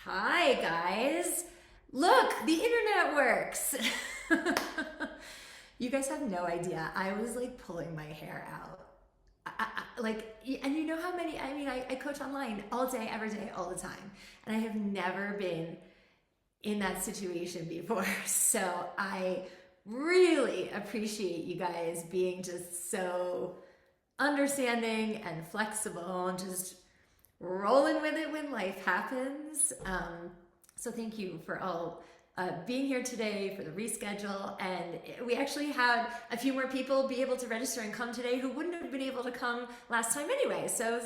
Hi, guys. Look, the internet works. You guys have no idea. I was like pulling my hair out. And you know how many, I coach online all day, every day, all the time. And I have never been in that situation before. So I really appreciate you guys being just so understanding and flexible and just rolling with it when life happens. So thank you for all being here today for the reschedule. And we actually had a few more people be able to register and come today who wouldn't have been able to come last time anyway. So,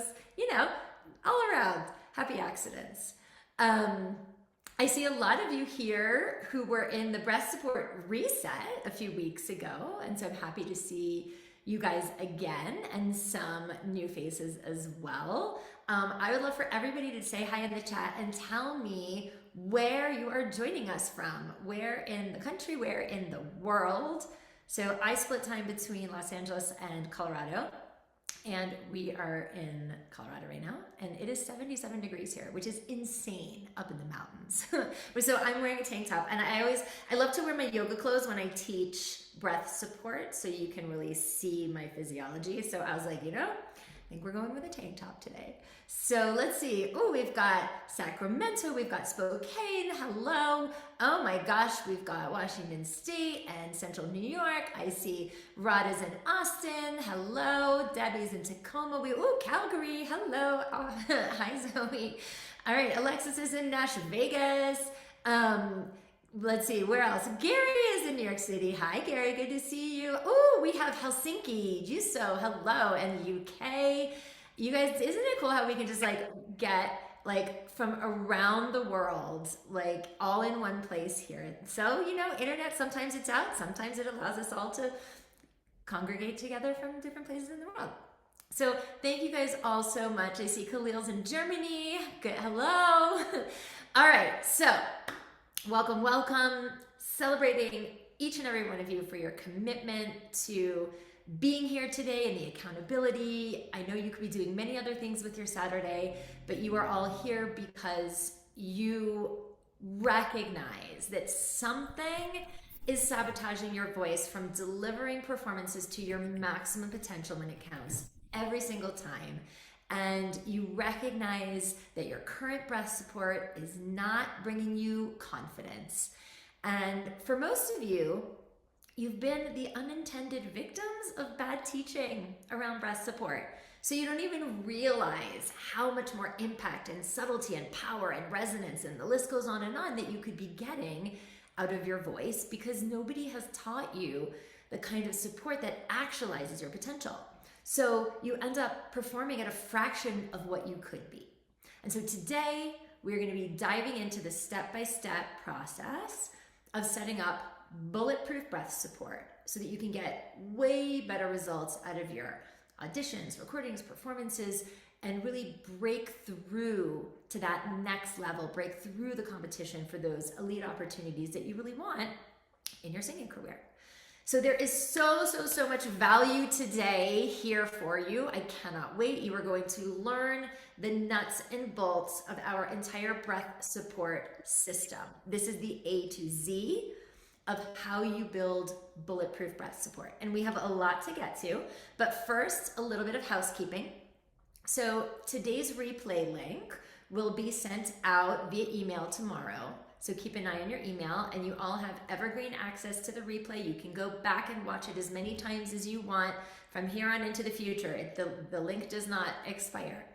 all around happy accidents. I see a lot of you here who were in the breast support reset a few weeks ago. And so I'm happy to see you guys again and some new faces as well. I would love for everybody to say hi in the chat and tell me where you are joining us from, where in the country, where in the world. So I split time between Los Angeles and Colorado, and we are in Colorado right now, and it is 77 degrees here, which is insane up in the mountains. So I'm wearing a tank top, and I love to wear my yoga clothes when I teach breath support, so you can really see my physiology. So I was like, I think we're going with a tank top today. So let's see. Oh, we've got Sacramento, we've got Spokane, hello. Oh my gosh, we've got Washington State and Central New York. I see Rod is in Austin, hello. Debbie's in Tacoma. Calgary, hello. Oh, hi, Zoe. All right, Alexis is in Nash Vegas. Let's see, where else? Gary is in New York City. Hi, Gary, good to see you. Oh, we have Helsinki, Juso, hello, and UK. You guys, isn't it cool how we can just get from around the world, all in one place here? So, internet, sometimes it's out, sometimes it allows us all to congregate together from different places in the world. So thank you guys all so much. I see Khalil's in Germany. Good, hello. All right, so welcome, welcome. Celebrating each and every one of you for your commitment to being here today and the accountability. I know you could be doing many other things with your Saturday, but you are all here because you recognize that something is sabotaging your voice from delivering performances to your maximum potential when it counts every single time. And you recognize that your current breath support is not bringing you confidence. And for most of you, you've been the unintended victims of bad teaching around breath support. So you don't even realize how much more impact and subtlety and power and resonance, and the list goes on, that you could be getting out of your voice because nobody has taught you the kind of support that actualizes your potential. So you end up performing at a fraction of what you could be. And so today we're going to be diving into the step-by-step process of setting up bulletproof breath support so that you can get way better results out of your auditions, recordings, performances, and really break through to that next level, break through the competition for those elite opportunities that you really want in your singing career. So there is so much value today here for you. I cannot wait. You are going to learn the nuts and bolts of our entire breath support system. This is the A to Z of how you build bulletproof breath support. And we have a lot to get to, but first, a little bit of housekeeping. So today's replay link will be sent out via email tomorrow. So keep an eye on your email, and you all have evergreen access to the replay. You can go back and watch it as many times as you want from here on into the future. The link does not expire.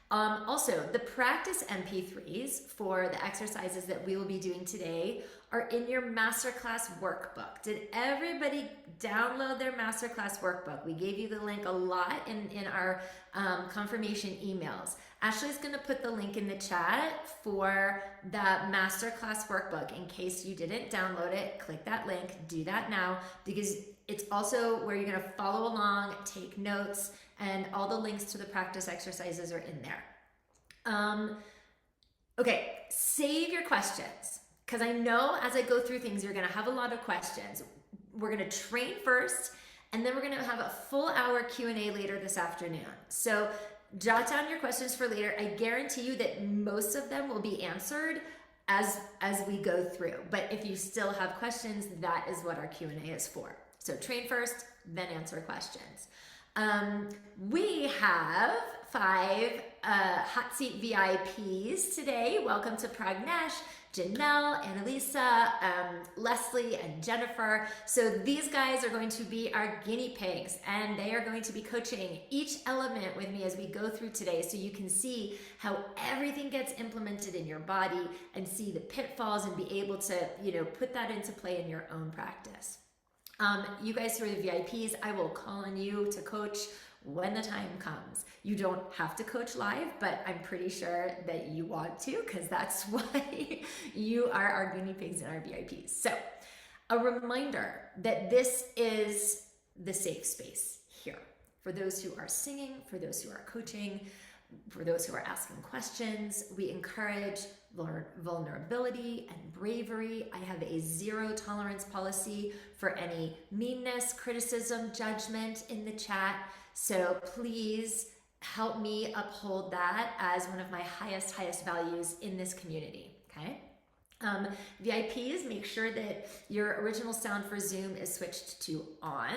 Also, the practice MP3s for the exercises that we will be doing today are in your masterclass workbook. Did everybody download their masterclass workbook? We gave you the link a lot in our confirmation emails. Ashley's gonna put the link in the chat for the masterclass workbook. In case you didn't download it, click that link, do that now, because it's also where you're gonna follow along, take notes, and all the links to the practice exercises are in there. Okay, save your questions, because I know as I go through things, you're gonna have a lot of questions. We're gonna train first, and then we're gonna have a full hour Q&A later this afternoon. So jot down your questions for later. I guarantee you that most of them will be answered as we go through. But if you still have questions, that is what our Q&A is for. So train first, then answer questions. We have 5 hot seat VIPs today. Welcome to Pragnesh, Janelle, Annalisa, Leslie, and Jennifer. So these guys are going to be our guinea pigs, and they are going to be coaching each element with me as we go through today, so you can see how everything gets implemented in your body and see the pitfalls and be able to, put that into play in your own practice. You guys who are the VIPs, I will call on you to coach when the time comes. You don't have to coach live, but I'm pretty sure that you want to, because that's why you are our guinea pigs and our VIPs. So a reminder that this is the safe space here for those who are singing, for those who are coaching, for those who are asking questions. We encourage vulnerability and bravery. I have a 0 tolerance policy for any meanness, criticism, judgment in the chat. So please help me uphold that as one of my highest values in this community, okay? VIPs, make sure that your original sound for Zoom is switched to on.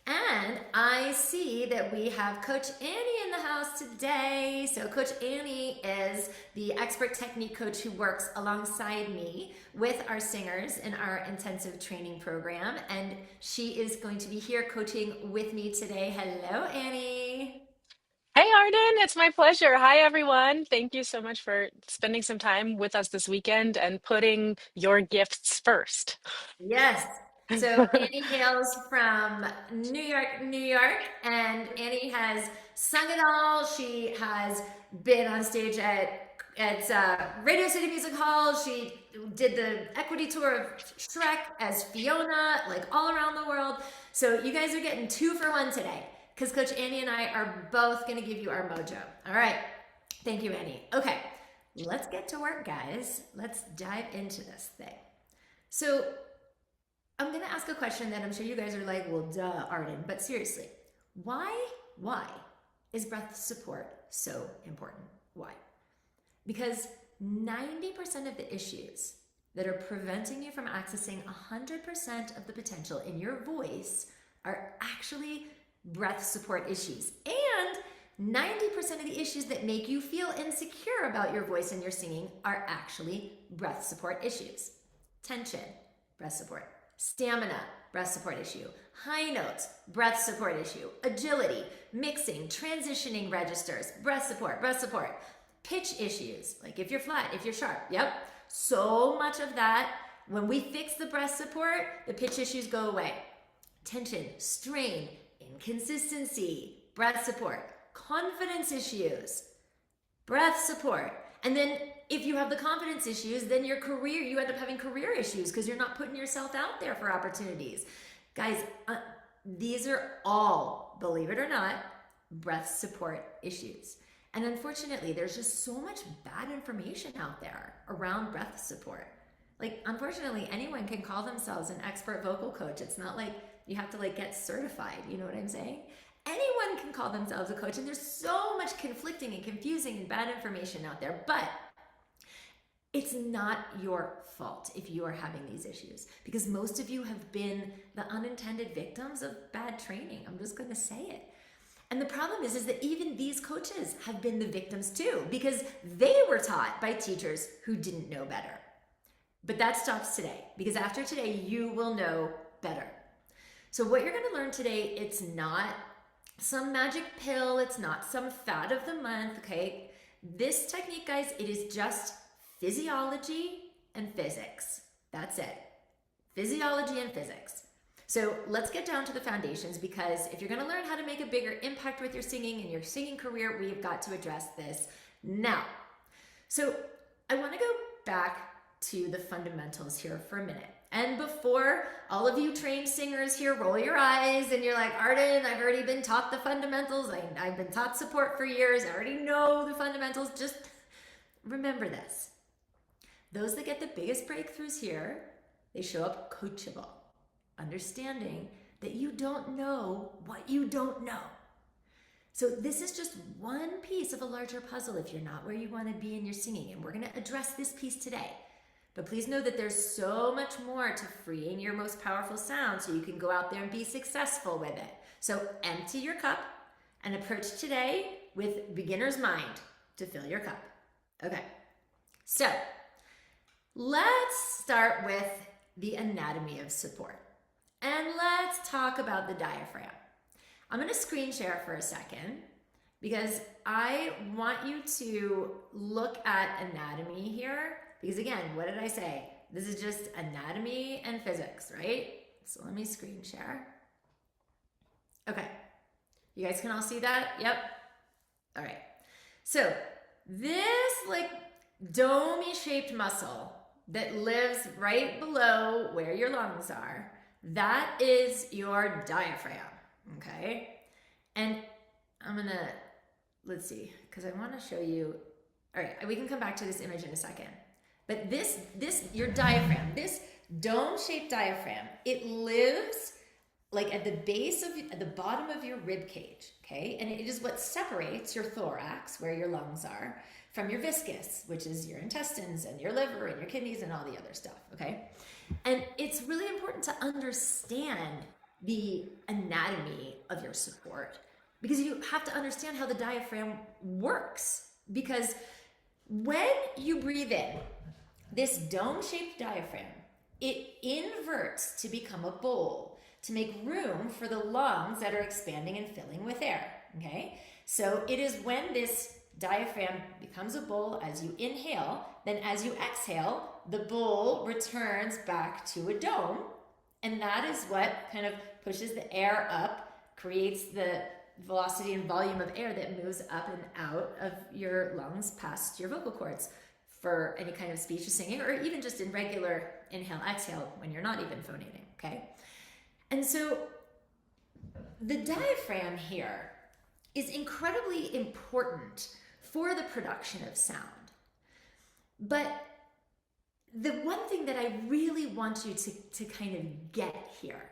And I see that we have Coach Annie in the house today. So Coach Annie is the expert technique coach who works alongside me with our singers in our intensive training program. And she is going to be here coaching with me today. Hello, Annie. Hey Arden, it's my pleasure. Hi everyone. Thank you so much for spending some time with us this weekend and putting your gifts first. Yes. So Annie hails from New York, New York, and Annie has sung it all. She has been on stage at Radio City Music Hall. She did the equity tour of Shrek as Fiona, like all around the world. So you guys are getting 2 for 1 today, because Coach Annie and I are both going to give you our mojo. All right. Thank you, Annie. Okay, let's get to work, guys. Let's dive into this thing. So I'm going to ask a question that I'm sure you guys are like, well, duh, Arden. But seriously, why is breath support so important? Why? Because 90% of the issues that are preventing you from accessing 100% of the potential in your voice are actually breath support issues. And 90% of the issues that make you feel insecure about your voice and your singing are actually breath support issues. Tension, breath support. Stamina, breath support issue. High notes, breath support issue. Agility, mixing, transitioning registers, breath support, breath support. Pitch issues, like if you're flat, if you're sharp, yep. So much of that, when we fix the breath support, the pitch issues go away. Tension, strain, inconsistency, breath support. Confidence issues, breath support. And then if you have the confidence issues, then your career, you end up having career issues because you're not putting yourself out there for opportunities. Guys, these are all, believe it or not, breath support issues. And unfortunately, there's just so much bad information out there around breath support. Like, unfortunately, anyone can call themselves an expert vocal coach. It's not like you have to get certified, you know what I'm saying? Anyone can call themselves a coach, and there's so much conflicting and confusing and bad information out there, but it's not your fault if you are having these issues, because most of you have been the unintended victims of bad training. I'm just going to say it. And the problem is that even these coaches have been the victims too, because they were taught by teachers who didn't know better. But that stops today, because after today, you will know better. So what you're going to learn today, it's not some magic pill. It's not some fad of the month, okay? This technique, guys, it is just physiology and physics. That's it. Physiology and physics. So let's get down to the foundations, because if you're going to learn how to make a bigger impact with your singing and your singing career, we've got to address this now. So I want to go back to the fundamentals here for a minute. And before all of you trained singers here roll your eyes and you're like, Arden, I've already been taught the fundamentals. I've been taught support for years. I already know the fundamentals. Just remember this. Those that get the biggest breakthroughs here, they show up coachable, understanding that you don't know what you don't know. So this is just one piece of a larger puzzle if you're not where you want to be in your singing. And we're going to address this piece today. But please know that there's so much more to freeing your most powerful sound so you can go out there and be successful with it. So empty your cup and approach today with beginner's mind to fill your cup. Okay, so let's start with the anatomy of support. And let's talk about the diaphragm. I'm going to screen share for a second because I want you to look at anatomy here. Because again, what did I say? This is just anatomy and physics, right? So let me screen share. Okay, you guys can all see that? Yep. All right. So this like domey shaped muscle that lives right below where your lungs are, that is your diaphragm, okay? And I'm gonna, let's see, because I want to show you, all right, we can come back to this image in a second. But this, your diaphragm, this dome-shaped diaphragm, it lives like at the base of, at the bottom of your rib cage, okay? And it is what separates your thorax, where your lungs are, from your viscus, which is your intestines and your liver and your kidneys and all the other stuff, okay? And it's really important to understand the anatomy of your support because you have to understand how the diaphragm works. Because when you breathe in, this dome-shaped diaphragm, it inverts to become a bowl to make room for the lungs that are expanding and filling with air, okay? So it is when this diaphragm becomes a bowl as you inhale, then as you exhale, the bowl returns back to a dome, and that is what kind of pushes the air up, creates the velocity and volume of air that moves up and out of your lungs past your vocal cords for any kind of speech or singing, or even just in regular inhale, exhale when you're not even phonating, okay? And so the diaphragm here is incredibly important for the production of sound. But the one thing that I really want you to kind of get here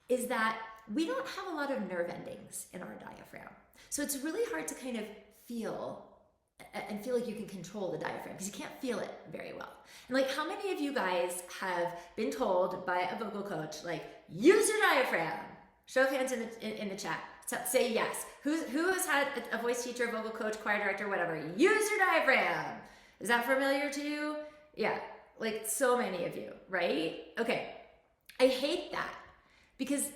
is that we don't have a lot of nerve endings in our diaphragm. So it's really hard to kind of feel and feel like you can control the diaphragm because you can't feel it very well. And like, how many of you guys have been told by a vocal coach, like, use your diaphragm? Show of hands in the chat. So say yes. Who has had a voice teacher, vocal coach, choir director, whatever? Use your diaphragm. Is that familiar to you? Yeah, like so many of you, right? Okay, I hate that because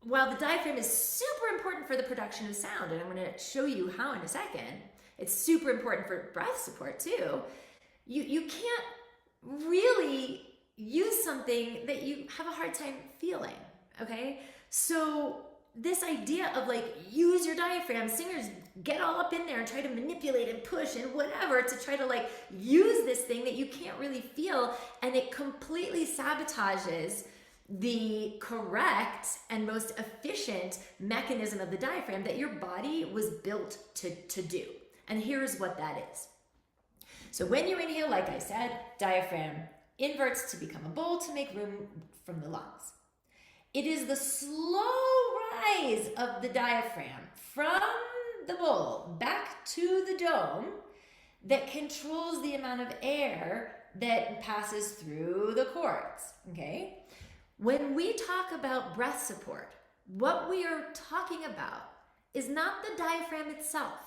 while the diaphragm is super important for the production of sound, and I'm going to show you how in a second, it's super important for breath support too. You can't really use something that you have a hard time feeling, okay? So this idea of like, use your diaphragm, singers get all up in there and try to manipulate and push and whatever to try to like use this thing that you can't really feel, and it completely sabotages the correct and most efficient mechanism of the diaphragm that your body was built to do. And here's what that is. So when you inhale, like I said, diaphragm inverts to become a bowl to make room from the lungs. It is the slow rise of the diaphragm from the bowl back to the dome that controls the amount of air that passes through the cords, okay? When we talk about breath support, what we are talking about is not the diaphragm itself.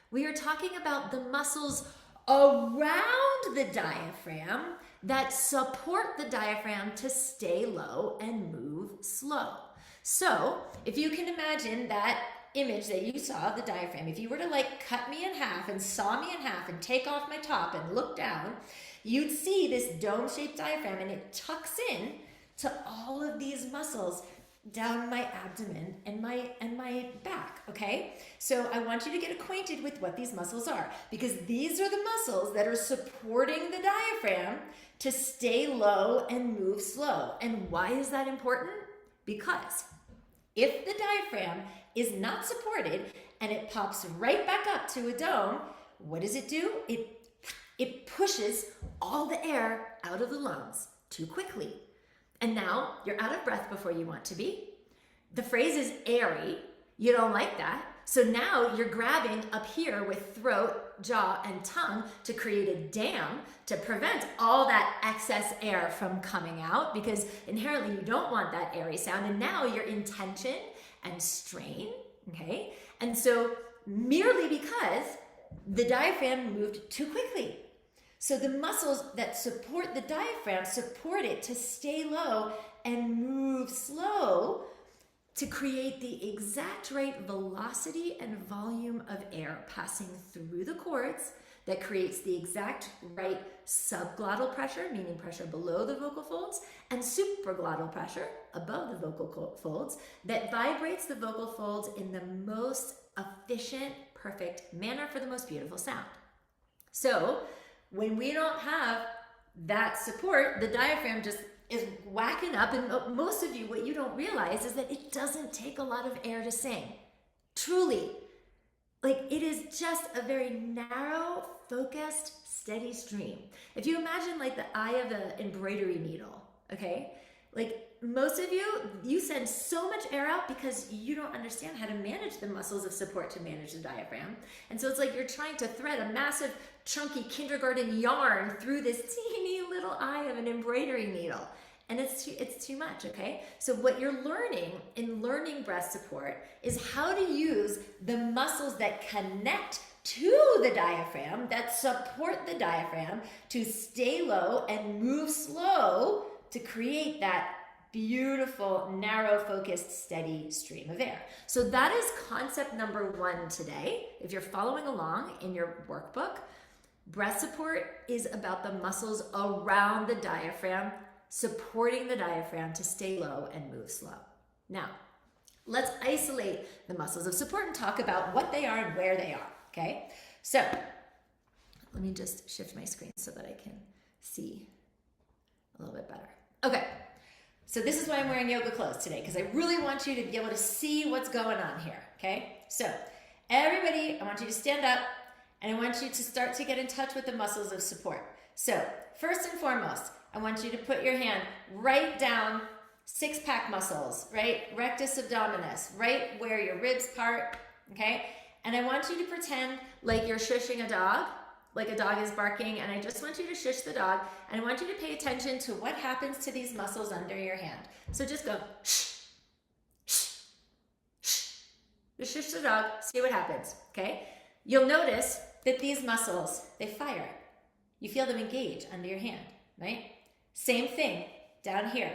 We are talking about the muscles around the diaphragm that support the diaphragm to stay low and move slow. So if you can imagine that image that you saw of the diaphragm, if you were to like cut me in half and saw me in half and take off my top and look down, you'd see this dome-shaped diaphragm, and it tucks in to all of these muscles down my abdomen and my back, okay? So I want you to get acquainted with what these muscles are, because these are the muscles that are supporting the diaphragm to stay low and move slow. And why is that important? Because if the diaphragm is not supported and it pops right back up to a dome, what does it do? It pushes all the air out of the lungs too quickly. And now you're out of breath before you want to be. The phrase is airy. You don't like that. So now you're grabbing up here with throat, jaw, and tongue to create a dam to prevent all that excess air from coming out, because inherently you don't want that airy sound. And now you're in tension and strain, okay? And so merely because the diaphragm moved too quickly. So the muscles that support the diaphragm support it to stay low and move slow to create the exact right velocity and volume of air passing through the cords that creates the exact right subglottal pressure, meaning pressure below the vocal folds, and supraglottal pressure above the vocal folds that vibrates the vocal folds in the most efficient, perfect manner for the most beautiful sound. So when we don't have that support, the diaphragm just is whacking up, and most of you, what you don't realize is that it doesn't take a lot of air to sing. Truly. Like, it is just a very narrow, focused, steady stream. If you imagine like the eye of an embroidery needle, okay? Like, most of you send so much air out because you don't understand how to manage the muscles of support to manage the diaphragm. And so it's like you're trying to thread a massive, chunky kindergarten yarn through this teeny little eye of an embroidery needle. And it's too much, okay? So what you're learning in learning breath support is how to use the muscles that connect to the diaphragm, that support the diaphragm to stay low and move slow to create that beautiful, narrow, focused, steady stream of air. So that is concept number 1 today. If you're following along in your workbook, breath support is about the muscles around the diaphragm, supporting the diaphragm to stay low and move slow. Now, let's isolate the muscles of support and talk about what they are and where they are, okay? So, let me just shift my screen so that I can see a little bit better. Okay. So this is why I'm wearing yoga clothes today, because I really want you to be able to see what's going on here, okay? So everybody, I want you to stand up, and I want you to start to get in touch with the muscles of support. So first and foremost, I want you to put your hand right down six-pack muscles, right? Rectus abdominis, right where your ribs part, okay? And I want you to pretend like you're shushing a dog, like a dog is barking, and I just want you to shush the dog, and I want you to pay attention to what happens to these muscles under your hand. So just go, shh, shh, shh. Just shush the dog, see what happens, okay? You'll notice that these muscles, they fire. You feel them engage under your hand, right? Same thing down here.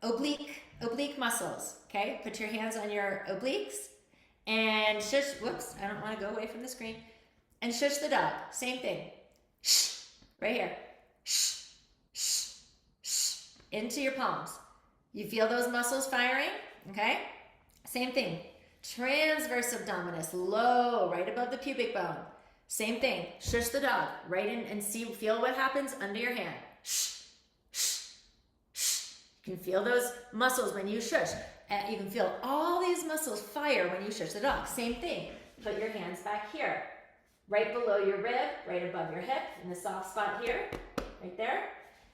Oblique muscles, okay? Put your hands on your obliques and shush, whoops, I don't want to go away from the screen. And shush the dog, same thing. Shh, right here. Shh, shh, shh, into your palms. You feel those muscles firing, okay? Same thing. Transverse abdominis, low, right above the pubic bone. Same thing. Shush the dog, right in, and feel what happens under your hand. Shh, shh, shh. You can feel those muscles when you shush. You can feel all these muscles fire when you shush the dog. Same thing. Put your hands back here. Right below your rib, right above your hip, in the soft spot here, right there.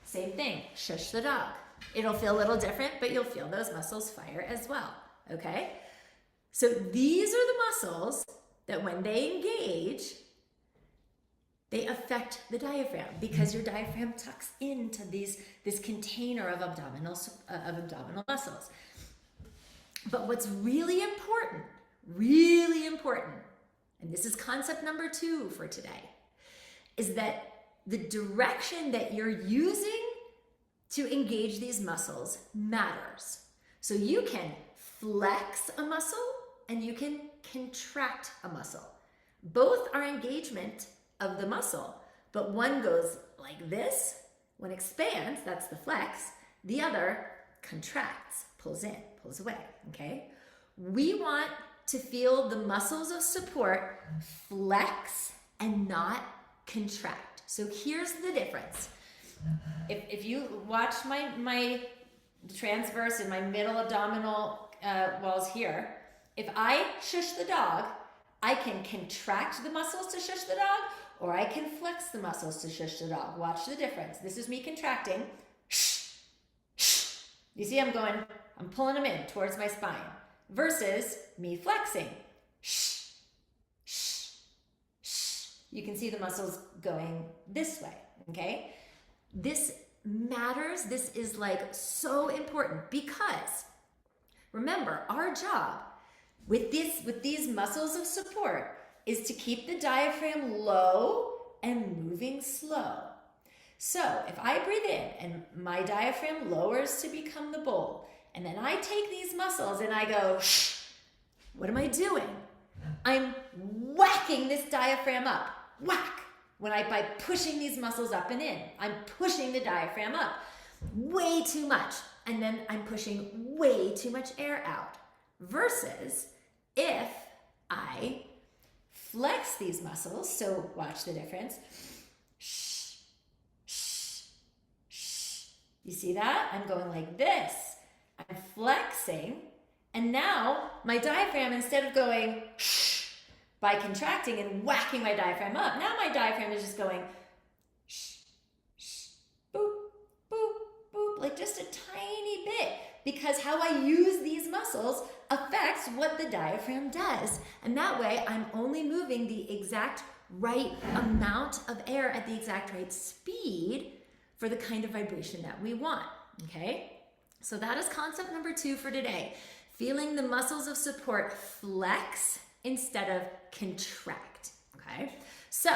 Same thing, shush the dog. It'll feel a little different, but you'll feel those muscles fire as well, okay? So these are the muscles that when they engage, they affect the diaphragm because your diaphragm tucks into this container of abdominal muscles. But what's really important, and this is concept number 2 for today, is that the direction that you're using to engage these muscles matters. So you can flex a muscle and you can contract a muscle. Both are engagement of the muscle, but one goes like this, one expands, that's the flex, the other contracts, pulls in, pulls away, okay? We want to feel the muscles of support flex and not contract. So here's the difference. If you watch my transverse and my middle abdominal walls here, if I shush the dog, I can contract the muscles to shush the dog, or I can flex the muscles to shush the dog. Watch the difference. This is me contracting. Shh, shh. You see I'm pulling them in towards my spine. Versus me flexing. Shh, you can see the muscles going this way, okay? This matters. This is like so important because remember, our job with these muscles of support is to keep the diaphragm low and moving slow. So if I breathe in and my diaphragm lowers to become the bowl, and then I take these muscles and I go, what am I doing? I'm whacking this diaphragm up, whack. By pushing these muscles up and in, I'm pushing the diaphragm up way too much. And then I'm pushing way too much air out. Versus if I flex these muscles, so watch the difference. You see that? I'm going like this. I'm flexing. And now my diaphragm, instead of going by contracting and whacking my diaphragm up, now my diaphragm is just going boop, boop, boop, like just a tiny bit, because how I use these muscles affects what the diaphragm does. And that way I'm only moving the exact right amount of air at the exact right speed for the kind of vibration that we want, okay? So that is concept number 2 for today. Feeling the muscles of support flex instead of contract, okay? So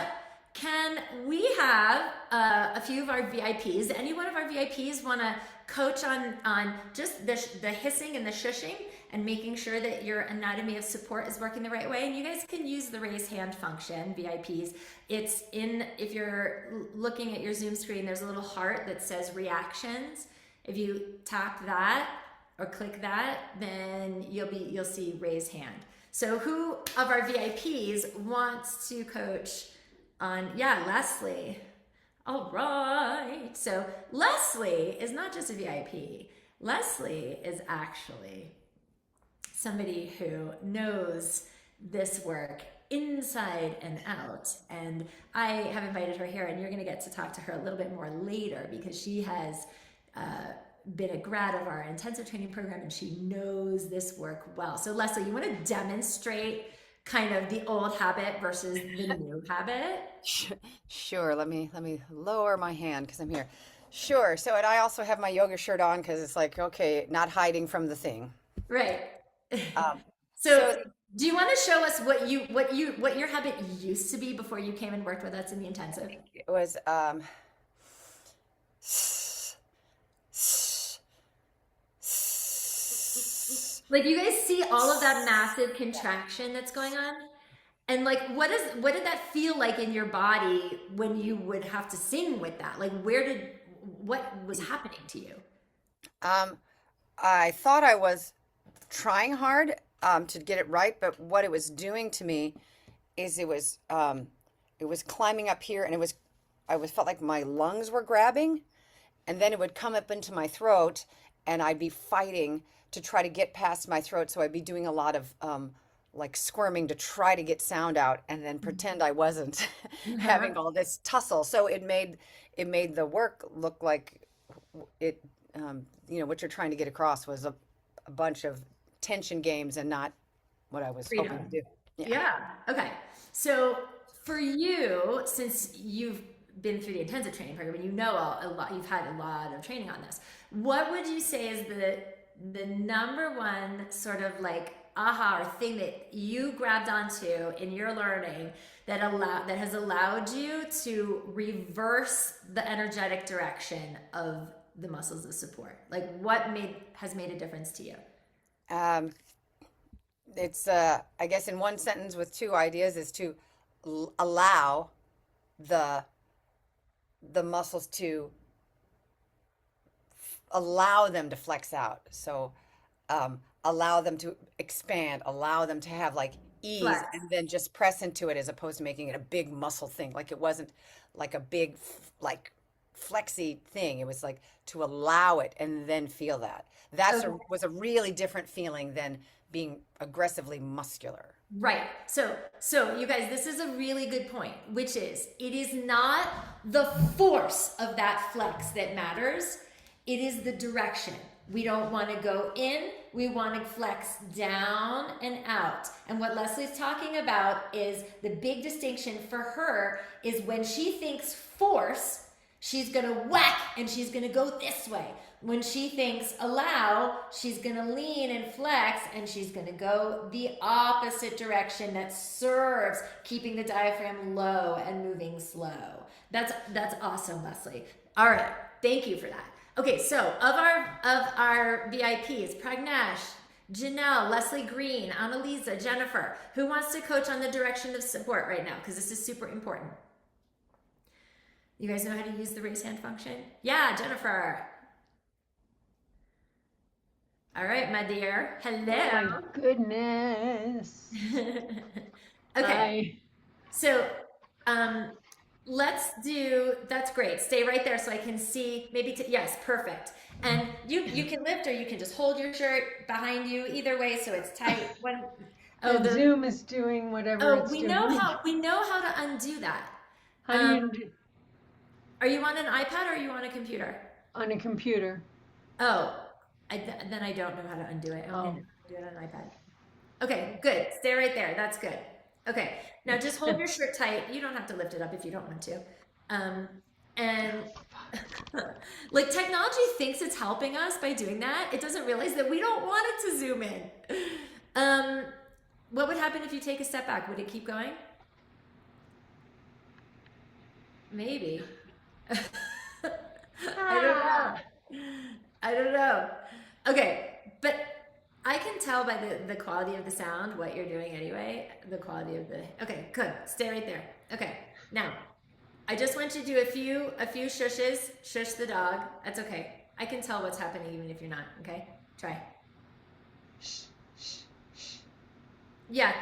can we have a few of our VIPs? Any one of our VIPs wanna coach on just the hissing and the shushing and making sure that your anatomy of support is working the right way? And you guys can use the raise hand function, VIPs. It's in, if you're looking at your Zoom screen, there's a little heart that says reactions. If you tap that or click that, then you'll see raise hand. So who of our VIPs wants to coach on, yeah, Leslie. All right. So Leslie is not just a VIP. Leslie is actually somebody who knows this work inside and out. And I have invited her here, and you're going to get to talk to her a little bit more later because she has been a grad of our intensive training program and she knows this work well. So Leslie, you want to demonstrate kind of the old habit versus the new habit? Sure. Let me lower my hand because I'm here. Sure. So, and I also have my yoga shirt on because it's like, okay, not hiding from the thing. Right. Um, So do you want to show us what your habit used to be before you came and worked with us in the intensive? it was Like, you guys see all of that massive contraction that's going on? And like, what did that feel like in your body when you would have to sing with that? Like, what was happening to you? I thought I was trying hard to get it right, but what it was doing to me is it was climbing up here, and I felt like my lungs were grabbing, and then it would come up into my throat, and I'd be fighting to try to get past my throat. So I'd be doing a lot of like squirming to try to get sound out, and then pretend I wasn't having all this tussle. So it made the work look like it. What you're trying to get across was a bunch of tension games and not what I was hoping to do. Yeah. Okay. So for you, since you've been through the intensive training program and you know a lot, you've had a lot of training on this, what would you say is the number one sort of like aha or thing that you grabbed onto in your learning that has allowed you to reverse the energetic direction of the muscles of support? Like, what has made a difference to you? It's I guess in one sentence with two ideas is to allow the muscles to allow them to flex out. So allow them to expand, allow them to have like ease, Flex. and then just press into it as opposed to making it a big muscle thing. Like it wasn't like a big like flexy thing. It was like to allow it and then feel that. Was a really different feeling than being aggressively muscular. Right. So you guys, this is a really good point, which is it is not the force of that flex that matters. It is the direction. We don't want to go in we want to flex down and out. And what Leslie's talking about is the big distinction for her is when she thinks force, she's going to whack and she's going to go this way. When she thinks allow, she's going to lean and flex and she's going to go the opposite direction that serves keeping the diaphragm low and moving slow. That's awesome, Leslie. All right. Thank you for that. Okay, so of our VIPs, Pragnesh, Janelle, Leslie Green, Annalisa, Jennifer, who wants to coach on the direction of support right now? Because this is super important. You guys know how to use the raise hand function? Yeah, Jennifer. All right, my dear. Hello. Oh my goodness. Okay, Hi. so let's do, that's great. Stay right there so I can see, maybe, yes, perfect. And you can lift or you can just hold your shirt behind you, either way so it's tight. The Zoom is doing whatever it's we doing. know how to undo that. How do you undo Are you on an iPad or are you on a computer? on a computer? Oh, then I don't know how to undo it. I only Oh. know how to do it on an iPad. Okay, good. Stay right there. That's good. Okay, now just hold your shirt tight. You don't have to lift it up if you don't want to. And like technology thinks it's helping us by doing that. It doesn't realize that we don't want it to zoom in. What would happen if you take a step back? Would it keep going? Maybe. I don't know. Okay, but I can tell by the quality of the sound what you're doing anyway. The quality of the, okay, good. Stay right there. Okay, now I just want you to do a few shushes. Shush the dog. That's okay. I can tell what's happening even if you're not. Okay, try. Yeah,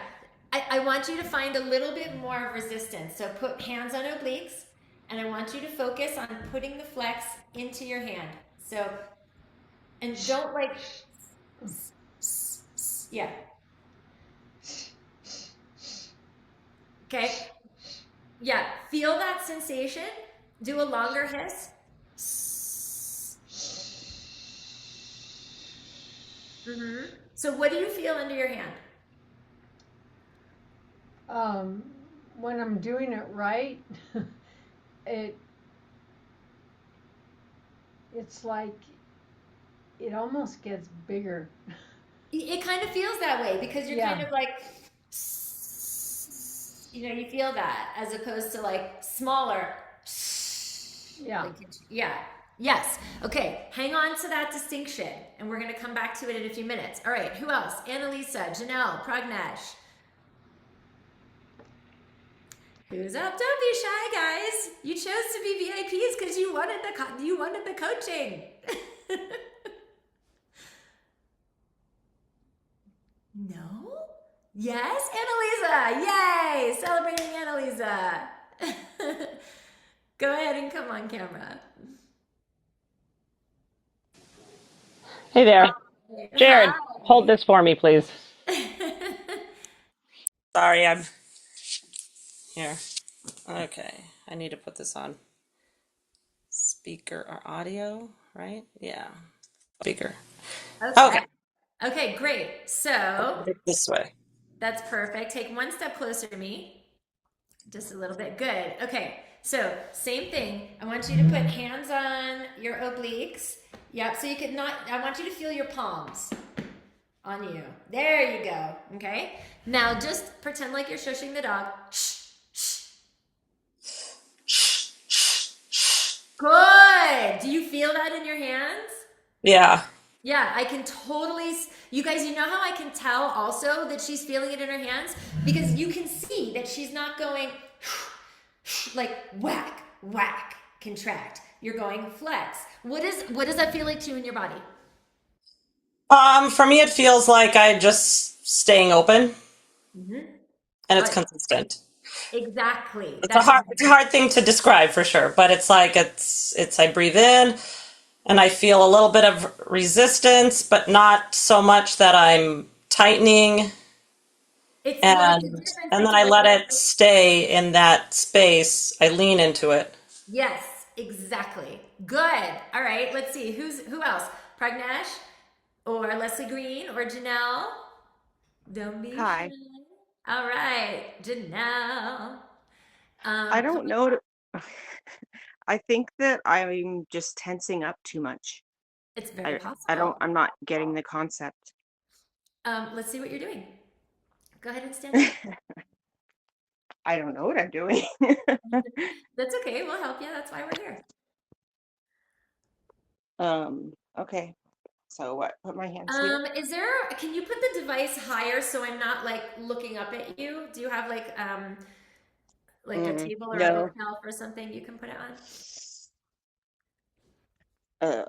I want you to find a little bit more of resistance. So put hands on obliques, and I want you to focus on putting the flex into your hand. So, and don't like, yeah. Okay. Yeah, feel that sensation. Do a longer hiss. So what do you feel under your hand? When I'm doing it right, it's like it almost gets bigger. It kind of feels that way because you're kind Yeah. of like, you feel that as opposed to like smaller. Yeah. Like, yeah. Yes. Okay. Hang on to that distinction, and we're going to come back to it in a few minutes. All right. Who else? Annalisa, Janelle, Pragnesh. Who's up? Don't be shy, guys. You chose to be VIPs because you wanted the coaching. No? Yes, Annalisa. Yay! Celebrating Annalisa. Go ahead and come on camera. Hey there. Jared, Hi. hold this for me, please. Sorry, I'm here. Okay, I need to put this on speaker or audio, right? Yeah, speaker. Okay. Okay, Okay, great. So this way. that's perfect. Take one step closer to me. Just a little bit. Good. Okay. So same thing. I want you to put hands on your obliques. Yep. So you could not, I want you to feel your palms on you. There you go. Okay. Now just pretend like you're shushing the dog. Shh, shh. Good. Do you feel that in your hands? Yeah. Yeah, I can totally, you guys, you know how I can tell also that she's feeling it in her hands? Because you can see that she's not going like whack, whack, contract. You're going flex. What does that feel like to you in your body? For me, it feels like I'm just staying open, and it's Right. consistent. Exactly. It's a hard thing to describe for sure, but it's like it's I breathe in. And I feel a little bit of resistance, but not so much that I'm tightening. It's like the And difference and then I between let it stay in that space. I lean into it. yes, exactly. Good. All right, let's see. Who else? Pragnesh or Leslie Green or Janelle. Don't be shy. Hi. All right, Janelle. I Come don't on. know. I think that I'm just tensing up too much. It's very I'm possible. not getting the concept. Let's see what you're doing. Go ahead and stand up. I don't know what I'm doing. That's okay. We'll help you. That's why we're here. Okay. So what? Put my hands here. Can you put the device higher so I'm not like looking up at you? Do you have like a table or a No. bookshelf or something you can put it on? Uh,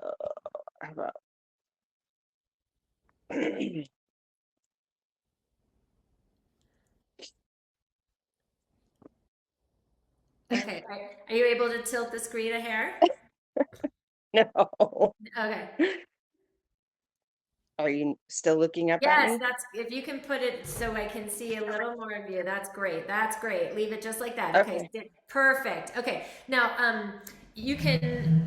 how about Okay. Are you able to tilt the screen a hair? no. Okay. Are you still looking up at Yes, me? that's if you can put it so I can see a little more of you. That's great. That's great. Leave it just like that. Okay, Okay. perfect. Okay, now you can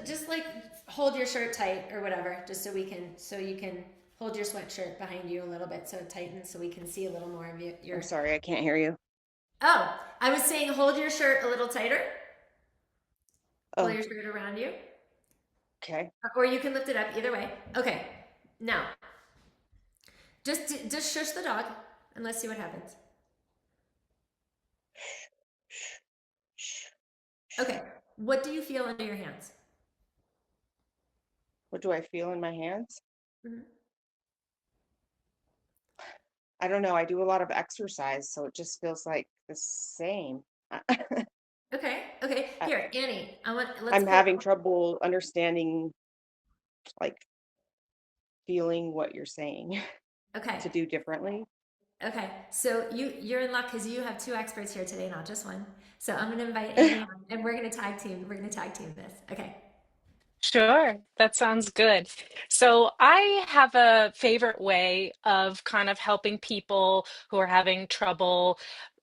just like hold your shirt tight or whatever, just so you can hold your sweatshirt behind you a little bit so it tightens so we can see a little more of you. I'm Your sorry, I can't hear you. oh, I was saying hold your shirt a little tighter. Pull Oh, your shirt around you, okay. or you can lift it up. Either way. Okay, now just shush the dog and let's see what happens. Okay. What do you feel under your hands? What do I feel in my hands? Mhm. I don't know. I do a lot of exercise, so it just feels like the same. Okay. Okay. I, Here, Annie, let's I'm put, having trouble understanding, like feeling what you're saying okay. to do differently. Okay. So you're in luck because you have two experts here today, not just one. So I'm going to invite Annie on and we're going to tag team. We're going to tag team this. Okay. Sure, that sounds good. So I have a favorite way of kind of helping people who are having trouble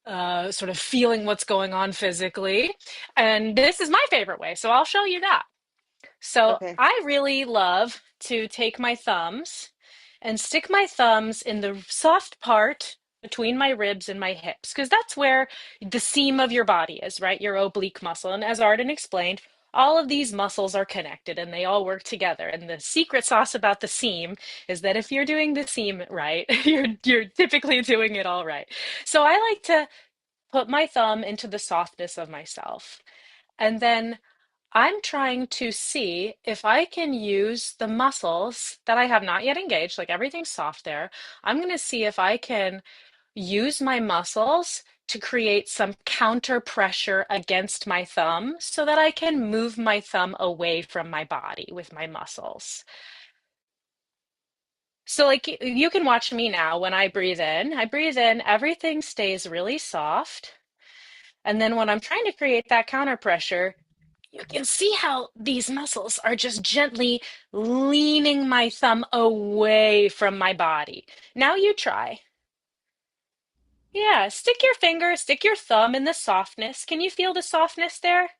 sort of feeling what's going on physically. And this is my favorite way, so I'll show you that. So Okay. I really love to take my thumbs and stick my thumbs in the soft part between my ribs and my hips, because that's where the seam of your body is, right? Your oblique muscle. And as Arden explained, all of these muscles are connected and they all work together. And the secret sauce about the seam is that if you're doing the seam right, you're typically doing it all right. So I like to put my thumb into the softness of myself. And then I'm trying to see if I can use the muscles that I have not yet engaged, like everything's soft there. I'm going to see if I can use my muscles to create some counter pressure against my thumb so that I can move my thumb away from my body with my muscles. So, like, you can watch me now when I breathe in, everything stays really soft. And then when I'm trying to create that counter pressure, you can see how these muscles are just gently leaning my thumb away from my body. Now you try. Yeah, stick your thumb in the softness. Can you feel the softness there?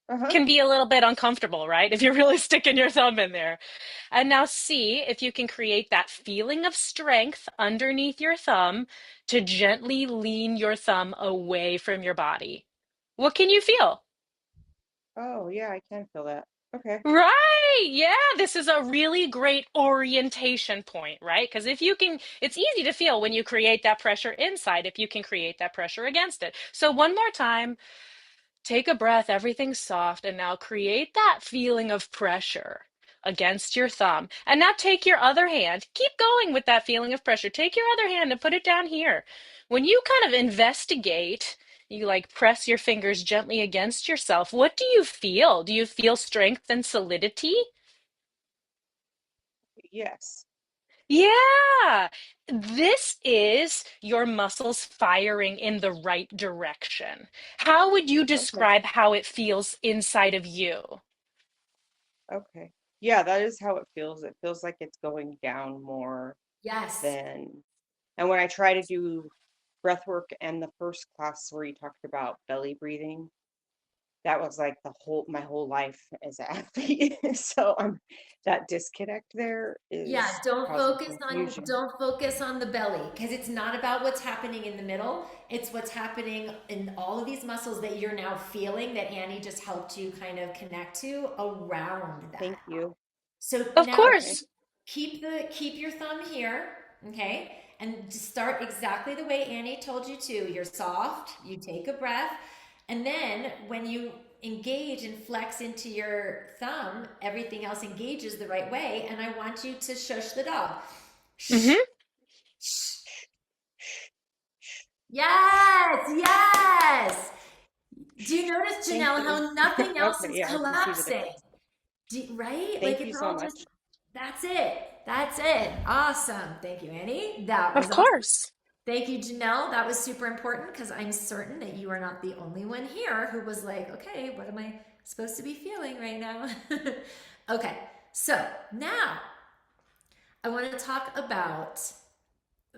Uh-huh. Can be a little bit uncomfortable, right? If you're really sticking your thumb in there. And now see if you can create that feeling of strength underneath your thumb to gently lean your thumb away from your body. What can you feel? Oh, yeah, I can feel that. Okay. Right. Yeah, this is a really great orientation point, right? Because if you can, it's easy to feel when you create that pressure inside, if you can create that pressure against it. So, one more time, take a breath, everything's soft, and now create that feeling of pressure against your thumb. And now take your other hand, keep going with that feeling of pressure. Take your other hand and put it down here. When you kind of investigate, you like press your fingers gently against yourself. What do you feel? Do you feel strength and solidity? Yes. Yeah, this is your muscles firing in the right direction. How would you Okay. describe how it feels inside of you? Okay. Yeah, that is how it feels. It feels like it's going down more Yes. than, and when I try to do breath work and the first class where you talked about belly breathing, that was like my whole life as an athlete. So that disconnect there Yeah, is causing confusion. don't focus on the belly because it's not about what's happening in the middle. It's what's happening in all of these muscles that you're now feeling that Annie just helped you kind of connect to around that. Thank you. So Of now Okay. course. keep your thumb here, okay? And just start exactly the way Annie told you to. You're soft, you take a breath, and then when you engage and flex into your thumb, everything else engages the right way. And I want you to shush the dog. Shh, Hmm. shh. Yes, yes. Do you notice, Thank Janelle, you. how nothing else Okay, is yeah, I can see the collapsing? difference. Right? Like Thank you it's so all much. just, that's it. That's it. Awesome. Thank you, Annie. That Of was awesome. course. Thank you, Janelle. That was super important because I'm certain that you are not the only one here who was like, okay, what am I supposed to be feeling right now? Okay, so now I want to talk about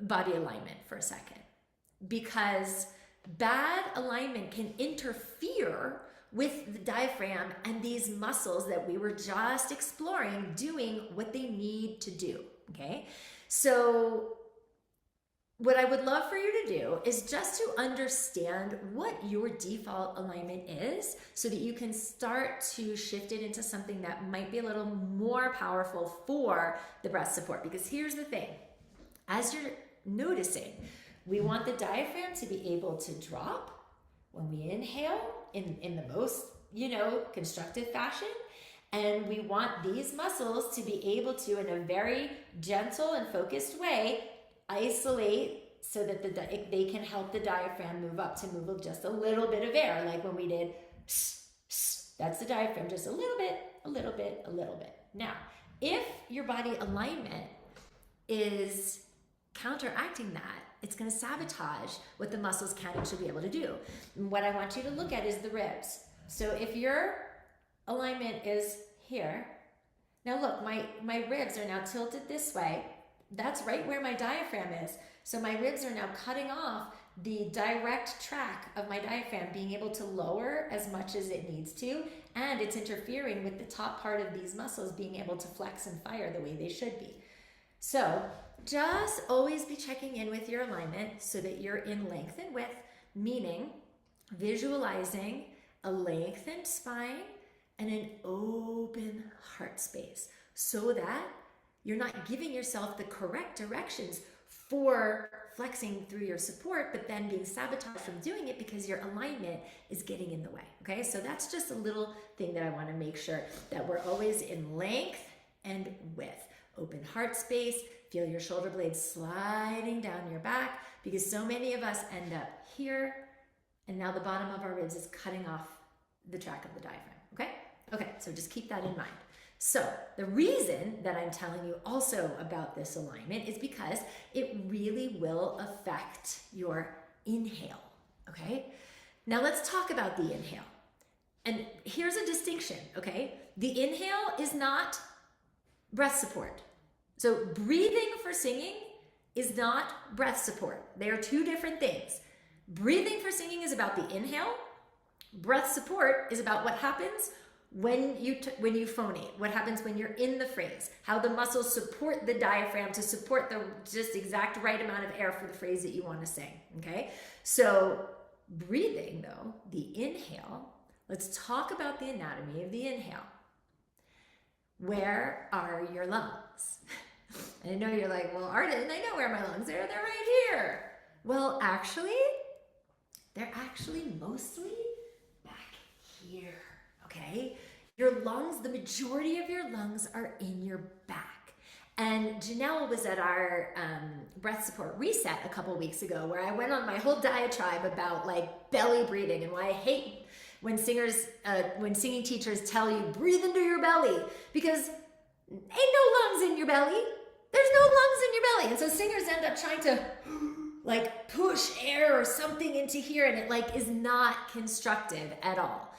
body alignment for a second because bad alignment can interfere with the diaphragm and these muscles that we were just exploring doing what they need to do. Okay, so what I would love for you to do is just to understand what your default alignment is so that you can start to shift it into something that might be a little more powerful for the breast support. Because here's the thing, as you're noticing, we want the diaphragm to be able to drop when we inhale in the most, constructive fashion. And we want these muscles to be able to, in a very gentle and focused way, isolate so that they can help the diaphragm move up to move just a little bit of air, like when we did, that's the diaphragm, just a little bit, a little bit, a little bit. Now, if your body alignment is counteracting that, it's going to sabotage what the muscles can and should be able to do. And what I want you to look at is the ribs. So if your alignment is here, now look, my ribs are now tilted this way. That's right where my diaphragm is. So my ribs are now cutting off the direct track of my diaphragm being able to lower as much as it needs to, and it's interfering with the top part of these muscles being able to flex and fire the way they should be. So just always be checking in with your alignment so that you're in length and width, meaning visualizing a lengthened spine and an open heart space so that you're not giving yourself the correct directions for flexing through your support, but then being sabotaged from doing it because your alignment is getting in the way. Okay, so that's just a little thing that I want to make sure that we're always in length and width. Open heart space, feel your shoulder blades sliding down your back because so many of us end up here and now the bottom of our ribs is cutting off the track of the diaphragm. Okay? Okay, so just keep that in mind. So the reason that I'm telling you also about this alignment is because it really will affect your inhale, okay? Now let's talk about the inhale. And here's a distinction, okay? The inhale is not breath support. So breathing for singing is not breath support. They are two different things. Breathing for singing is about the inhale. Breath support is about what happens when you phonate, what happens when you're in the phrase, how the muscles support the diaphragm to support the just exact right amount of air for the phrase that you want to sing, okay? So breathing though, the inhale, let's talk about the anatomy of the inhale. Where are your lungs? And I know you're like, well, Arden, I know where my lungs are. They're right here. Well, they're actually mostly back here, okay? Your lungs, the majority of your lungs are in your back. And Janelle was at our breath support reset a couple weeks ago where I went on my whole diatribe about like belly breathing and why I hate when singing teachers tell you breathe into your belly because ain't no lungs in your belly. There's no lungs in your belly. And so singers end up trying to like push air or something into here and it like is not constructive at all.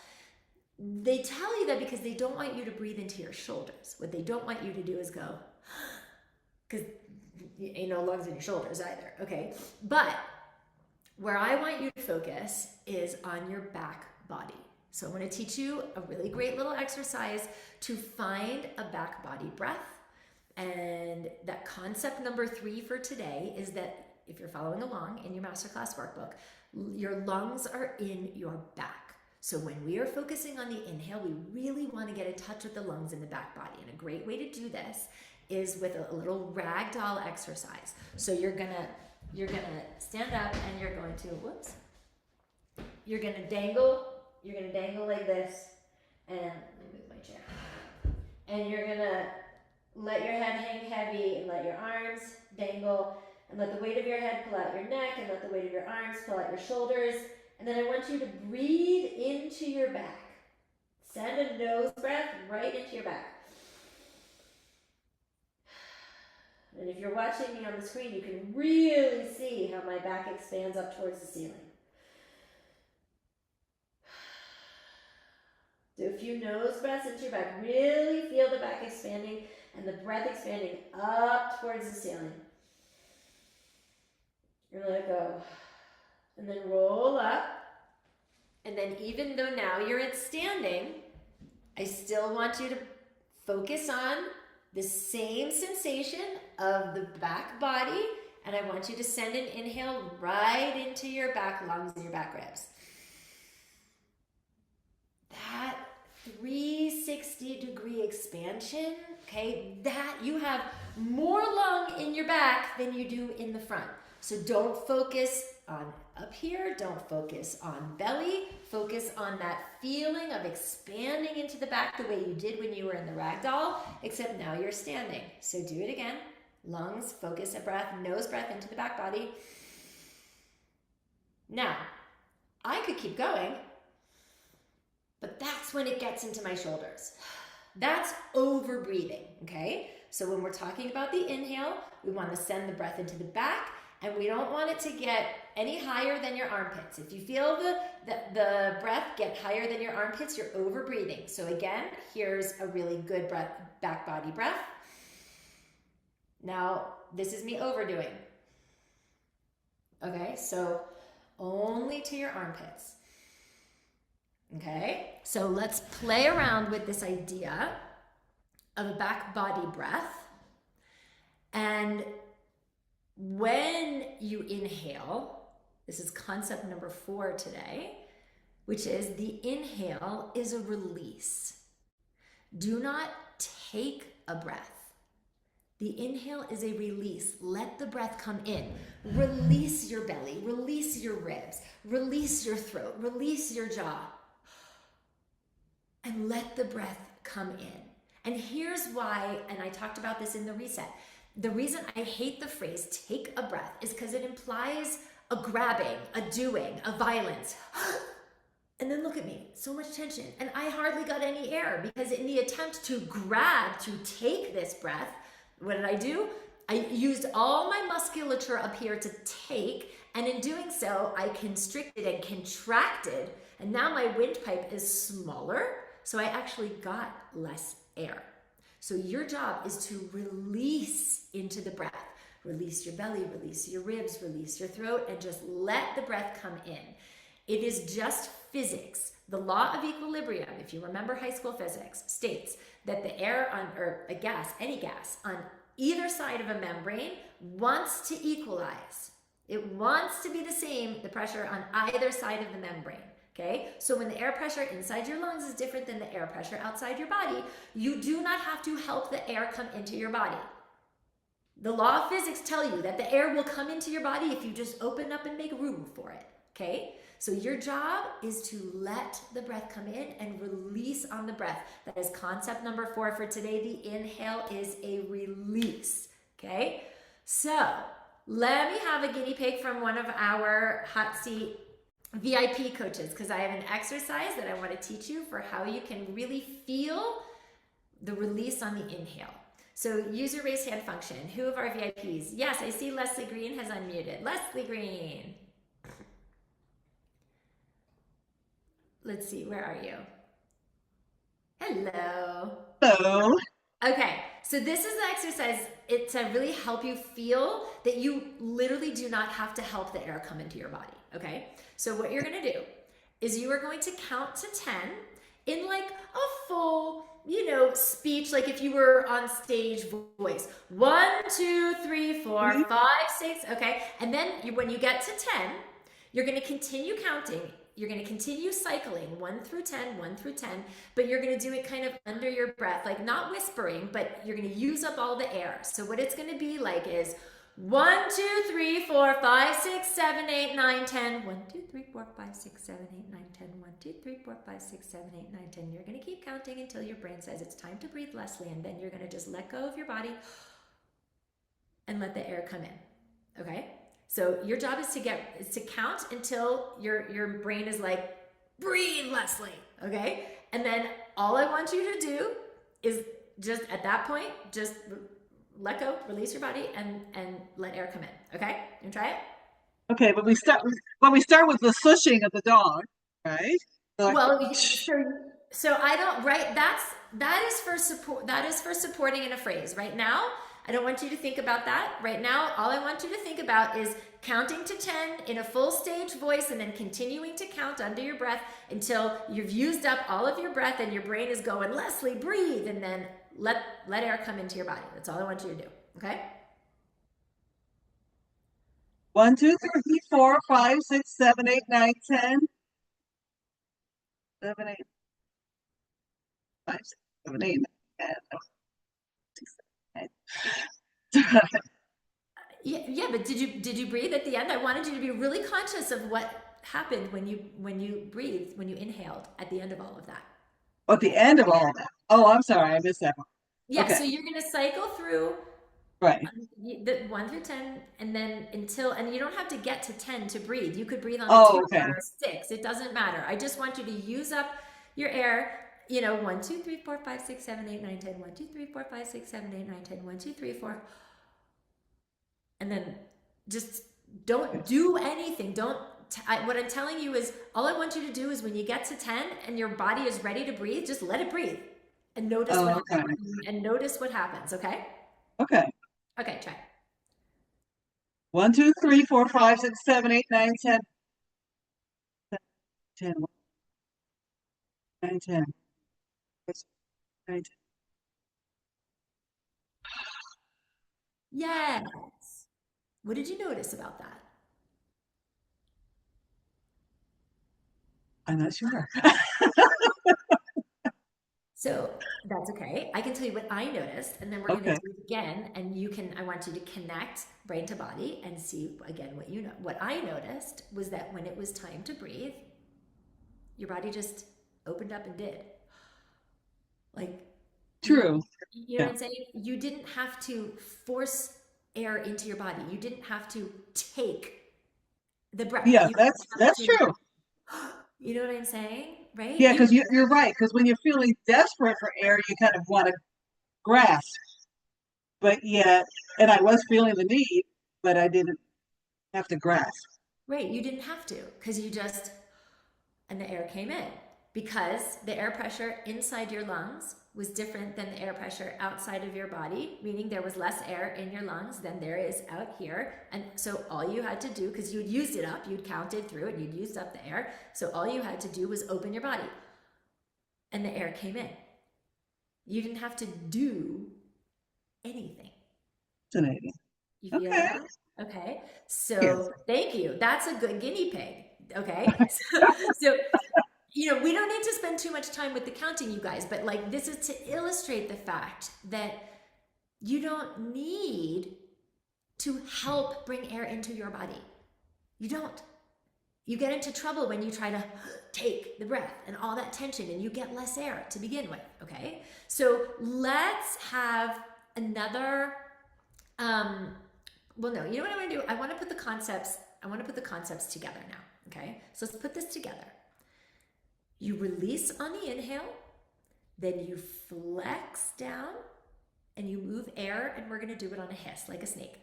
They tell you that because they don't want you to breathe into your shoulders. What they don't want you to do is go, because ain't no lungs in your shoulders either, okay? But where I want you to focus is on your back body. So I'm going to teach you a really great little exercise to find a back body breath. And that concept number 3 for today is that if you're following along in your masterclass workbook, your lungs are in your back. So when we are focusing on the inhale, we really want to get in touch with the lungs in the back body. And a great way to do this is with a little ragdoll exercise. So you're gonna stand up and you're going to, you're gonna dangle like this, and let me move my chair. And you're gonna let your head hang heavy and let your arms dangle, and let the weight of your head pull out your neck, and let the weight of your arms pull out your shoulders. And then I want you to breathe into your back. Send a nose breath right into your back. And if you're watching me on the screen, you can really see how my back expands up towards the ceiling. Do a few nose breaths into your back. Really feel the back expanding and the breath expanding up towards the ceiling. And let it go. And then roll up. And then even though now you're at standing, I still want you to focus on the same sensation of the back body. And I want you to send an inhale right into your back lungs and your back ribs. That 360-degree expansion, okay, that you have more lung in your back than you do in the front. So don't focus on up here, don't focus on belly, focus on that feeling of expanding into the back the way you did when you were in the ragdoll, except now you're standing. So do it again. Lungs, focus a breath, nose breath into the back body. Now, I could keep going, but that's when it gets into my shoulders. That's over breathing, okay? So when we're talking about the inhale, we want to send the breath into the back, and we don't want it to get any higher than your armpits. If you feel the breath get higher than your armpits, you're over breathing. So again, here's a really good breath, back body breath. Now, this is me overdoing. Okay, so only to your armpits. Okay, so let's play around with this idea of a back body breath. And when you inhale, this is concept number 4 today, which is the inhale is a release. Do not take a breath. The inhale is a release. Let the breath come in. Release your belly, release your ribs, release your throat, release your jaw. And let the breath come in. And here's why, and I talked about this in the reset. The reason I hate the phrase take a breath is because it implies a grabbing, a doing, a violence. And then look at me, so much tension. And I hardly got any air because in the attempt to grab, to take this breath, what did I do? I used all my musculature up here to take, and in doing so, I constricted and contracted, and now my windpipe is smaller, so I actually got less air. So your job is to release into the breath. Release your belly, release your ribs, release your throat, and just let the breath come in. It is just physics. The law of equilibrium, if you remember high school physics, states that the air on, or a gas, any gas, on either side of a membrane wants to equalize. It wants to be the same, the pressure on either side of the membrane. Okay, so when the air pressure inside your lungs is different than the air pressure outside your body, you do not have to help the air come into your body. The law of physics tell you that the air will come into your body if you just open up and make room for it. Okay, so your job is to let the breath come in and release on the breath. That is concept number 4 for today. The inhale is a release. Okay, so let me have a guinea pig from one of our hot seat VIP coaches, because I have an exercise that I want to teach you for how you can really feel the release on the inhale. So use your raise hand function. Who of our VIPs? Yes, I see Leslie Green has unmuted. Leslie Green. Let's see, where are you? Hello. Hello. Okay, so this is the exercise. It's to really help you feel that you literally do not have to help the air come into your body, okay? So what you're gonna do is you are going to count to 10 in like a full, speech, like if you were on stage voice. 1, 2, 3, 4, 5, 6. Okay. And then when you get to 10, you're going to continue counting. You're going to continue cycling 1 through 10, 1 through 10, but you're going to do it kind of under your breath, like not whispering, but you're going to use up all the air. So what it's going to be like is 1, 2, 3, 4, 5, 6, 7, 8, 9, 10. 1, 2, 3, 4, 5, 6, 7, 8, 9, 10. 1, 2, 3, 4, 5, 6, 7, 8, 9, 10. You're going to keep counting until your brain says it's time to breathe, Leslie, and then you're going to just let go of your body and let the air come in. Okay? So your job is to count until your brain is like, breathe, Leslie. Okay? And then all I want you to do is just at that point, just let go, release your body, and let air come in. Okay? You try it? Okay, but we start with the swishing of the dog, right? Like, Well, so I don't, right? That is for support. That is for supporting in a phrase. Right now, I don't want you to think about that. Right now, all I want you to think about is counting to 10 in a full stage voice and then continuing to count under your breath until you've used up all of your breath and your brain is going, Leslie, breathe, and then let air come into your body. That's all I want you to do. Okay? 1, 2, 3, 4, 5, 6, 7, 8, 9, 10. 7, 8, 5, 6, 7, 8, 9, 10. 6, 7, 8. Yeah, but did you breathe at the end? I wanted you to be really conscious of what happened when you breathed, when you inhaled at the end of all of that. At the end of all of that. Oh, I'm sorry, I missed that one. Yeah, Okay. so you're going to cycle through Right. the 1 through 10, and then and you don't have to get to 10 to breathe. You could breathe on Oh, 2 okay. or 6. It doesn't matter. I just want you to use up your air. 1, 2, 3, 4, 5, 6, 7, 8, 9, 10. 1, 2, 3, 4, 5, 6, 7, 8, 9, 10. 1, 2, 3, 4. And then just don't do anything. What I'm telling you is all I want you to do is when you get to 10 and your body is ready to breathe, just let it breathe and notice what happens. Okay? Okay. Okay, try. 1, 2, 3, 4, 5, 6, 7, 8, 9, 10. 10. 9, 10. 9, 10. Yes. What did you notice about that? I'm not sure. So that's okay. I can tell you what I noticed, and then we're going to Okay. do it again. And I want you to connect brain to body and see again what you know. What I noticed was that when it was time to breathe, your body just opened up and did. Like, True. you know what I'm saying? You didn't have to force air into your body. You didn't have to take the breath. Yeah, You that's true. You know what I'm saying? Right? Yeah, because you're right. Because when you're feeling desperate for air, you kind of want to grasp. But yet, and I was feeling the need, but I didn't have to grasp. Right, you didn't have to because and the air came in because the air pressure inside your lungs was different than the air pressure outside of your body, meaning there was less air in your lungs than there is out here. And so all you had to do, because you'd used it up, you'd counted through and you'd used up the air. So all you had to do was open your body and the air came in. You didn't have to do anything. Fascinating. You feel Okay. that? Okay. So Yes. thank you. That's a good guinea pig. Okay. So we don't need to spend too much time with the counting, you guys, but like this is to illustrate the fact that you don't need to help bring air into your body. You don't. You get into trouble when you try to take the breath and all that tension and you get less air to begin with, okay? So let's have another, well, no, you know what I want to do? I want to put the concepts together now, okay? So let's put this together. You release on the inhale, then you flex down and you move air, and we're going to do it on a hiss, like a snake.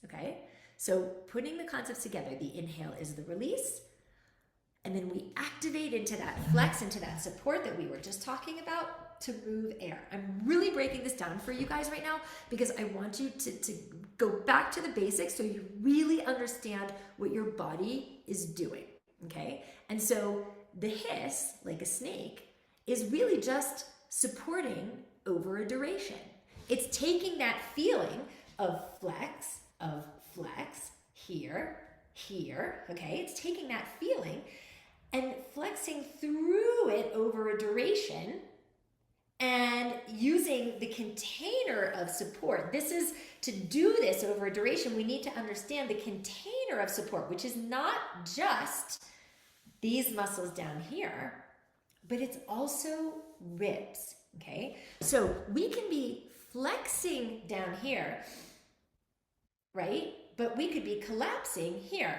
Okay? So putting the concepts together, the inhale is the release, and then we activate into that flex, into that support that we were just talking about to move air. I'm really breaking this down for you guys right now because I want you to go back to the basics so you really understand what your body is doing. okay? And so the hiss, like a snake, is really just supporting over a duration. It's taking that feeling of flex, here, okay? It's taking that feeling and flexing through it over a duration and using the container of support. This is, to do this over a duration, we need to understand the container of support, which is not just these muscles down here, but it's also ribs, okay? So we can be flexing down here, right? But we could be collapsing here.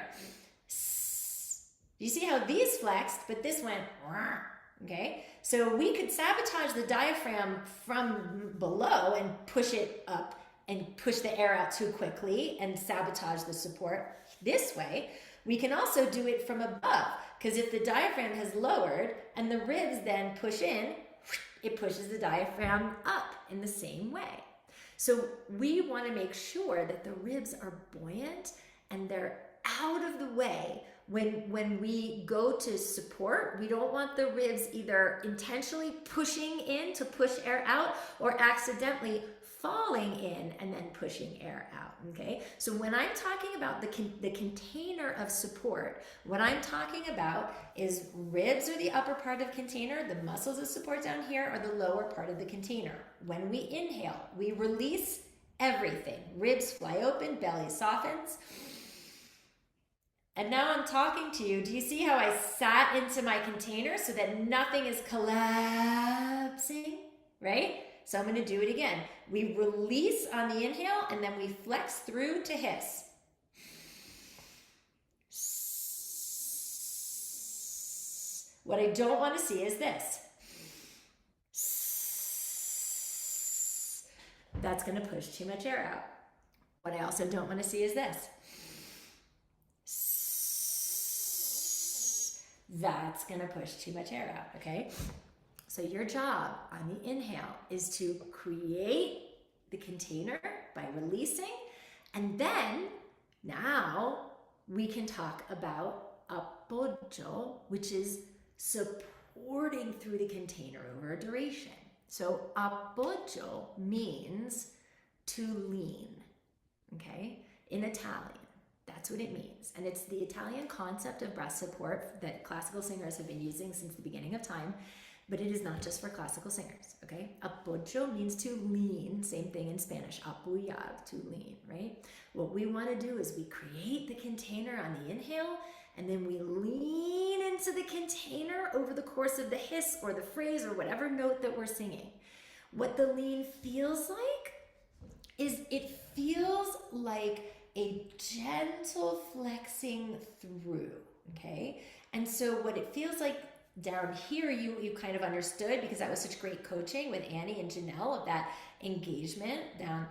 You see how these flexed, but this went, okay? So we could sabotage the diaphragm from below and push it up and push the air out too quickly and sabotage the support this way. We can also do it from above, because if the diaphragm has lowered and the ribs then push in, it pushes the diaphragm up in the same way. So we want to make sure that the ribs are buoyant and they're out of the way. When we go to support, we don't want the ribs either intentionally pushing in to push air out or accidentally falling in and then pushing air out, okay? So when I'm talking about the container of support, what I'm talking about is ribs are the upper part of the container, the muscles of support down here are the lower part of the container. When we inhale, we release everything. Ribs fly open, belly softens. And now I'm talking to you. Do you see how I sat into my container so that nothing is collapsing, right? So I'm going to do it again. We release on the inhale and then we flex through to hiss. What I don't want to see is this. That's going to push too much air out. What I also don't want to see is this. That's going to push too much air out, okay? So your job on the inhale is to create the container by releasing, and then now we can talk about apoyo, which is supporting through the container over a duration. So apoyo means to lean, okay, in Italian. That's what it means. And it's the Italian concept of breath support that classical singers have been using since the beginning of time, but it is not just for classical singers, okay? Apoyo means to lean, same thing in Spanish, apoyar, to lean, right? What we want to do is we create the container on the inhale, and then we lean into the container over the course of the hiss or the phrase or whatever note that we're singing. What the lean feels like is it feels like a gentle flexing through, okay? And so what it feels like down here, you kind of understood because that was such great coaching with Annie and Janelle of that engagement down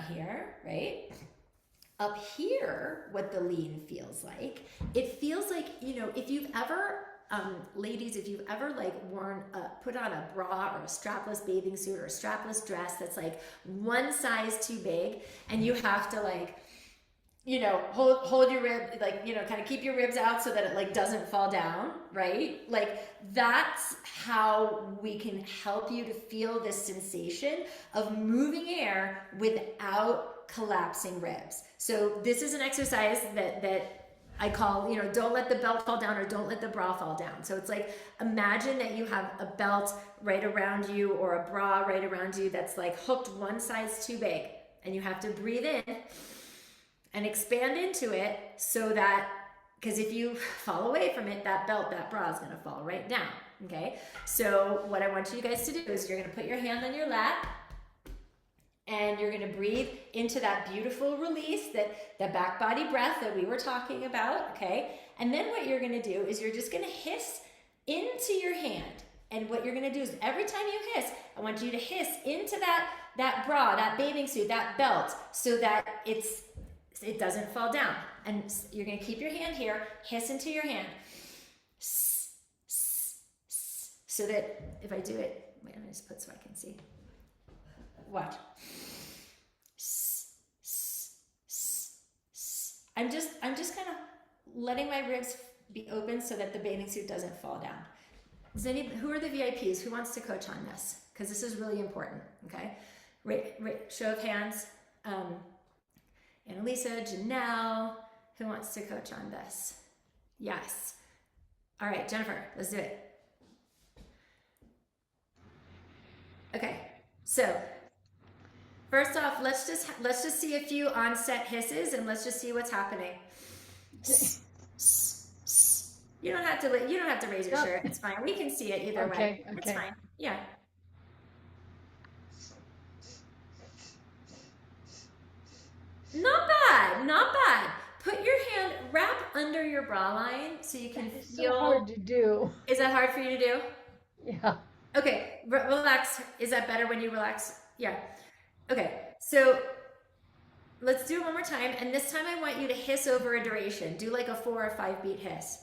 here, right? Up here, what the lean feels like, it feels like, you know, if you've ever, ladies, if you've ever like put on a bra or a strapless bathing suit or a strapless dress that's like one size too big and you have to like, you know, hold your rib, like, you know, kind of keep your ribs out so that it like doesn't fall down, right? Like that's how we can help you to feel this sensation of moving air without collapsing ribs. So this is an exercise that I call, you know, don't let the belt fall down or don't let the bra fall down. So it's like, imagine that you have a belt right around you or a bra right around you that's like hooked one size too big, and you have to breathe in and expand into it so that, because if you fall away from it, that belt, that bra is gonna fall right down, okay? So what I want you guys to do is you're gonna put your hand on your lap and you're gonna breathe into that beautiful release, that back body breath that we were talking about, okay? And then what you're gonna do is you're just gonna hiss into your hand. And what you're gonna do is every time you hiss, I want you to hiss into that bra, that bathing suit, that belt, so that it doesn't fall down. And you're gonna keep your hand here, hiss into your hand. So that if I do it, wait, let me just put so I can see. Watch. I'm just kind of letting my ribs be open so that the bathing suit doesn't fall down. Who are the VIPs? Who wants to coach on this? Because this is really important, okay? Show of hands. Annalisa, Janelle, who wants to coach on this? Yes. All right, Jennifer, let's do it. Okay, so first off, let's just see a few on-set hisses, and let's just see what's happening. You don't have to raise your shirt. It's fine. We can see it either way. It's fine. Yeah. Not bad. Not bad. Put your hand, wrap under your bra line so you can feel. So hard to do. Is that hard for you to do? Yeah. Okay, relax. Is that better when you relax? Yeah. Okay, so let's do it one more time. And this time I want you to hiss over a duration. Do like a 4 or 5 beat hiss.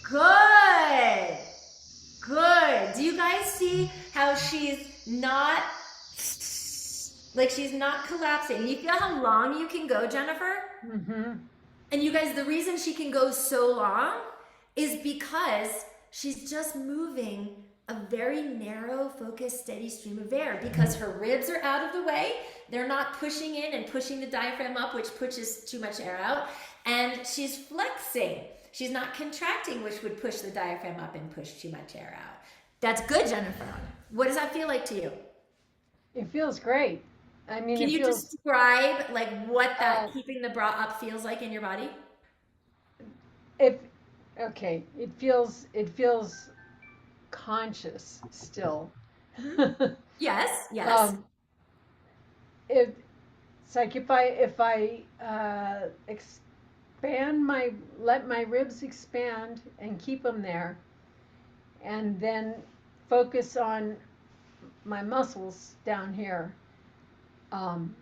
Good. Good. Do you guys see how she's not, like she's not collapsing? You feel how long you can go, Jennifer? Mm-hmm. And you guys, the reason she can go so long is because she's just moving a very narrow, focused, steady stream of air because her ribs are out of the way. They're not pushing in and pushing the diaphragm up, which pushes too much air out. And she's flexing. She's not contracting, which would push the diaphragm up and push too much air out. That's good, Jennifer. What does that feel like to you? It feels great. I mean, Can it you feels, describe like what that keeping the bra up feels like in your body? okay. It feels conscious still. Yes, yes. It's like if I let my ribs expand and keep them there, and then focus on my muscles down here, then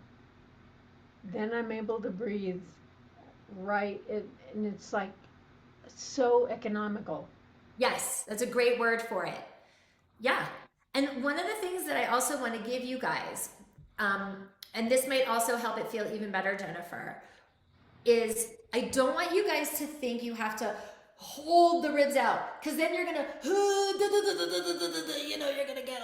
I'm able to breathe right, and it's like so economical. Yes, that's a great word for it. Yeah. And one of the things that I also want to give you guys, and this might also help it feel even better, Jennifer, is I don't want you guys to think you have to hold the ribs out, because then you're gonna, you're gonna get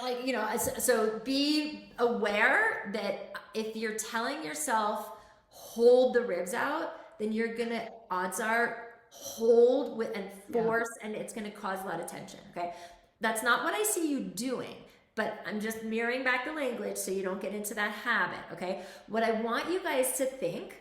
so be aware that if you're telling yourself hold the ribs out, then you're gonna, odds are, hold with and force, and it's gonna cause a lot of tension. Okay, that's not what I see you doing, but I'm just mirroring back the language so you don't get into that habit. Okay, what I want you guys to think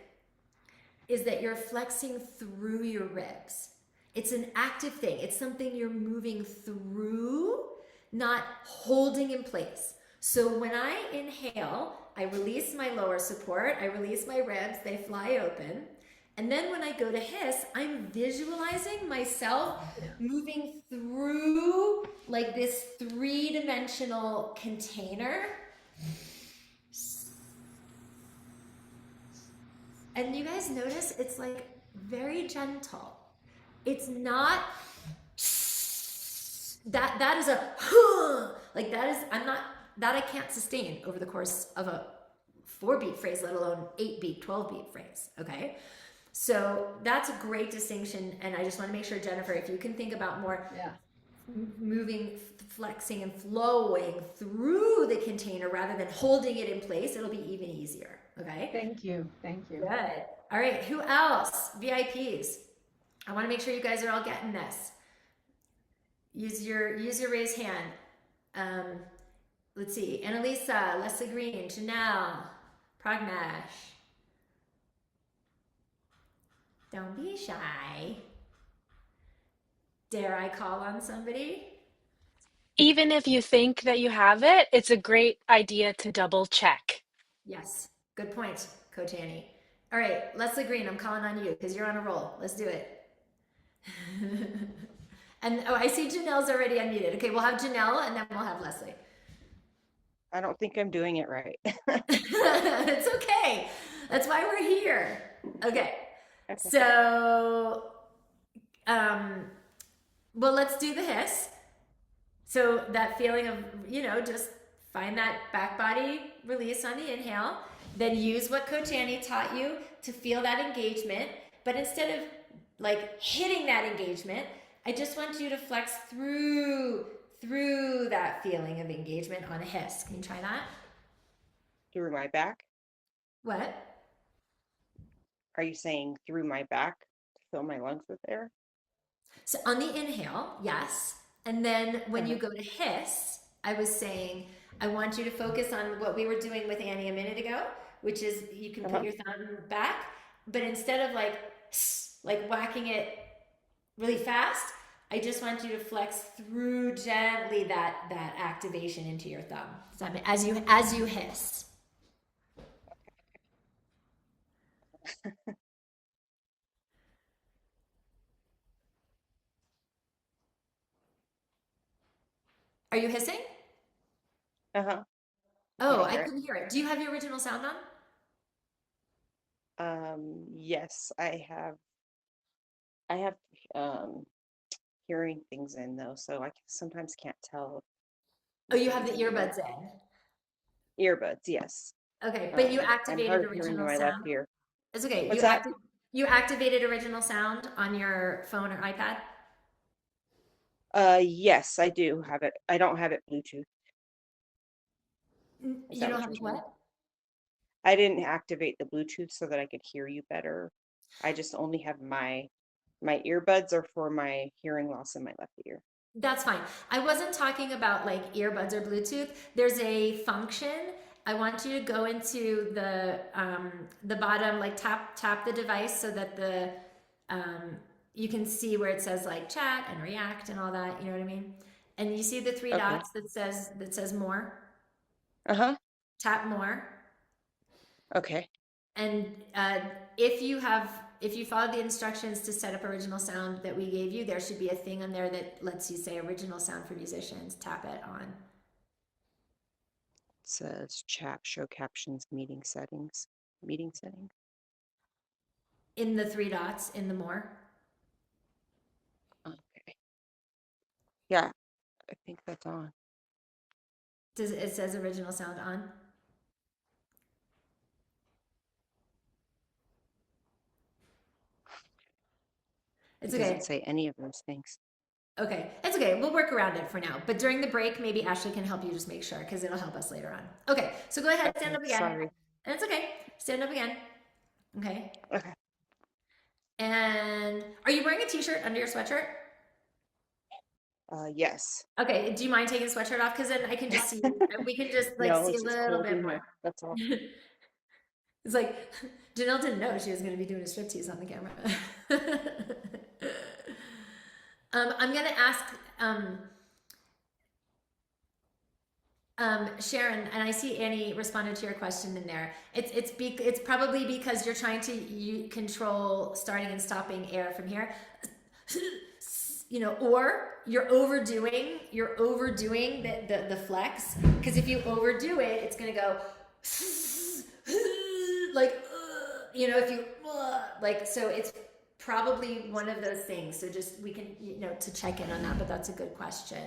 is that you're flexing through your ribs. It's an active thing. It's something you're moving through, not holding in place. So when I inhale, I release my lower support, I release my ribs, they fly open. And then when I go to hiss, I'm visualizing myself moving through like this 3-dimensional container. And you guys notice it's like very gentle. It's not that is a like that is I can't sustain over the course of a 4-beat phrase, let alone 8-beat, 12-beat phrase. Okay, so that's a great distinction, and I just want to make sure, Jennifer, if you can think about more moving, flexing, and flowing through the container rather than holding it in place, it'll be even easier. Okay. Thank you. Good. All right. Who else? VIPs. I want to make sure you guys are all getting this. Use your raise hand. Let's see. Annalisa, Leslie Green, Janelle, Pragnash. Don't be shy. Dare I call on somebody? Even if you think that you have it, it's a great idea to double check. Yes. Good point, Coach Annie. All right, Leslie Green, I'm calling on you because you're on a roll. Let's do it. And I see Janelle's already unmuted. Okay, we'll have Janelle and then we'll have Leslie. I don't think I'm doing it right. It's okay. That's why we're here. Okay. So, well, let's do the hiss. So that feeling of, just find that back body release on the inhale. then use what Coach Annie taught you to feel that engagement. But instead of like hitting that engagement, I just want you to flex through that feeling of engagement on a hiss. Can you try that? Through my back? What? Are you saying through my back to fill my lungs with air? So on the inhale, yes. And then when you Uh-huh. go to hiss, I was saying, I want you to focus on what we were doing with Annie a minute ago, which is you can put Uh-huh. your thumb back, but instead of like whacking it really fast, I just want you to flex through gently that activation into your thumb. So as you hiss. Are you hissing? Uh-huh. Can Oh, I I hear it? couldn't hear it. Do you have your original sound on? Yes, I have um hearing things in though, so I sometimes can't tell Oh, if you it have was the in the earbuds in. earbuds, yes. Okay, but you I'm activated hard of hearing in original my left sound. ear. It's okay. What's that? You activated original sound on your phone or iPad? Yes, I do have it. I don't have it Bluetooth. Is You that don't what have you're it saying? what? I didn't activate the Bluetooth so that I could hear you better. I just only have my earbuds are for my hearing loss in my left ear. That's fine. I wasn't talking about like earbuds or Bluetooth. There's a function. I want you to go into the bottom, like tap the device so that the um, you can see where it says like chat and react and all that. You know what I mean? And you see the three Okay. dots that says more. Uh-huh. Tap more. Okay. And if you follow the instructions to set up original sound that we gave you, there should be a thing on there that lets you say original sound for musicians. Tap it on. It says chat, show captions, meeting settings. Meeting settings. In the three dots in the more. Okay. Yeah, I think that's on. Does it says original sound on? It It's doesn't okay. say any of those things. Okay, it's okay. We'll work around it for now. But during the break, maybe Ashley can help you just make sure because it'll help us later on. Okay, so go ahead, stand Okay, up again. sorry. And it's okay. Stand up again. Okay. Okay. And are you wearing a t-shirt under your sweatshirt? Yes. Okay, do you mind taking the sweatshirt off? Because then I can just see, we can just like No, see a it's just little cold bit in more. here. That's all. It's like Janelle didn't know she was going to be doing a striptease on the camera. I'm going to ask Sharon, and I see Annie responded to your question in there. It's probably because you're trying to control starting and stopping air from here. Or you're overdoing the flex, because if you overdo it, it's gonna go like if you like, so it's probably one of those things. So just we can to check in on that, but that's a good question.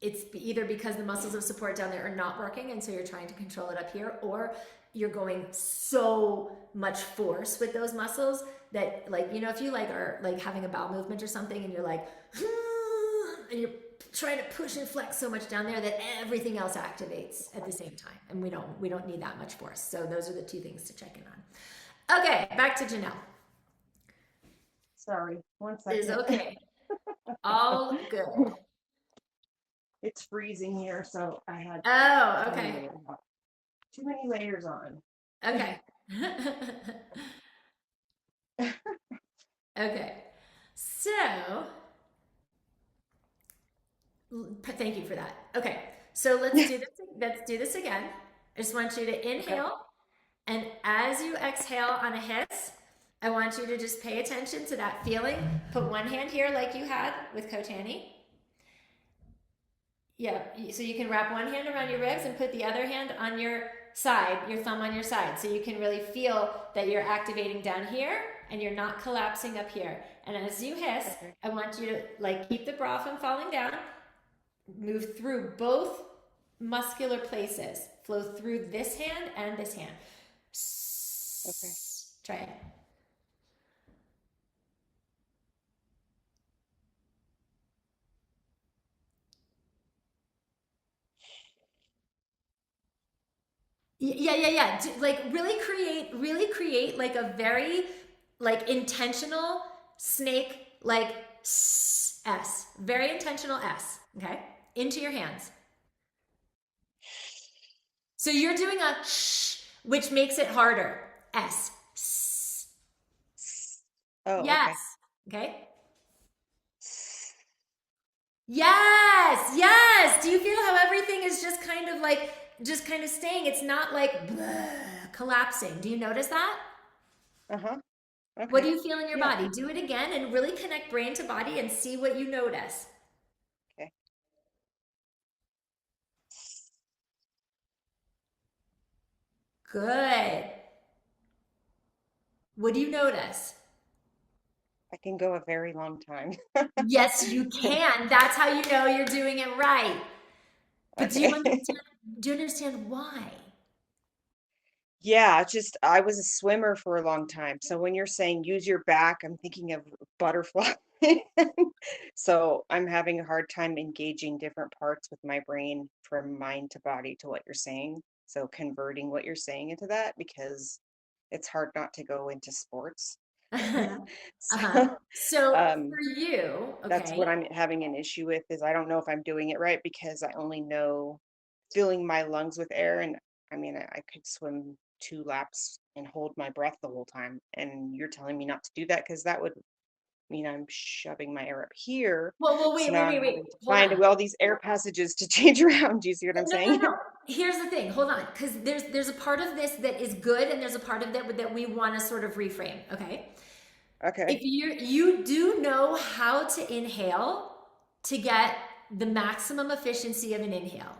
It's either because the muscles of support down there are not working and so you're trying to control it up here, or you're going so much force with those muscles that if you are having a bowel movement or something and you're like and you're trying to push and flex so much down there that everything else activates at the same time, and we don't need that much force. So those are the two things to check in on. Okay, back to Janelle. Sorry, 1 Is second. okay. All good. It's freezing here, so I had Oh, okay. too many layers on. Okay. Okay. So, thank you for that. Okay. So let's do this again. I just want you to Okay. inhale, and as you exhale on a hiss, I want you to just pay attention to that feeling. Put one hand here like you had with Coach Annie. Yeah, so you can wrap one hand around your ribs and put the other hand on your side, your thumb on your side. So you can really feel that you're activating down here and you're not collapsing up here. And as you hiss, Okay. I want you to keep the bra from falling down, move through both muscular places. flow through this hand and this hand. Okay. Try it. Yeah. Like really create like a very like intentional snake, like S, very intentional S, okay? Into your hands. So you're doing a sh, which makes it harder. S. Oh, Yes. okay. Okay. Yes. Do you feel how everything is just kind of staying? It's not like collapsing. Do you notice that? Uh-huh. What do Okay. you feel in your Yeah. body? Do it again and really connect brain to body and see what you notice. Okay. Good. What do you notice? I can go a very long time. Yes, you can. That's how you know you're doing it right. But Okay. do you understand why? Yeah, just I was a swimmer for a long time. So when you're saying use your back, I'm thinking of butterfly. So I'm having a hard time engaging different parts with my brain from mind to body to what you're saying. So converting what you're saying into that because it's hard not to go into sports. Uh-huh. So So um for you, that's what okay. I'm having an issue with is I don't know if I'm doing it right because I only know filling my lungs with air and I mean I could swim 2 laps and hold my breath the whole time and you're telling me not to do that because that would mean I'm shoving my air up here. Well, So now I'm wait. having to Hold find on. all these air passages to change around. Do you see what I'm saying? No. Here's the thing. Hold on, because there's a part of this that is good, and there's a part of that we want to sort of reframe. Okay. If Okay. you do know how to inhale to get the maximum efficiency of an inhale.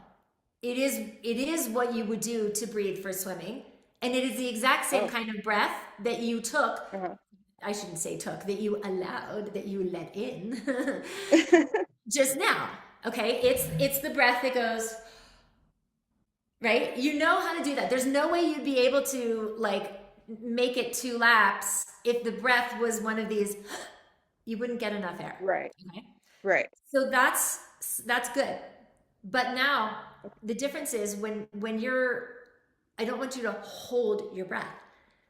It is what you would do to breathe for swimming. And it is the exact same Oh. kind of breath that you took. Uh-huh. I shouldn't say took, that you allowed, that you let in just now. Okay? It's the breath that goes, right? You know how to do that. There's no way you'd be able to like make it 2 laps if the breath was one of these, you wouldn't get enough air. Right. Okay? Right. So that's good. But now the difference is when you're, I don't want you to hold your breath.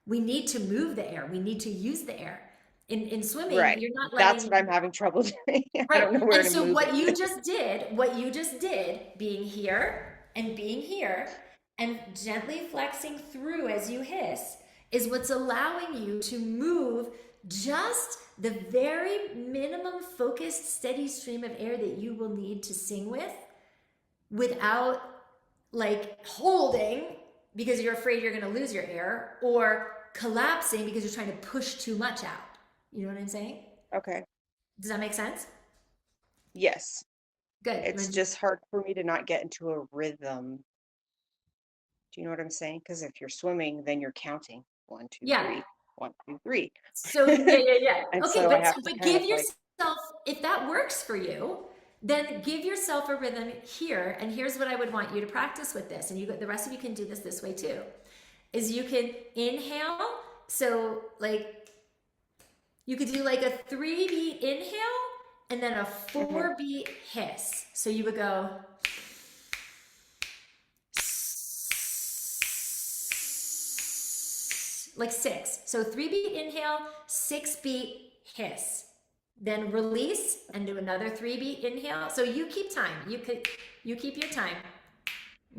We need to move the air. We need to use the air. In swimming, Right. you're not That's what letting. I'm having trouble doing. I Right. don't know where And to so move what it. you just did, being here and being here and gently flexing through as you hiss, is what's allowing you to move just the very minimum focused, steady stream of air that you will need to sing with without like holding because you're afraid you're going to lose your air or collapsing because you're trying to push too much out. You know what I'm saying? Okay. Does that make sense? Yes. Good. It's just hard for me to not get into a rhythm. Do you know what I'm saying? Because if you're swimming, then you're counting 1, 2, Yeah. 3, 1, 2, 3. So yeah. And Okay, so I have to but kind give of like, yourself, if that works for you, then give yourself a rhythm here. And here's what I would want you to practice with this. And the rest of you can do this way too. Is you can inhale. So like you could do like a 3-beat inhale and then a mhm, 4-beat hiss. So you would go like 6. So 3-beat inhale, 6-beat hiss. Then release and do another 3-beat inhale. So you keep time. You keep your time.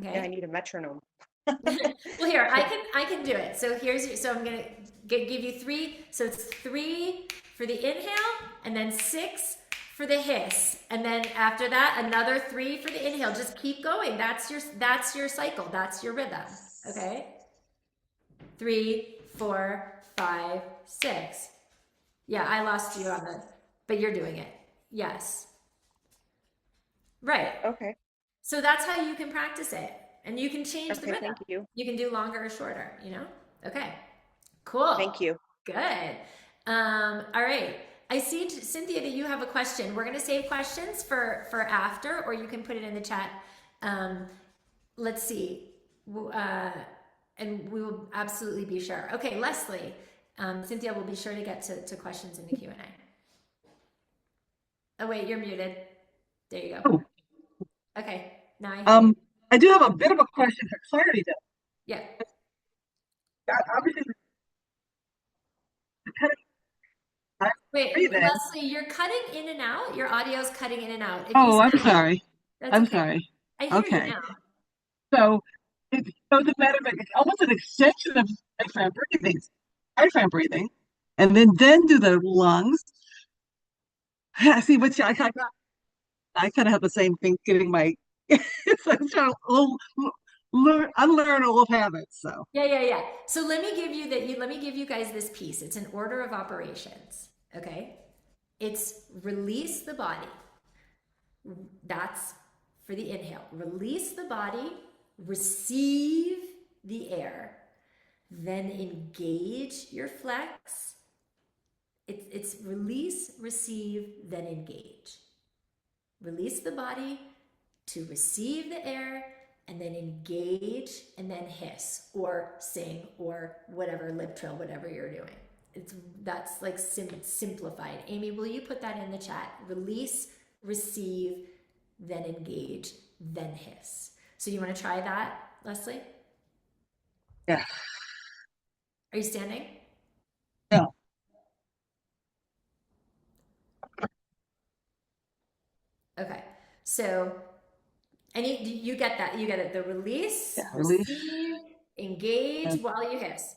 yeah, I Okay. need a metronome. Well, here I can do it. So so I'm gonna give you 3. So it's 3 for the inhale, and then 6 for the hiss, and then after that another 3 for the inhale. Just keep going. That's your cycle. That's your rhythm. Okay. 3, 4, 5, 6. Yeah, I lost you on the, but you're doing it. Yes. Right. Okay. So that's how you can practice it. And you can change the Okay. rhythm. Thank you. You can do longer or shorter, you know? Okay. Cool. Thank you. Good. All right. I see, Cynthia, that you have a question. We're going to save questions for after, or you can put it in the chat. Let's see. and we will absolutely be sure. Okay, Leslie, Cynthia will be sure to get to questions in the Q&A. Oh wait, you're muted. There you go. Oh, Okay, now I hear you. I do have a bit of a question for clarity though. Yeah. Obviously, the kind of Wait, breathing. Leslie, you're cutting in and out. Your audio's cutting in and out. If you Oh, I'm speak, sorry. that's I'm okay. sorry. I hear you Okay. now. So it doesn't matter, but it's almost an extension of diaphragm breathing, and then do the lungs. See, which I kind of have the same thing getting my, it's like trying to unlearn old habits. So, Yeah. So let me give you let me give you guys this piece. It's an order of operations. Okay. It's release the body. That's for the inhale. Release the body, receive the air, then engage your flex. It's release, receive, then engage. Release the body to receive the air, and then engage, and then hiss or sing or whatever, lip trill, whatever you're doing. That's like simplified. Amy, will you put that in the chat? Release, receive, then engage, then hiss. So you want to try that, Leslie? yeah. Are you standing? No. Okay. So you get that? You get it. The release, Yeah, release. receive, engage while you hiss.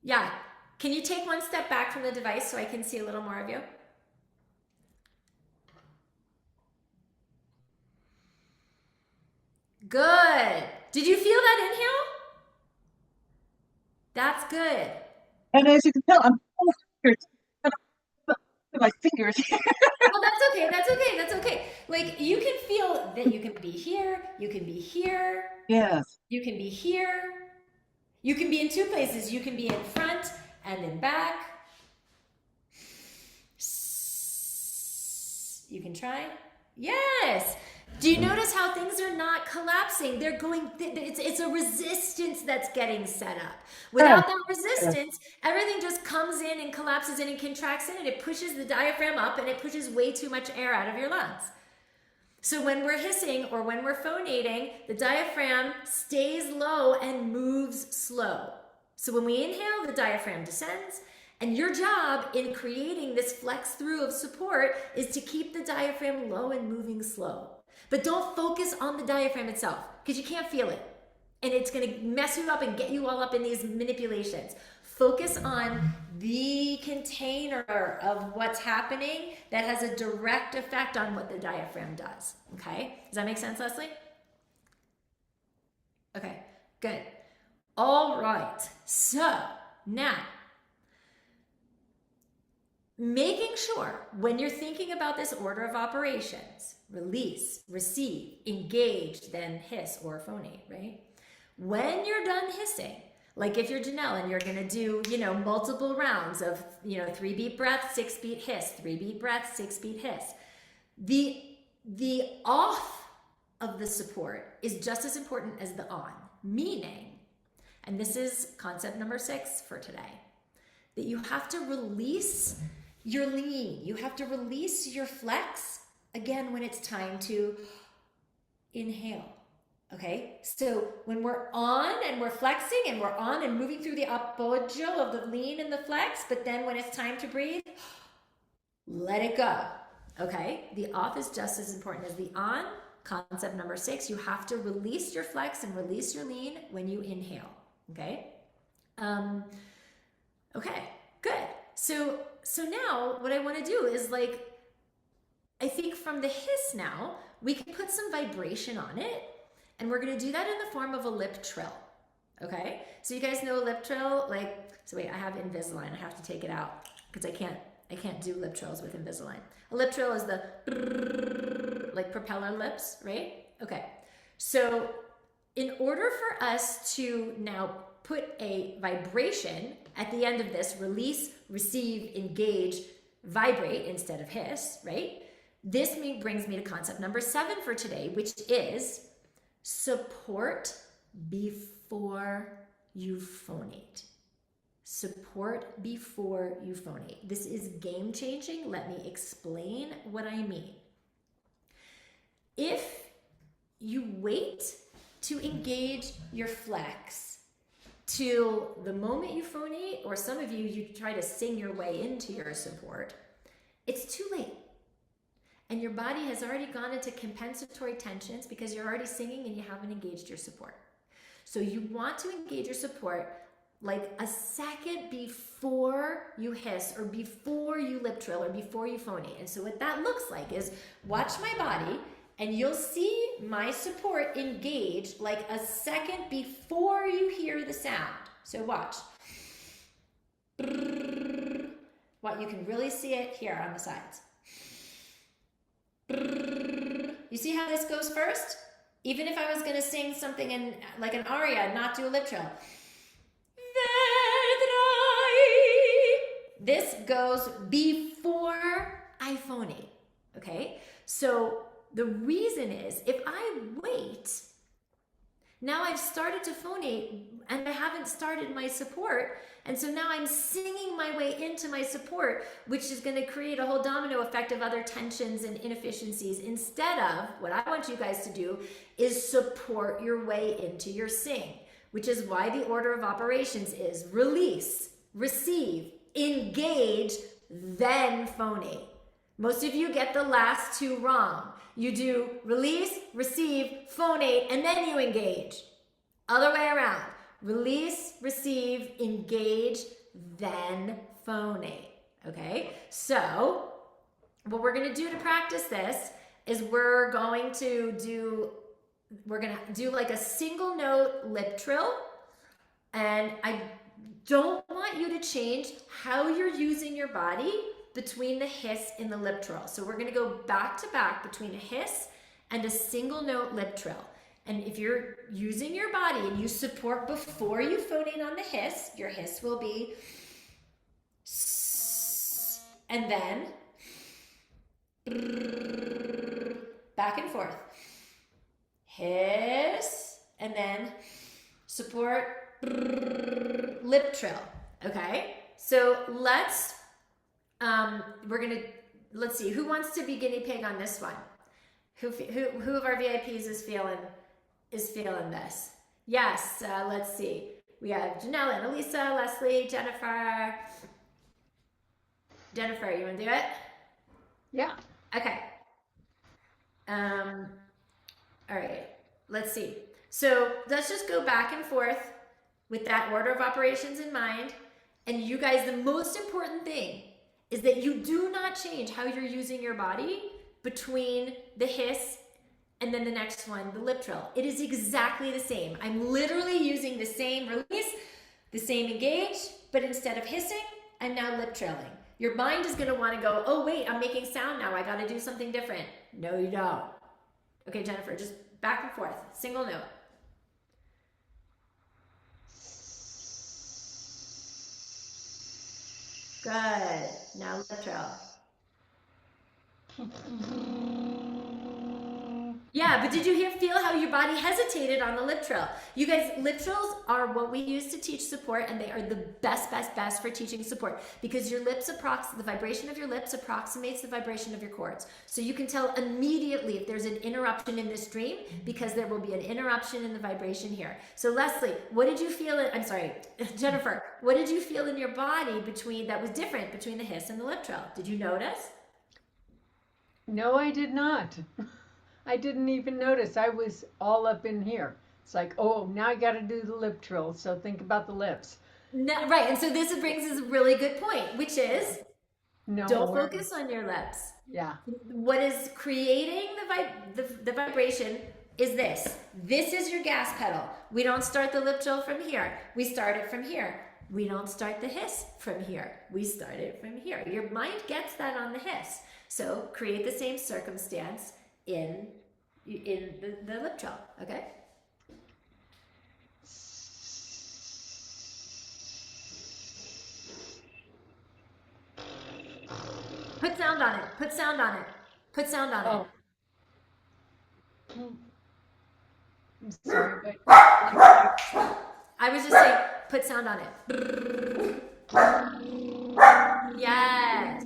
Yeah. Can you take one step back from the device so I can see a little more of you? Good. Did you feel that inhale? That's good. And as you can tell, I'm my fingers. Well, that's okay. That's okay. That's okay. Like you can feel that you can be here, you can be here, Yes. you can be here. You can be in two places. You can be in front and in back. You can try. Yes. Do you notice how things are not collapsing? They're going, it's a resistance that's getting set up. Without that resistance, everything just comes in and collapses in and contracts in, and it pushes the diaphragm up and it pushes way too much air out of your lungs. So when we're hissing or when we're phonating, the diaphragm stays low and moves slow. So when we inhale, the diaphragm descends. And your job in creating this flex through of support is to keep the diaphragm low and moving slow. But don't focus on the diaphragm itself because you can't feel it. And it's going to mess you up and get you all up in these manipulations. Focus on the container of what's happening that has a direct effect on what the diaphragm does. Okay? Does that make sense, Leslie? Okay, good. All right. So now, making sure when you're thinking about this order of operations, release, receive, engage, then hiss or phonate, right? When you're done hissing, like if you're Janelle and you're gonna do, multiple rounds of, 3 beat breath, 6 beat hiss, 3 beat breath, 6 beat hiss. The off of the support is just as important as the on, meaning, and this is concept number 6 for today, that you have to release your lean. You have to release your flex again when it's time to inhale. Okay, so when we're on and we're flexing and we're on and moving through the appoggio of the lean and the flex, but then when it's time to breathe, let it go. Okay, the off is just as important as the on. Concept number 6, you have to release your flex and release your lean when you inhale. Okay, okay, good. So now what I want to do is I think from the hiss now, we can put some vibration on it. And we're going to do that in the form of a lip trill. Okay? So you guys know a lip trill? So wait, I have Invisalign. I have to take it out because I can't do lip trills with Invisalign. A lip trill is the like propeller lips, right? Okay. So in order for us to now put a vibration at the end of this, release, receive, engage, vibrate instead of hiss, right? This brings me to concept number 7 for today, which is support before you phonate. Support before you phonate. This is game changing. Let me explain what I mean. If you wait to engage your flex till the moment you phonate, or some of you try to sing your way into your support, it's too late. And your body has already gone into compensatory tensions because you're already singing and you haven't engaged your support. So you want to engage your support like a second before you hiss or before you lip trill or before you phonate. And so what that looks like is watch my body and you'll see my support engage like a second before you hear the sound. So watch. What you can really see it here on the sides. You see how this goes first? Even if I was going to sing something in like an aria, not do a lip trill. This goes before I phonate, okay? So the reason is if I wait, now I've started to phonate and I haven't started my support. And so now I'm singing my way into my support, which is going to create a whole domino effect of other tensions and inefficiencies. Instead of what I want you guys to do is support your way into your sing, which is why the order of operations is release, receive, engage, then phonate. Most of you get the last two wrong. You do release, receive, phonate, and then you engage. Other way around. Release, receive, engage, then phonate. Okay? So, what we're going to do to practice this is we're going to do like a single note lip trill. And I don't want you to change how you're using your body between the hiss and the lip trill. So we're going to go back to back between a hiss and a single note lip trill. And if you're using your body and you support before you phonate on the hiss, your hiss will be s, and then back and forth. Hiss, and then support lip trill. Okay? So let's see, who wants to be guinea pig on this one? Who of our VIPs is feeling this? Yes, let's see. We have Janelle and Elisa, Leslie, Jennifer. Jennifer, you want to do it? Yeah. Okay. All right, let's see. So let's just go back and forth with that order of operations in mind. And you guys, the most important thing is that you do not change how you're using your body between the hiss and then the next one, the lip trill. It is exactly the same. I'm literally using the same release, the same engage, but instead of hissing, I'm now lip trilling. Your mind is going to want to go, oh wait, I'm making sound now. I got to do something different. No, you don't. Okay, Jennifer, just back and forth, single note. Good. Now lip trill. Yeah, but did you feel how your body hesitated on the lip trill? You guys, lip trills are what we use to teach support, and they are the best for teaching support because your lips the vibration of your lips approximates the vibration of your chords. So you can tell immediately if there's an interruption in this stream because there will be an interruption in the vibration here. So Leslie, what did you feel? Jennifer, what did you feel in your body that was different between the hiss and the lip trill? Did you notice? No, I did not. I didn't even notice. I was all up in here. It's like, oh, now I got to do the lip trill. So think about the lips. No, right. And so this brings us a really good point, which is don't focus on your lips. Yeah. What is creating the vibration is this. This is your gas pedal. We don't start the lip trill from here. We start it from here. We don't start the hiss from here. We start it from here. Your mind gets that on the hiss. So create the same circumstance in the lip trill, okay? on it. Put sound on it. Put sound on it. Oh. I'm sorry, but I was just saying, put sound on it. Yes.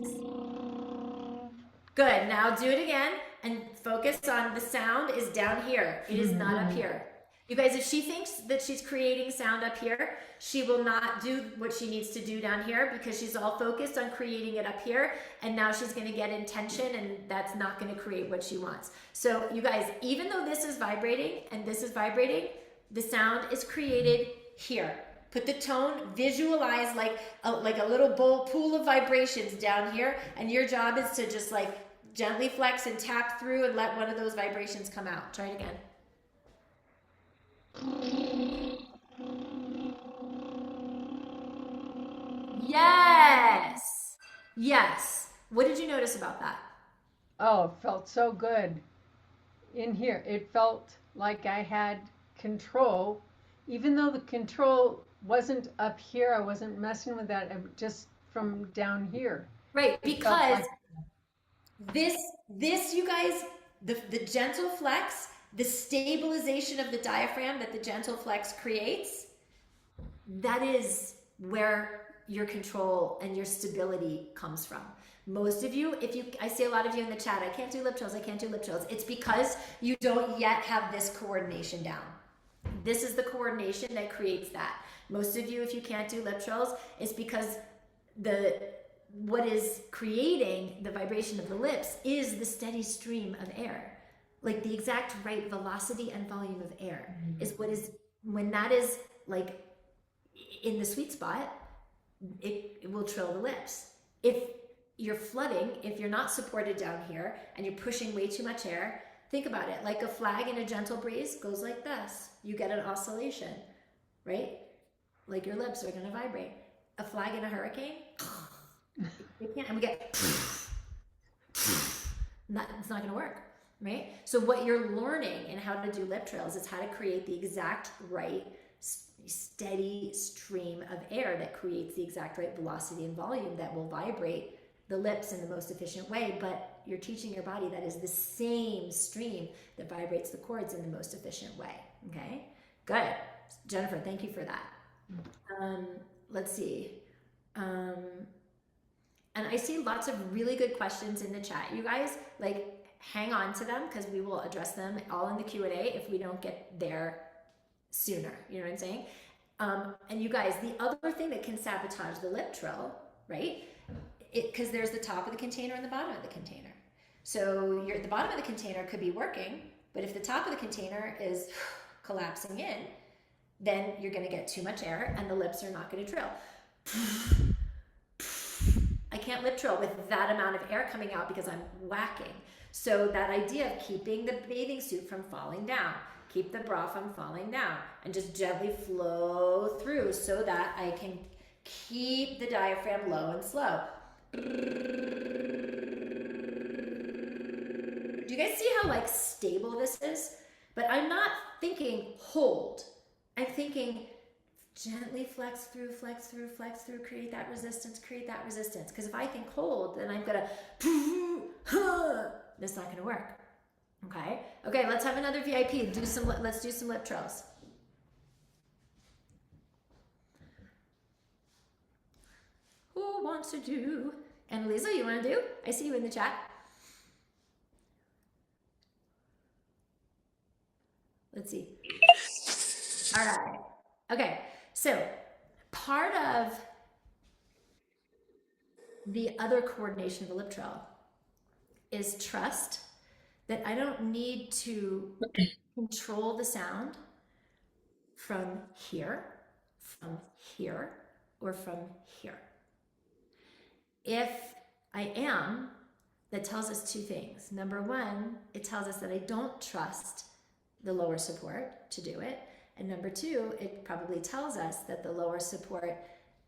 Good. Now do it again and focus on the sound is down here. It is not up here. You guys, if she thinks that she's creating sound up here, she will not do what she needs to do down here because she's all focused on creating it up here. And now she's going to get in tension and that's not going to create what she wants. So you guys, even though this is vibrating and this is vibrating, the sound is created here. Put the tone, visualize like a little pool of vibrations down here. And your job is to just like gently flex and tap through and let one of those vibrations come out. Try it again. Yes. Yes. What did you notice about that? oh, it felt so good in here. It felt like I had control, even though the control wasn't up here. I wasn't messing with that. Just from down here. Right, It felt because like this you guys, the gentle flex, the stabilization of the diaphragm that the gentle flex creates, that is where your control and your stability comes from. Most of you, I see a lot of you in the chat, I can't do lip trills, I can't do lip trills. It's because you don't yet have this coordination down. This is the coordination that creates that. Most of you, if you can't do lip trills, it's because what is creating the vibration of the lips is the steady stream of air. Like the exact right velocity and volume of air is what is, when that is like in the sweet spot, it will trill the lips. If you're flooding, if you're not supported down here and you're pushing way too much air, think about it. Like a flag in a gentle breeze goes like this. You get an oscillation, right? Like your lips are going to vibrate. A flag in a hurricane, you can't, and we get, it's not going to work, right? So what you're learning in how to do lip trills is how to create the exact right steady stream of air that creates the exact right velocity and volume that will vibrate the lips in the most efficient way. But you're teaching your body that is the same stream that vibrates the cords in the most efficient way. Okay, good. Jennifer, thank you for that. Let's see. And I see lots of really good questions in the chat. You guys, like, hang on to them because we will address them all in the Q&A if we don't get there sooner. You know what I'm saying? And you guys, the other thing that can sabotage the lip trill, right? Because there's the top of the container and the bottom of the container. So the bottom of the container could be working, but if the top of the container is collapsing in, then you're going to get too much air and the lips are not going to trill. I can't lip trill with that amount of air coming out because I'm whacking. So that idea of keeping the bathing suit from falling down, keep the bra from falling down, and just gently flow through so that I can keep the diaphragm low and slow. Do you guys see how like stable this is? But I'm not thinking hold. I'm thinking gently flex through, create that resistance, Because if I think hold, then I'm gonna, that's not gonna work. Okay, let's have another VIP. Let's do some lip trills. Who wants to do? Annalisa, you wanna do? I see you in the chat. Let's see. All right. Okay, so part of the other coordination of the lip trill is trust that I don't need to control the sound from here, or from here. If I am, that tells us two things. Number one, it tells us that I don't trust the lower support to do it. And number two, it probably tells us that the lower support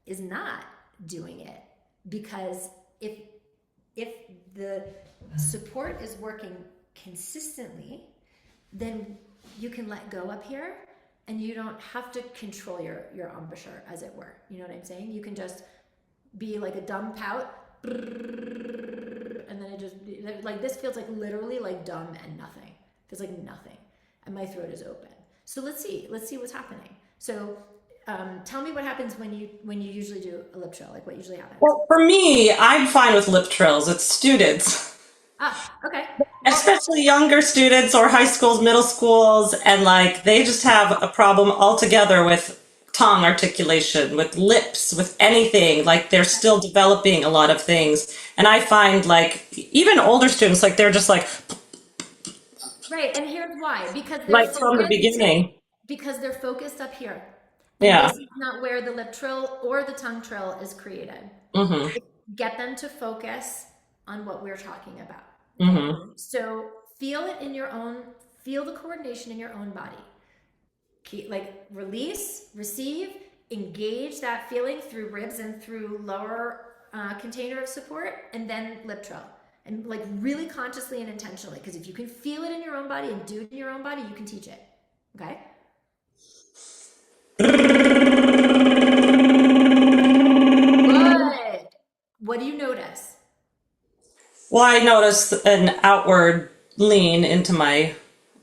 is not doing it. Because if the support is working consistently, then you can let go up here and you don't have to control your embouchure, as it were. You know what I'm saying? You can just be like a dumb pout, and then just like this feels like literally like dumb and nothing. Feels like nothing, and my throat is open. So let's see what's happening. So tell me what happens when you usually do a lip trill. Like what usually happens? Well, for me, I'm fine with lip trills. It's students, Okay. Well, especially younger students or high schools, middle schools, and like they just have a problem altogether with tongue articulation, with lips, with anything. Like they're still developing a lot of things. And I find like even older students, like they're just right, and here's why. like from the beginning. Because they're focused up here. And Yeah. this is not where the lip trill or the tongue trill is created. Mm-hmm. Get them to focus on what we're talking about. Okay? Mm-hmm. So feel the coordination in your own body. Like release, receive, engage that feeling through ribs and through lower container of support, and then lip trill. And like really consciously and intentionally, because if you can feel it in your own body and do it in your own body, you can teach it. Okay? Good. What do you notice? Well, I noticed an outward lean into my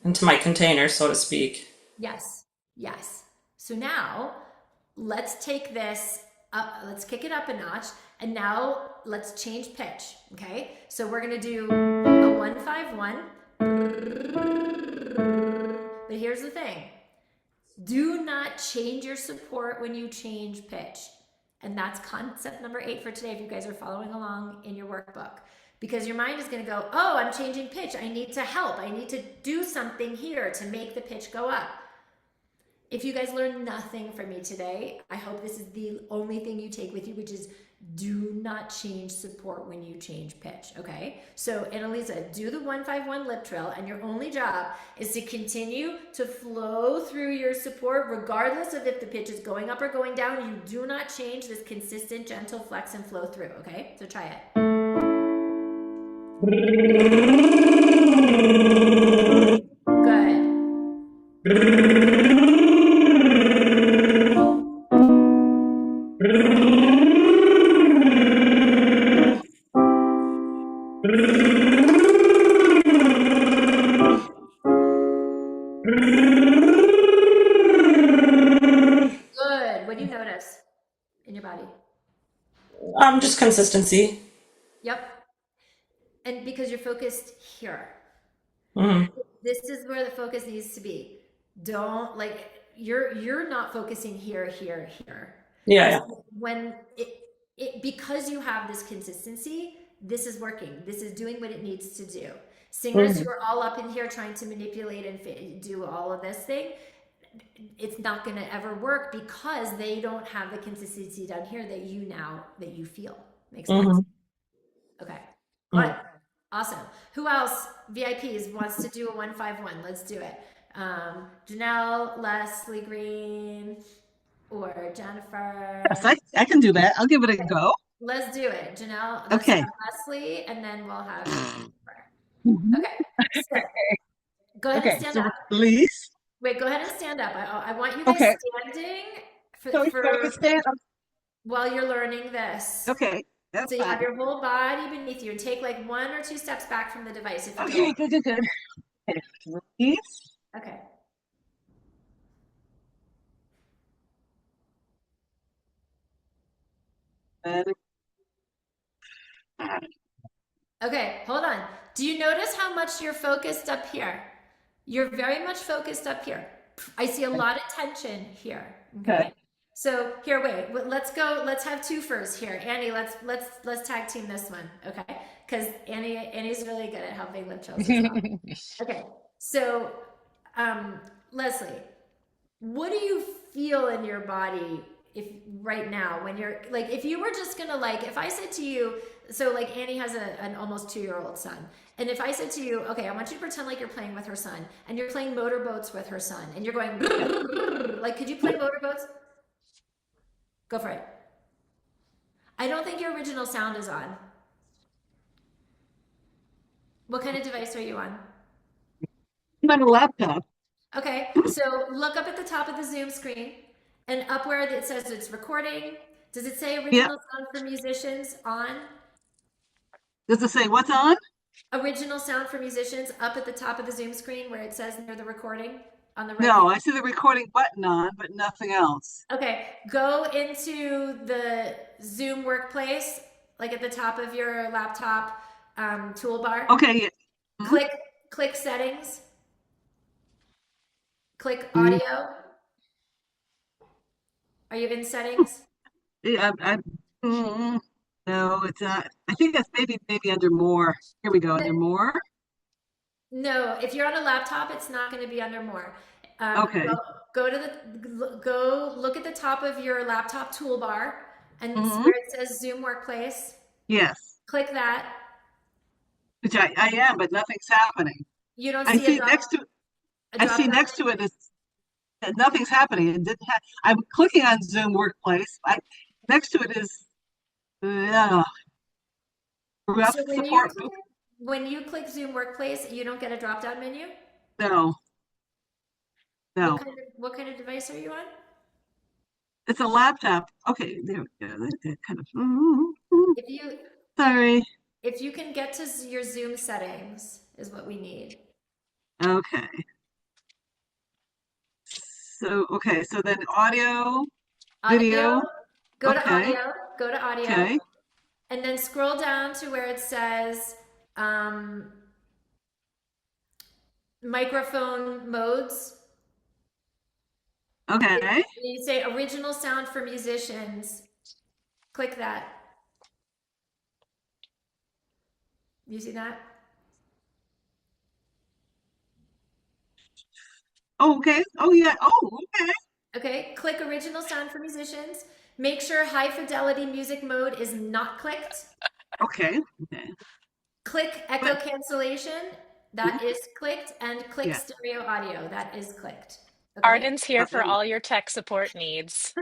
container, so to speak. Yes. Yes. So now let's take this up, let's kick it up a notch, and now let's change pitch. Okay? So we're gonna do a 1-5-1. But here's the thing. Do not change your support when you change pitch. And that's concept number 8 for today if you guys are following along in your workbook. Because your mind is going to go, oh, I'm changing pitch. I need to help. I need to do something here to make the pitch go up. If you guys learn nothing from me today, I hope this is the only thing you take with you, which is do not change support when you change pitch, okay? So, Annalisa, do the 1-5-1 lip trill, and your only job is to continue to flow through your support, regardless of if the pitch is going up or going down. You do not change this consistent, gentle flex and flow through, okay? So try it. Good. What do you notice in your body? Just consistency. Yep. And because you're focused here. Mm-hmm. This is where the focus needs to be. Don't like you're not focusing here. Yeah. When it because you have this consistency, this is working. This is doing what it needs to do. Singers who are all up in here trying to manipulate and do all of this thing, it's not going to ever work because they don't have the consistency down here that you feel. Makes sense? Okay. Good. Awesome. Who else, VIPs, wants to do a 1-5-1? Let's do it. Janelle, Leslie Green, or Jennifer. Yes, I can do that. I'll give it a go. Let's do it. Janelle, let's Okay. have Leslie, and then we'll have Jennifer. Okay. So, go ahead and stand up. Release. Wait, go ahead and stand up. I want you guys standing So I can stand up. while you're learning this. Okay. That's So you fine. have your whole body beneath you, and take like 1 or 2 steps back from the device. If you Okay, good. Okay. Release. Okay. And Okay, hold on. Do you notice how much you're focused up here? You're very much focused up here. I see a lot of tension here. Okay. So here, wait. Let's go. Let's have twofers here. Annie, let's tag team this one. Okay, because Annie's really good at helping lip trills as well. Okay. So, Leslie, what do you feel in your body if right now when you're like, if you were just gonna like, if I said to you, so like Annie has an almost 2-year-old son, and if I said to you, okay, I want you to pretend like you're playing with her son, and you're playing motorboats with her son, and you're going like, could you play motorboats? Go for it. I don't think your original sound is on. What kind of device are you on? I'm on a laptop. Okay, so look up at the top of the Zoom screen, and up where it says it's recording. Does it say original sound for musicians on? Does it say what's on? Original sound for musicians up at the top of the Zoom screen where it says near the recording on the right hand. No, I see the recording button on, but nothing else. Okay, go into the Zoom workplace, like at the top of your laptop toolbar. Okay, yeah. Mhm. Click settings. Click Mm, audio. Are you in settings? yeah, no, it's not. I think that's maybe under more. Here we go, under more. No, if you're on a laptop, it's not going to be under more. Okay. Go look at the top of your laptop toolbar and Hmm. where it says Zoom Workplace. Yes, Click that. which I am, but nothing's happening. You don't I see a see next to drop down. it is nothing's happening. It didn't have. I'm clicking on Zoom Workplace. Next to it is rough So support. when you click Zoom Workplace, you don't get a drop down menu. No, no. What kind of device are you on? It's a laptop. Okay, there we go. That kind of. If you Sorry. if you can get to your Zoom settings is what we need. Okay. So then audio, Audio, video. Okay. go to audio, Okay. and then scroll down to where it says microphone modes. Okay. You say original sound for musicians. Click that. You see that? Oh, okay. Oh, yeah. Oh, okay. Okay, click original sound for musicians. Make sure high fidelity music mode is not clicked. Okay. Okay. Click echo But cancellation. That is clicked. And click yeah. stereo audio. That is clicked. Okay. Arden's here for Um, all your tech support needs.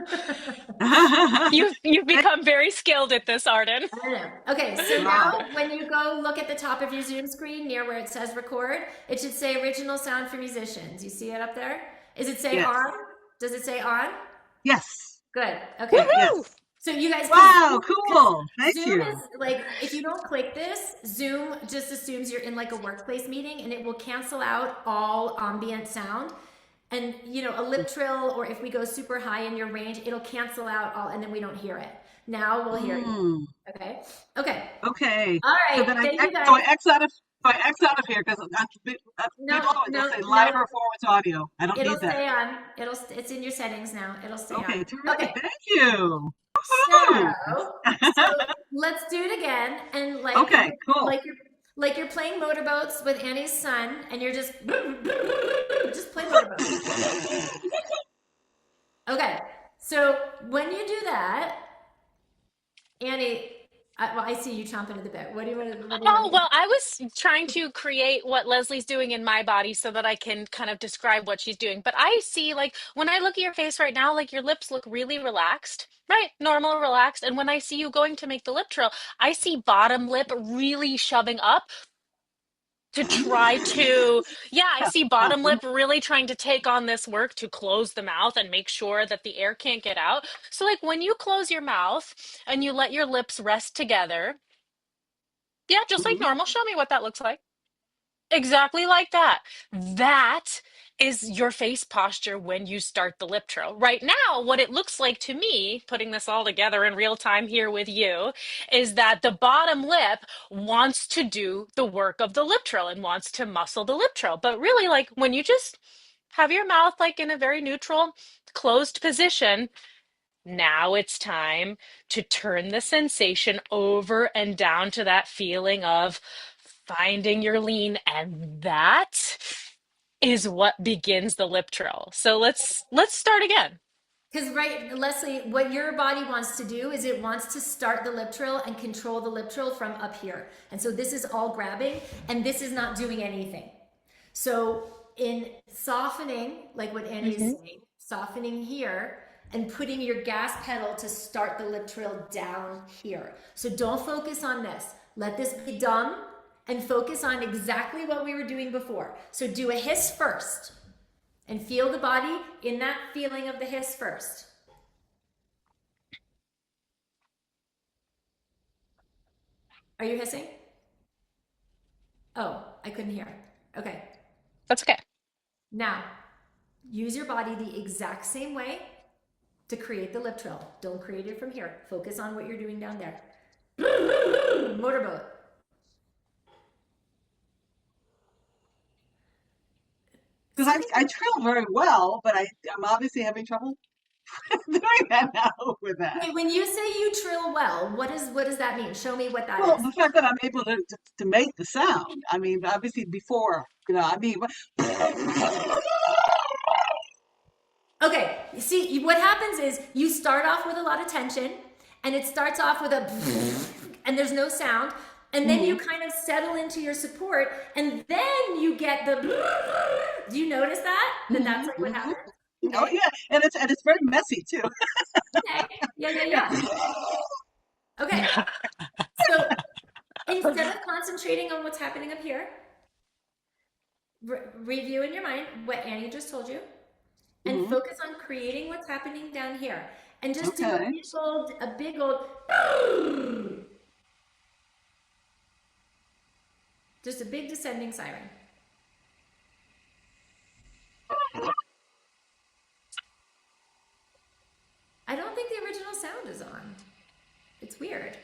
You've become very skilled at this, Arden. I know. Okay, so wow. now when you go look at the top of your Zoom screen near where it says record, it should say original sound for musicians. You see it up there? Does it say Yes. on? Does it say on? Yes. Good. Okay. Yes. Woohoo! So you guys, Wow. Cool. Thank Zoom you. is like, if you don't click this, Zoom just assumes you're in like a workplace meeting and it will cancel out all ambient sound. And you know, a lip trill, or if we go super high in your range, it'll cancel out all, and then we don't hear it. Now we'll hear you. Hmm. Okay. Okay. Okay. All So right. then Thank you so guys. I X out of here because No, below it will say live performance audio. I don't it'll need that. stay on. It's in your settings now. It'll stay Okay. on. Terrific. Okay. Thank you. So, Woohoo. let's do it again, and Okay. Cool. like you're playing motorboats with Annie's son, and you're just play motorboats. Okay. So when you do that, Annie, I see you chomping at the bit. What do you want to? Oh, well, I was trying to create what Leslie's doing in my body so that I can kind of describe what she's doing. But I see, like, when I look at your face right now, like, your lips look really relaxed, right? Normal, relaxed. And when I see you going to make the lip trill, I see bottom lip really shoving up to try to, yeah, I see bottom lip really trying to take on this work to close the mouth and make sure that the air can't get out. So, like, when you close your mouth and you let your lips rest together, yeah, just like Mhm. normal. Show me what that looks like. Exactly like that. That is your face posture when you start the lip trill. Right now, what it looks like to me, putting this all together in real time here with you, is that the bottom lip wants to do the work of the lip trill and wants to muscle the lip trill. But really, like when you just have your mouth like in a very neutral, closed position, now it's time to turn the sensation over and down to that feeling of finding your lean, and that is what begins the lip trill. So let's start again. Because right, Leslie, what your body wants to do is it wants to start the lip trill and control the lip trill from up here. And so this is all grabbing, and this is not doing anything. So in softening, like what Annie is saying, softening here and putting your gas pedal to start the lip trill down here. So don't focus on this. Let this be dumb and focus on exactly what we were doing before. So do a hiss first and feel the body in that feeling of the hiss first. Are you hissing? Oh, I couldn't hear. Okay. That's okay. Now, use your body the exact same way to create the lip trill. Don't create it from here. Focus on what you're doing down there. Motorboat. Because I trill very well, but I'm obviously having trouble doing that now with that. Okay, when you say you trill well, what does that mean? Show me what that Well, is. the fact that I'm able to make the sound. I mean, obviously before, I mean, Okay, see, what happens is you start off with a lot of tension, and it starts off with a, and there's no sound, and then you kind of settle into your support, and then you get the, do you notice that? That's like what happens? Okay. oh yeah, and it's very messy too. Okay, yeah. Okay, so instead of concentrating on what's happening up here, review in your mind what Annie just told you, and focus on creating what's happening down here. And just do a big old, just a big descending siren. I don't think the original sound is on. It's weird.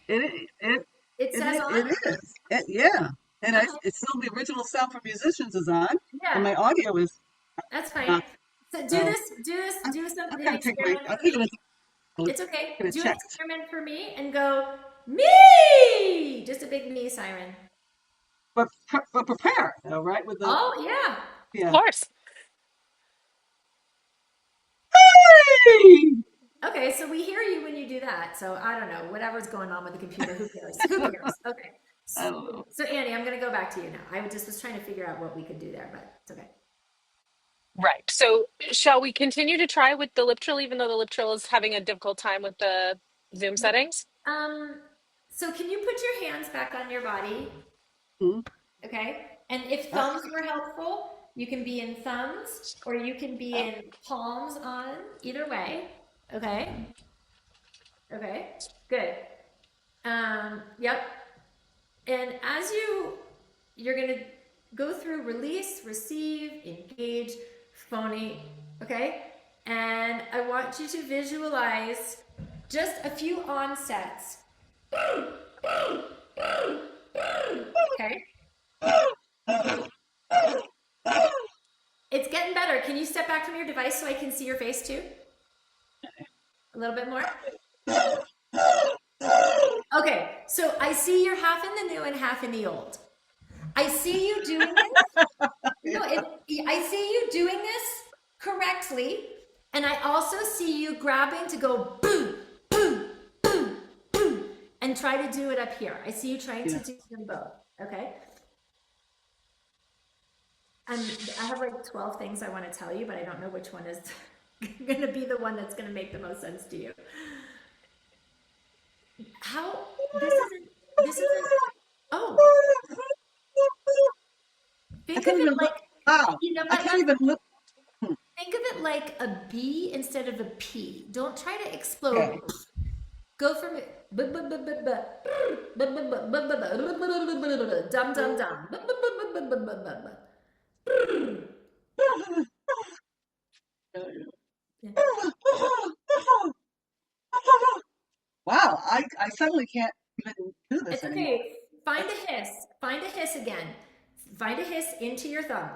It says on? It is. Yeah. And it's still the original sound for musicians is on, and my Yeah, audio is that's fine. not. So So do something, I'm an gonna take my. experiment I'm for me. gonna It's okay. get it Do an checked. experiment for me and go, me! Just a big me siren. But prepare though, right? With the Oh, yeah. Of yeah. course. Hey! Okay, so we hear you when you do that. So I don't know, whatever's going on with the computer, who cares? Who cares? Okay. I don't know. So Annie, I'm gonna go back to you now. I just was trying to figure out what we could do there, but it's okay. Right. So shall we continue to try with the lip trill, even though the lip trill is having a difficult time with the Zoom settings? Um, so can you put your hands back on your body? Hmm? Okay. And if thumbs were helpful, you can be in thumbs or you can be in palms on, either way. Okay. Okay. Good. Yep. And as you're gonna go through release, receive, engage, phony, okay? And I want you to visualize just a few onsets. Okay? It's getting better. Can you step back from your device so I can see your face too? A little bit more? Okay, so I see you're half in the new and half in the old. I see you doing this. No, I see you doing this correctly, and I also see you grabbing to go boom, boom, boom, boom, and try to do it up here. I see you trying to do them both. Okay. And I have like 12 things I want to tell you, but I don't know which one is going to be the one that's going to make the most sense to you. How this isn't oh, I think of can't it even look. like, Wow. you know I what, can't even look. think of it like a B instead of a P. Don't try to explode. Okay. Go from dum dum dum. Wow. I suddenly can't even do this It's anymore. okay. Find a hiss. Find a hiss again. Find a hiss into your thumb.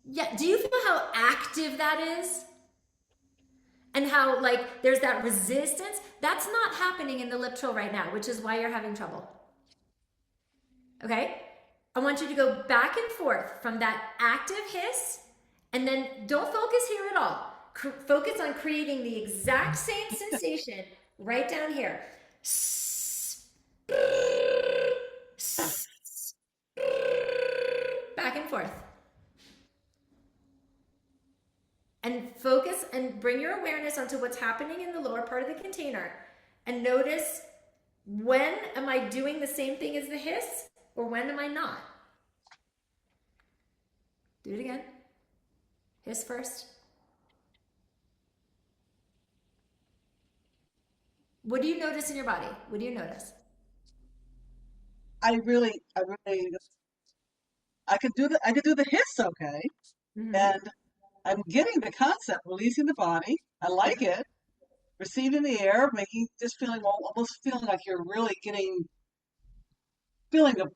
Yeah, do you feel how active that is? And how like there's that resistance? That's not happening in the lip trill right now, which is why you're having trouble. Okay? I want you to go back and forth from that active hiss, and then don't focus here at all. Focus on creating the exact same sensation right down here. Back and forth. And focus and bring your awareness onto what's happening in the lower part of the container. And notice, when am I doing the same thing as the hiss, or when am I not? Do it again. Hiss first. What do you notice in your body? What do you notice? I really, I could do the hiss okay, Hmm. and I'm getting the concept, releasing the body. I like it, receiving the air, making just feeling almost feeling like you're really getting feeling a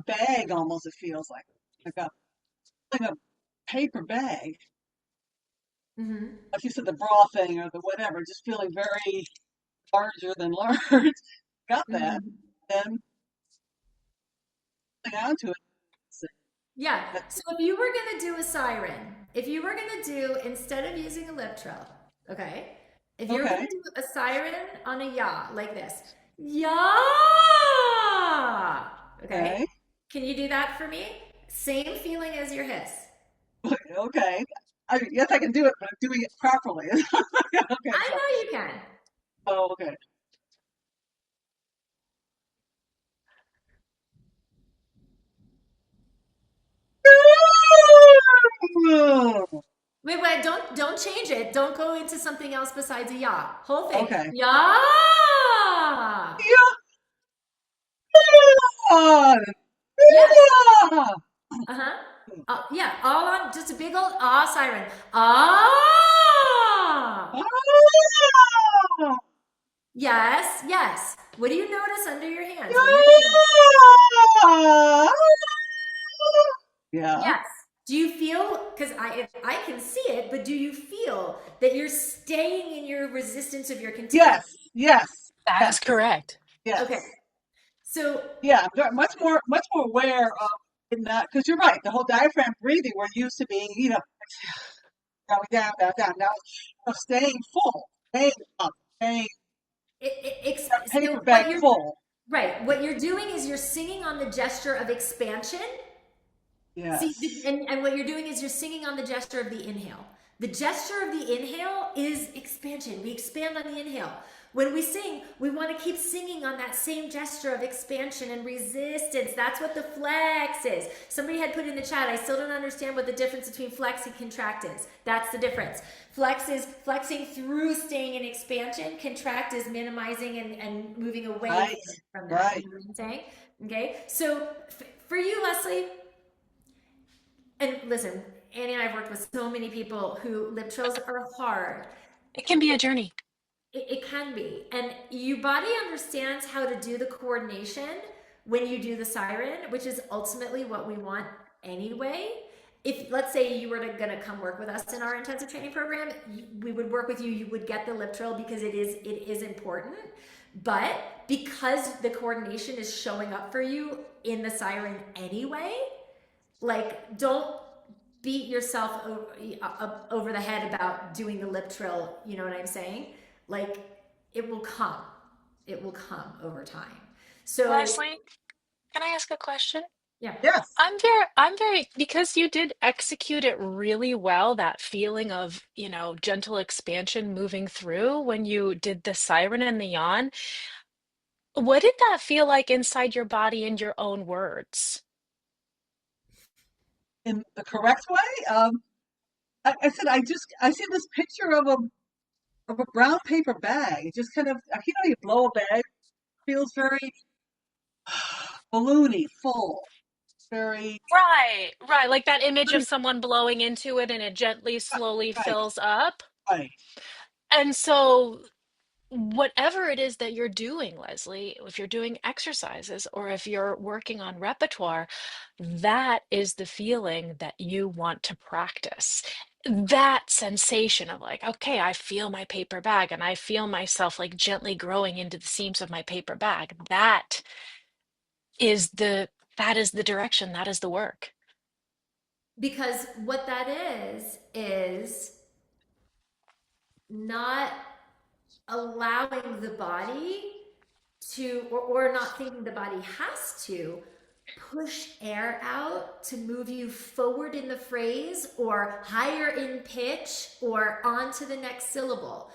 bag almost. It feels like a paper bag, Hmm. like you said, the bra thing or the whatever, just feeling very larger than large. Got that. Hmm. Then holding on to it. Yeah. That, So if you were gonna do a siren, if you were gonna do instead of using a lip trill, okay, if you're okay. gonna do a siren on a yaw like this, yaw, okay, Okay. can you do that for me? Same feeling as your hiss. Okay. Yes, I can do it, but I'm doing it properly. Okay. I So, know you can. oh, okay. Wait, wait, don't change it. Don't go into something else besides a yaw. Whole thing. Okay. Yaw. Yeah. Yes. Yeah. Uh-huh. Yeah, all on just a big old ah siren. Ah! Ah. Yes, yes. What do you notice under your hands when you're doing it? Yeah. Yeah. Yes. Do you feel, because I can see it, but do you feel that you're staying in your resistance of your container? Yes. Yes. That Yes. is correct. Okay. Yes. So Yeah. Much more aware of in that because you're right. The whole diaphragm breathing, we're used to being, going down, down, down. Now, staying full, staying up, staying that so paper bag what you're full. right, what you're doing is you're singing on the gesture of expansion. See, Yes. and what you're doing is you're singing on the gesture of the inhale. The gesture of the inhale is expansion. We expand on the inhale. When we sing, we want to keep singing on that same gesture of expansion and resistance. That's what the flex is. Somebody had put in the chat, I still don't understand what the difference between flex and contract is. That's the difference. Flex is flexing through staying in expansion. Contract is minimizing and moving away Right. from that. Right. You know what I'm saying? Okay. So for you, Leslie, and listen, Annie and I have worked with so many people who lip trills are hard. It can be a journey. It can be. And your body understands how to do the coordination when you do the siren, which is ultimately what we want anyway. If let's say you were gonna come work with us in our intensive training program, we would work with you. You would get the lip trill because it is important. But because the coordination is showing up for you in the siren anyway, like don't beat yourself over the head about doing the lip trill. You know what I'm saying? Like it will come. It will come over time. So Leslie, can I ask a question? yeah. Yes. I'm very, because you did execute it really well, that feeling of, gentle expansion moving through when you did the siren and the yawn. What did that feel like inside your body in your own words? In the correct way. I said I see this picture of a brown paper bag. It just kind of you blow a bag, feels very balloony, full, very Right, right. Like that image of someone blowing into it and it gently, slowly right, fills up. right. And so, whatever it is that you're doing, Leslie, if you're doing exercises or if you're working on repertoire, that is the feeling that you want to practice. That sensation of like, okay, I feel my paper bag and I feel myself like gently growing into the seams of my paper bag. Is the that is the direction, that is the work. Because what that is not allowing the body to, or not thinking the body has to push air out to move you forward in the phrase or higher in pitch or on to the next syllable.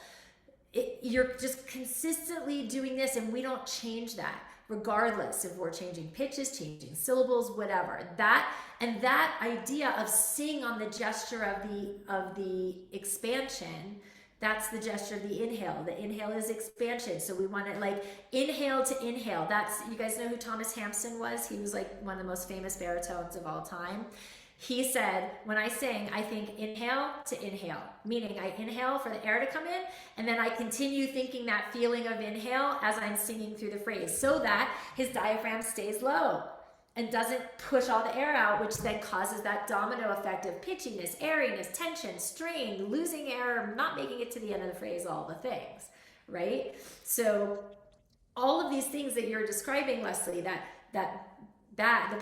You're just consistently doing this, and we don't change that regardless if we're changing pitches, changing syllables, whatever. That idea of sing on the gesture of the expansion, That's the gesture of the inhale. The inhale is expansion. So we want to like inhale to inhale. That's, you guys know who Thomas Hampson was? He was like one of the most famous baritones of all time. He said, when I sing, I think inhale to inhale, meaning I inhale for the air to come in, and then I continue thinking that feeling of inhale as I'm singing through the phrase, so that his diaphragm stays low and doesn't push all the air out, which then causes that domino effect of pitchiness, airiness, tension, strain, losing air, not making it to the end of the phrase, all the things, right? So all of these things that you're describing, Leslie, the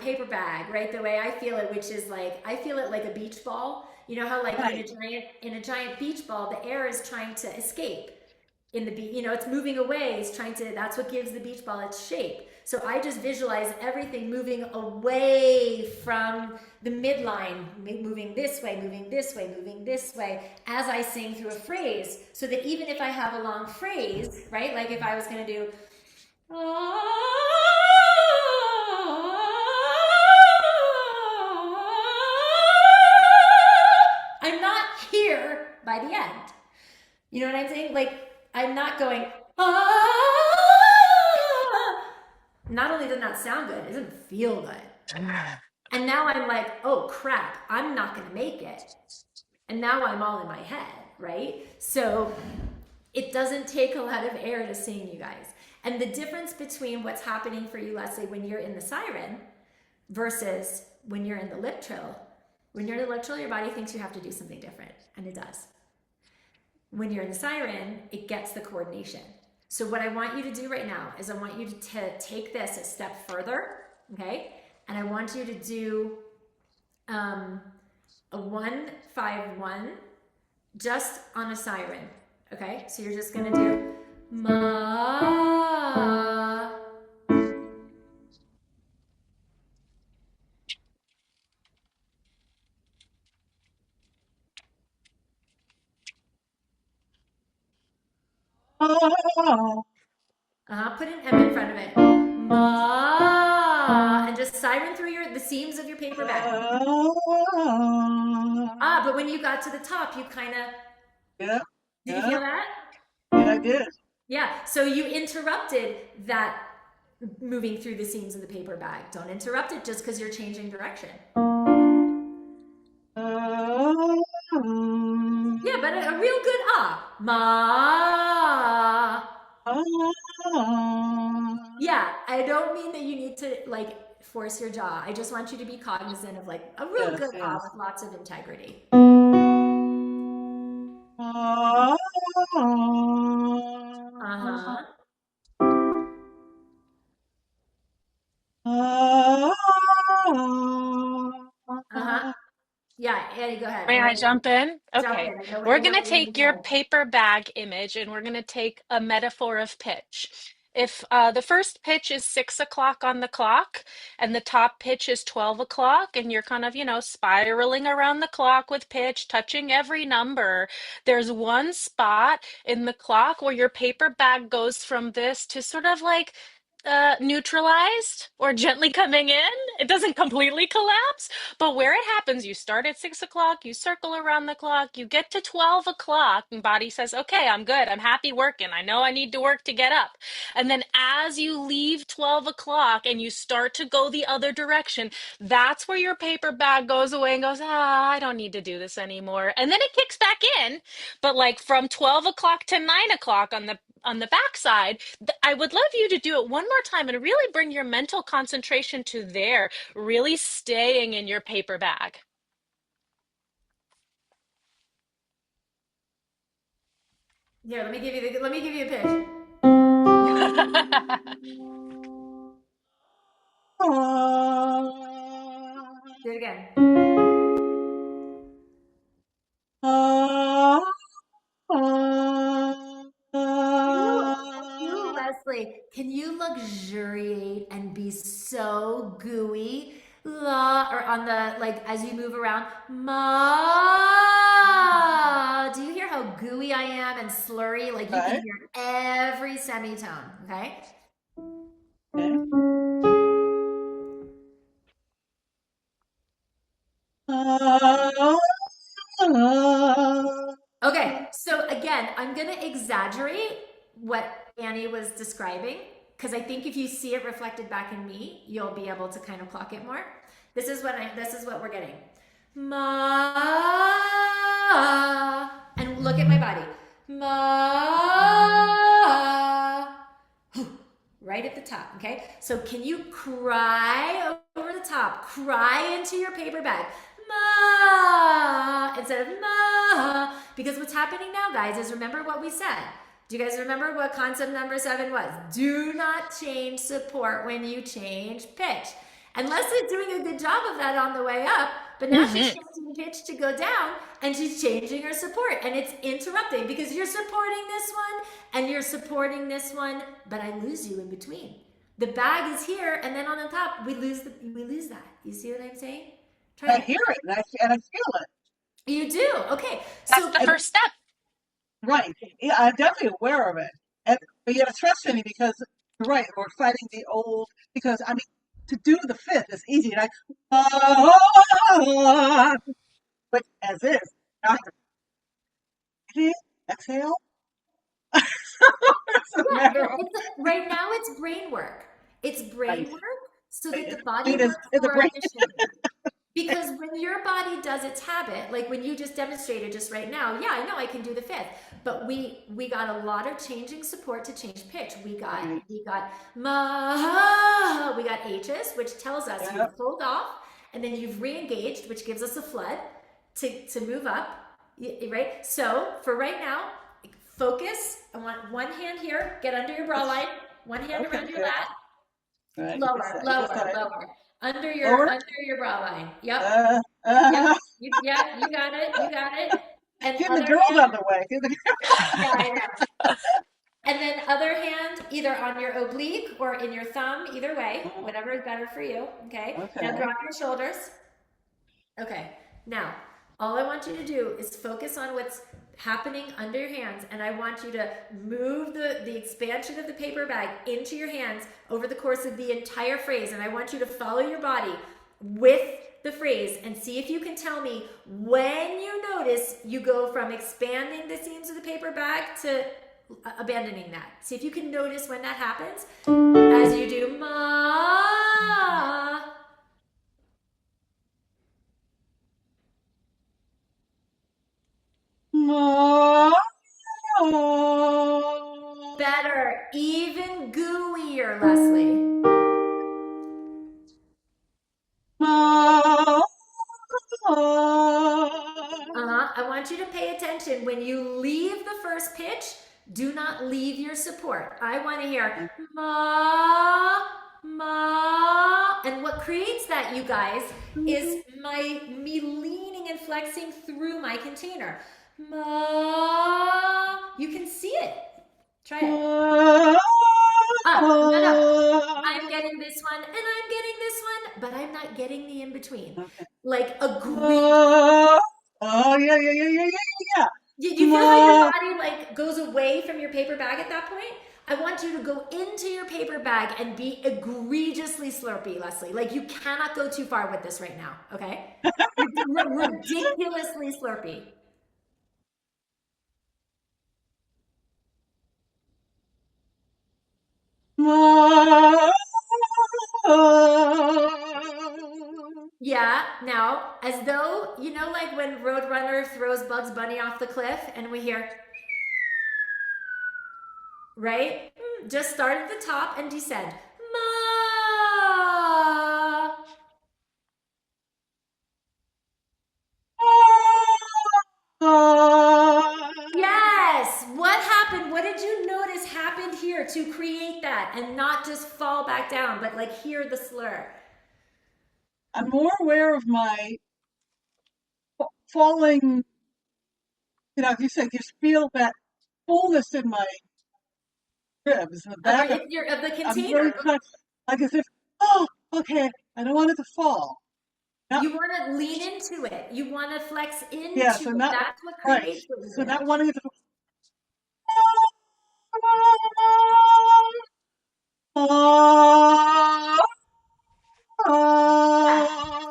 paper bag, right? The way I feel it, which is like, I feel it like a beach ball. You know how like Right. in a giant beach ball, the air is trying to escape in the beach, you know, it's moving away. It's trying to, that's what gives the beach ball its shape. So I just visualize everything moving away from the midline, moving this way, moving this way, moving this way as I sing through a phrase. So that even if I have a long phrase, right? Like if I was going to do, I'm not here by the end. You know what I'm saying? Like, I'm not going, not only does not sound good, it doesn't feel good. And now I'm like, oh crap, I'm not gonna make it. And now I'm all in my head, right? So it doesn't take a lot of air to sing, you guys. And the difference between what's happening for you, Leslie, when you're in the siren versus when you're in the lip trill, when you're in the lip trill, your body thinks you have to do something different, and it does. When you're in the siren, it gets the coordination. So what I want you to do right now is I want you to take this a step further, okay? And I want you to do a 1-5-1 just on a siren, okay? So you're just gonna do ma. Oh, Put an M in front of it. Ma. And just siren through the seams of your paper bag. But when you got to the top, you kind of, yeah, did you feel that? yeah, I did. Yeah, so you interrupted that moving through the seams of the paper bag. Don't interrupt it just because you're changing direction. Yeah, but a real good ma. Yeah, I don't mean that you need to like force your jaw. I just want you to be cognizant of like a real Yes, good yes. with lots of integrity. Uh-huh. Uh-huh. Yeah, Annie, go ahead. May I jump in? Jump Okay. in. I We're know going to what you need take to your say. paper bag image and we're going to take a metaphor of pitch. If the first pitch is 6 o'clock on the clock and the top pitch is 12 o'clock, and you're kind of, spiraling around the clock with pitch, touching every number, there's one spot in the clock where your paper bag goes from this to sort of like neutralized or gently coming in. It doesn't completely collapse, but where it happens, you start at 6 o'clock, you circle around the clock, you get to 12 o'clock, and body says, okay, I'm good. I'm happy working. I know I need to work to get up. And then as you leave 12 o'clock and you start to go the other direction, that's where your paper bag goes away and goes, I don't need to do this anymore. And then it kicks back in. But like from 12 o'clock to 9 o'clock on the backside, I would love you to do it one more time and really bring your mental concentration to there, really staying in your paper bag. Here, let me give you a pitch. Do it again. Leslie, can you luxuriate and be so gooey? La, or on the, like, as you move around, ma. Do you hear how gooey I am and slurry? Like, you can Right. hear every semitone, okay? Okay. Okay, so again, I'm going to exaggerate what Annie was describing because I think if you see it reflected back in me, you'll be able to kind of clock it more. This is what we're getting. Ma, and look at my body. Ma, right at the top, okay? So can you cry over the top? Cry into your paper bag. Ma, instead of ma. Because what's happening now, guys, is remember what we said. Do you guys remember what concept number 7 was? Do not change support when you change pitch. And Leslie's doing a good job of that on the way up, but now she's changing pitch to go down and she's changing her support and it's interrupting because you're supporting this one and you're supporting this one, but I lose you in between. The bag is here and then on the top, we lose that. You see what I'm saying? I hear it and I feel it. You do? Okay. That's the first step. Right. Yeah, I'm definitely aware of it. But yet it's frustrating because you're right, we're fighting the old, because I mean, to do the fifth is easy, like, but as is, now I have to breathe, exhale. It's a matter of, Right now it's brain work. It's brain Right. work so that the body Brain is works in the more brain. efficiently. Because when your body does its habit, like when you just demonstrated just right now, yeah, I know I can do the fifth, but we got a lot of changing support to change pitch. We got ma, we got H's, which tells us you've pulled off, and then you've re-engaged, which gives us a flood to move up, right? So for right now, focus. I want one hand here, get under your bra line, one hand around your lat, Right. lower. Under your bra line. Yep. Yep. You got it. And Give the other girls hand, out of the way. yeah, I know. And then other hand, either on your oblique or in your thumb, either way, whatever is better for you. Okay. Now drop your shoulders. Okay. Now, all I want you to do is focus on what's happening under your hands, and I want you to move the expansion of the paper bag into your hands over the course of the entire phrase, and I want you to follow your body with the phrase and see if you can tell me when you notice you go from expanding the seams of the paper bag to abandoning that. See if you can notice when that happens as you do ma. Better, even gooier, Leslie. I want you to pay attention. When you leave the first pitch, do not leave your support. I want to hear ma, ma. And what creates that, you guys, is me leaning and flexing through my container. Ma. You can see it. Try it. No. I'm getting this one and I'm getting this one, but I'm not getting the in between. Okay. Like agree. Oh, yeah. You feel how your body like goes away from your paper bag at that point? I want you to go into your paper bag and be egregiously slurpy, Leslie. Like you cannot go too far with this right now, okay? Ridiculously slurpy. Yeah, now, as though, you know, like when Roadrunner throws Bugs Bunny off the cliff and we hear, right? Just start at the top and descend. Ma. Yes. What happened? What did you notice happened here to create that and not just fall back down, but like hear the slur? I'm more aware of my falling, as you said, you feel that fullness in my ribs, the back Of the I'm container. very touched, like as if, okay, I don't want it to fall. You want to lean into it. You want to flex into Yeah, so it. not, That's what right. creates it. So not wanting it to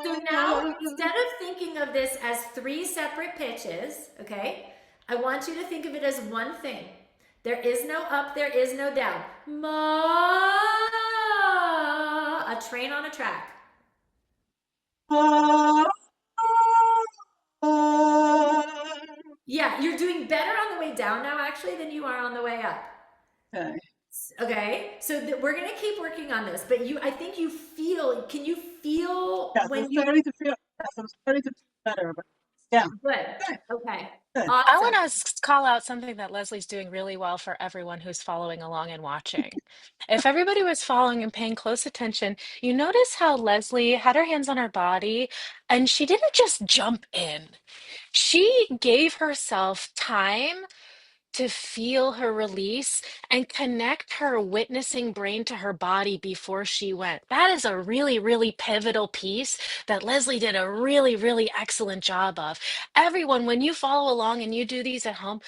So now, instead of thinking of this as 3 separate pitches, okay, I I want you to think of it as one thing. There is no up, there is no down. Ma, a train on a track. Uh, Yeah, you're doing better on the way down now, actually, than you are on the way up. okay. Okay, so we're gonna keep working on this, but I think you feel, can you feel Yes, I'm when you, starting to feel. Yes, I'm starting to feel better. But yeah, good, good, okay, good. I awesome. want to call out something that Leslie's doing really well for everyone who's following along and watching. If everybody was following and paying close attention, you notice how Leslie had her hands on her body and she didn't just jump in. She gave herself time to feel her release and connect her witnessing brain to her body before she went. That is a really, really pivotal piece that Leslie did a really, really excellent job of. Everyone, when you follow along and you do these at home,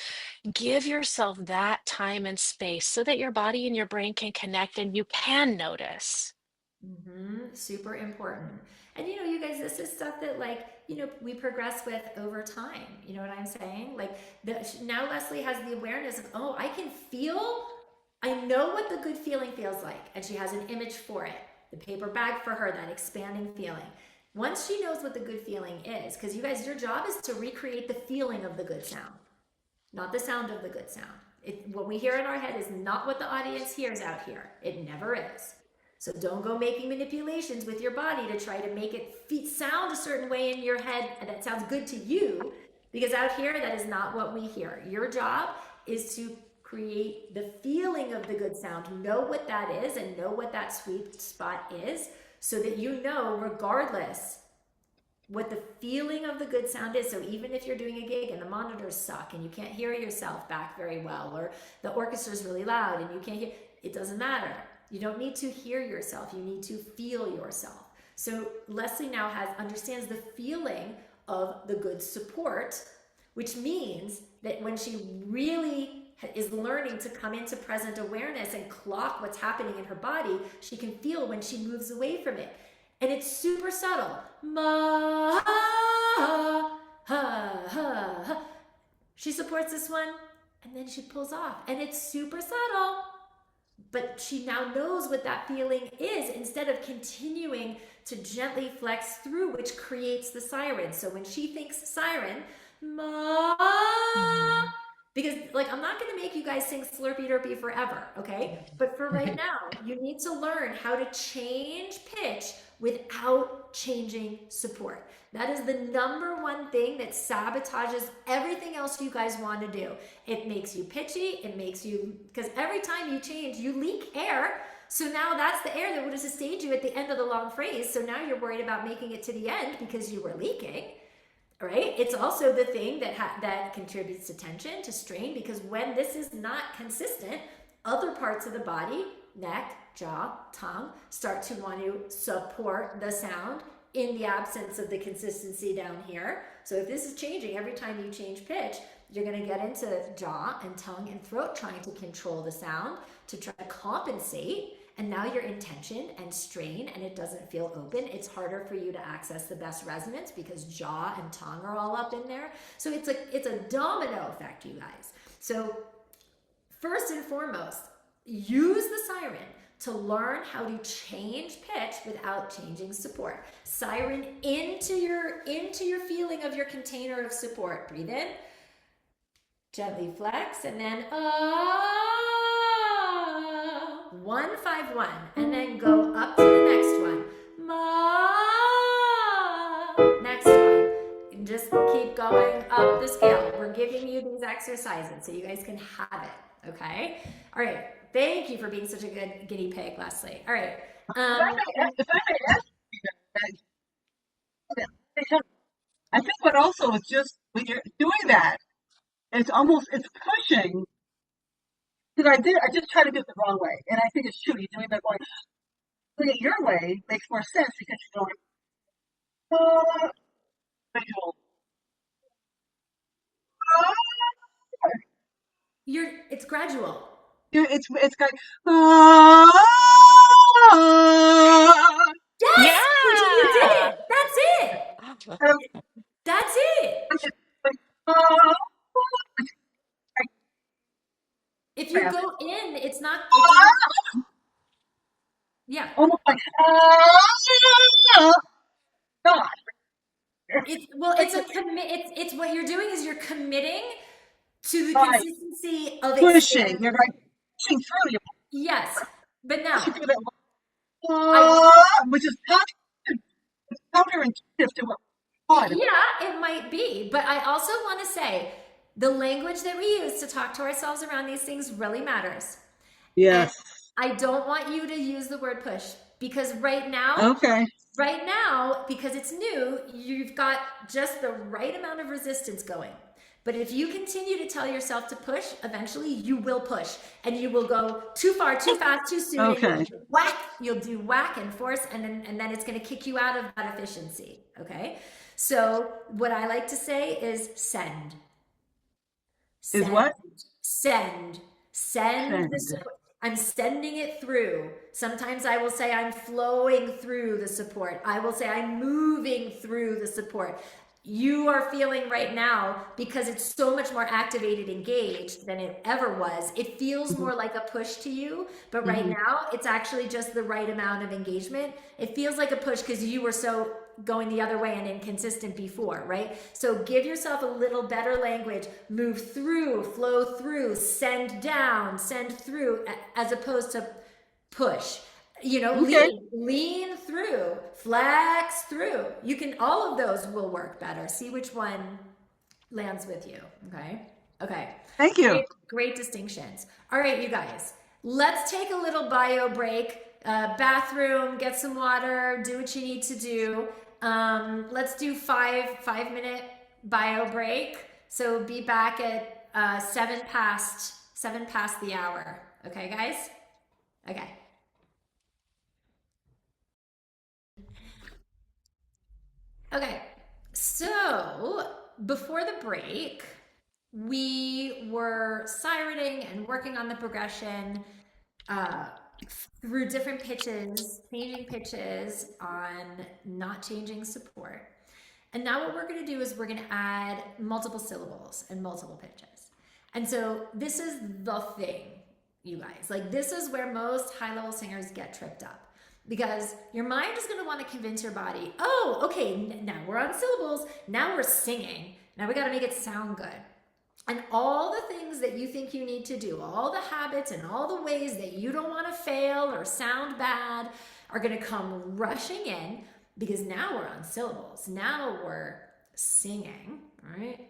give yourself that time and space so that your body and your brain can connect and you can notice. Super important. And you guys, this is stuff that we progress with over time. You know what I'm saying? Now Leslie has the awareness of, oh, I know what the good feeling feels like. And she has an image for it. The paper bag for her, that expanding feeling. Once she knows what the good feeling is, because you guys, your job is to recreate the feeling of the good sound, not the sound of the good sound. What we hear in our head is not what the audience hears out here. It never is. So don't go making manipulations with your body to try to make it sound a certain way in your head and that sounds good to you, because out here, that is not what we hear. Your job is to create the feeling of the good sound, know what that is and know what that sweet spot is, so that you know, regardless, what the feeling of the good sound is. So even if you're doing a gig and the monitors suck and you can't hear yourself back very well, or the orchestra is really loud and you can't hear, it doesn't matter. You don't need to hear yourself. You need to feel yourself. So Leslie now understands the feeling of the good support, which means that when she really is learning to come into present awareness and clock what's happening in her body, she can feel when she moves away from it. And it's super subtle. Ma, ha, ha, ha. She supports this one and then she pulls off. And it's super subtle. But she now knows what that feeling is instead of continuing to gently flex through, which creates the siren. So when she thinks siren, ma, Mhm. because I'm not going to make you guys sing Slurpy Derpy forever, okay? But for right now, you need to learn how to change pitch without changing support. That is the number one thing that sabotages everything else you guys want to do. It makes you pitchy, because every time you change, you leak air. So now that's the air that would have sustained you at the end of the long phrase. So now you're worried about making it to the end because you were leaking. Right? It's also the thing that contributes to tension, to strain, because when this is not consistent, other parts of the body, neck, jaw, tongue, start to want to support the sound in the absence of the consistency down here. So if this is changing every time you change pitch, you're going to get into jaw and tongue and throat trying to control the sound to try to compensate. And now you're in tension and strain and it doesn't feel open. It's harder for you to access the best resonance because jaw and tongue are all up in there. So it's a domino effect, you guys. So first and foremost, use the siren to learn how to change pitch without changing support. Siren into your feeling of your container of support. Breathe in, gently flex, and then 1-5-1, and then go up to the next one. Ma, next one. And just keep going up the scale. We're giving you these exercises so you guys can have it. Okay. All right. Thank you for being such a good guinea pig, Leslie. All right. If I may ask you, because I think what also is just when you're doing that, it's pushing. Because I just tried to do it the wrong way, and I think it's true. You're doing it your way makes more sense because you're going visual. It's gradual. It's like Yes, you did Yeah. it. That's it. um, That's it. like, Yeah. almost like, God, It's a commit. It's what you're doing is you're committing to the right, consistency of pushing. You're expanding. like pushing through. You're Yes, but pushing now through that, I which is counterintuitive to what we thought. yeah, it might be, but I also want to say the language that we use to talk to ourselves around these things really matters. And Yes. I don't want you to use the word push because Okay. right now, because it's new, you've got just the right amount of resistance going. But if you continue to tell yourself to push, eventually you will push and you will go too far, too fast, too soon, and Okay. you'll do whack and force, and then it's going to kick you out of that efficiency. Okay. So what I like to say is send. Is Send, what? send the Send. support. I'm sending it through. Sometimes I will say I'm flowing through the support. I will say I'm moving through the support. You are feeling right now, because it's so much more activated, engaged than it ever was. It feels Mhm, more like a push to you, but right mhm. now it's actually just the right amount of engagement. It feels like a push because you were so going the other way and inconsistent before, right? So give yourself a little better language, move through, flow through, send down, send through, as opposed to push. Okay. Lean through, flex through. You can, all of those will work better. See which one lands with you. Okay. Thank you. Great distinctions. All right, you guys, let's take a little bio break. Bathroom, get some water, do what you need to do. Let's do 5 minute bio break. So be back at 7 past the hour. Okay, guys? Okay. Okay. So before the break, we were sirening and working on the progression uh, through different pitches, changing pitches on not changing support. And now what we're going to do is we're going to add multiple syllables and multiple pitches. And so this is the thing, you guys. Like, this is where most high-level singers get tripped up. Because your mind is going to want to convince your body, oh, okay, now we're on syllables, now we're singing, now we got to make it sound good. And all the things that you think you need to do, all the habits and all the ways that you don't want to fail or sound bad are going to come rushing in, because now we're on syllables. Now we're singing, right?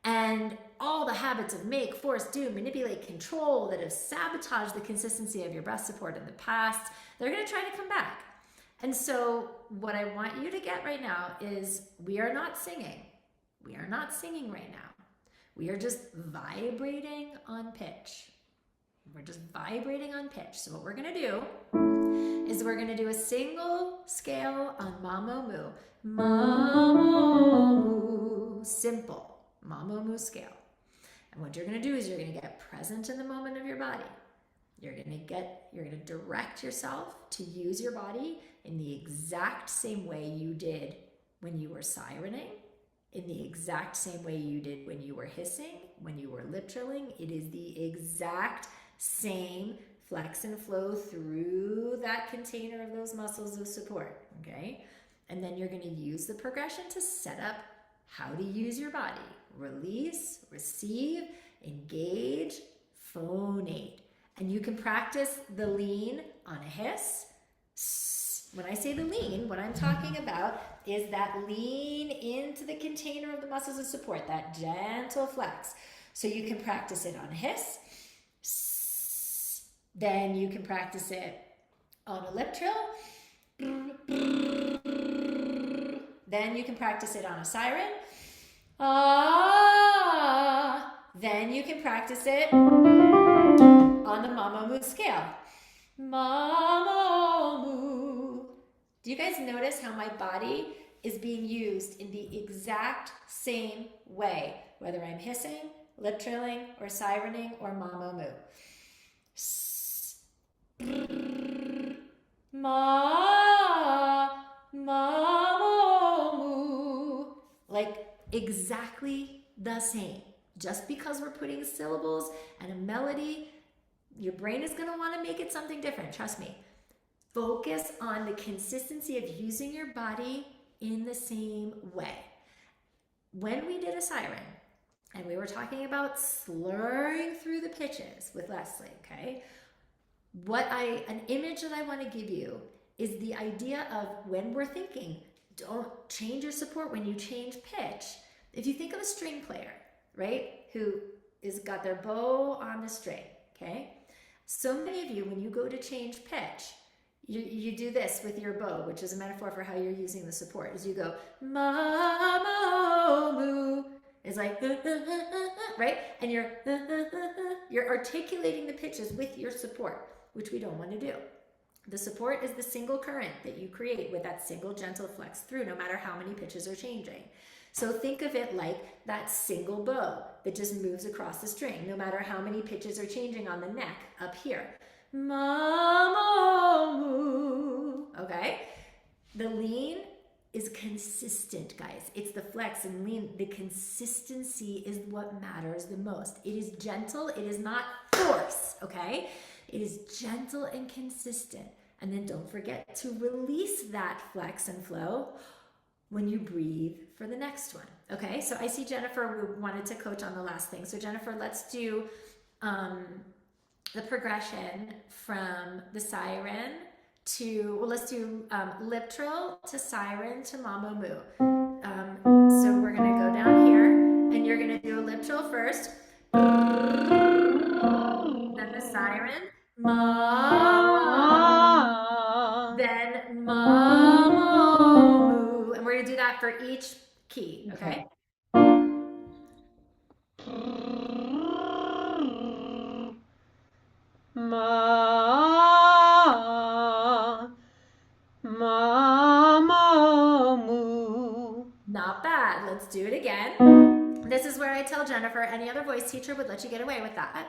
And all the habits of make, force, do, manipulate, control that have sabotaged the consistency of your breath support in the past, they're going to try to come back. And so what I want you to get right now is we are not singing. We are not singing right now. We are just vibrating on pitch. We're just vibrating on pitch. So what we're going to do is we're going to do a single scale on Mamo Moo. Mamo Moo. Simple. Mamo Moo scale. And what you're going to do is you're going to get present in the moment of your body. You're going to direct yourself to use your body in the exact same way you did when you were sirening, in the exact same way you did when you were hissing, when you were lip trilling. It is the exact same flex and flow through that container of those muscles of support, okay? And then you're going to use the progression to set up how to use your body. Release, receive, engage, phonate. And you can practice the lean on a hiss. When I say the lean, what I'm talking about is that lean into the container of the muscles of support, that gentle flex. So you can practice it on a hiss. Then you can practice it on a lip trill. Then you can practice it on a siren. Then you can practice it on the Mamo Moo scale. Mamo Moo. Do you guys notice how my body is being used in the exact same way, whether I'm hissing, lip trilling, or sirening, or Mamo Moo? Mamo Moo. Like, exactly the same. Just because we're putting syllables and a melody, your brain is going to want to make it something different. Trust me. Focus on the consistency of using your body in the same way. When we did a siren and we were talking about slurring through the pitches with Leslie, okay? An image that I want to give you is the idea of when we're thinking, don't change your support when you change pitch. If you think of a string player, right, who is got their bow on the string, okay? So many of you, when you go to change pitch, you do this with your bow, which is a metaphor for how you're using the support, is you go, ma, mo, moo. It's like, right? And you're articulating the pitches with your support, which we don't want to do. The support is the single current that you create with that single gentle flex through, no matter how many pitches are changing. So think of it like that single bow that just moves across the string, no matter how many pitches are changing on the neck up here. Ma, mo, moo. Okay? The lean is consistent, guys. It's the flex and lean. The consistency is what matters the most. It is gentle. It is not force, okay? It is gentle and consistent. And then don't forget to release that flex and flow when you breathe for the next one. Okay, so I see Jennifer wanted to coach on the last thing. So Jennifer, let's do the progression from the siren to, well, let's do lip trill to siren to mama moo. So we're gonna go down here and you're gonna do a lip trill first. Then the siren, ma, then mama moo. And we're gonna do that for each key, okay? Ma, mama, moo. Not bad. Let's do it again. This is where I tell Jennifer, any other voice teacher would let you get away with that.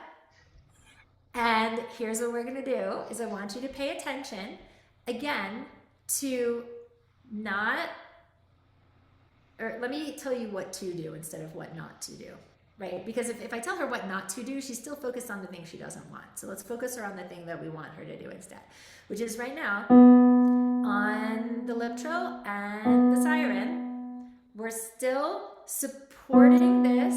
And here's what we're going to do is I want you to pay attention again to not, or let me tell you what to do instead of what not to do, right? Because if I tell her what not to do, she's still focused on the thing she doesn't want. So let's focus her on the thing that we want her to do instead, which is right now on the lip trill and the siren, we're still supporting this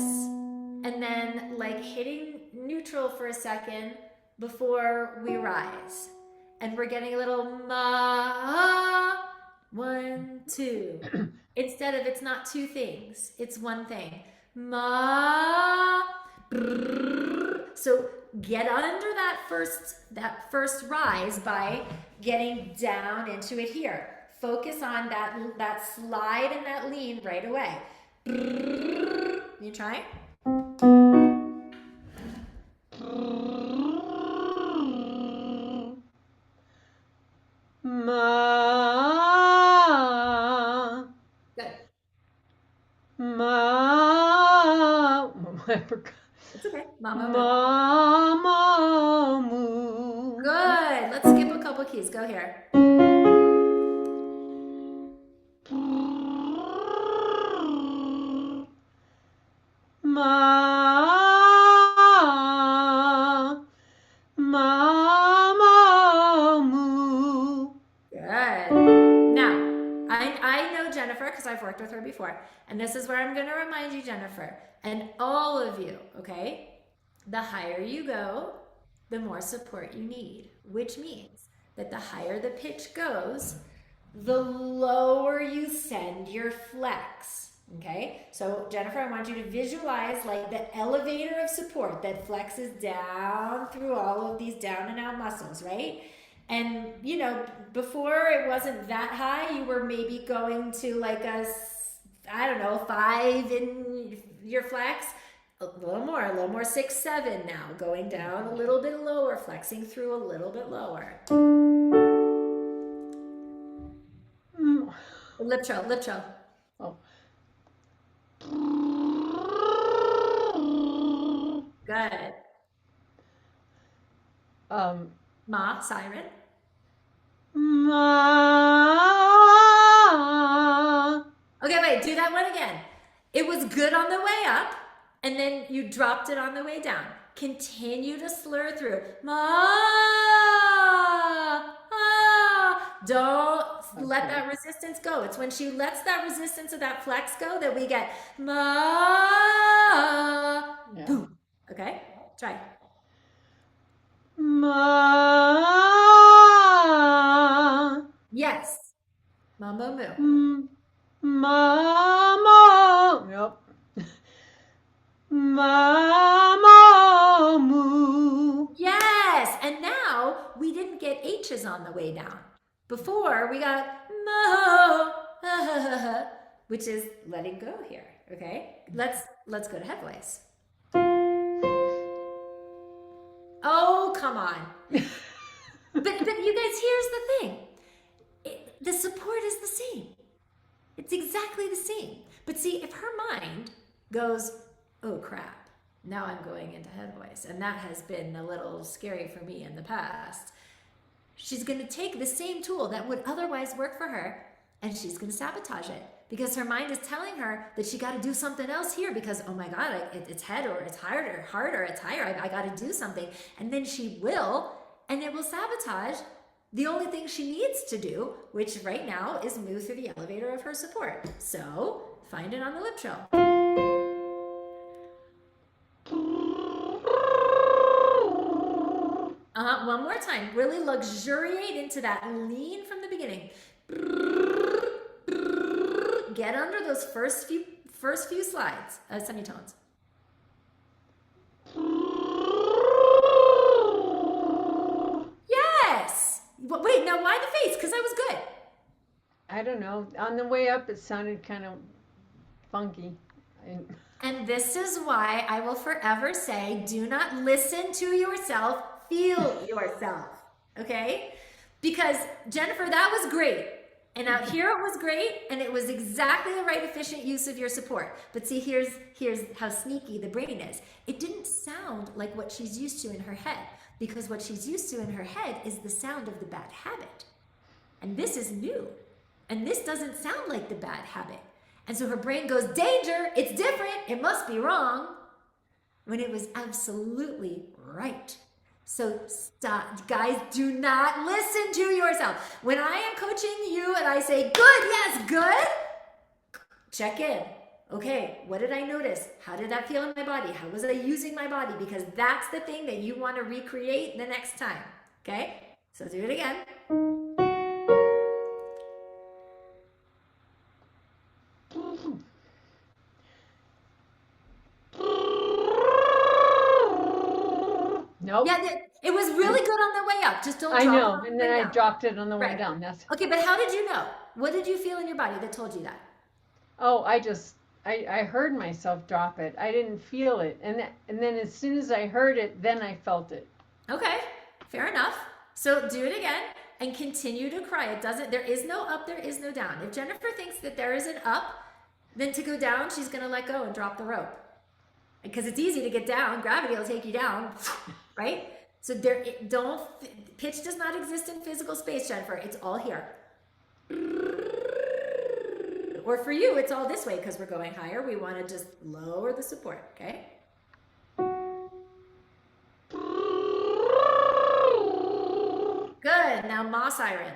and then like hitting neutral for a second before we rise. And we're getting a little ma, 1, 2. Instead of, it's not two things, it's one thing. Ma, brrr. So get under that first rise by getting down into it here. Focus on that slide and that lean right away. Brrr. You try? Ma, Good. ma, I forgot. It's okay. Mama. Mama, moo. Good. Let's skip a couple keys. Go here. Ma, mama, moo. Good. Now, I know Jennifer because I've worked with her before. And this is where I'm going to remind you, Jennifer, and all of you, okay? The higher you go, the more support you need, which means that the higher the pitch goes, the lower you send your flex. Okay, so Jennifer, I want you to visualize like the elevator of support that flexes down through all of these down and out muscles, right? And you know, before it wasn't that high, you were maybe going to like a, I don't know, 5 in your flex, a little more 6, 7 now, going down a little bit lower, flexing through a little bit lower. Lip trill, lip trill. Oh. Good. Ma, siren. Ma. Okay, wait, do that one again. It was good on the way up, and then you dropped it on the way down. Continue to slur through. Ma, Don't let that resistance go. It's when she lets that resistance of that flex go that we get ma. Yeah. Boom. Okay? Try. Ma. Yes. Mambo moo. Mama. Yep. Mama moo. Yes. And now we didn't get H's on the way down. Before we got mo, which is letting go here. Okay? Let's go to head voice. Oh, come on. But you guys, here's the thing. The support is the same. It's exactly the same. But see, if her mind goes, oh crap, now I'm going into head voice, and that has been a little scary for me in the past, she's going to take the same tool that would otherwise work for her, and she's going to sabotage it. Because her mind is telling her that she got to do something else here because, oh my God, it's head or it's harder, it's higher, I got to do something. And then she will, and it will sabotage the only thing she needs to do, which right now is move through the elevator of her support. So find it on the lip trill. One more time. Really luxuriate into that. Lean from the beginning. Get under those first few slides, semitones. Yes. Wait, now why the face? Because I was good. I don't know. On the way up, it sounded kind of funky. And this is why I will forever say, do not listen to yourself, feel yourself. Okay? Because Jennifer, that was great. And out here it was great, and it was exactly the right efficient use of your support. But see, here's how sneaky the brain is. It didn't sound like what she's used to in her head, because what she's used to in her head is the sound of the bad habit. And this is new. And this doesn't sound like the bad habit. And so her brain goes, danger, it's different, it must be wrong, when it was absolutely right. So stop, guys, do not listen to yourself. When I am coaching you and I say, good, yes, good, check in. Okay, what did I notice? How did that feel in my body? How was I using my body? Because that's the thing that you want to recreate the next time. Okay, so do it again. Nope. Yeah, it was really good on the way up. Just don't drop I it know, on the and way then I down. dropped it on the way Right. down. That's Okay, but how did you know? What did you feel in your body that told you that? oh, I heard myself drop it. I didn't feel it, and then as soon as I heard it, then I felt it. Okay, fair enough. So do it again and continue to cry. There is no up, there is no down. If Jennifer thinks that there is an up, then to go down, she's going to let go and drop the rope. Because it's easy to get down. Gravity will take you down, right? So pitch does not exist in physical space, Jennifer. It's all here. Or for you, it's all this way because we're going higher. We want to just lower the support, okay? Good. Now, Ma siren.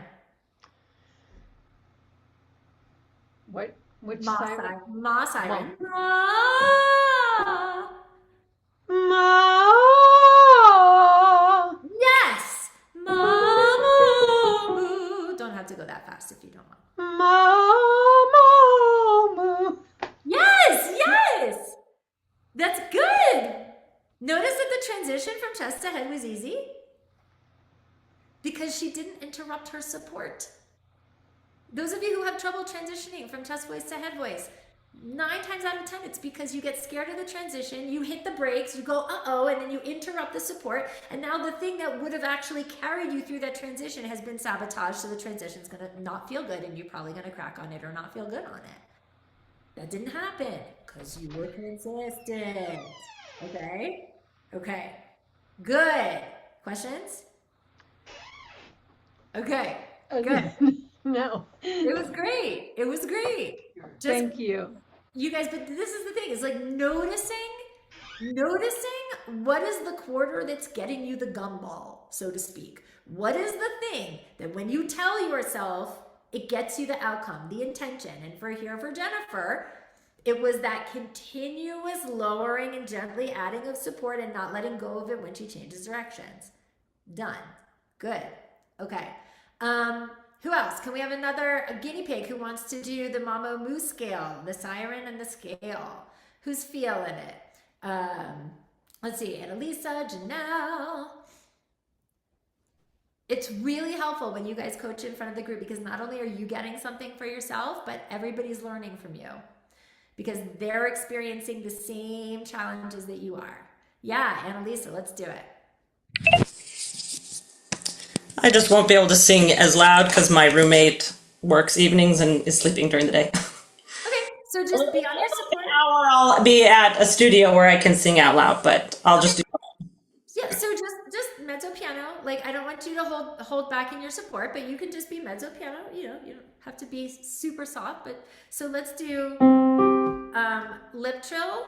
What? Which Ma siren? siren. Ma siren. Ma. Ma. Yes. Ma. Don't have to go that fast if you don't want. Ma. Yes. That's good. Notice that the transition from chest to head was easy because she didn't interrupt her support. Those of you who have trouble transitioning from chest voice to head voice, 9 times out of 10, it's because you get scared of the transition, you hit the brakes, you go, uh-oh, and then you interrupt the support, and now the thing that would have actually carried you through that transition has been sabotaged, so the transition's gonna not feel good, and you're probably gonna crack on it or not feel good on it. That didn't happen, because you were consistent. Okay. Good. Questions? Okay. Good. No. It was great. Thank you. You guys, but this is the thing, it's like noticing Noticing what is the quarter that's getting you the gumball, so to speak. What is the thing that when you tell yourself, it gets you the outcome, the intention? And for Jennifer, it was that continuous lowering and gently adding of support and not letting go of it when she changes directions. Done. Good. Okay. Who else? Can we have a guinea pig who wants to do the Mamo Moo scale, the siren and the scale? Who's feeling it? Let's see, Annalisa, Janelle. It's really helpful when you guys coach in front of the group because not only are you getting something for yourself, but everybody's learning from you because they're experiencing the same challenges that you are. Yeah, Annalisa, let's do it. I just won't be able to sing as loud because my roommate works evenings and is sleeping during the day. Okay, so just be on your support. Hour I'll be at a studio where I can sing out loud, but I'll just do. Yeah, so just mezzo piano. Like I don't want you to hold back in your support, but you can just be mezzo piano. You don't have to be super soft. But so let's do lip trill,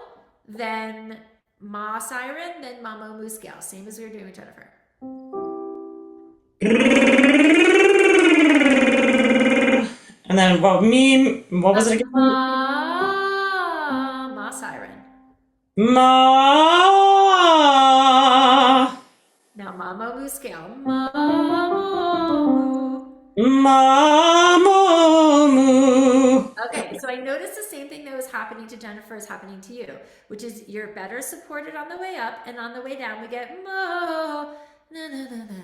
then ma siren, then mamo moo scale. Same as we were doing with Jennifer. And then what was it again? Ma siren. Ma. Now mamo moo scale. Mamo moo. Okay, so I noticed the same thing that was happening to Jennifer is happening to you, which is you're better supported on the way up, and on the way down we get mo na na na na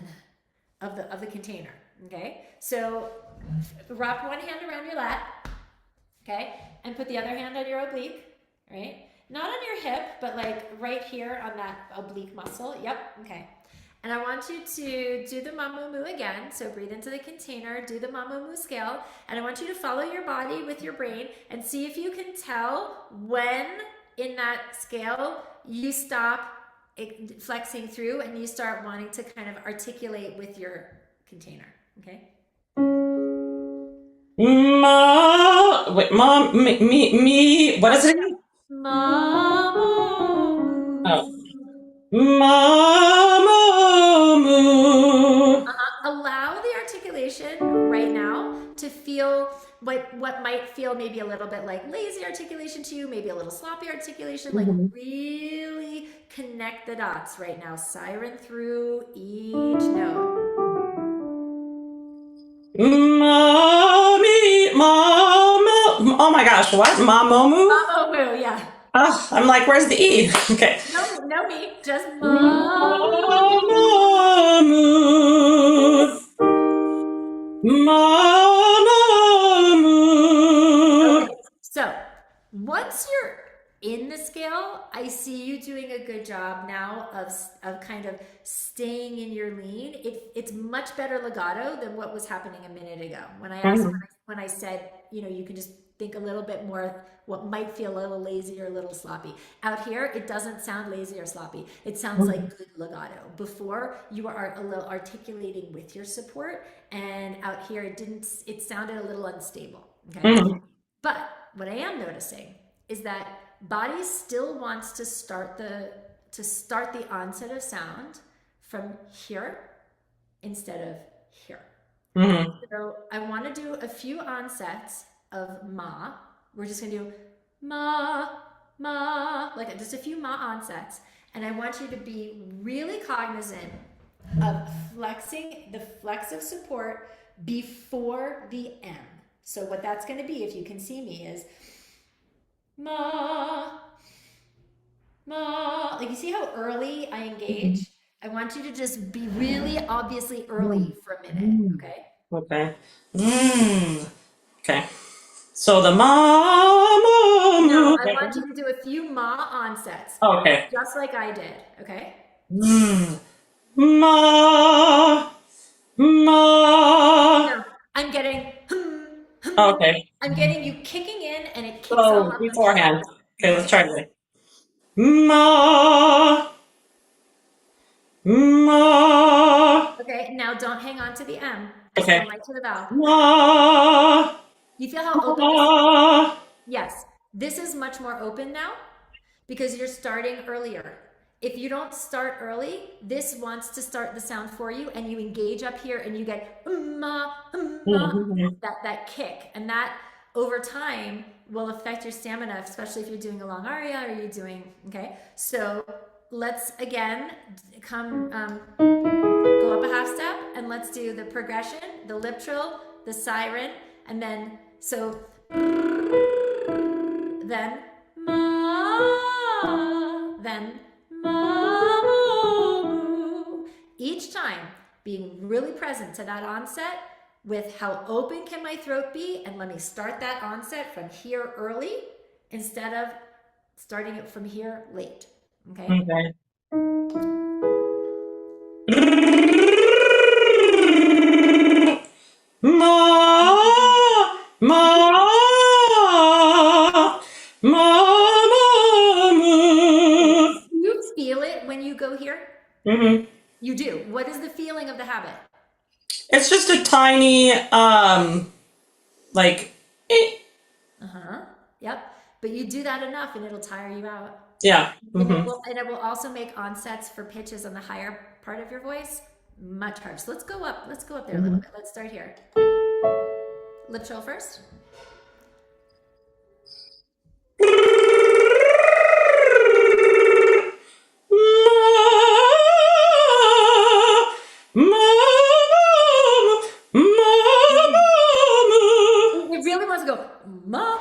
of the container. Okay, so wrap one hand around your lat, okay, and put the other hand on your oblique, right? Not on your hip, but like right here on that oblique muscle. Yep, okay. And I want you to do the Mamo Moo again. So breathe into the container, do the Mamo Moo scale. And I want you to follow your body with your brain and see if you can tell when in that scale you stop flexing through and you start wanting to kind of articulate with your container. Okay? Mom, me, what is it again? Mamo Moo. Oh. Mama. Allow the articulation right now to feel what might feel maybe a little bit like lazy articulation to you, maybe a little sloppy articulation, like really connect the dots right now. Siren through each note. Mommy, mama. Oh my gosh, what? Mamomu? Mamomu, yeah. Oh, I'm like, where's the E? Okay. No me, just Mamomu. Mamamoo. Okay, so once you're in the scale, I see you doing a good job now of kind of staying in your lean. It's much better legato than what was happening a minute ago. When I said, you can just think a little bit more what might feel a little lazy or a little sloppy. Out here, it doesn't sound lazy or sloppy. It sounds like good legato. Before, you were a little articulating with your support, and out here, it sounded a little unstable. Okay. But what I am noticing is that body still wants to start the onset of sound from here instead of here. So I want to do a few onsets of ma. We're just gonna do ma, ma, like just a few ma onsets. And I want you to be really cognizant of flexing the flex of support before the M. So what that's gonna be, if you can see me, is ma, ma. Like you see how early I engage? I want you to just be really obviously early for a minute, okay? Okay. Okay. So the ma. No, I want you to do a few ma onsets. Okay. Just like I did, okay? Ma. Ma. No, I'm getting Okay. I'm getting you kicking in and it kicks Oh, up beforehand. Okay, let's try it. Ma. Ma. Okay, now don't hang on to the M. Okay. Go right to the vowel. Ma. You feel how open this is? Ma. Yes. This is much more open now. because you're starting earlier. If you don't start early, this wants to start the sound for you, and you engage up here and you get that kick, and that over time will affect your stamina, especially if you're doing a long aria or you're doing, okay? So let's again come go up a half step, and let's do the progression, the lip trill, the siren, and then so then ma, then ma, mo. Each time being really present to that onset with how open can my throat be, and let me start that onset from here early instead of starting it from here late. Okay? Okay. Ma, ma, ma. Do you feel it when you go here? Mm-hmm. You do. What is the feeling of the habit? It's just a tiny, like, Yep. But you do that enough and it'll tire you out. yeah. And Mm-hmm. it will also make onsets for pitches on the higher part of your voice much harder. So let's go up. Let's go up there a little bit. Let's start here. Lip trill first. It really wants to go ma.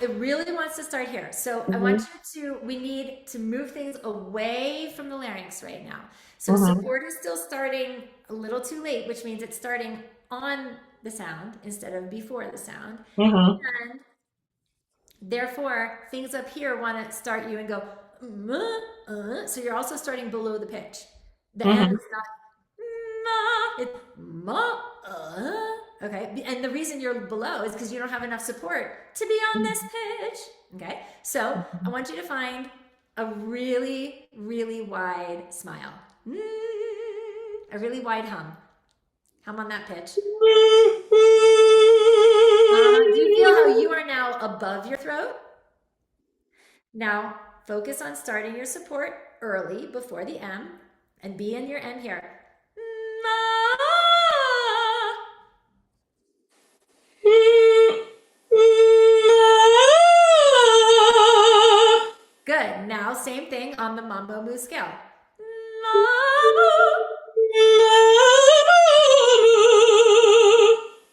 It really wants to start here. So I want you to, we need to move things away from the larynx right now. So support is still starting a little too late, which means it's starting on the sound instead of before the sound. And therefore, things up here want to start you and go, so you're also starting below the pitch. The end is not ma, it's ma, okay? And the reason you're below is because you don't have enough support to be on this pitch, okay? So I want you to find a really, really wide smile. A really wide hum. Hum on that pitch. Do you feel how you are now above your throat? Now, focus on starting your support early before the M and be in your N here. Good. Now, same thing on the mambo moo scale.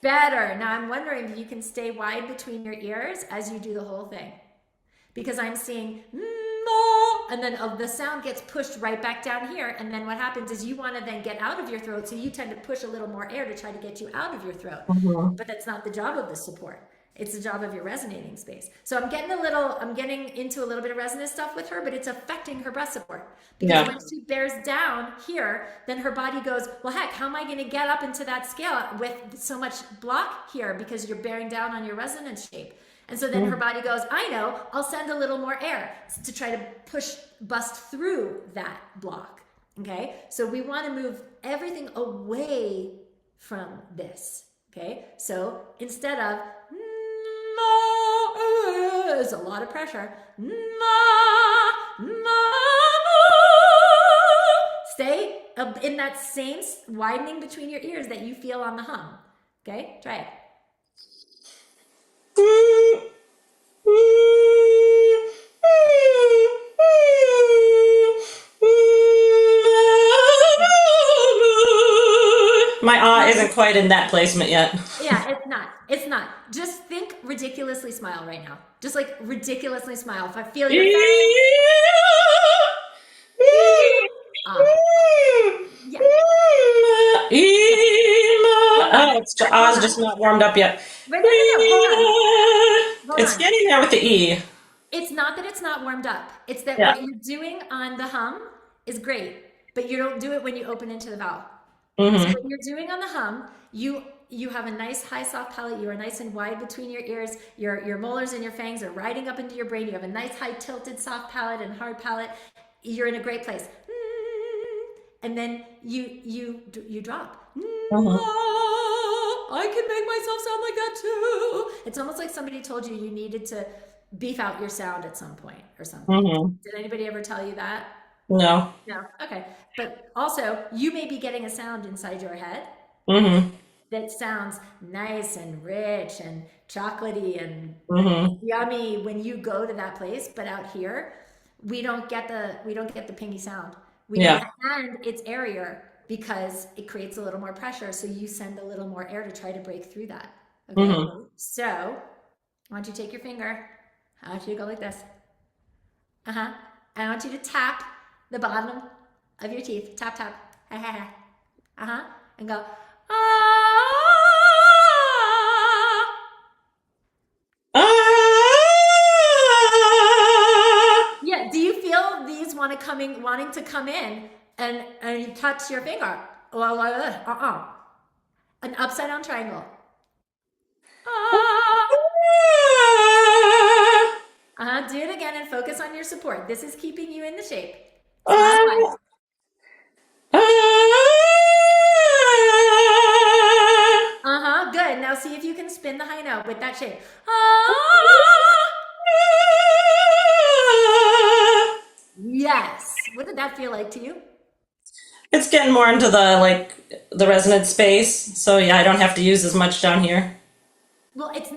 Better. Now I'm wondering if you can stay wide between your ears as you do the whole thing. Because I'm seeing and then the sound gets pushed right back down here, and then what happens is you want to then get out of your throat, so you tend to push a little more air to try to get you out of your throat. But that's not the job of the support. It's the job of your resonating space. So I'm getting into a little bit of resonance stuff with her, but it's affecting her breath support. Because when she bears down here, then her body goes, well, heck, how am I going to get up into that scale with so much block here because you're bearing down on your resonance shape? And so then her body goes, I know, I'll send a little more air to try to bust through that block. Okay? So we want to move everything away from this. Okay? So instead of there's a lot of pressure. Stay in that same widening between your ears that you feel on the hum. Okay? Try it. My isn't quite in that placement yet. Yeah, it's not. It's not. Just think ridiculously smile right now. Just like ridiculously smile. If I feel your face. Yeah. Oh, the A's just not warmed up yet. Wait, no. Hold It's on. getting there with the E. It's not that it's not warmed up. It's that what you're doing on the hum is great, but you don't do it when you open into the vowel. So what you're doing on the hum, you have a nice high soft palate. You are nice and wide between your ears. Your molars and your fangs are riding up into your brain. You have a nice high tilted soft palate and hard palate. You're in a great place. And then you drop. I can make myself sound like that too. It's almost like somebody told you needed to beef out your sound at some point or something. Mm-hmm. Did anybody ever tell you that? No. No. Okay. But also, you may be getting a sound inside your head Mm-hmm. that sounds nice and rich and chocolatey and Mm-hmm. yummy when you go to that place, but out here, we don't get the pingy sound. We don't, Yeah. and it's airier because it creates a little more pressure, so you send a little more air to try to break through that. Okay. Mm-hmm. So, I want you to take your finger. I want you to go like this. Uh-huh. I want you to tap the bottom of your teeth. Tap, tap. Uh-huh. And go, ah. Ah! Yeah, do you feel these wanting to come in and you touch your finger? An upside down triangle. Ah. Do it again and focus on your support. This is keeping you in the shape. It's not Ah! wide. Ah! Good. Now see if you can spin the high note with that shape. Yes. What did that feel like to you? It's getting more into the resonant space, so yeah, I don't have to use as much down here. Well, it's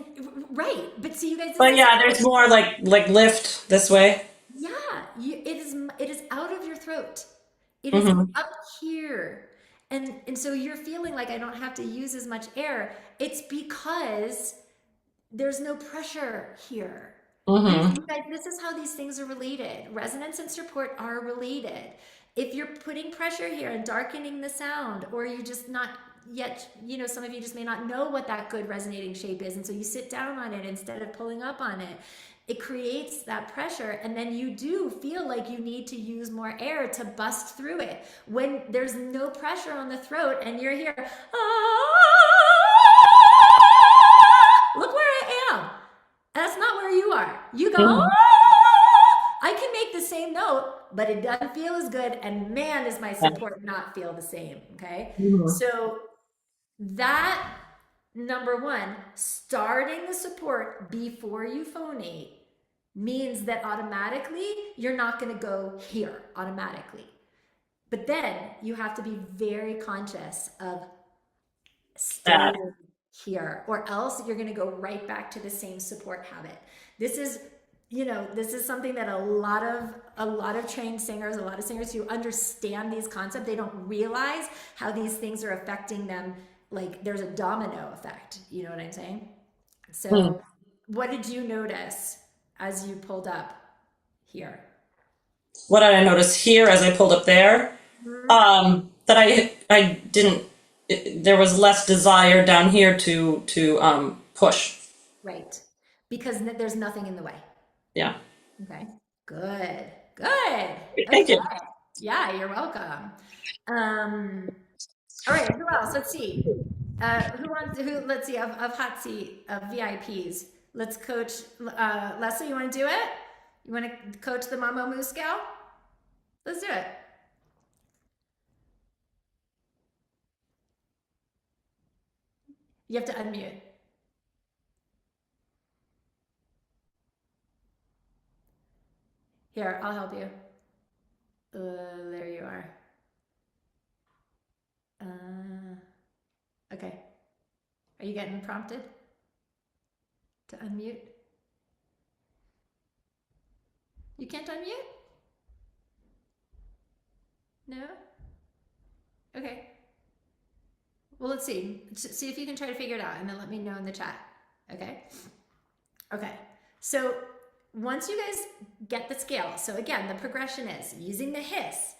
right. But see, you guys, this But is yeah, there's more like lift this way. yeah. It is out of your throat. It is Mm-hmm. up here. And so you're feeling like I don't have to use as much air. It's because there's no pressure here. Mm-hmm. You guys, this is how these things are related. Resonance and support are related. If you're putting pressure here and darkening the sound, or you just not yet, some of you just may not know what that good resonating shape is. And so you sit down on it instead of pulling up on it. It creates that pressure. And then you do feel like you need to use more air to bust through it. When there's no pressure on the throat and you're here, look where I am. That's not where you are. You go, Mm-hmm. I can make the same note, but it doesn't feel as good. And man, does my support not feel the same. Okay. Mm-hmm. So that number one, starting the support before you phonate means that automatically you're not going to go here automatically. But then you have to be very conscious of staying here, or else you're going to go right back to the same support habit. This is something that a lot of trained singers, a lot of singers who understand these concepts, they don't realize how these things are affecting them. Like there's a domino effect. You know what I'm saying? So what did you notice as you pulled up here? What did I notice here as I pulled up there? That I didn't. There was less desire down here to push. Right. Because there's nothing in the way. Yeah. Okay. Good. Good. Thank Okay. you. Yeah, you're welcome. All right, who else? Let's see. Let's see, of hot seat, of VIPs. Let's coach, Leslie, you want to do it? You want to coach the Mamo Moo scale? Let's do it. You have to unmute. Here, I'll help you. There you are. Okay. Are you getting prompted to unmute? You can't unmute? No? Okay. Well, let's see. See if you can try to figure it out and then let me know in the chat. Okay? Okay. So once you guys get the scale, so again, the progression is using the hiss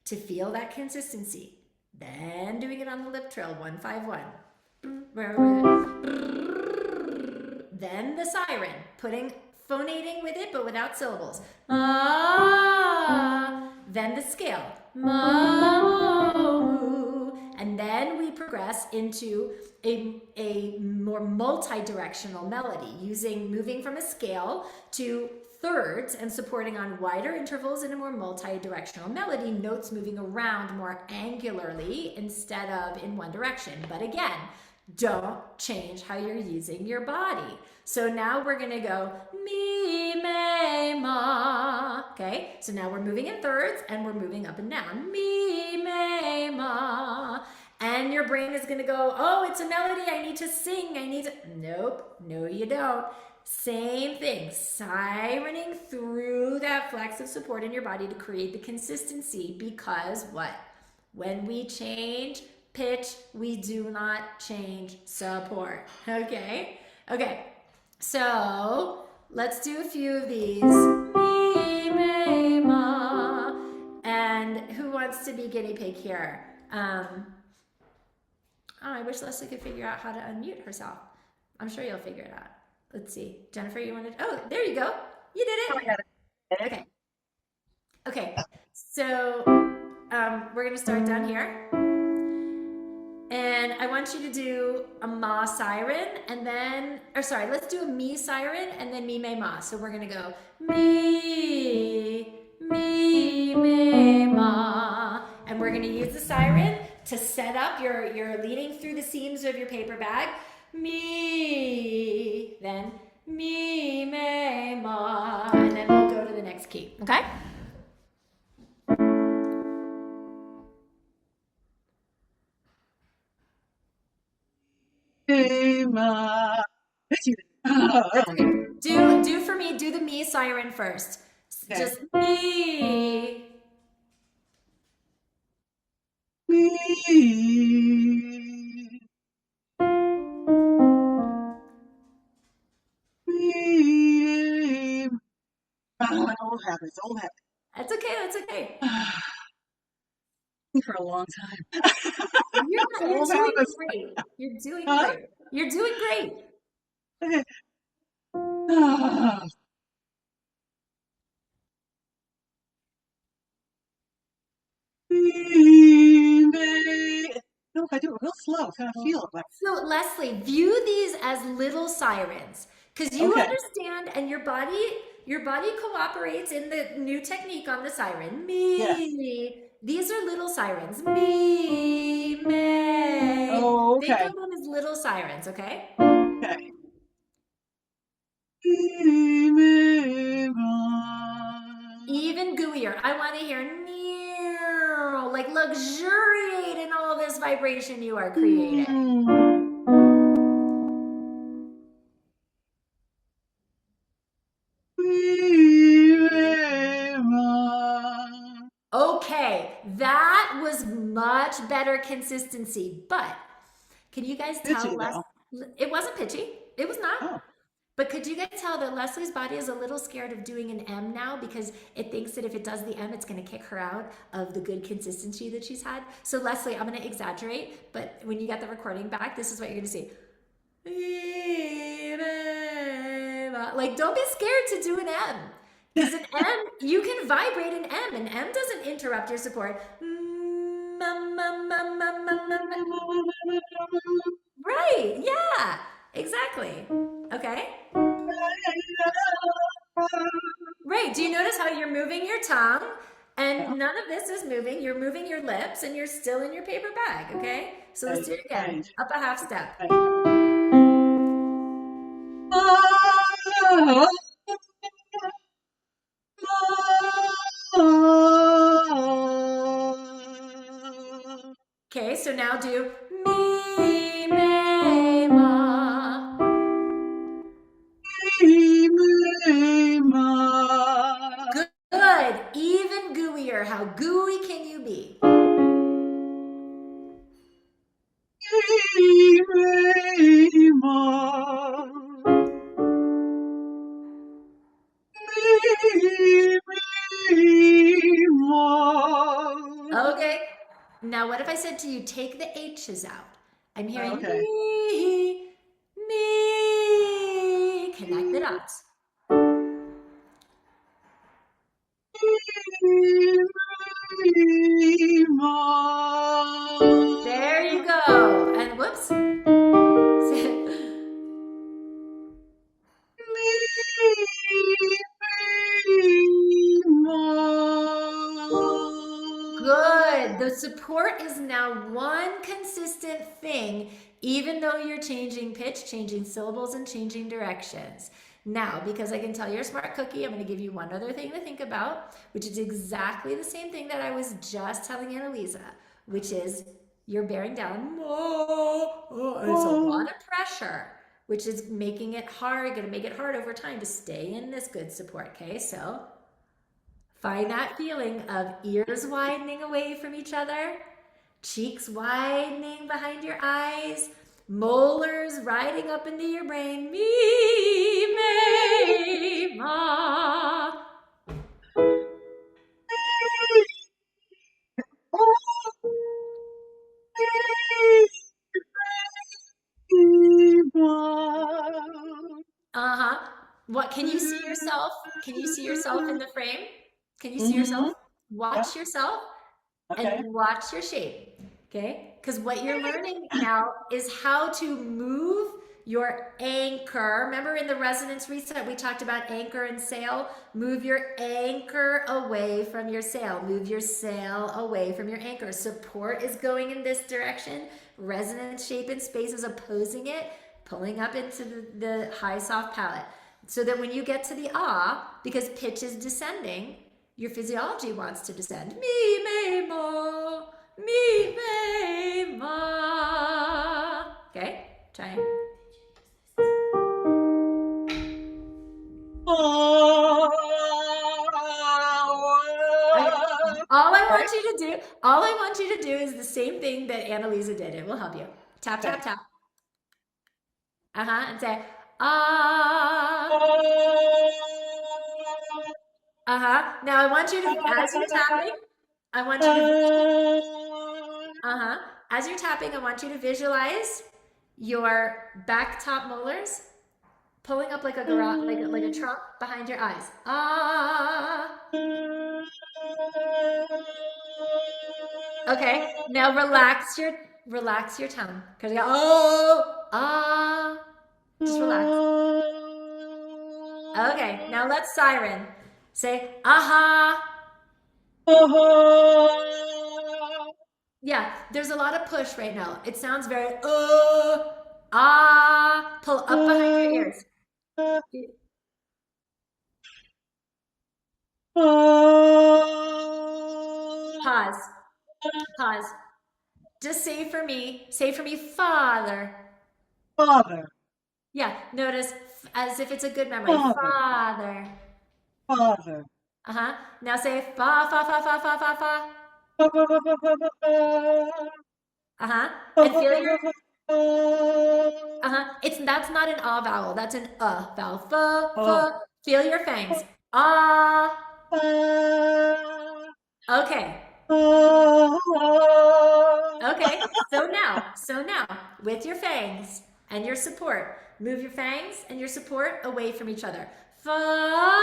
to feel that consistency, then doing it on the lip trill, 151. Then the siren, phonating with it, but without syllables. Ah, then the scale. And then we progress into a more multi-directional melody, moving from a scale to thirds and supporting on wider intervals in a more multi-directional melody, notes moving around more angularly instead of in one direction. But again, Don't change how you're using your body. So now we're gonna go mi, me, ma. Okay, so now we're moving in thirds and we're moving up and down. Mi, me, ma. And your brain is gonna go, oh, it's a melody, I need to sing, I need to. Nope, no, you don't. Same thing, sirening through that flex of support in your body to create the consistency, because what? When we change pitch, we do not change support. Okay? Okay. So let's do a few of these. Mi, me, ma. And who wants to be guinea pig here? I wish Leslie could figure out how to unmute herself. I'm sure you'll figure it out. Let's see. Jennifer, you wanted. Oh, there you go. You did it. Oh, I got it. Okay. Okay. So we're going to start down here. And I want you to do a ma siren and then, or sorry, let's do a mi siren and then mi, me, ma. So we're going to go mi, mi, me, ma. And we're going to use the siren to set up your leading through the seams of your paper bag. Mi, then mi, me, ma. And then we'll go to the next key. Okay? Do for me, do the me siren first. Okay. Just me. Me. Me. Old habits, old habits. That's okay, that's okay. For a long time. You're Old doing habits. great. You're doing Huh? great. You're doing great. Okay. Ah. No, if I do it real slow, kind of feel it. Like, So Leslie, view these as little sirens because you okay. understand and your body cooperates in the new technique on the siren. Me. Yes. These are little sirens. Me, me. Oh, Think okay. of them as little sirens, okay? Okay. Even gooier. I want to hear near, like luxuriate in all this vibration you are creating. Okay, that was much better consistency, but can you guys tell Pitchy, though. it wasn't pitchy. It was not. Oh. But could you guys tell that Leslie's body is a little scared of doing an M now because it thinks that if it does the M, it's going to kick her out of the good consistency that she's had? So Leslie, I'm going to exaggerate, but when you get the recording back, this is what you're going to see. Like, don't be scared to do an M. Because an M, you can vibrate an M. An M doesn't interrupt your support. Right, yeah, exactly. Okay. Right, do you notice how you're moving your tongue and none of this is moving? You're moving your lips and you're still in your paper bag, okay? So let's do it again. Up a half step. Okay, so now do me, me, ma. Good. Even gooier. How gooey can you be? Okay. Now, what if I said to you, take the H's out? I'm hearing Okay. me. Connect the dots. There you go. And whoops. Good. The support is now one consistent thing even though you're changing pitch, changing syllables, and changing directions. Now, because I can tell you're a smart cookie, I'm going to give you one other thing to think about, which is exactly the same thing that I was just telling Annalisa, which is you're bearing down. It's a lot of pressure, which is making it hard, going to make it hard over time to stay in this good support. Okay, so find that feeling of ears widening away from each other, cheeks widening behind your eyes, molars riding up into your brain. Me, me, ma. Uh-huh. What, can you see yourself? Can you see yourself in the frame? Can you see yourself? Watch yourself Okay. and watch your shape. Okay? Because what you're learning now is how to move your anchor. Remember in the resonance reset, we talked about anchor and sail. Move your anchor away from your sail. Move your sail away from your anchor. Support is going in this direction. Resonance, shape, and space is opposing it, pulling up into the high, soft palate. So that when you get to the ah, because pitch is descending, your physiology wants to descend. Mi, me, ma. Mi, me, ma. Okay, try it. All I want you to do is the same thing that Annalisa did. It will help you. Tap, tap, tap. And say, ah. Now I want you to, as you're tapping, I want you to, as you're tapping, I want you to visualize your back top molars pulling up like a garage, like a trunk behind your eyes. Ah. Okay, now relax your tongue. Cause you go, oh, ah. Just relax. Okay, now let's siren. Say, aha. Yeah, there's a lot of push right now. It sounds very, ah. Pull up behind your ears. Pause. Pause. Just say for me, Father. Father. Yeah, notice as if it's a good memory. Father. Father. Now say fa, fa, fa, fa, fa, fa, fa. And feel your, that's not an ah vowel. That's an vowel. Fa, fa. Feel your fangs. Ah. Okay. Okay, so now, with your fangs and your support, move your fangs and your support away from each other. Fa.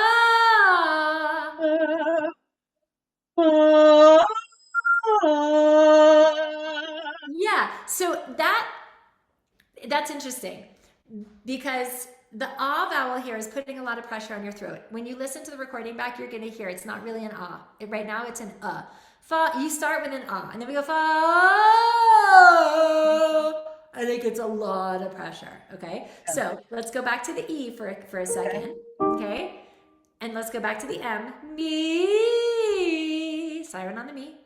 Yeah, so that's interesting because the ah vowel here is putting a lot of pressure on your throat. When you listen to the recording back, you're going to hear it's not really an ah. Right now, it's an Fa. You start with an ah, and then we go fa. And it gets a lot of pressure. Okay, so let's go back to the E for a second. Okay, and let's go back to the M. Me. Siren on the me.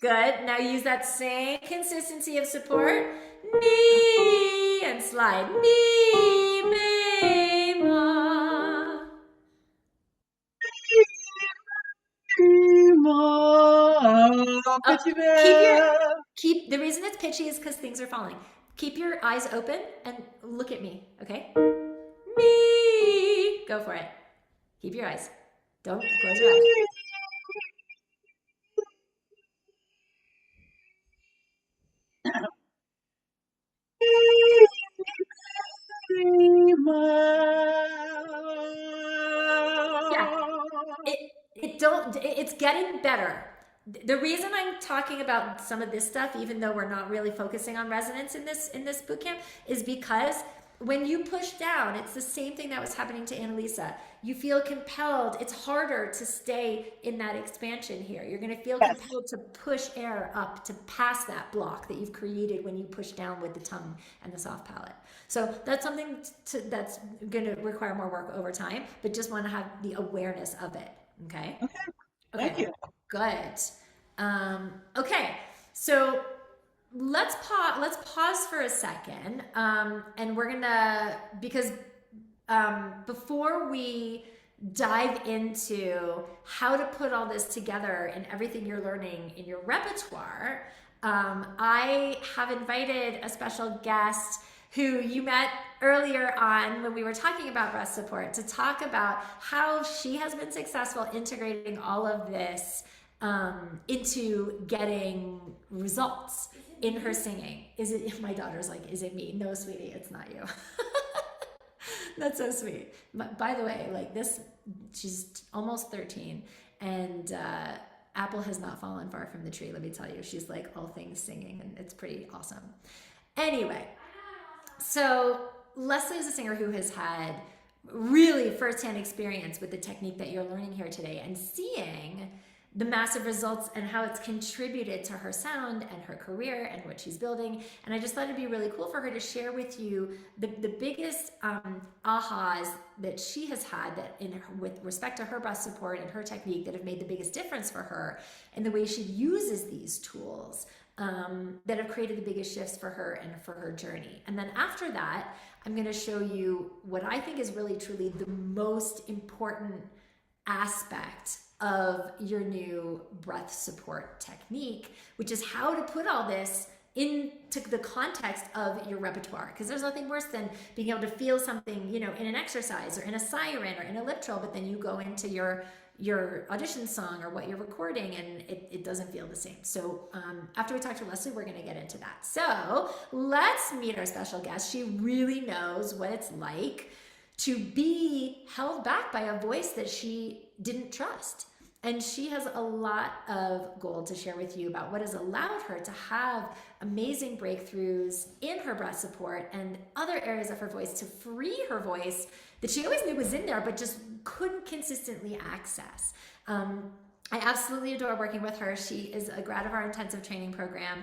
Good. Now use that same consistency of support. Me and slide. Me, me, ma. Keep the reason it's pitchy is because things are falling. Keep your eyes open and look at me, okay? Me. Go for it. Keep your eyes. Don't close your eyes. It's getting better. The reason I'm talking about some of this stuff, even though we're not really focusing on resonance in this boot camp, is because when you push down, it's the same thing that was happening to Annalisa. You feel compelled. It's harder to stay in that expansion here. You're going to feel Yes. compelled to push air up to pass that block that you've created when you push down with the tongue and the soft palate. So that's something that's going to require more work over time, but just want to have the awareness of it. Okay. Okay. Thank Okay. you. Good. Okay. So let's pause for a second, and we're gonna, because before we dive into how to put all this together and everything you're learning in your repertoire, I have invited a special guest who you met earlier on when we were talking about breast support, to talk about how she has been successful integrating all of this into getting results in her singing. Is it, my daughter's like, is it me? No, sweetie, it's not you. That's so sweet. By the way, like this, she's almost 13, and Apple has not fallen far from the tree, let me tell you. She's like all things singing, and it's pretty awesome. Anyway, so Leslie is a singer who has had really firsthand experience with the technique that you're learning here today, and seeing the massive results and how it's contributed to her sound and her career and what she's building. And I just thought it'd be really cool for her to share with you the biggest ahas that she has had that with respect to her breast support and her technique, that have made the biggest difference for her, and the way she uses these tools that have created the biggest shifts for her and for her journey. And then after that, I'm going to show you what I think is really truly the most important aspect of your new breath support technique, which is how to put all this into the context of your repertoire. Because there's nothing worse than being able to feel something, you know, in an exercise or in a siren or in a lip trill, but then you go into your audition song or what you're recording and it doesn't feel the same. So after we talk to Leslie, we're going to get into that. So let's meet our special guest. She really knows what it's like to be held back by a voice that she didn't trust. And she has a lot of gold to share with you about what has allowed her to have amazing breakthroughs in her breath support and other areas of her voice, to free her voice that she always knew was in there, but just couldn't consistently access. I absolutely adore working with her. She is a grad of our intensive training program.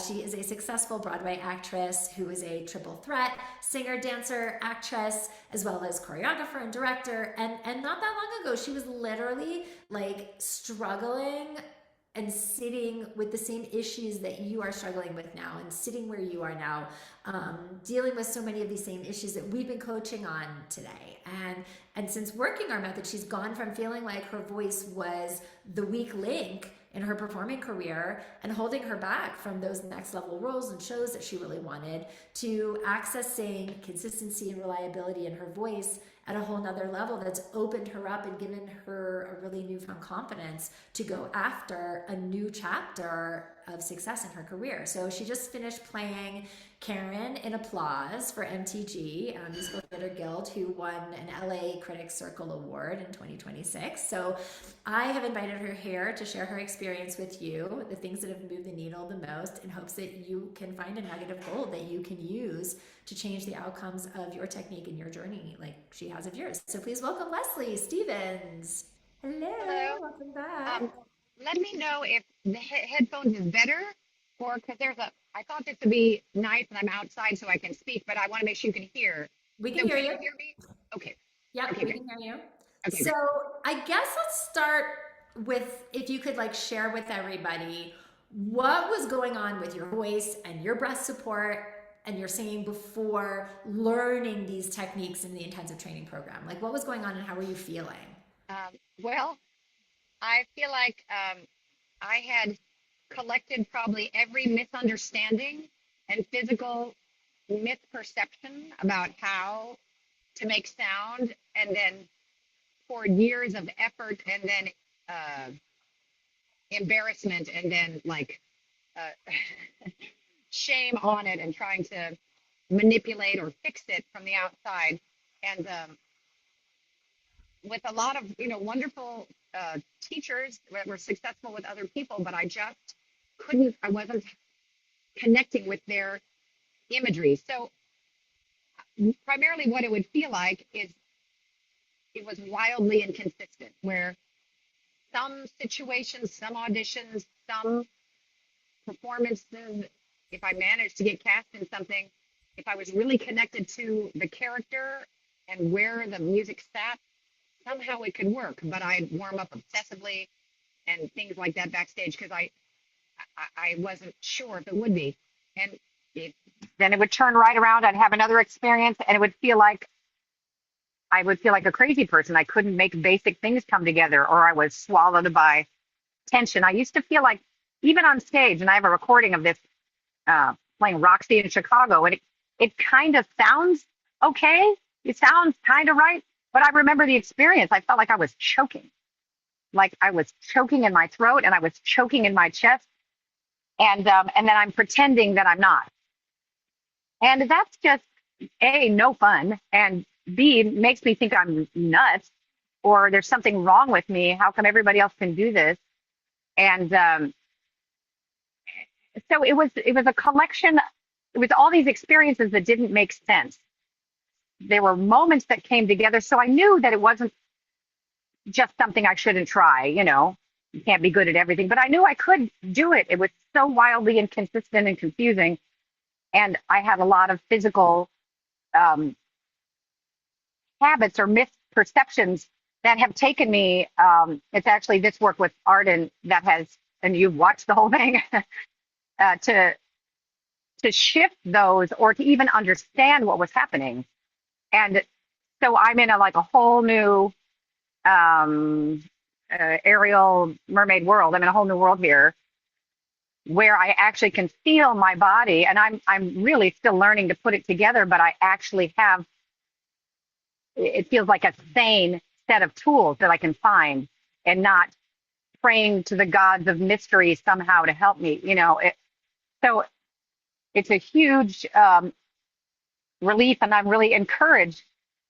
She is a successful Broadway actress who is a triple threat singer, dancer, actress, as well as choreographer and director. And not that long ago, she was literally like struggling and sitting with the same issues that you are struggling with now, and sitting where you are now, dealing with so many of these same issues that we've been coaching on today. And since working our method, she's gone from feeling like her voice was the weak link in her performing career and holding her back from those next level roles and shows that she really wanted, to accessing consistency and reliability in her voice at a whole nother level that's opened her up and given her a really newfound confidence to go after a new chapter of success in her career. So she just finished playing Karen in Applause for MTG, Musical Theater Guild, who won an LA Critics Circle Award in 2026. So I have invited her here to share her experience with you, the things that have moved the needle the most, in hopes that you can find a nugget of gold that you can use to change the outcomes of your technique and your journey like she has of yours. So please welcome Leslie Stevens. Hello, Hello. welcome back. Let me know if the headphones is better, or because I thought this would be nice and I'm outside so I can speak, but I want to make sure you can hear. We So can hear can you. you hear me? Okay. Yep, Okay, we good. can hear you. Okay, So great. I guess let's start with, if you could like share with everybody what was going on with your voice and your breath support and your singing before learning these techniques in the intensive training program. Like what was going on and how were you feeling? Well, I feel like I had collected probably every misunderstanding and physical misperception about how to make sound, and then poured years of effort and then uh, embarrassment and then like uh, shame on it, and trying to manipulate or fix it from the outside. And with a lot of wonderful teachers that were successful with other people, but I wasn't connecting with their imagery. So primarily what it would feel like is it was wildly inconsistent, where some situations, some auditions, some performances, if I managed to get cast in something, if I was really connected to the character and where the music sat, somehow it could work. But I'd warm up obsessively and things like that backstage because I wasn't sure if it would be. And it, then it would turn right around. I'd have another experience, and it would feel like I would feel like a crazy person. I couldn't make basic things come together, or I was swallowed by tension. I used to feel like, even on stage, and I have a recording of this playing Roxy in Chicago, and it kind of sounds okay. It sounds kind of right, but I remember the experience. I felt like I was choking, like I was choking in my throat, and I was choking in my chest, and then I'm pretending that I'm not, and that's just A, no fun, and B, makes me think I'm nuts or there's something wrong with me. How come everybody else can do this? And so it was a collection. It was all these experiences that didn't make sense. There were moments that came together, so I knew that it wasn't just something I shouldn't try. You can't be good at everything, but I knew I could do it. It was so wildly inconsistent and confusing, and I had a lot of physical habits or misperceptions that have taken me. It's actually this work with Arden that has, and you've watched the whole thing, to shift those or to even understand what was happening. And so I'm in a whole new aerial mermaid world. I'm in a whole new world here where I actually can feel my body, and I'm really still learning to put it together, but I actually have, it feels like a sane set of tools that I can find and not praying to the gods of mystery somehow to help me, so it's a huge relief, and I'm really encouraged,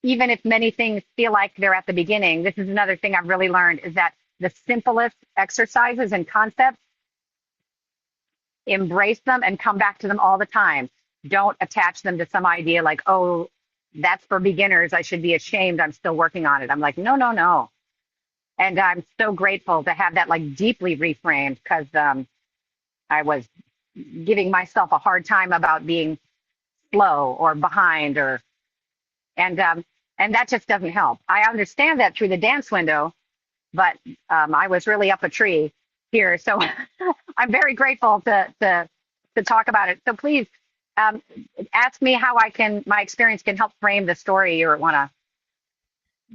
even if many things feel like they're at the beginning. This is another thing I've really learned, is that the simplest exercises and concepts, embrace them and come back to them all the time. Don't attach them to some idea like, oh, that's for beginners, I should be ashamed, I'm still working on it. I'm like, no, no, no. And I'm so grateful to have that deeply reframed, because I was giving myself a hard time about being slow or behind, and that just doesn't help. I understand that through the dance window, but I was really up a tree here, so I'm very grateful to talk about it. So please ask me how my experience can help frame the story you want to.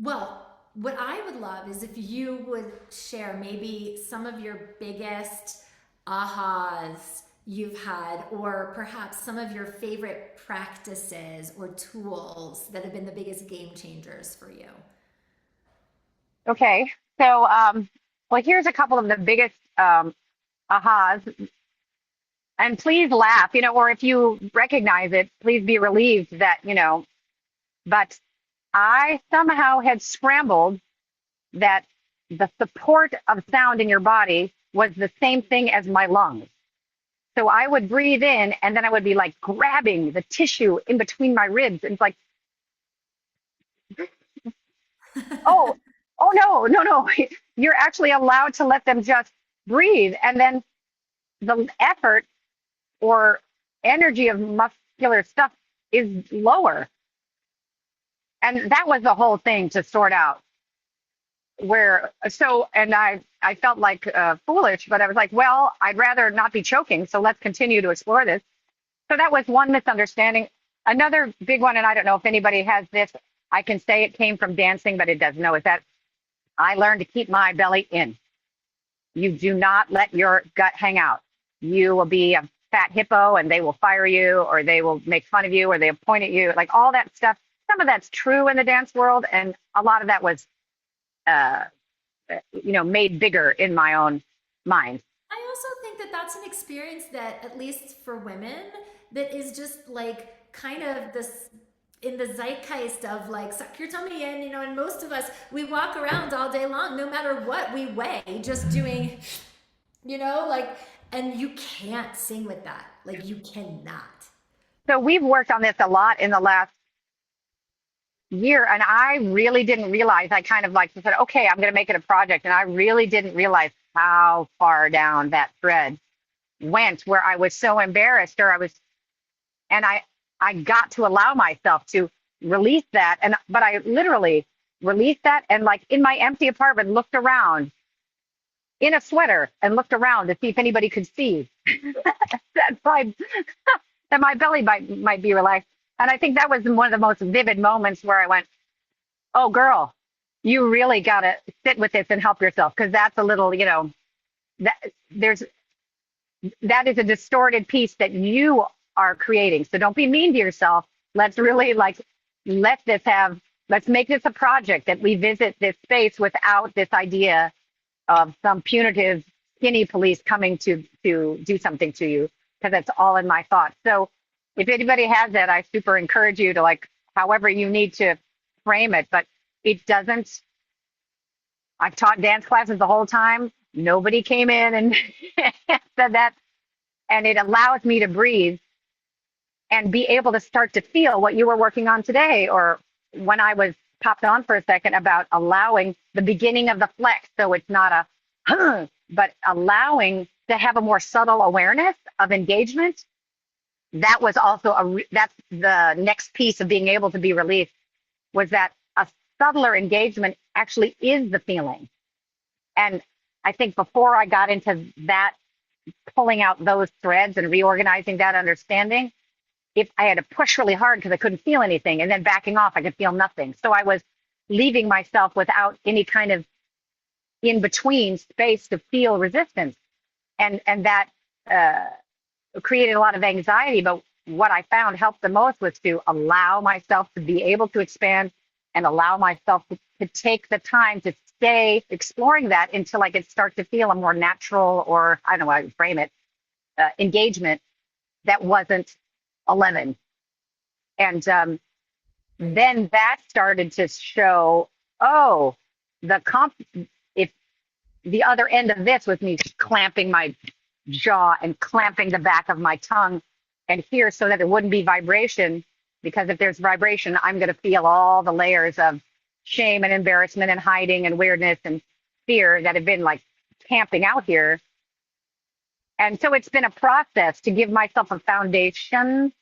Well, what I would love is if you would share maybe some of your biggest ahas you've had, or perhaps some of your favorite practices or tools that have been the biggest game changers for you. Okay, so well, here's a couple of the biggest ahas, and please laugh, or if you recognize it, please be relieved that, but I somehow had scrambled that the support of sound in your body was the same thing as my lungs. So I would breathe in, and then I would be grabbing the tissue in between my ribs. And it's like, oh, no, no, no. You're actually allowed to let them just breathe. And then the effort or energy of muscular stuff is lower. And that was the whole thing to sort out. And I felt foolish, but I was like, well, I'd rather not be choking, so let's continue to explore this. So that was one misunderstanding. Another big one, and I don't know if anybody has this, I can say it came from dancing, but it doesn't know, is that I learned to keep my belly in. You do not let your gut hang out. You will be a fat hippo, and they will fire you, or they will make fun of you, or they'll point at you, all that stuff. Some of that's true in the dance world, and a lot of that was made bigger in my own mind. I also think that that's an experience that, at least for women, that is just kind of this in the zeitgeist of suck your tummy in, and most of us, we walk around all day long, no matter what we weigh, just doing, and you can't sing with that. You cannot. So we've worked on this a lot in the last year, and I really didn't realize. I kind of like said, okay, I'm going to make it a project, and I really didn't realize how far down that thread went, where I was so embarrassed, or I was, and I got to allow myself to release that, and but I literally released that, and like in my empty apartment, looked around in a sweater and looked around to see if anybody could see that my that my belly might be relaxed. And I think that was one of the most vivid moments where I went, "Oh, girl, you really got to sit with this and help yourself, because that's a little, that there's that is a distorted piece that you are creating. So don't be mean to yourself. Let's really like let this have let's make this a project that we visit this space without this idea of some punitive skinny police coming to do something to you, because that's all in my thoughts. So if anybody has that, I super encourage you to like however you need to frame it, but it doesn't. I've taught dance classes the whole time. Nobody came in and said that, and it allows me to breathe and be able to start to feel what you were working on today, or when I was popped on for a second about allowing the beginning of the flex. So it's not a, but allowing to have a more subtle awareness of engagement. That was also that's the next piece of being able to be released, was that a subtler engagement actually is the feeling. And I think before I got into that, pulling out those threads and reorganizing that understanding, if I had to push really hard because I couldn't feel anything, and then backing off, I could feel nothing. So I was leaving myself without any kind of in between space to feel resistance. And that created a lot of anxiety. But what I found helped the most was to allow myself to be able to expand, and allow myself to take the time to stay exploring that until I could start to feel a more natural, or I don't know how to frame it, engagement that wasn't 11. And then that started to show, oh, if the other end of this was me clamping my jaw and clamping the back of my tongue and here, so that there wouldn't be vibration, because if there's vibration, I'm going to feel all the layers of shame and embarrassment and hiding and weirdness and fear that have been like camping out here. And so it's been a process to give myself a foundation,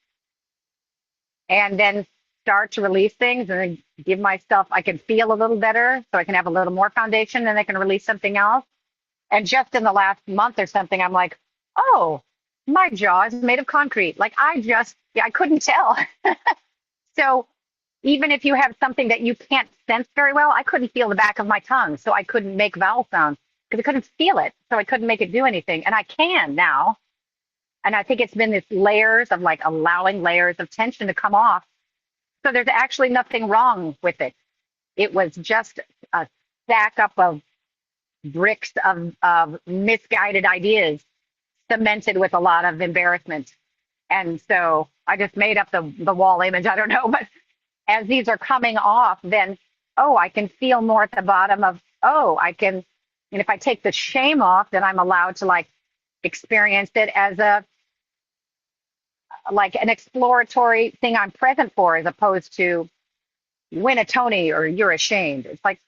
and then start to release things, and then give myself, I can feel a little better, so I can have a little more foundation, and I can release something else. And just in the last month or something, I'm like, oh, my jaw is made of concrete. Like I couldn't tell. So even if you have something that you can't sense very well, I couldn't feel the back of my tongue. So I couldn't make vowel sounds because I couldn't feel it. So I couldn't make it do anything. And I can now. And I think it's been this layers of like allowing layers of tension to come off. So there's actually nothing wrong with it. It was just a stack up of bricks of misguided ideas cemented with a lot of embarrassment. And so I just made up the wall image. I don't know. But as these are coming off, then, oh, I can feel more at the bottom of, oh, I can, and if I take the shame off, then I'm allowed to like experience it as like an exploratory thing I'm present for, as opposed to win a Tony or you're ashamed. It's like,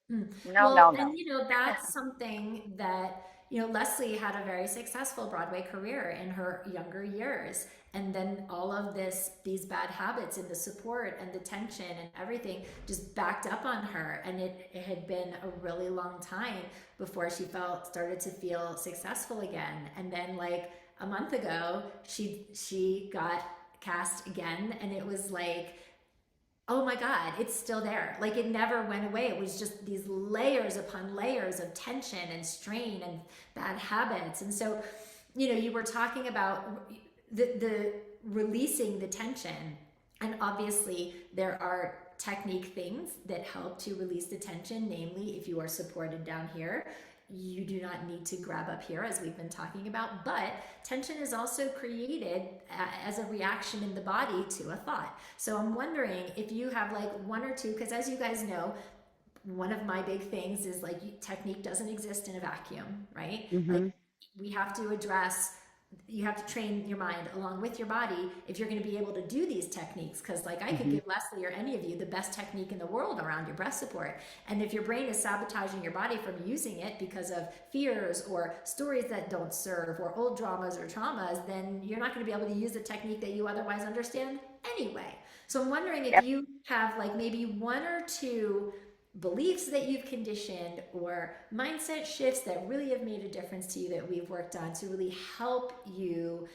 no, no, Well, no. and that's something that, Leslie had a very successful Broadway career in her younger years. And then all of these bad habits and the support and the tension and everything just backed up on her. And it had been a really long time before she started to feel successful again. And then like a month ago, she got cast again, and it was like, oh my God, it's still there. Like it never went away. It was just these layers upon layers of tension and strain and bad habits. And so, you were talking about the releasing the tension. And obviously there are technique things that help to release the tension. Namely, if you are supported down here, you do not need to grab up here, as we've been talking about. But tension is also created as a reaction in the body to a thought. So I'm wondering if you have like one or two, because as you guys know, one of my big things is like technique doesn't exist in a vacuum, right? Mm-hmm. Like we have to address you have to train your mind along with your body if you're going to be able to do these techniques. Because like I could give Leslie or any of you the best technique in the world around your breath support, and if your brain is sabotaging your body from using it because of fears or stories that don't serve or old dramas or traumas, then you're not going to be able to use the technique that you otherwise understand anyway. So I'm wondering if Yep. you have like maybe one or two beliefs that you've conditioned or mindset shifts that really have made a difference to you that we've worked on to really help you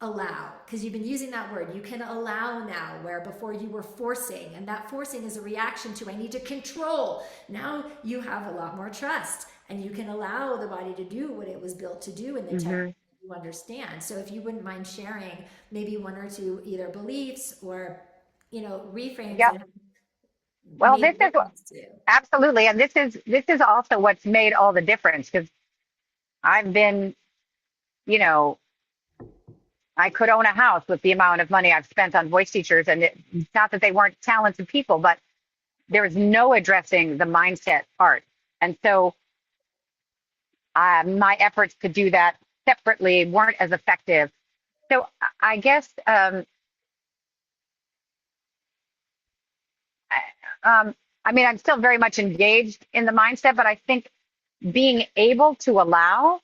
allow, because you've been using that word, you can allow now, where before you were forcing, and that forcing is a reaction to I need to control. Now you have a lot more trust and you can allow the body to do what it was built to do in the technique you understand. So if you wouldn't mind sharing maybe one or two either beliefs or reframes Yep. that have Well, made this a is difference to you. absolutely, and this is also what's made all the difference because I've been, you know, I could own a house with the amount of money I've spent on voice teachers, and it's not that they weren't talented people, but there was no addressing the mindset part, and so my efforts to do that separately weren't as effective. So I guess I mean, I'm still very much engaged in the mindset, but I think being able to allow,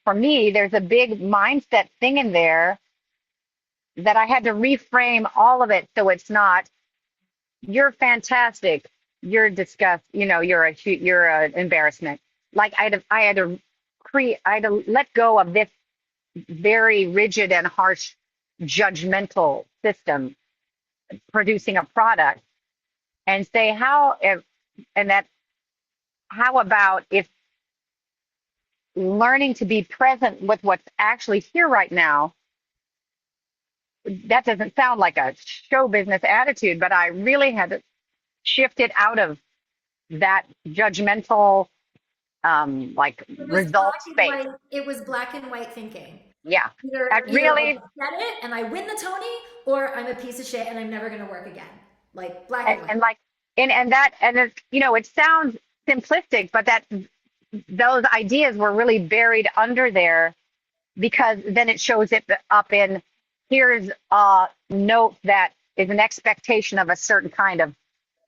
for me, there's a big mindset thing in there that I had to reframe all of it so it's not, you're fantastic, you're disgust, you're an embarrassment. Like I had to let go of this very rigid and harsh judgmental system producing a product and say how about if learning to be present with what's actually here right now. That doesn't sound like a show business attitude, but I really had to shift it out of that judgmental, like It was result black and space. white. It was black and white thinking. Yeah, I Either I really, get it and I win the Tony, or I'm a piece of shit and I'm never gonna work again. Like black and white. and like, and it's, it sounds simplistic, but those ideas were really buried under there because then it shows it up in here's a note that is an expectation of a certain kind of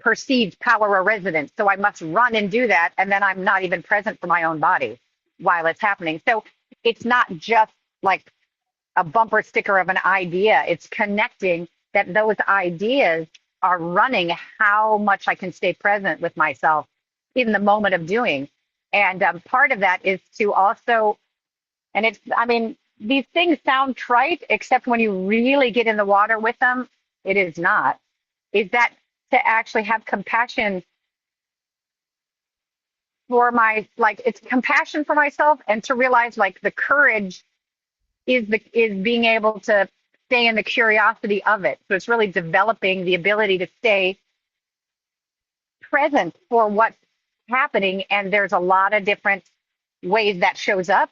perceived power or resonance. So I must run and do that. And then I'm not even present for my own body while it's happening. So it's not just like a bumper sticker of an idea. It's connecting that those ideas are running how much I can stay present with myself in the moment of doing. And part of that is to also, and I mean, these things sound trite, except when you really get in the water with them, it is not. Is that to actually have compassion it's compassion for myself, and to realize like the courage is being able to stay in the curiosity of it. So it's really developing the ability to stay present for what's happening. And there's a lot of different ways that shows up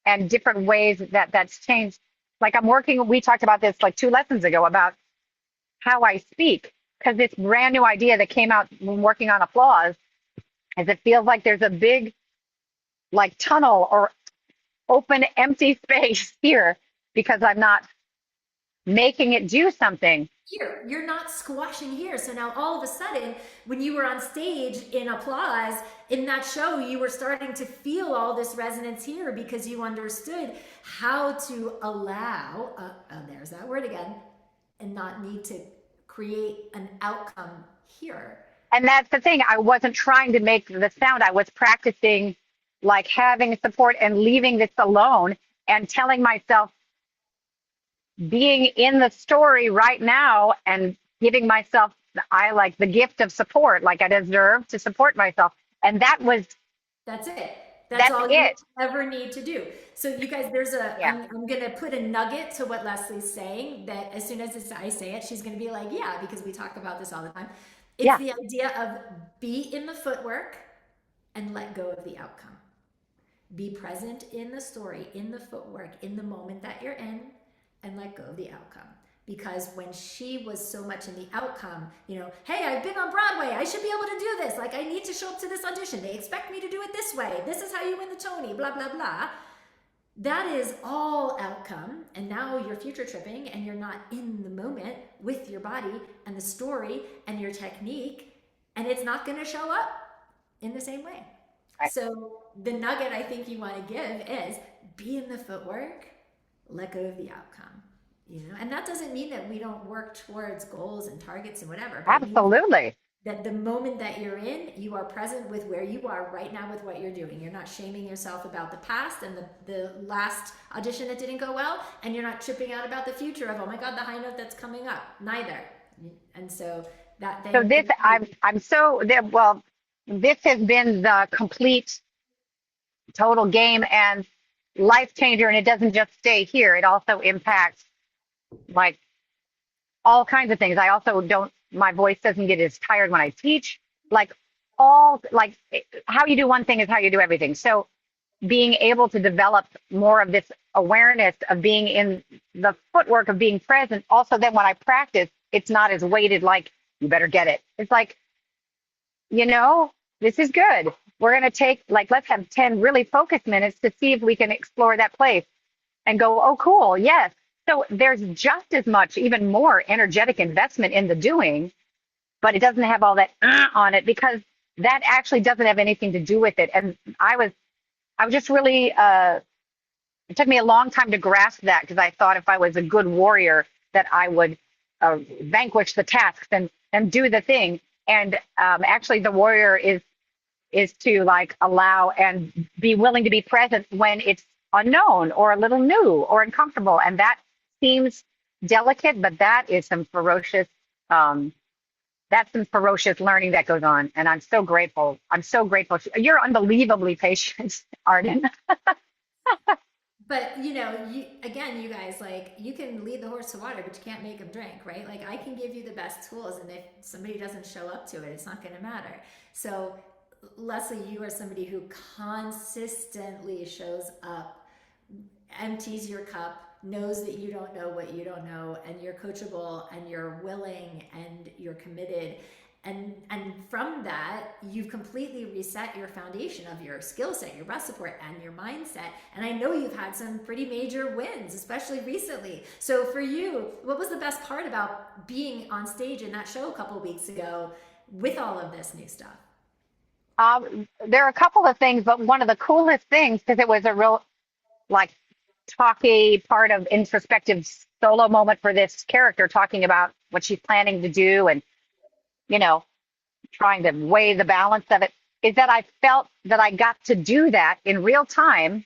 and different ways that's changed. Like we talked about this like 2 lessons ago about how I speak, because this brand new idea that came out when working on applause is it feels like there's a big like tunnel or open empty space here because I'm not making it do something. Here, you're not squashing here. So now all of a sudden, when you were on stage in applause in that show, you were starting to feel all this resonance here because you understood how to allow, there's that word again, and not need to create an outcome here. And that's the thing. I wasn't trying to make the sound. I was practicing like having support and leaving this alone and telling myself, being in the story right now and giving myself the gift of support, like I deserve to support myself. And that's it. That's all you it. ever need to do. So you guys, I'm going to put a nugget to what Leslie's saying, that as soon as I say it, she's going to be like, yeah, because we talk about this all the time. It's the idea of be in the footwork and let go of the outcome. Be present in the story, in the footwork, in the moment that you're in, and let go of the outcome. Because when she was so much in the outcome, hey, I've been on Broadway, I should be able to do this. Like, I need to show up to this audition. They expect me to do it this way. This is how you win the Tony, blah, blah, blah. that is all outcome. And now you're future tripping and you're not in the moment with your body and the story and your technique, and it's not going to show up in the same way. Right. So the nugget I think you want to give is be in the footwork, let go of the outcome. And that doesn't mean that we don't work towards goals and targets and whatever, but it means Absolutely. that the moment that you're in, you are present with where you are right now with what you're doing. You're not shaming yourself about the past and the last audition that didn't go well, and you're not tripping out about the future of, oh my God, the high note that's coming up. Neither. And so that So this, I'm so well. This has been the complete, total game and life changer, and it doesn't just stay here. It also impacts like all kinds of things. I also don't. My voice doesn't get as tired when I teach. Like how you do one thing is how you do everything. So being able to develop more of this awareness of being in the footwork of being present. Also, then when I practice, it's not as weighted. Like you better get it. It's like, this is good. We're going to take, let's have 10 really focused minutes to see if we can explore that place and go, oh, cool. Yes. So there's just as much, even more energetic investment in the doing, but it doesn't have all that on it because that actually doesn't have anything to do with it. And I was just really, it took me a long time to grasp that because I thought if I was a good warrior that I would vanquish the tasks and do the thing. And actually the warrior is to allow and be willing to be present when it's unknown or a little new or uncomfortable. And that seems delicate, but that is some ferocious, learning that goes on. And I'm so grateful. You're unbelievably patient, Arden. But you guys, you can lead the horse to water, but you can't make him drink, right? Like I can give you the best tools, and if somebody doesn't show up to it, it's not going to matter. So, Leslie, you are somebody who consistently shows up, empties your cup, knows that you don't know what you don't know, and you're coachable, and you're willing, and you're committed. And from that, you've completely reset your foundation of your skill set, your breath support, and your mindset. And I know you've had some pretty major wins, especially recently. So for you, what was the best part about being on stage in that show a couple of weeks ago with all of this new stuff? There are a couple of things, but one of the coolest things, because it was a real talky part of introspective solo moment for this character, talking about what she's planning to do and trying to weigh the balance of it, is that I felt that I got to do that in real time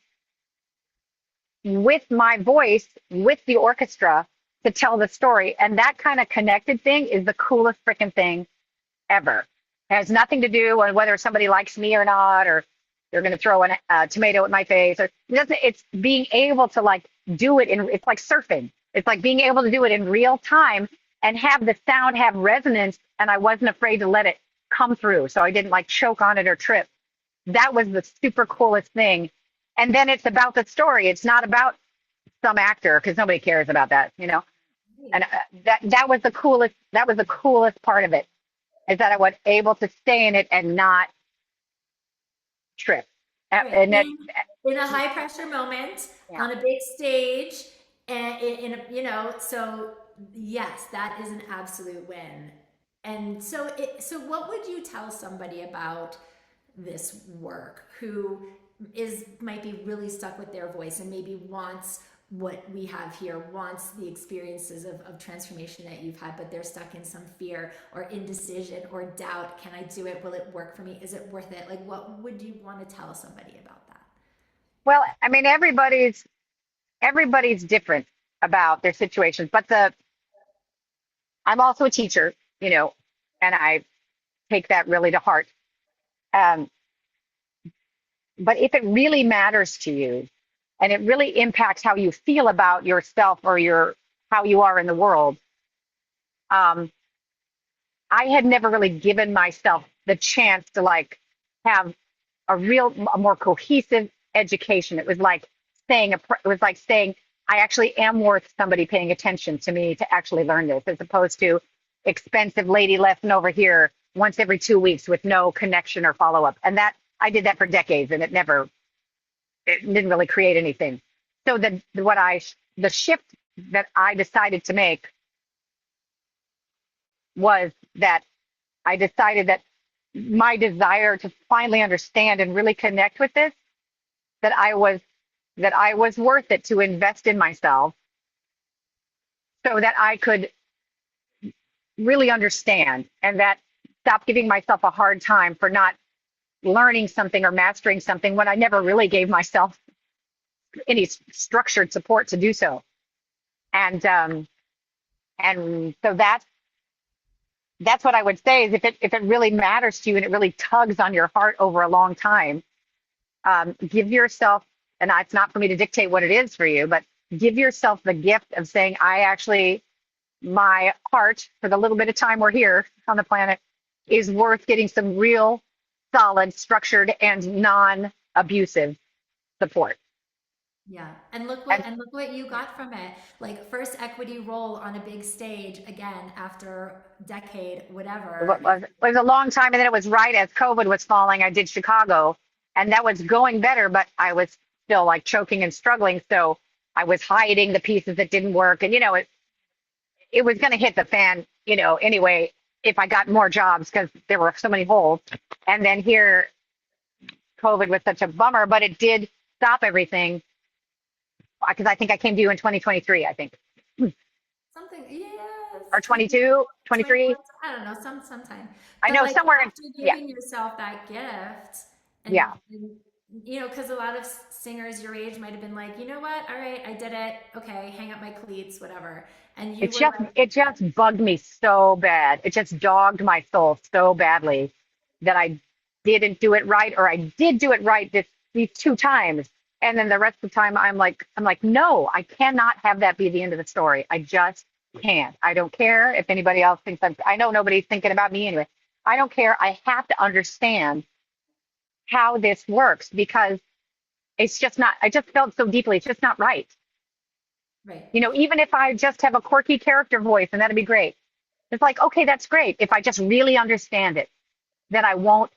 with my voice, with the orchestra to tell the story. And that kind of connected thing is the coolest freaking thing ever. It has nothing to do with whether somebody likes me or not, or they're going to throw a tomato at my face. Or it's being able to do it it's like surfing. It's like being able to do it in real time and have the sound have resonance. And I wasn't afraid to let it come through. So I didn't choke on it or trip. That was the super coolest thing. And then it's about the story. It's not about some actor because nobody cares about that, And that was the coolest. That was the coolest part of it, is that I was able to stay in it and not trip. Right. And that, in a high pressure moment on a big stage, and so yes, that is an absolute win. And so what would you tell somebody about this work who might be really stuck with their voice and maybe wants what we have here, wants the experiences of transformation that you've had, but they're stuck in some fear or indecision or doubt? Can I do it? Will it work for me? Is it worth it? What would you want to tell somebody about that? well, I mean, everybody's different about their situations, but I'm also a teacher, and I take that really to heart. But if it really matters to you and it really impacts how you feel about yourself or how you are in the world, I had never really given myself the chance to have a more cohesive education. It was like saying, I actually am worth somebody paying attention to me to actually learn this, as opposed to expensive lady lesson over here once every 2 weeks with no connection or follow up. And that I did that for decades, and it didn't really create anything. so the shift that I decided to make was that I decided that my desire to finally understand and really connect with this, that I was worth it to invest in myself so that I could really understand, and that stop giving myself a hard time for not learning something or mastering something when I never really gave myself any structured support to do so. And so that's what I would say is if it really matters to you and it really tugs on your heart over a long time, give yourself, and it's not for me to dictate what it is for you, but give yourself the gift of saying, my heart, for the little bit of time we're here on the planet, is worth getting some real solid, structured, and non-abusive support. Yeah. And And look what you got from it. Like first equity role on a big stage again after decade, whatever. it was a long time, and then it was right as COVID was falling. I did Chicago, and that was going better, but I was still like choking and struggling. So I was hiding the pieces that didn't work, and it was going to hit the fan, anyway, if I got more jobs because there were so many holes. And then here, COVID was such a bummer, but it did stop everything because I think I came to you in 2023, I think, Something, yes, or 22, 21, 23. I don't know, sometime. I But know like somewhere. after Yeah, giving yourself that gift yeah. and because a lot of singers your age might have been like, you know what? All right, I did it. Okay, hang up my cleats, whatever. And you were like, It just bugged me so bad. It just dogged my soul so badly that I didn't do it right, or I did do it right these two times. And then the rest of the time I'm like, no, I cannot have that be the end of the story. I just can't. I don't care if anybody else thinks I know nobody's thinking about me anyway. I don't care. I have to understand how this works because it's just not, I just felt so deeply. It's just not right. right. Even if I just have a quirky character voice, and that'd be great. It's like, okay, that's great. If I just really understand it, then I won't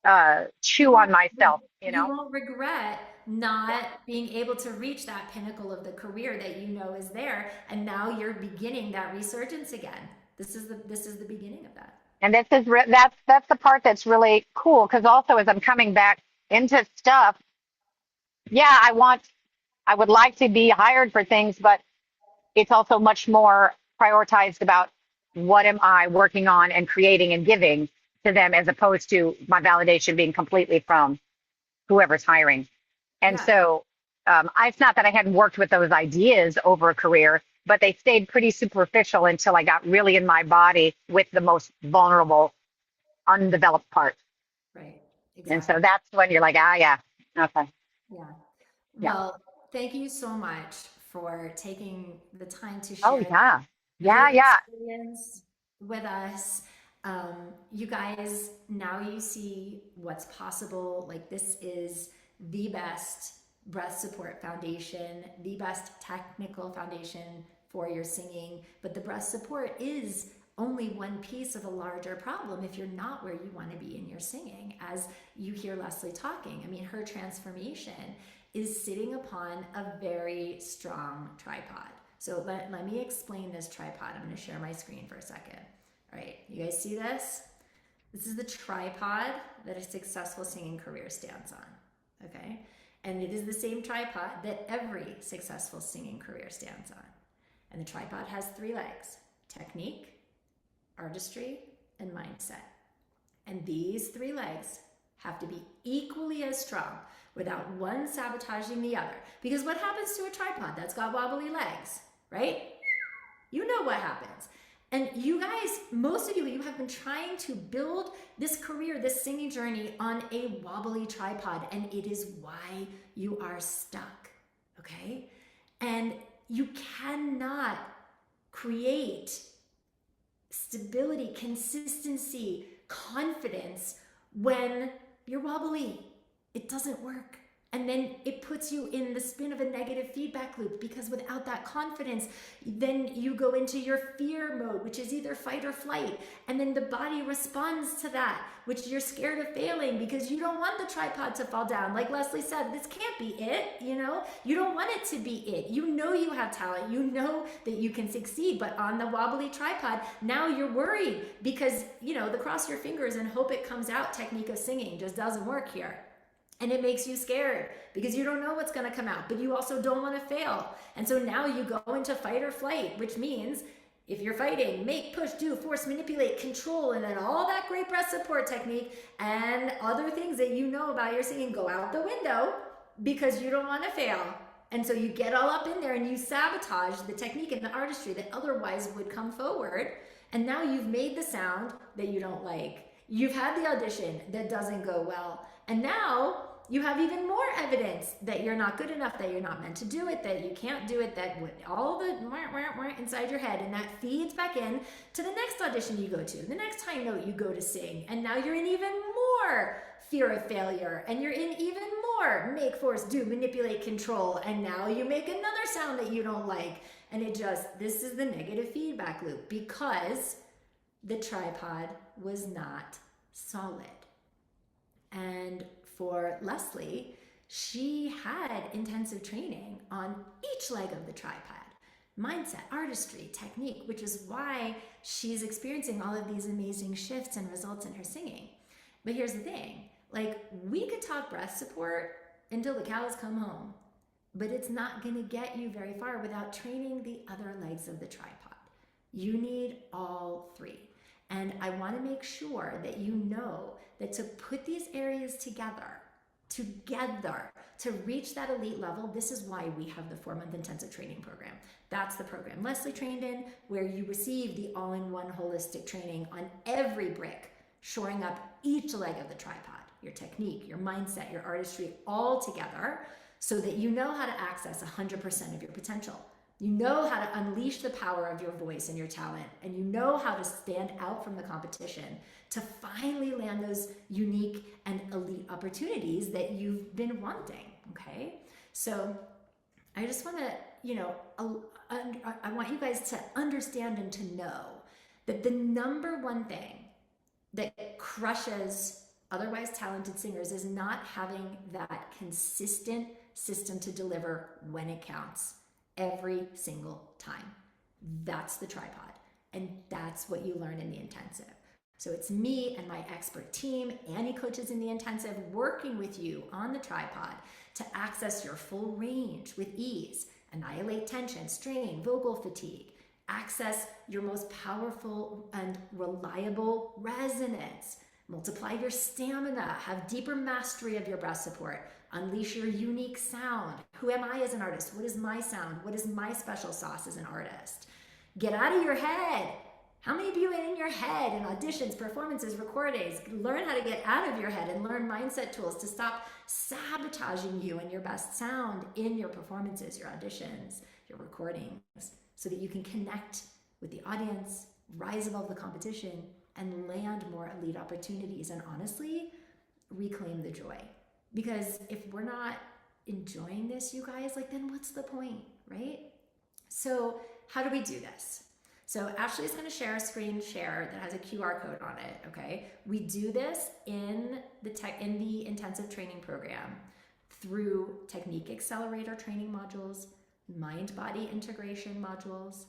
You chew on won't myself, you won't regret not being able to reach that pinnacle of the career that you know is there, and now you're beginning that resurgence again. This is the beginning of that. And that's the part that's really cool because also as I'm coming back into stuff, yeah, I would like to be hired for things, but it's also much more prioritized about what am I working on and creating and giving to them as opposed to my validation being completely from whoever's hiring. And Yeah. so it's not that I hadn't worked with those ideas over a career, but they stayed pretty superficial until I got really in my body with the most vulnerable, undeveloped part. Right. And so Exactly. that's when you're like, yeah, okay, Yeah. yeah. Well, thank you so much for taking the time to Oh, share yeah, your yeah, yeah. experience with us. You guys, now you see what's possible. Like, this is the best breath support foundation, the best technical foundation for your singing. But the breath support is only one piece of a larger problem if you're not where you want to be in your singing. As you hear Leslie talking, I mean, her transformation is sitting upon a very strong tripod. So let me explain this tripod. I'm going to share my screen for a second. All right, you guys see this? This is the tripod that a successful singing career stands on, okay? And it is the same tripod that every successful singing career stands on. And the tripod has three legs: technique, artistry, and mindset. And these three legs have to be equally as strong without one sabotaging the other. Because what happens to a tripod that's got wobbly legs, right? You know what happens. And you guys, most of you have been trying to build this career, this singing journey on a wobbly tripod, and it is why you are stuck, okay? And you cannot create stability, consistency, confidence when you're wobbly. It doesn't work. And then it puts you in the spin of a negative feedback loop, because without that confidence, then you go into your fear mode, which is either fight or flight. And then the body responds to that, which you're scared of failing because you don't want the tripod to fall down. Like Leslie said, this can't be it, you know? You don't want it to be it. You know you have talent. You know that you can succeed, but on the wobbly tripod, now you're worried because, you know, the cross your fingers and hope it comes out technique of singing just doesn't work here. And it makes you scared because you don't know what's going to come out, but you also don't want to fail. And so now you go into fight or flight, which means if you're fighting, make, push, do, force, manipulate, control, and then all that great breath support technique and other things that you know about your singing go out the window because you don't want to fail. And so you get all up in there and you sabotage the technique and the artistry that otherwise would come forward. And now you've made the sound that you don't like. You've had the audition that doesn't go well. And now you have even more evidence that you're not good enough, that you're not meant to do it, that you can't do it, that all the inside your head, and that feeds back in to the next audition you go to, the next high note you go to sing. And now you're in even more fear of failure, and you're in even more make, force, do, manipulate, control. And now you make another sound that you don't like. And this is the negative feedback loop because the tripod was not solid. And for Leslie, she had intensive training on each leg of the tripod: mindset, artistry, technique, which is why she's experiencing all of these amazing shifts and results in her singing. But here's the thing, like, we could talk breath support until the cows come home, but it's not going to get you very far without training the other legs of the tripod. You need all three. And I want to make sure that you know that to put these areas together to reach that elite level, this is why we have the 4-month intensive training program. That's the program Leslie trained in, where you receive the all-in-one holistic training on every brick, shoring up each leg of the tripod, your technique, your mindset, your artistry, all together, so that you know how to access 100% of your potential. You know how to unleash the power of your voice and your talent, and you know how to stand out from the competition to finally land those unique and elite opportunities that you've been wanting, okay? So I just want to, I want you guys to understand and to know that the number one thing that crushes otherwise talented singers is not having that consistent system to deliver when it counts. Every single time. That's the tripod. And that's what you learn in the intensive. So it's me and my expert team, Annie coaches in the intensive, working with you on the tripod to access your full range with ease, annihilate tension, strain, vocal fatigue, access your most powerful and reliable resonance, multiply your stamina, have deeper mastery of your breath support, unleash your unique sound. Who am I as an artist? What is my sound? What is my special sauce as an artist? Get out of your head. How many of you are in your head in auditions, performances, recordings? Learn how to get out of your head and learn mindset tools to stop sabotaging you and your best sound in your performances, your auditions, your recordings, so that you can connect with the audience, rise above the competition, and land more elite opportunities, and honestly, reclaim the joy. Because if we're not enjoying this, you guys, like, then what's the point, right? So how do we do this? So Ashley is going to share a screen share that has a QR code on it, okay? We do this in the intensive training program through technique accelerator training modules, mind-body integration modules,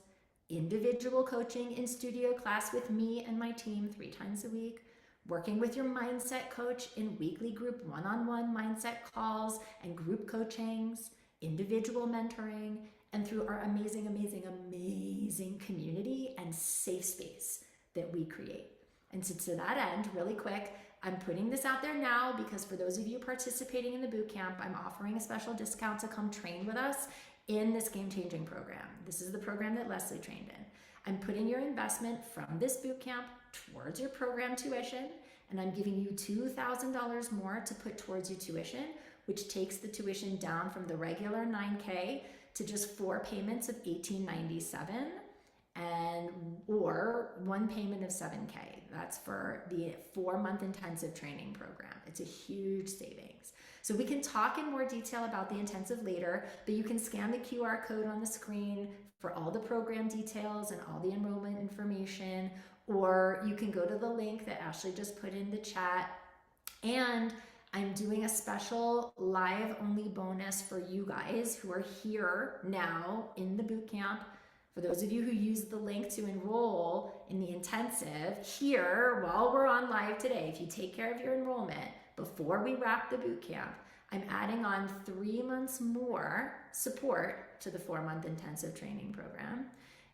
individual coaching in studio class with me and my team 3 times a week, working with your mindset coach in weekly group one-on-one mindset calls and group coachings, individual mentoring, and through our amazing, amazing, amazing community and safe space that we create. And so to that end, really quick, I'm putting this out there now because for those of you participating in the bootcamp, I'm offering a special discount to come train with us in this game-changing program. This is the program that Leslie trained in. I'm putting your investment from this bootcamp towards your program tuition, and I'm giving you $2,000 more to put towards your tuition, which takes the tuition down from the regular $9K to just 4 payments of $1,897 or 1 payment of $7K. That's for the 4-month intensive training program. It's a huge savings. So we can talk in more detail about the intensive later, but you can scan the QR code on the screen for all the program details and all the enrollment information, or you can go to the link that Ashley just put in the chat. And I'm doing a special live only bonus for you guys who are here now in the boot camp. For those of you who used the link to enroll in the intensive, here while we're on live today, if you take care of your enrollment before we wrap the boot camp, I'm adding on 3 months more support to the 4-month intensive training program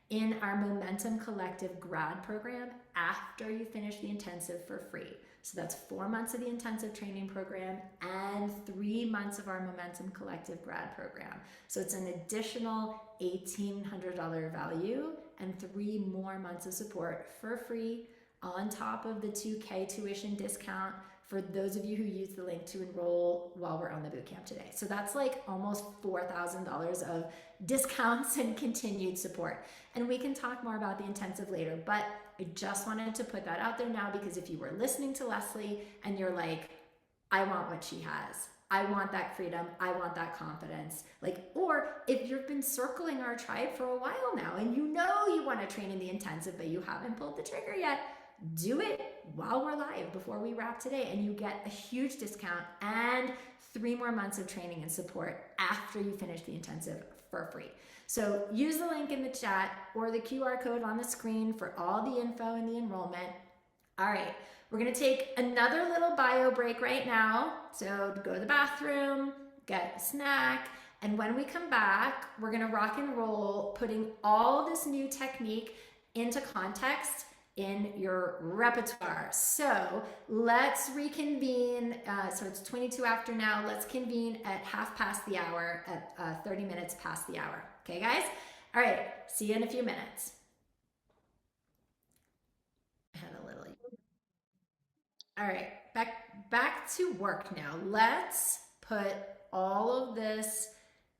in our Momentum Collective grad program after you finish the intensive for free. So that's 4 months of the intensive training program and 3 months of our Momentum Collective grad program. So it's an additional $1,800 value and 3 more months of support for free on top of the $2K tuition discount for those of you who use the link to enroll while we're on the bootcamp today. So that's like almost $4,000 of discounts and continued support. And we can talk more about the intensive later, but I just wanted to put that out there now, because if you were listening to Leslie and you're like, I want what she has, I want that freedom, I want that confidence, like, or if you've been circling our tribe for a while now and you know you want to train in the intensive but you haven't pulled the trigger yet, do it while we're live before we wrap today, and you get a huge discount and 3 more months of training and support after you finish the intensive for free. So use the link in the chat or the QR code on the screen for all the info and the enrollment. All right, we're gonna take another little bio break right now. So go to the bathroom, get a snack, and when we come back, we're gonna rock and roll, putting all this new technique into context in your repertoire. So let's reconvene. So it's 22 after now. Let's convene at 1/2 the hour, at 30 minutes past the hour. Okay, guys? All right, see you in a few minutes. I had a little. All right, back to work now. Let's put all of this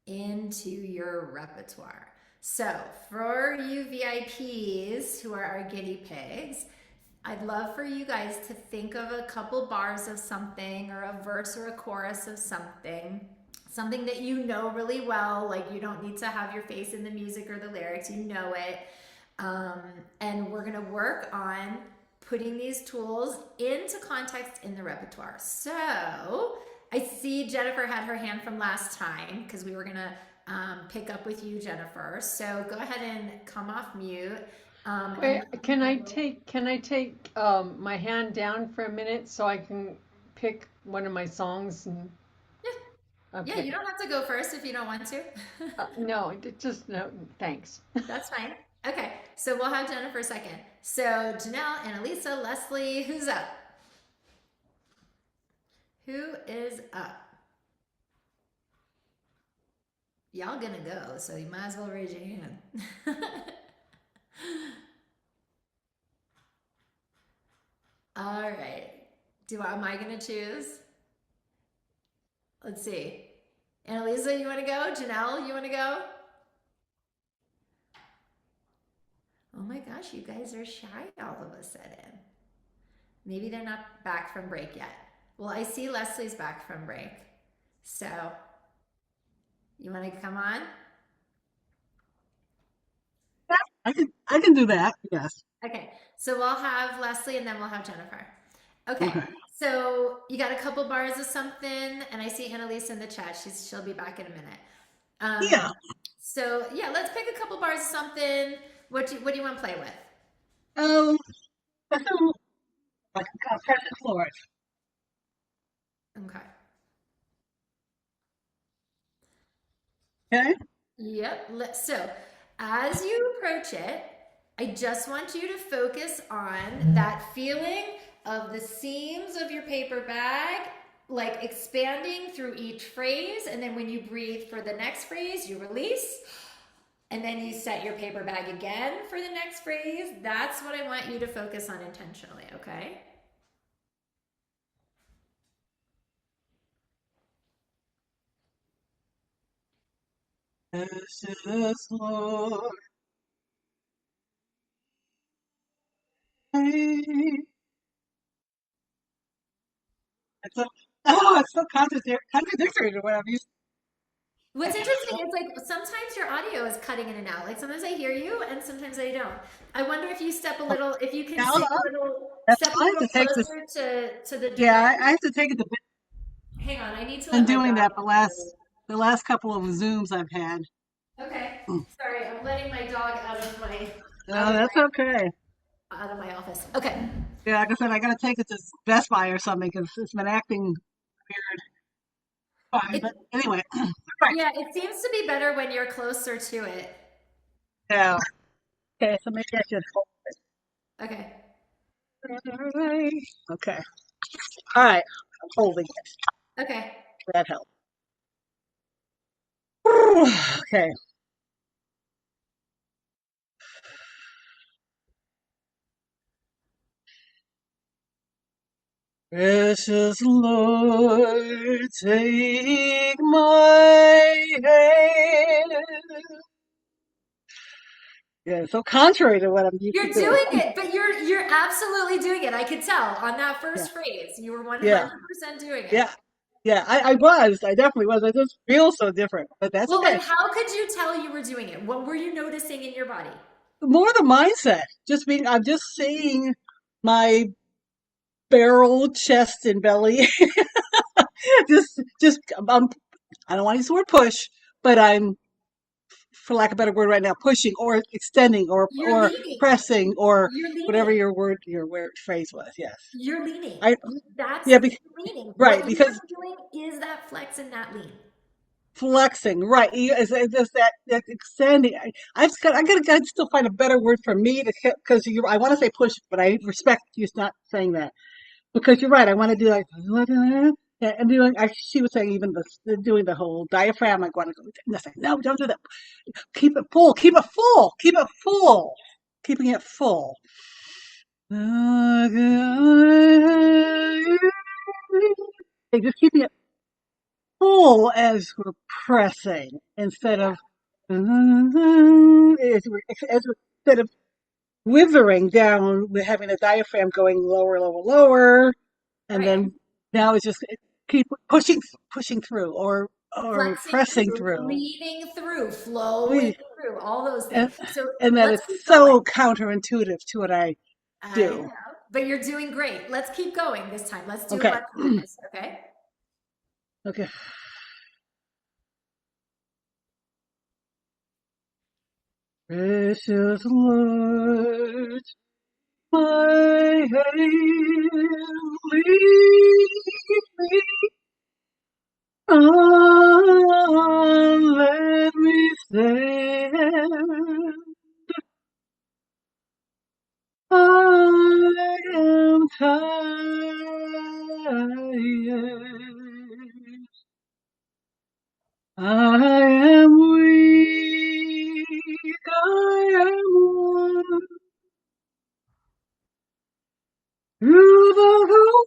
into your repertoire. So for you VIPs who are our guinea pigs, I'd love for you guys to think of a couple bars of something, or a verse or a chorus of something that you know really well, like you don't need to have your face in the music or the lyrics, you know it. And we're gonna work on putting these tools into context in the repertoire. So I see Jennifer had her hand from last time, because we were gonna pick up with you, Jennifer. So go ahead and come off mute. Wait, can I take my hand down for a minute so I can pick one of my songs? And Yeah, okay. you don't have to go first if you don't want to. No, just no. Thanks. That's fine. Okay, so we'll have Jennifer second. So Janelle, Annalisa, Leslie, who's up? Who is up? Y'all gonna go, so you might as well raise your hand. All right. Am I gonna choose? Let's see. Annalisa, you wanna go? Janelle, you wanna go? Oh my gosh, you guys are shy all of a sudden. Maybe they're not back from break yet. Well, I see Leslie's back from break. So, you want to come on? I can do that. Yes. Okay, so we'll have Leslie and then we'll have Jennifer. Okay, Okay. so you got a couple bars of something, and I see Annalisa in the chat. She'll be back in a minute. Yeah. So yeah, let's pick a couple bars of something. What do you want to play with? Let's do like precious chords. Okay. Okay. Yep. So as you approach it, I just want you to focus on that feeling of the seams of your paper bag, like expanding through each phrase. And then when you breathe for the next phrase, you release. And then you set your paper bag again for the next phrase. That's what I want you to focus on intentionally, okay? Precious Lord. It's a Oh, it's so contradictory to what I'm used What's interesting is like sometimes your audio is cutting in and out. Like sometimes I hear you and sometimes I don't. I wonder if you step a to. little, if you can Yeah, that's step a I have little to take this. closer to the Yeah, device. I have to take it to bed. Hang on, I need to Been let my doing dog that out. the last couple of Zooms I've had. Okay. Mm. Sorry, I'm letting my dog out No, of that's okay. office. Okay. Yeah, like I said, I gotta take it to Best Buy or something because it's been acting weird. Fine, It but anyway, right. Yeah, it seems to be better when you're closer to it. Yeah. Okay, so maybe I should hold Okay. it. Okay. All right. I'm holding it. Okay. That helps. Okay. Precious Lord, take my hand. Yeah, so contrary to what I'm used to You're doing. doing it, but you're absolutely doing it. I could tell on that Yeah, first phrase. You were yeah, 100% doing it. yeah, yeah. I was. I definitely was. I just feel so different, but that's Well, okay. then how could you tell you were doing it? What were you noticing in your body? More the mindset. I'm just seeing my barrel, chest, and belly. just, I don't want to use the word push, but I'm, for lack of a better word right now, pushing or extending You're or leaning. pressing or You're whatever leaning. your word phrase was. Yes. You're leaning. I, That's yeah, leaning. right, What you because are doing is that flex and that lean. flexing, right? It's just that extending. I gotta still find a better word for me to, because I want to say push, but I respect you not saying that. Because you're right, I want to do like, yeah, and doing. She was saying even doing the whole diaphragm. I want to go. And I say, no, don't do that. Keep it full. Keep it full. Keep it full. Keeping it full. Hey, just keeping it full as we're pressing instead of instead of withering down. We're having the diaphragm going lower, lower, lower. And Right. then now it's just keep pushing through or Flexing pressing through, through. leaning through, flowing We- through, all those things. And, So and that let's is keep so going. counterintuitive to what I I do. know, but you're doing great. Let's keep going this time. Let's do a Okay. bunch of this, okay? Okay. Precious Lord, my hand, lead me on, let me stand. I am tired. I am weak. I am worn through the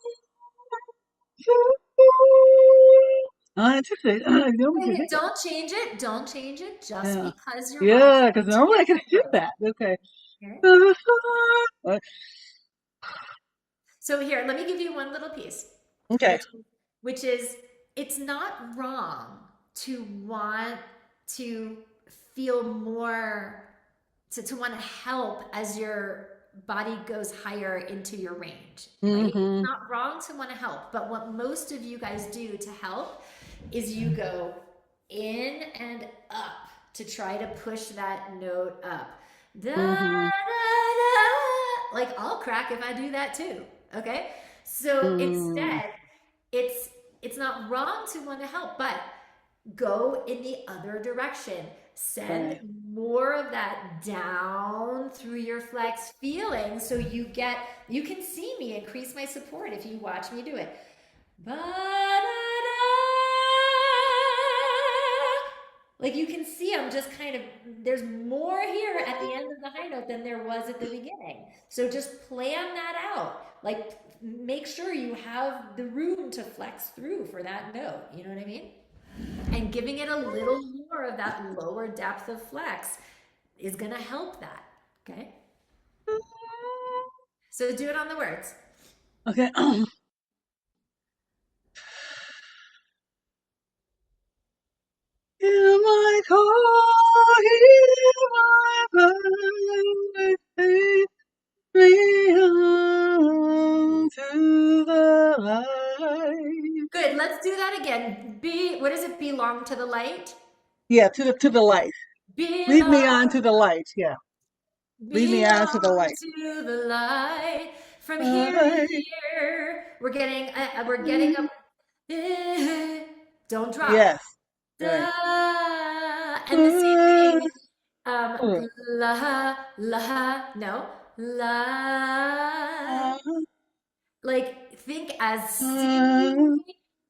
I just say, I don't Wait, hit it. don't change it. Don't change it just Yeah. because you're Yeah, watching because two normally I can different hit ways. that. Okay. Okay? What? So here, let me give you one little piece, Okay. which which is it's not wrong to want to feel more to want to help as your body goes higher into your range, right? It's Mm-hmm. not wrong to want to help, but what most of you guys do to help is you go in and up to try to push that note up. Da, da, Mm-hmm. da. Like I'll crack if I do that too. Okay? So Mm-hmm. instead, it's it's not wrong to want to help, but go in the other direction. Send Okay. more of that down through your flex feeling so you can see me increase my support if you watch me do it. Like you can see, I'm just kind of, there's more here at the end of the high note than there was at the beginning. So just plan that out. Like make sure you have the room to flex through for that note. You know what I mean? And giving it a little more of that lower depth of flex is going to help that. Okay. So do it on the words. Okay. Hear my call, hear my voice, lead me on to the light. Good. Let's do that again. What is it? Belong to the light? Yeah, to the light. Lead me on Belong, to the light. Yeah, lead me on to the belong light. to the light. From here to Light. here, we're getting up. Don't drop. Yes, right. Da, and the same Uh, thing. Um, uh, la, la, no, la. Like think as uh, sinewy,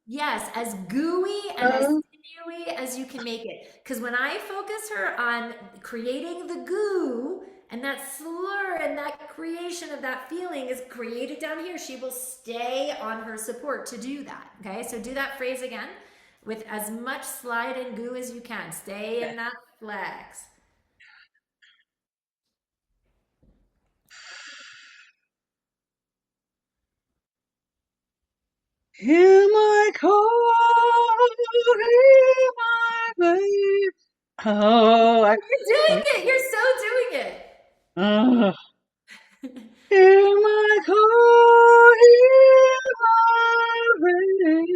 yes, as gooey and as sinewy as you can make it. Because when I focus her on creating the goo and that slur and that creation of that feeling is created down here, she will stay on her support to do that. Okay, so do that phrase again with as much slide and goo as you can. Stay in that flex. hear my call, hear my voice. Oh, You're doing I, it. You're so doing it. uh, hear my call, hear my voice.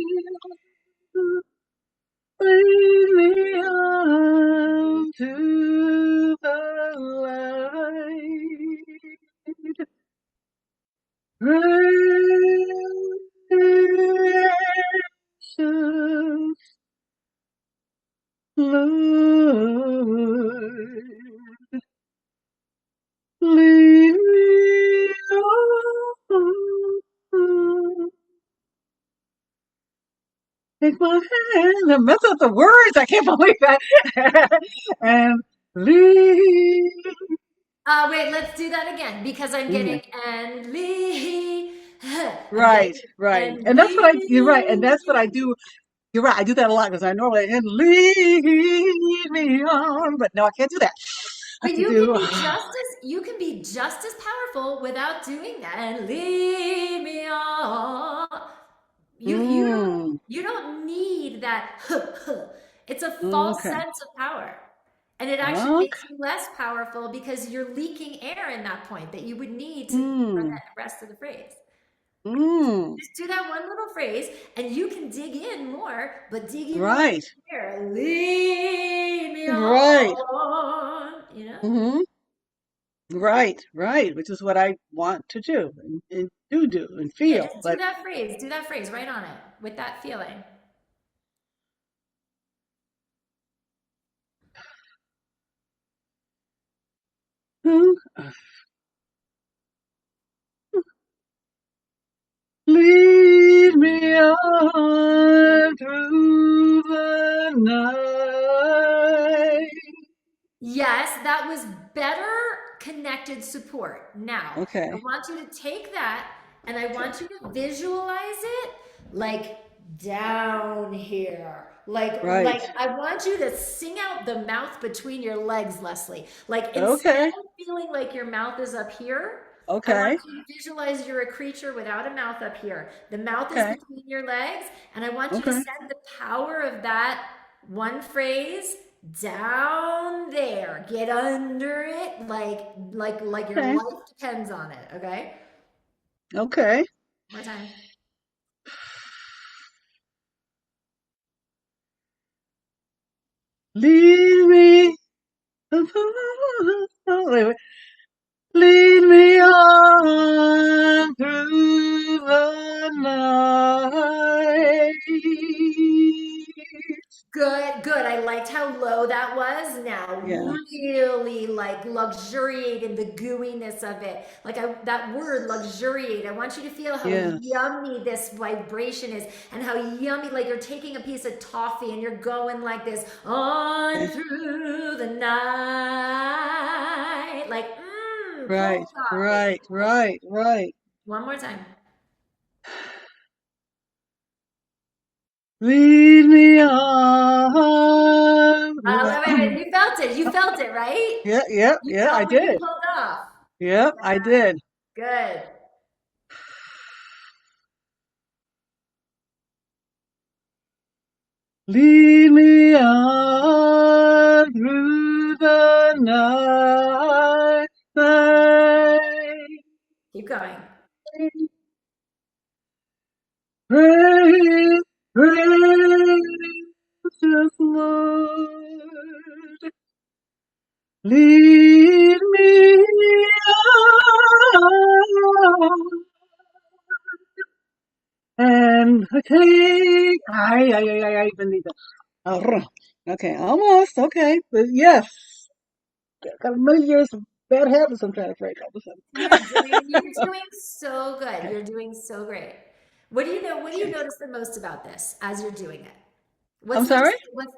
Lead me on to the light. Precious Lord, lead me on. Take my hand and mess up the words. I can't believe that. And lead. Wait, let's do that again because I'm Mhm. getting and leave. I'm Right, getting right. and And that's what you're right. And leave. that's what I do. You're right. I do that a lot because I normally, and lead me on, but no, I can't do that. I have But to do, you can be just as powerful without doing that and leave me on. mm, You don't need that. It's a false okay. sense of power. And it actually Okay. makes you less powerful because you're leaking air in that point that you would need to for Mm, the rest of the phrase. mm, Just do that one little phrase and you can dig in more, but dig in more right, here. Lead me right. on, Hmm. Right, right, which is what I want to do and do and Yeah, feel. just do But that phrase. Do that phrase right on it with that feeling. mm, lead me on through the night. Yes, that was better connected support. Now, I Okay, want you to take that and I want you to visualize it like down here. right. I want you to sing out the mouth between your legs, Leslie. Like instead Okay, of feeling like your mouth is up here, I want okay, you to visualize you're a creature without a mouth up here. The mouth is okay, between your legs, and I want you to okay, send the power of that one phrase down there. Get under it like your okay, life depends on it, okay? okay. One more time. Lead me. Wait, wait. Lead me on through the night. Good, good. I liked how low that was. Now, Yeah, really like luxuriate in the gooiness of it. That word luxuriate. I want you to feel how yes. yummy this vibration is and how yummy, like you're taking a piece of toffee and you're going like this on Okay. through the night. Like, Right, cold toffee. right, right, right. One more time. Lead me on. Wait a minute. Wait, wait, you felt it. You felt it, right? Yeah, yeah, You yeah, I felt what you did. pulled off. Yep, I did. Good. Lead me on through the night. Keep going. Praise, praise, precious Lord. Lead me on and take. I even need that. Okay, almost. Okay, but yes, got a million years of bad habits I'm trying to break all of a sudden. You're doing so good. Okay, You're doing so great. What do you okay. notice the most about this as you're doing it? I'm What's the sorry?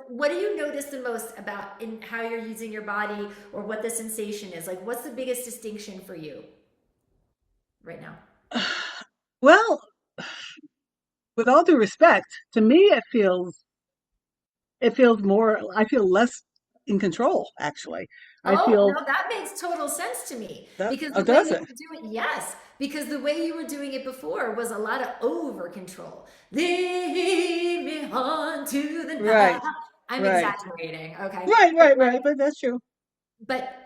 what do you notice the most about in how you're using your body or what the sensation is? Like what's the biggest distinction for you right now? Well, with all due respect, to me it feels more, I feel less in control, actually. I Oh, feel no, that makes total sense to me that, because oh, the way does you it? were doing, yes, because the way you were doing it before was a lot of over control. Lead me on to the night. Right, I'm right, exaggerating, okay? right, But right, right, but that's true.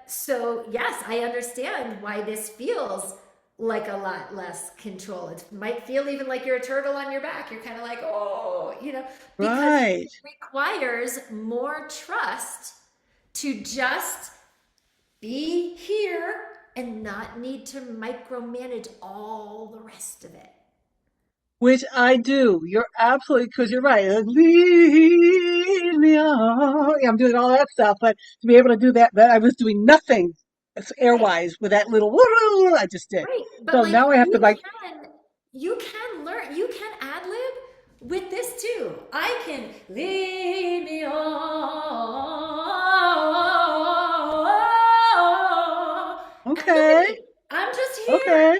so yes, I understand why this feels like a lot less control. It might feel even like you're a turtle on your back. You're kind of like, oh, because Right. it requires more trust to just be here and not need to micromanage all the rest of it. Which I do. You're absolutely, because you're right. Lead me on. Yeah, I'm doing all that stuff, but to be able to do that I was doing nothing Right, airwise with that little woo I just did. right. But So like now I have to like, you can learn, you can ad lib with this too. I can lead me on. And look at okay, me. I'm just here. okay.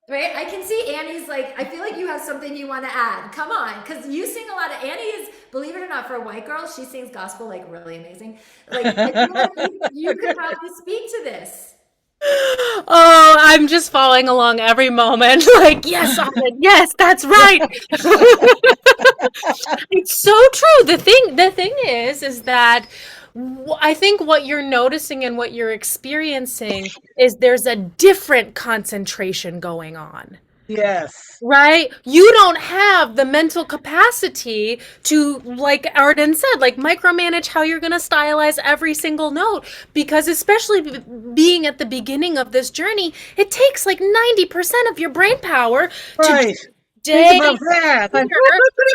Right? I can see Annie's like, I feel like you have something you want to add. Come on, because you sing a lot of Annie is, believe it or not, for a white girl, she sings gospel like really amazing. Like I feel like you could probably speak to this. Oh, I'm just following along every moment. Like, yes, Arden, yes, that's right. It's so true. The thing is that I think what you're noticing and what you're experiencing is there's a different concentration going on. Yes, Right? You don't have the mental capacity to, like Arden said, like micromanage how you're going to stylize every single note. Because, especially being at the beginning of this journey, it takes like 90% of your brain power to right. Think stay about that. here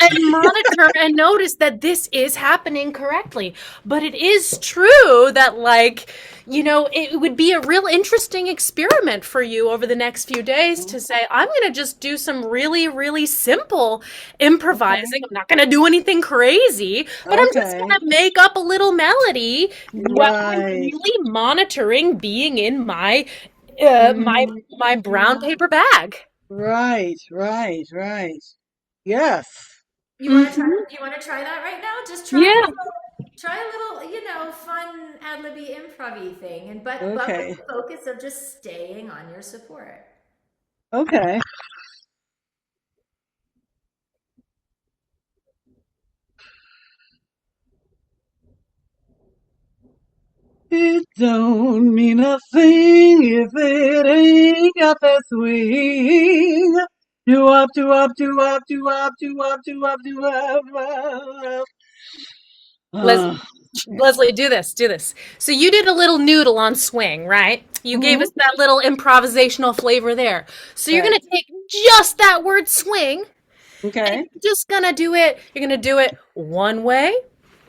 and monitor and notice that this is happening correctly. But it is true that, like, it would be a real interesting experiment for you over the next few days to say, I'm going to just do some really, really simple Okay, improvising. I'm not going to do anything crazy, but I'm just okay. going to make up a little melody while I'm Right. really monitoring being in Mm, my brown paper bag. right, right, right. Yes. Hmm. You want to try that right now? Just Yeah. try a little, fun ad libby improv thing and but with Okay. the focus of just staying on your support. Okay. It don't mean a thing if it ain't got that swing. Do up, do up, do up, do up, do up, do up, do up, up. Les- Uh, okay. Leslie, do this, do this. So you did a little noodle on swing, right? You gave Hmm. us that little improvisational flavor there. So you're Right. gonna take just that word swing, and Okay. you're just gonna do it. You're gonna do it one way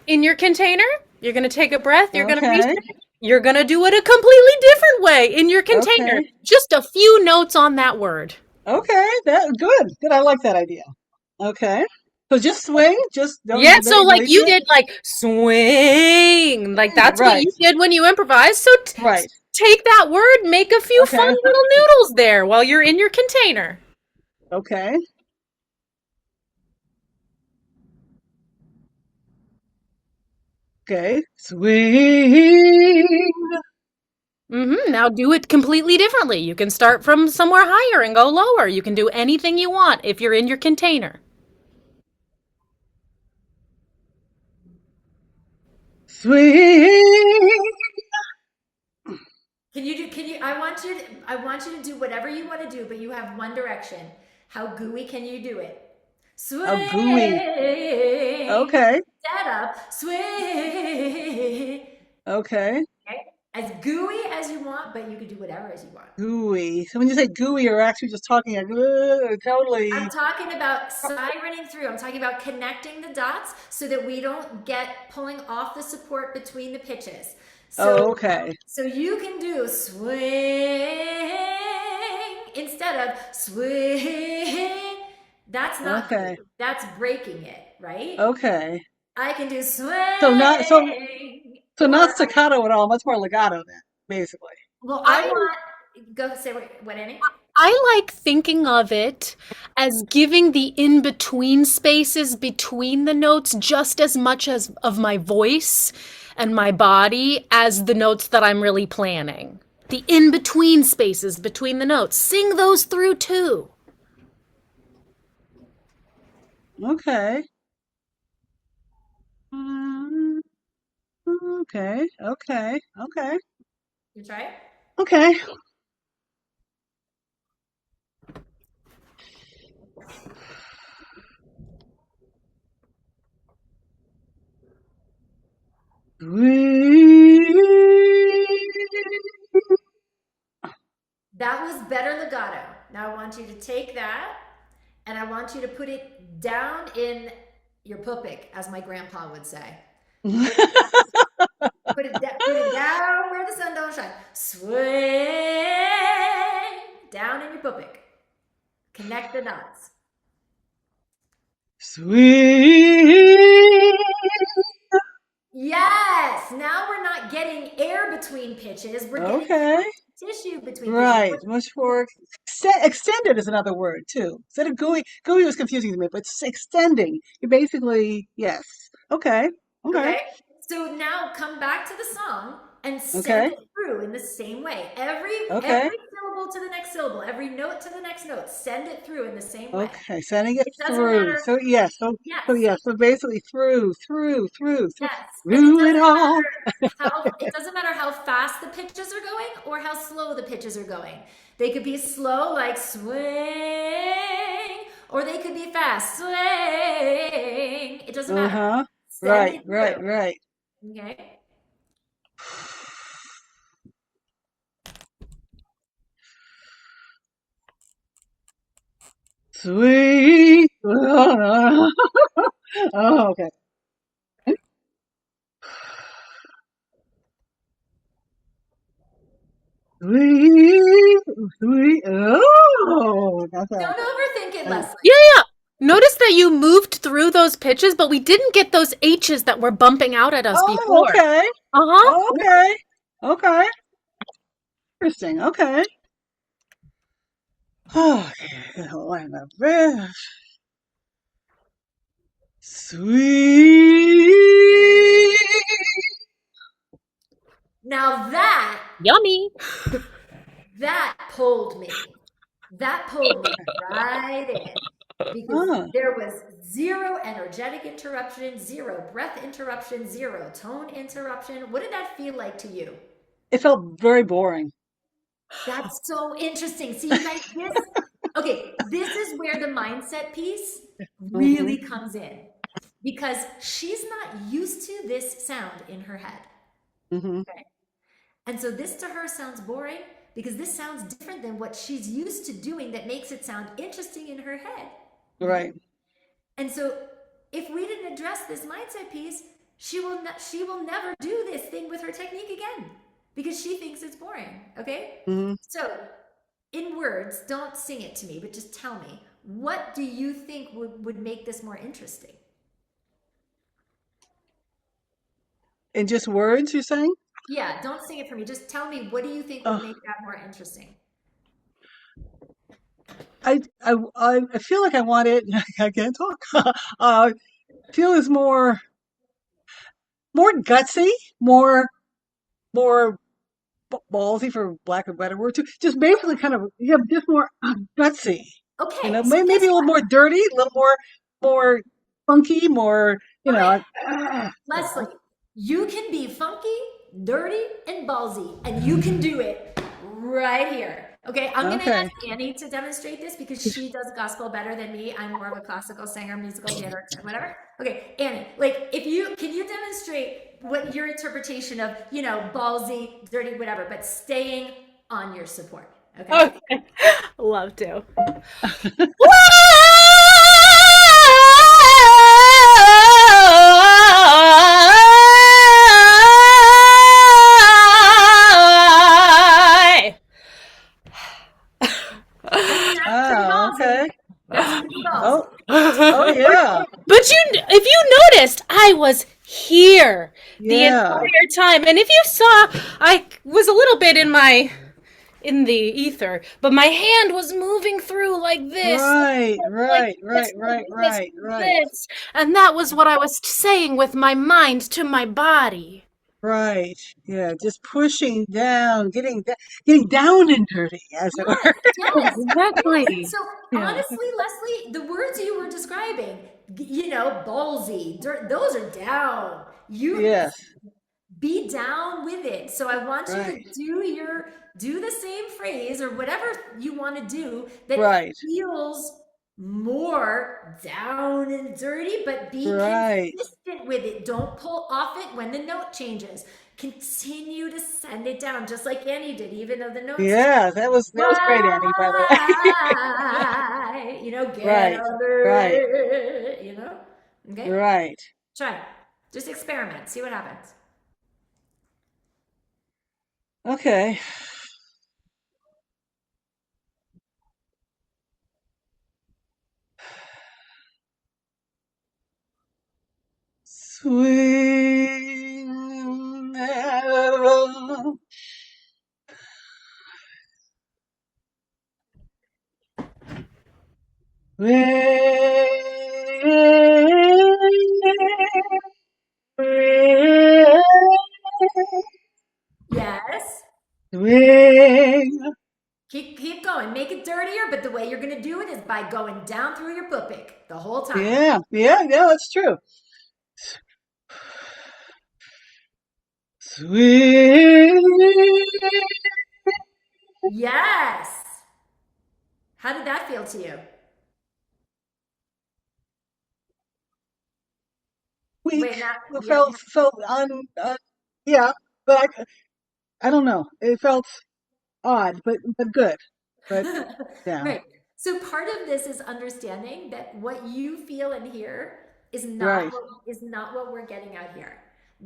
in your container. You're gonna take a breath. You're gonna Okay. reset. You're gonna do it a completely different way in your container. Okay. Just a few notes on that word. Okay. That good. Good. I like that idea. Okay. So just swing. Just Yeah, don't so like erase you it. did like swing. Like that's what Right. you did when you improvised. So Right. take that word, make a few fun Okay. little noodles there while you're in your container. Okay. Okay. Swing. Now do it completely differently. You can start from somewhere higher and go lower. You can do anything you want if you're in your container. Sweet. I want you to do whatever you want to do, but you have one direction. How gooey can you do it? Oh, Swing. gooey. Okay. Stand up. Swing. Okay. Okay? As gooey as you want, but you can do whatever as you want. Gooey. So when you say gooey, you're actually just talking like, I'm totally. talking about sirening through. I'm talking about connecting the dots so that we don't get pulling off the support between the pitches. Oh, So, okay. so you can do swing instead of swing. That's not Okay. good. That's breaking it, right? Okay. I can do So not so swing. so Or, not staccato at all, much more legato then, basically. well, I go say what, Annie? I like thinking of it as giving the in-between spaces between the notes just as much as of my voice and my body as the notes that I'm really planning. The in-between spaces between the notes. Sing those through too. Okay. Mm, okay. Okay. Okay. You try it? Okay. That was better legato. Now I want you to take that and I want you to put it down in your pupik, as my grandpa would say. Put it down where the sun don't shine. Swing down in your pupik. Connect the dots. Sweet. Yes. Now we're not getting air between pitches. We're getting Okay. tissue between pitches. Right. Much more extended is another word too. Instead of gooey, gooey was confusing to me, but it's extending. You basically, yes. Okay. Okay. Okay. So now come back to the song and send Okay. it through in the same way. Every Okay. syllable to the next syllable, every note to the next note. Send it through in the same way. Okay. Sending it It doesn't through. matter. So yes. So Yes. yes. So basically through Yes. And it all. it doesn't matter how fast the pitches are going or how slow the pitches are going. They could be slow like swing, or they could be fast swing. It doesn't matter. Uh-huh. Send Right. it Right. through. Right. Okay. Sweet. Oh, okay. Sweet, sweet. Oh, that's Don't a. overthink it, Leslie. Yeah. Notice that you moved through those pitches, but we didn't get those H's that were bumping out at us Oh, before. okay. Uh-huh. Okay. Okay. Interesting. Okay. Okay. Hold on a bit. Sweet. Now Yummy. that pulled me. That pulled me right in because Ah, there was zero energetic interruption, zero breath interruption, zero tone interruption. What did that feel like to you? it felt very boring. That's so interesting. See, you guys, this is where the mindset piece really Hmm. comes in because she's not used to this sound in her head. Hmm. Okay. And so this to her sounds boring because this sounds different than what she's used to doing that makes it sound interesting in her head. Right. And so if we didn't address this mindset piece, she will never do this thing with her technique again because she thinks it's boring, okay? Hmm. So in words, don't sing it to me, but just tell me, what do you think would make this more interesting? In just words, you're saying? Yeah, don't sing it for me. Just tell me, what do you think would Oh, make that more interesting? I feel like I want it. I can't talk. Feel is more gutsy, more ballsy, for lack of a better word, too. Just basically kind of, yeah, just more gutsy. Okay, so Maybe guess a little what? more dirty, a little more funky, more, Okay, ah, Leslie, You can be funky, dirty, and ballsy, and you can do it right here. Okay, I'm gonna ask Okay. Annie to demonstrate this because she does gospel better than me. I'm more of a classical singer, musical theater, whatever. Okay, Annie, like if you can you demonstrate what your interpretation of, ballsy, dirty, whatever, but staying on your support. Okay? Okay. Love to. That's pretty Oh, ballsy. okay. That's pretty ballsy. Oh, oh yeah. But if you noticed, I was here the Yeah. entire time. And if you saw, I was a little bit in the ether, but my hand was moving through like this, Right, like right, this, right, like right, this, right, like right, this. And that was what I was saying with my mind to my body. right. Yeah, just pushing down, getting down and dirty, as it Yes, were. yes, yes. Exactly. So Yeah. honestly, Leslie, the words you were describing, ballsy, dirt, those are down. You Yes. be down with it. So I want you to Right. do the same phrase or whatever you want to do that Right. feels more down and dirty, but be Right. consistent with it. Don't pull off it when the note changes. Continue to send it down, just like Annie did, even though the notes change. Yeah, that was great, Annie, by the way. Why? Get Right. under Right. it, Okay? Right. Try. Just experiment. See what happens. Okay. Swing arrow. Yes. Swing. Keep going. Make it dirtier, but the way you're gonna do it is by going down through your pupik the whole time. Yeah, yeah, yeah, that's true. Swing. Yes. How did that feel to you? Weak. Wait, now, It yeah, felt yeah, but I don't know. It felt odd, but good. But yeah, right. So part of this is understanding that what you feel and hear right. is not what we're getting out here.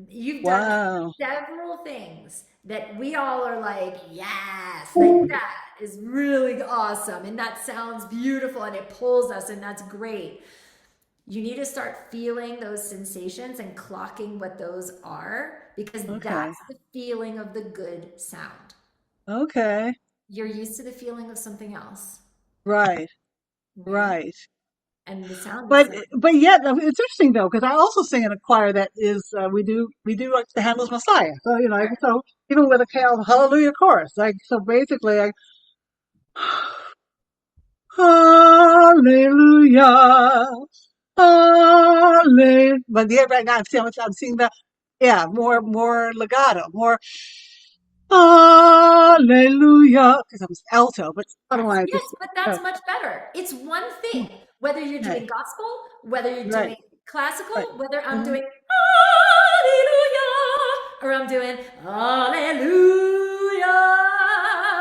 You've done Wow. several things that we all are like, yes, like that is really awesome, and that sounds beautiful, and it pulls us, and that's great. You need to start feeling those sensations and clocking what those are because Okay. that's the feeling of the good sound. Okay. You're used to the feeling of something else. Right. Okay. Right. And the sound is But something. but yet it's interesting though because I also sing in a choir that is we do like the Handel's Messiah. So so even with a Hallelujah chorus, like so basically like Hallelujah. Hallelujah. But yeah, right now I'm seeing the yeah more legato, more Hallelujah because I'm alto, but I don't Yes, want to yes, just but that's much better. It's one thing. Whether you're right, doing gospel, whether you're right, doing right, classical, whether I'm mhm, doing hallelujah or I'm doing hallelujah.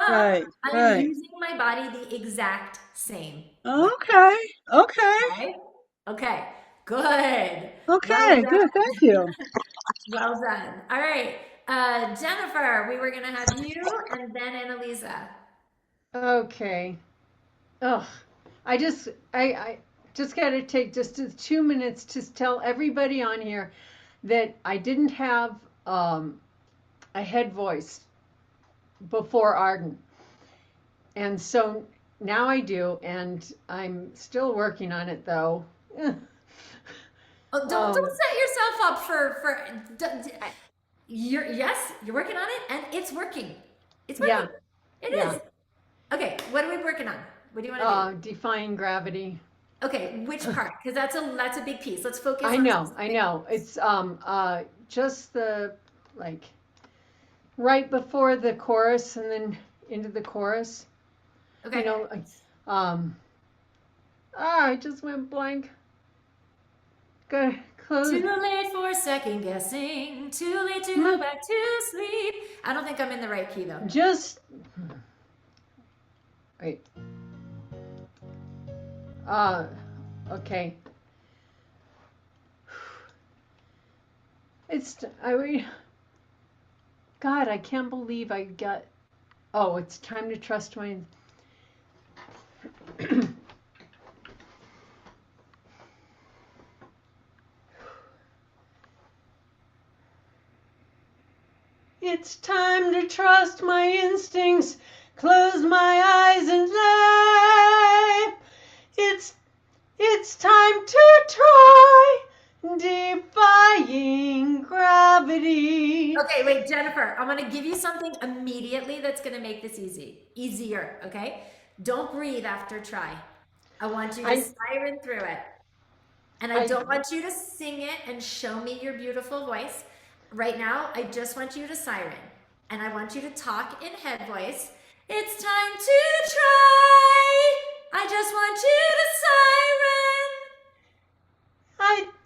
right, I am right. using my body the exact same way. Okay, okay, Okay? Okay. Good. Well okay. Good. done. Thank you. Well done. All right. Jennifer, we were gonna have you and then Annalisa. Okay. Ugh. I just got to take just 2 minutes to tell everybody on here that I didn't have a head voice before Arden. And so now I do, and I'm still working on it though. Oh, don't Um, set yourself up I, you're working on it and it's working. It's yeah, working. It yeah. is. Okay, what are we working on? What do you want to do? Defying gravity. Okay, which part? Because that's a big piece. Let's focus I on know, I specific know. parts. It's just the like right before the chorus and then into the chorus. You Okay. know, like, I just went blank. Go close. Too late for second guessing. Too late to go Hmm, back to sleep. I don't think I'm in the right key though. just wait. Uh, okay. It's I mean, God, I can't believe I got. Oh, it's time to trust my. It's time to trust my instincts. Close my eyes and let. It's it's time to try defying gravity. Okay, wait, Jennifer, I'm gonna give you something immediately that's gonna make this easier, okay? Don't breathe after try. I want you to I siren through it. And I I don't want you to sing it and show me your beautiful voice. Right now, I just want you to siren. And I want you to talk in head voice. It's time to try. I just want you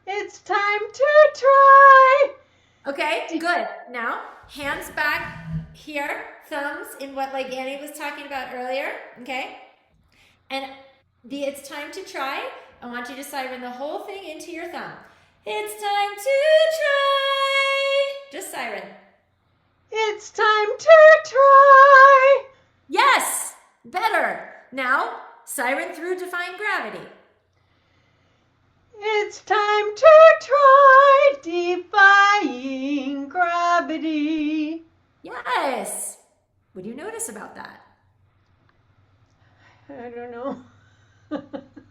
it's time to try. to siren. Okay, good. Now, hands back here, thumbs in what like Annie was talking about earlier, okay? And it's time to try. I want you to siren the whole thing into your thumb. It's time to try. Just siren. It's time to try. Yes, better. Now, siren through defying gravity. It's time to try defying gravity. Yes. What do you notice about that? I don't know.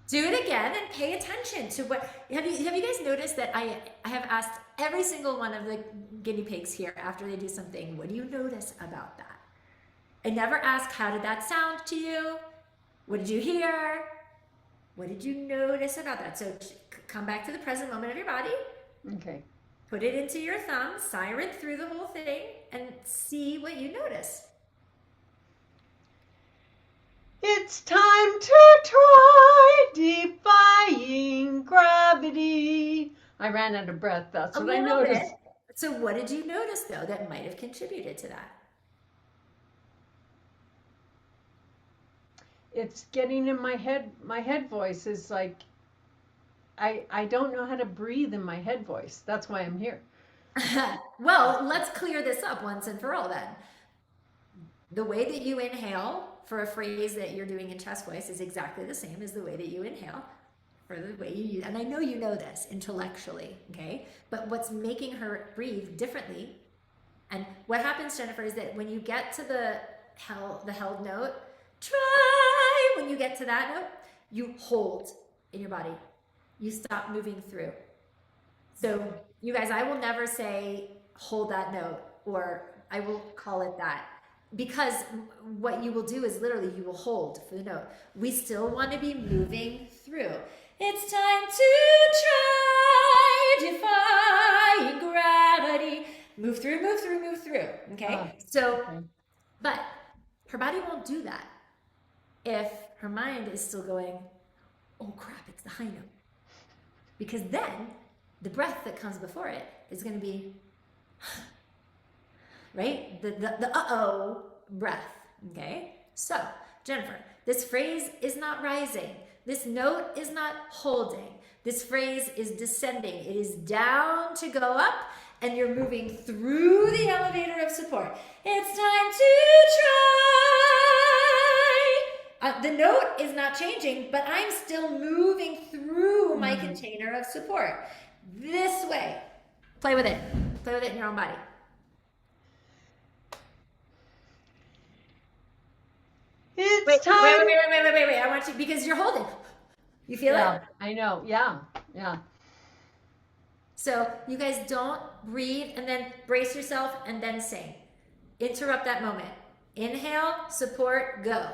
Do it again and pay attention to what have you guys noticed that I have asked every single one of the guinea pigs here after they do something, what do you notice about that? I never ask how did that sound to you? What did you hear? What did you notice about that? So come back to the present moment of your body, Okay. put it into your thumb, siren through the whole thing, and see what you notice. It's time to try defying gravity. I ran out of breath. That's A what I little bit. noticed. So what did you notice though that might have contributed to that? It's getting in my head. My head voice is like I don't know how to breathe in my head voice. That's why I'm here. Well, let's clear this up once and for all then. The way that you inhale for a phrase that you're doing in chest voice is exactly the same as the way that you inhale for the way you use. And I know you know this intellectually, okay? But what's making her breathe differently, and what happens, Jennifer, is that when you get to the held note, try, when you get to that note, you hold in your body. You stop moving through. So you guys, I will never say hold that note or I will call it that because what you will do is literally you will hold for the note. We still want to be moving through. It's time to try, defy gravity. Move through, move through, move through. Okay? So, Okay. but her body won't do that if her mind is still going, oh crap, it's the high note. Because then the breath that comes before it is going to be, right? The uh-oh breath, okay? So, Jennifer, this phrase is not rising. This note is not holding. This phrase is descending. It is down to go up, and you're moving through the elevator of support. It's time to try. The note is not changing, but I'm still moving through my container of support. This way. Play with it. Play with it in your own body. It's time. Wait. I want you, because you're holding. You feel Yeah, it? I know. Yeah. So you guys don't breathe and then brace yourself and then sing. Interrupt that moment. Inhale, support, go.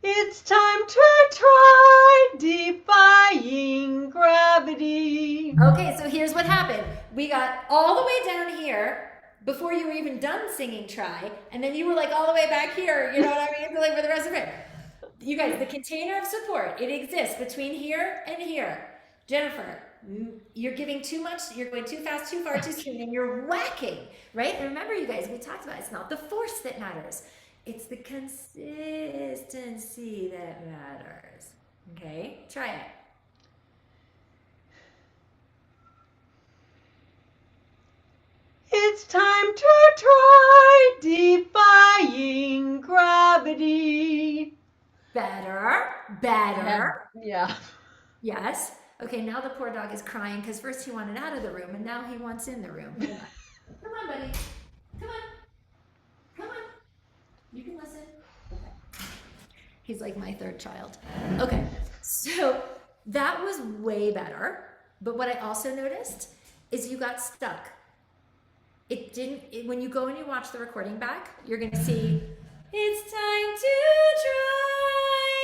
It's time to try defying gravity. Okay, so here's what happened. We got all the way down here before you were even done singing try, and then you were like all the way back here, you know what I mean? Like for the rest of it. You guys, the container of support, it exists between here and here. Jennifer, you're giving too much, you're going too fast, too far, too soon, and you're whacking, right? And remember, you guys, we talked about it's not the force that matters. It's the consistency that matters. Okay, try it. It's time to try defying gravity. Better, better. Yeah. Yes. Okay, now the poor dog is crying because first he wanted out of the room and now he wants in the room. Come on, buddy. Come on. Come on. You can listen. Okay. He's like my third child. Okay, so that was way better. But what I also noticed is you got stuck. It didn't, when you go and you watch the recording back, you're going to see it's time to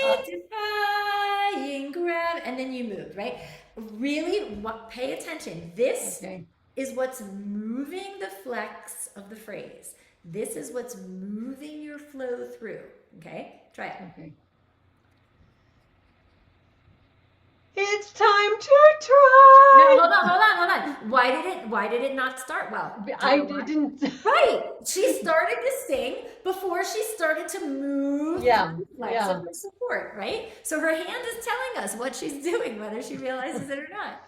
try defying gravity, and then you moved, right? Really, pay attention. This is what's moving the flex of the phrase. This is what's moving your flow through, okay? Try it. Okay. It's time to try. No, hold on. Why did it not start well? I didn't. Right. She started to sing before she started to move the flex of her support, right? So her hand is telling us what she's doing, whether she realizes it or not.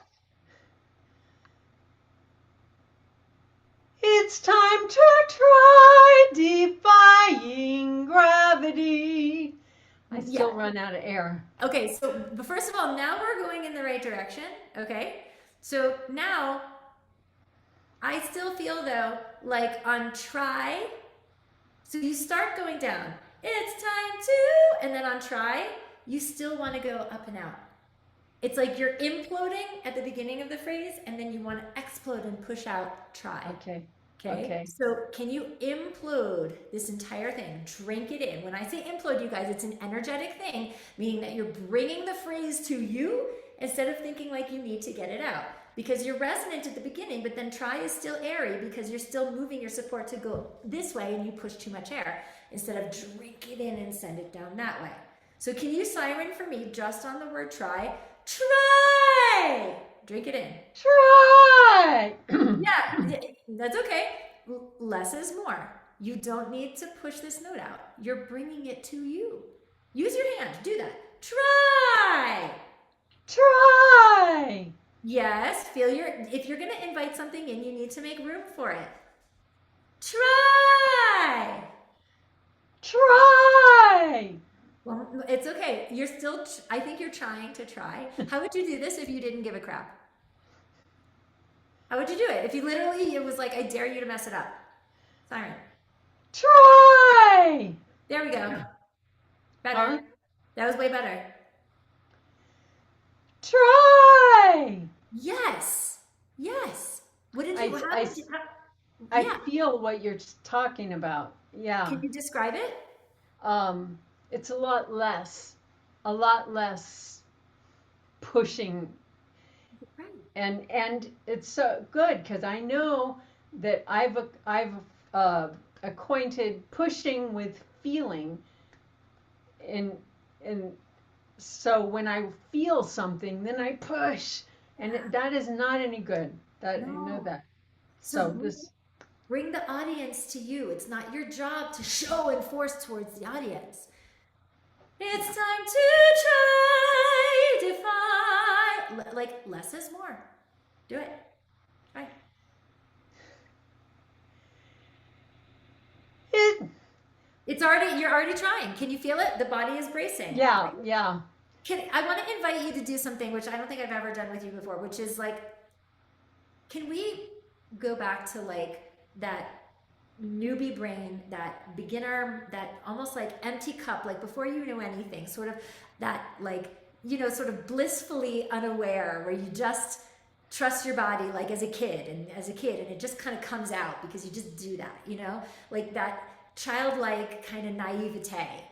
It's time to try defying gravity. I still run out of air. Okay, so but first of all, now we're going in the right direction, okay? So now, I still feel though, like on try, so you start going down, it's time to, and then on try, you still want to go up and out. It's like you're imploding at the beginning of the phrase, and then you want to explode and push out try. Okay. So can you implode this entire thing? Drink it in. When I say implode, you guys, it's an energetic thing, meaning that you're bringing the phrase to you instead of thinking like you need to get it out. Because you're resonant at the beginning, but then try is still airy because you're still moving your support to go this way and you push too much air instead of drink it in and send it down that way. So can you siren for me just on the word try? Try! Drink it in. Try! Yeah, that's okay. Less is more. You don't need to push this note out. You're bringing it to you. Use your hand. Do that. Try! Try! Yes, if you're going to invite something in, you need to make room for it. Try! Try! Well, it's okay. You're still, I think you're trying to try. How would you do this if you didn't give a crap? How would you do it? If you literally, it was like, I dare you to mess it up. Siren. Try! There we go. Better. That was way better. Try! Yes. Yes. What did you, I feel what you're talking about. Yeah. Can you describe it? It's a lot less pushing. And it's so good because I know that I've acquainted pushing with feeling, and so when I feel something, then I push, and that is not any good. I know that. So bring the audience to you. It's not your job to show and force towards the audience. It's time to try, defy. Like less is more. Do it. Try. You're already trying. Can you feel it? The body is bracing. Yeah. I want to invite you to do something which I don't think I've ever done with you before, which is like, can we go back to like that newbie brain, that beginner, that almost like empty cup, like before you knew anything, sort of that like, sort of blissfully unaware where you just trust your body like as a kid and it just kind of comes out because you just do that, like that childlike kind of naivete.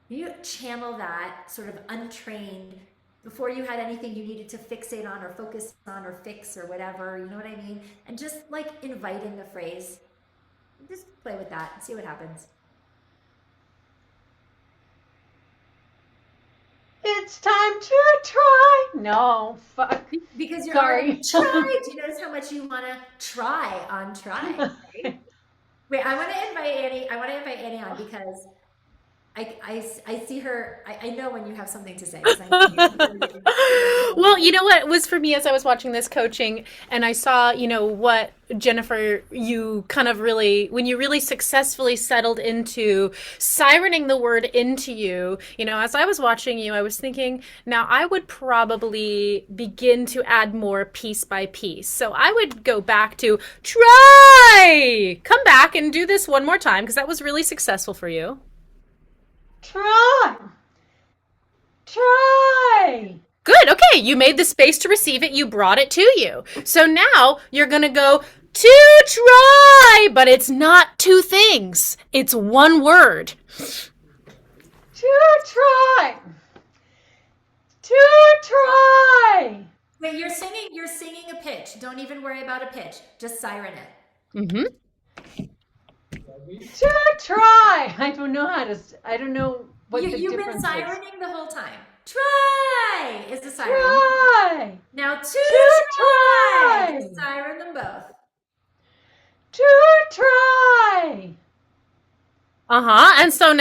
You channel that sort of untrained before you had anything you needed to fixate on or focus on or fix or whatever, you know what I mean? And just like invite in the phrase. Just play with that and see what happens. It's time to try. No, fuck. Because you're already Sorry. try. Do you notice how much you want to try on try, right? Wait, I want to invite Annie. I want to invite Annie on because I see her. I know when you have something to say because I know Well, you know what was for me as I was watching this coaching and I saw, what Jennifer, you kind of really, when you really successfully settled into sirening the word into you, as I was watching you, I was thinking, now I would probably begin to add more piece by piece. So I would go back to try, come back and do this one more time because that was really successful for you. Try. Try. Good. Okay. You made the space to receive it. You brought it to you. So now you're going to go to try, but it's not two things. It's one word. To try. To try. Wait, you're singing a pitch. Don't even worry about a pitch. Just siren it. Mm-hmm. To try. I don't know I don't know what the You've been difference is. sirening the whole time. Try is the siren. Try. Now to try. try. Siren them both. To try. Uh-huh. And so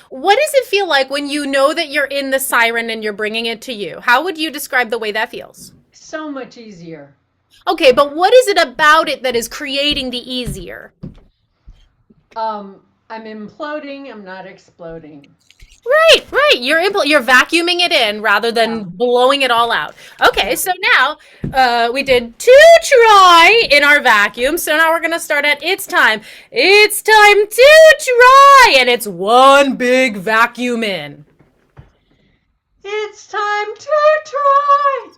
what does it feel like when you know that you're in the siren and you're bringing it to you? How would you describe the way that feels? So much easier. Okay, but what is it about it that is creating the easier? I'm imploding. I'm not exploding. Right. You're vacuuming it in rather than blowing it all out. Okay, so now we did to try in our vacuum. So now we're gonna start at it's time. It's time to try, and it's one big vacuum in. It's time to try.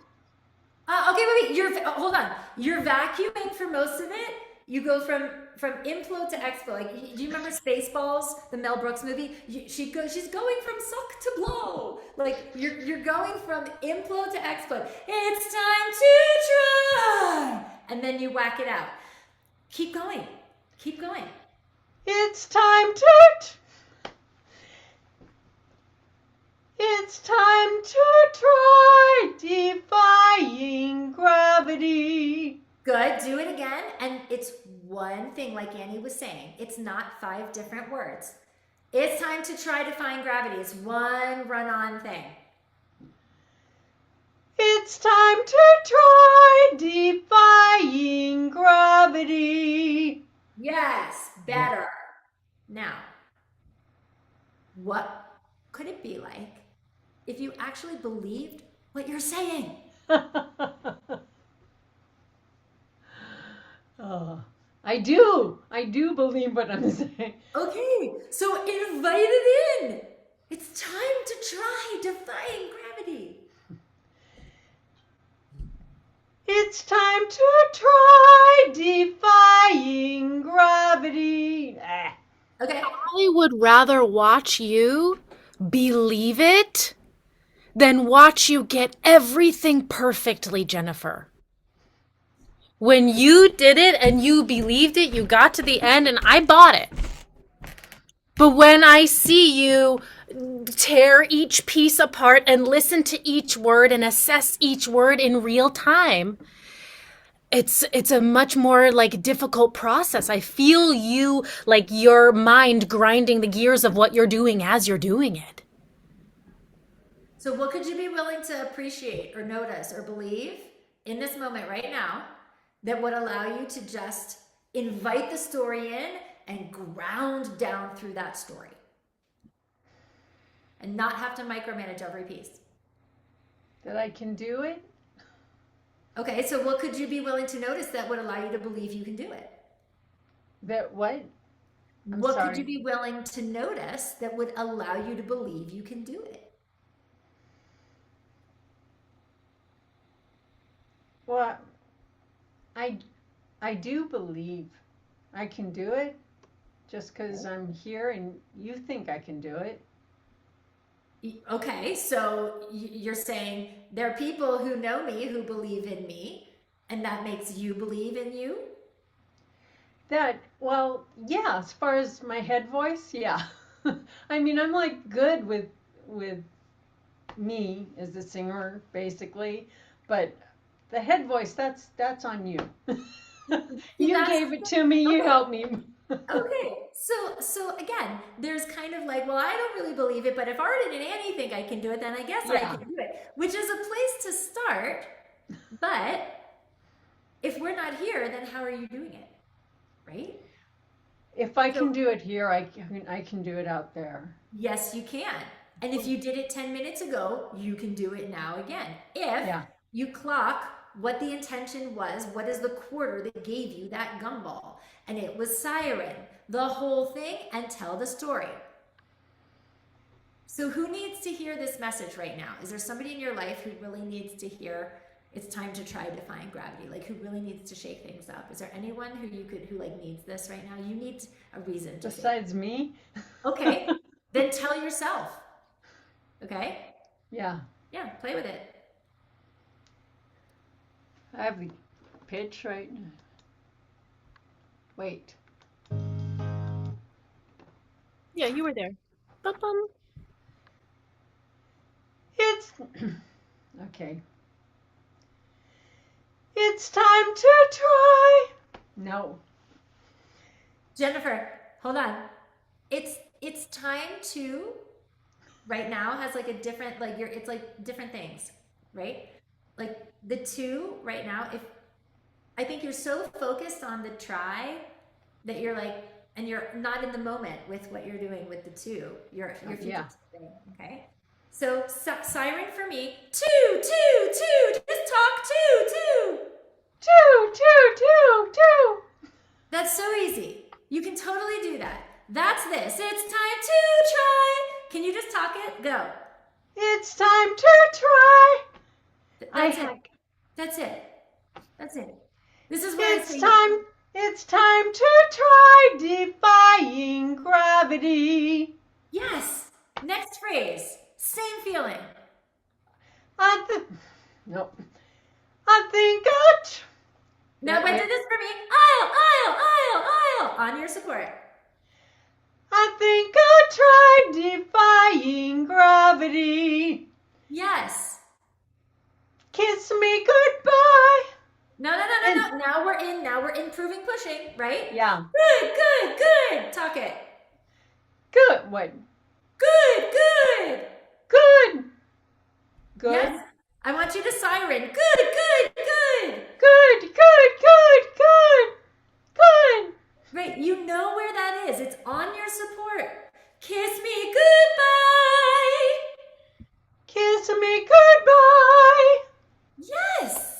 Okay, wait. Hold on. You're vacuuming for most of it. You go from implode to explode. Like, do you remember Spaceballs, the Mel Brooks movie? She's going from suck to blow. Like you're going from implode to explode. It's time to try, and then you whack it out. Keep going. Keep going. It's time to. It's time to try defying gravity. Good. Do it again. And it's one thing, like Annie was saying. It's not 5 different words. It's time to try defying gravity. It's one run-on thing. It's time to try defying gravity. Yes, better. Now, what could it be like if you actually believed what you're saying? I do believe what I'm saying. Okay, so invite it in. It's time to try defying gravity. It's time to try defying gravity. Okay. I would rather watch you believe it than watch you get everything perfectly, Jennifer. When you did it and you believed it, you got to the end and I bought it. But when I see you tear each piece apart and listen to each word and assess each word in real time, it's a much more like difficult process. I feel you, like your mind grinding the gears of what you're doing as you're doing it. So what could you be willing to appreciate or notice or believe in this moment right now that would allow you to just invite the story in and ground down through that story and not have to micromanage every piece? That I can do it? Okay, so what could you be willing to notice that would allow you to believe you can do it? That what? What could you be willing to notice that would allow you to believe you can do it? Well, I do believe I can do it just because I'm here and you think I can do it. Okay, so you're saying there are people who know me who believe in me, and that makes you believe in you? That, well, yeah, as far as my head voice, yeah. I mean, I'm like good with me as a singer basically, but the head voice, that's on you. See, You that's gave it to me, you okay. helped me. Okay, so again, there's kind of like, well, I don't really believe it, but if Arden and Annie think I can do it, then I guess I Yeah, can do it, which is a place to start. But if we're not here, then how are you doing it, right? if I So can do it here, I can do it out there. yes, you can. And if you did it 10 minutes ago, you can do it now again. If Yeah, you clock what the intention was, what is the quarter that gave you that gumball? And it was siren, the whole thing, and tell the story. So who needs to hear this message right now? Is there somebody in your life who really needs to hear it's time to try defying gravity? Like who really needs to shake things up? Is there anyone who like needs this right now? You need a reason to say, besides me. okay, then tell yourself. Okay? Yeah, Yeah, play with it. I have the pitch right now. Wait. Yeah, you were there. Bum. It's okay. It's time to try. No. Jennifer, hold on. It's time to right now has like a different like it's like different things, right? Like the two right now, if I think you're so focused on the try that you're like, and you're not in the moment with what you're doing with the two. You're Yeah. future. Okay. So siren for me. Two, two, two. Just talk two, two. Two, two, two, two. That's so easy. You can totally do that. That's this. It's time to try. Can you just talk it? Go. It's time to try. That's it. That's it. That's it. This is where I It's say time. It's time to try defying gravity. yes. Next phrase. Same feeling. I th- no. I think I. Now, but Wait. do this for me. Aisle. On your support. I think I'll try defying gravity. Yes. Kiss me goodbye. No. Now we're improving pushing, right? Yeah. Good. Talk it. Good. What? Good. Good. Good. Yes. I want you to siren. Good. Good. Right, you know where that is. It's on your support. Kiss me goodbye. Kiss me goodbye. Yes.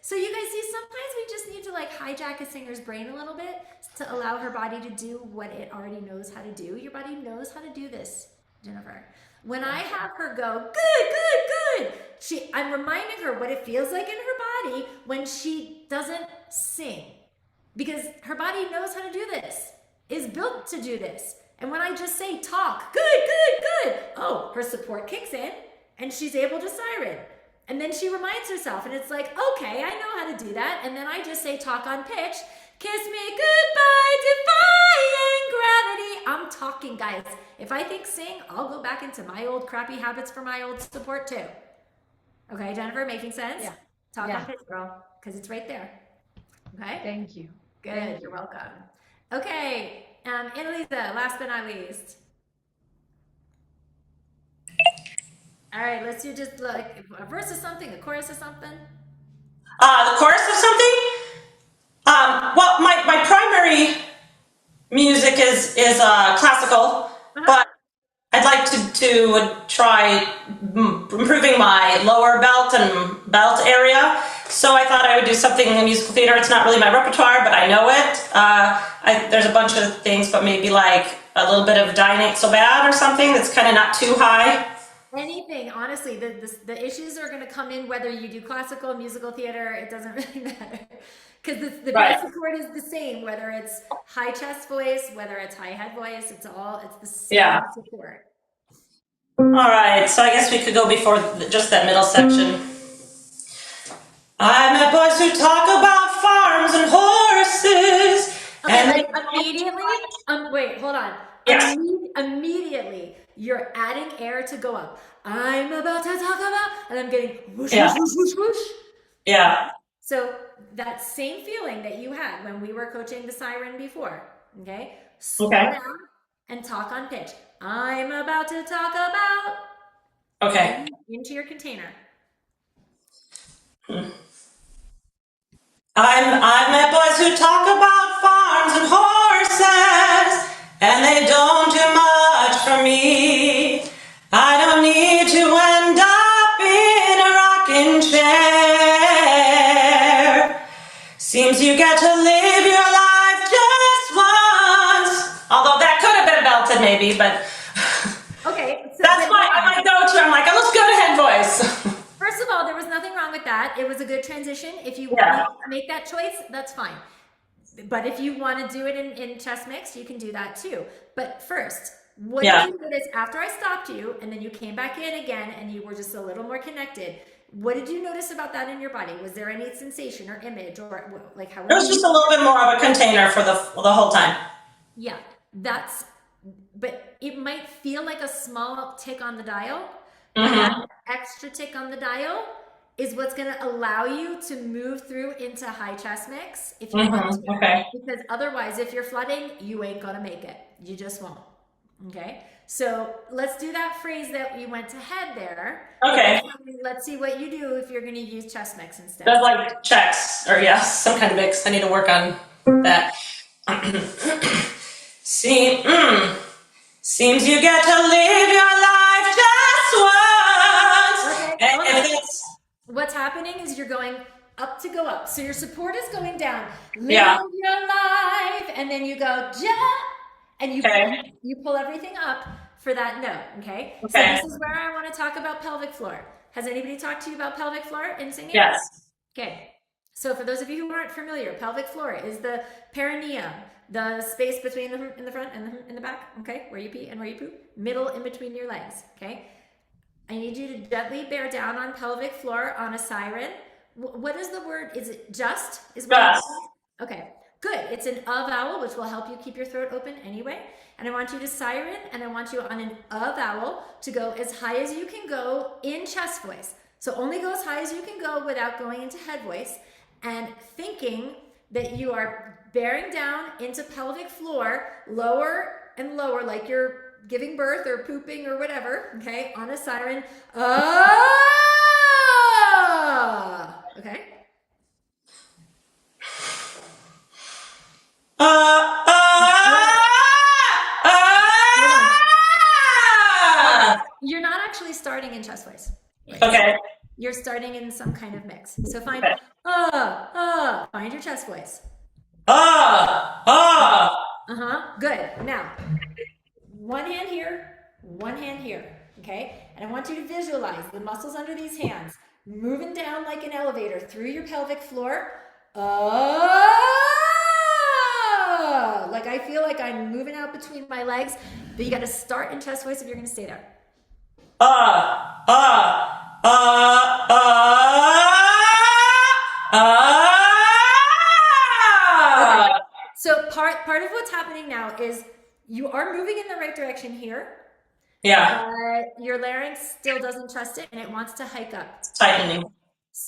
So you guys see, sometimes we just need to like hijack a singer's brain a little bit to allow her body to do what it already knows how to do. Your body knows how to do this, Jennifer. When I have her go, good, I'm reminding her what it feels like in her body when she doesn't sing. Because her body knows how to do this, is built to do this. And when I just say talk, good, oh, her support kicks in and she's able to siren. And then she reminds herself and it's like, okay, I know how to do that. And then I just say talk on pitch, kiss me goodbye, defying gravity. I'm talking, guys. If I think sing, I'll go back into my old crappy habits for my old support too. Okay, Jennifer, making sense? Yeah. Talk Yeah. on pitch, girl, because it's right there. Okay? Thank you. Good, you're welcome. Okay, Annalisa, last but not least. All right, let's do just like a verse of something, a chorus of something. The chorus of something? Well, my primary music is classical, but I'd like to try improving my lower belt and belt area. So I thought I would do something in musical theater. It's not really my repertoire, but I know it. There's a bunch of things, but maybe like a little bit of Die Ain't So Bad or something that's kind of not too high. Anything, honestly, the issues are going to come in whether you do classical, musical theater, it doesn't really matter. Because the Right. base support is the same, whether it's high chest voice, whether it's high head voice, it's the same Yeah. support. All right, so I guess we could go before just that middle section. I met boys who talk about farms and horses, Okay, and like immediately, wait, hold on. yes, Immediately, you're adding air to go up. I'm about to talk about, and I'm getting whoosh, yeah, whoosh, whoosh, whoosh, whoosh. yeah, So that same feeling that you had when we were coaching the siren before, okay? Slow okay, down and talk on pitch. I'm about to talk about, okay. into your container. I've met boys who talk about farms and horses, and they don't do much for me. I don't need to end up in a rocking chair. Seems you get to live your life just once. Although that could have been belted maybe, but Okay, so that's my go-to. I'm like, let's go to head voice. first of all, there was nothing wrong with that. It was a good transition. If you Yeah, want to make that choice, that's fine. But if you want to do it in chest mix, you can do that too. But first, what yeah. did you notice after I stopped you and then you came back in again and you were just a little more connected? What did you notice about that in your body? Was there any sensation or image or like how? It was just a little bit more of a container for the whole time. Yeah, but it might feel like a small tick on the dial. Mm-hmm. That extra tick on the dial is what's going to allow you to move through into high chest mix if you want to. Okay. Because otherwise, if you're flooding, you ain't going to make it. You just won't. Okay? So let's do that phrase that we went to head there. Okay. Let's see what you do if you're going to use chest mix instead. That's like checks, or yes, some kind of mix. I need to work on that. See, seems you get to live your life just once. Okay, And hold on. if it's, What's happening is you're going up to go up. So your support is going down. yeah, Live your life. And then you go, and okay, you pull everything up for that note. Okay. So okay, this is where I want to talk about pelvic floor. Has anybody talked to you about pelvic floor in singing? yes, Okay. So for those of you who aren't familiar, pelvic floor is the perineum, the space between in the front and in the back, okay, where you pee and where you poop, middle in between your legs, okay? I need you to gently bear down on pelvic floor on a siren. What is the word? Is it just? just, Okay, good. It's an vowel, which will help you keep your throat open anyway. And I want you to siren, and I want you on an vowel to go as high as you can go in chest voice. So only go as high as you can go without going into head voice, and thinking that you are bearing down into pelvic floor, lower and lower, like you're giving birth or pooping or whatever, okay, on a siren. Okay. You're not actually starting in chest voice. okay, You're starting in some kind of mix. So find okay. find your chest voice. Good. Now, one hand here, one hand here. Okay? And I want you to visualize the muscles under these hands moving down like an elevator through your pelvic floor. Like I feel like I'm moving out between my legs, but you got to start in chest voice if you're going to stay there. Okay. So part of what's happening now is you are moving in the right direction here. Yeah, But your larynx still doesn't trust it and it wants to hike up. tightening.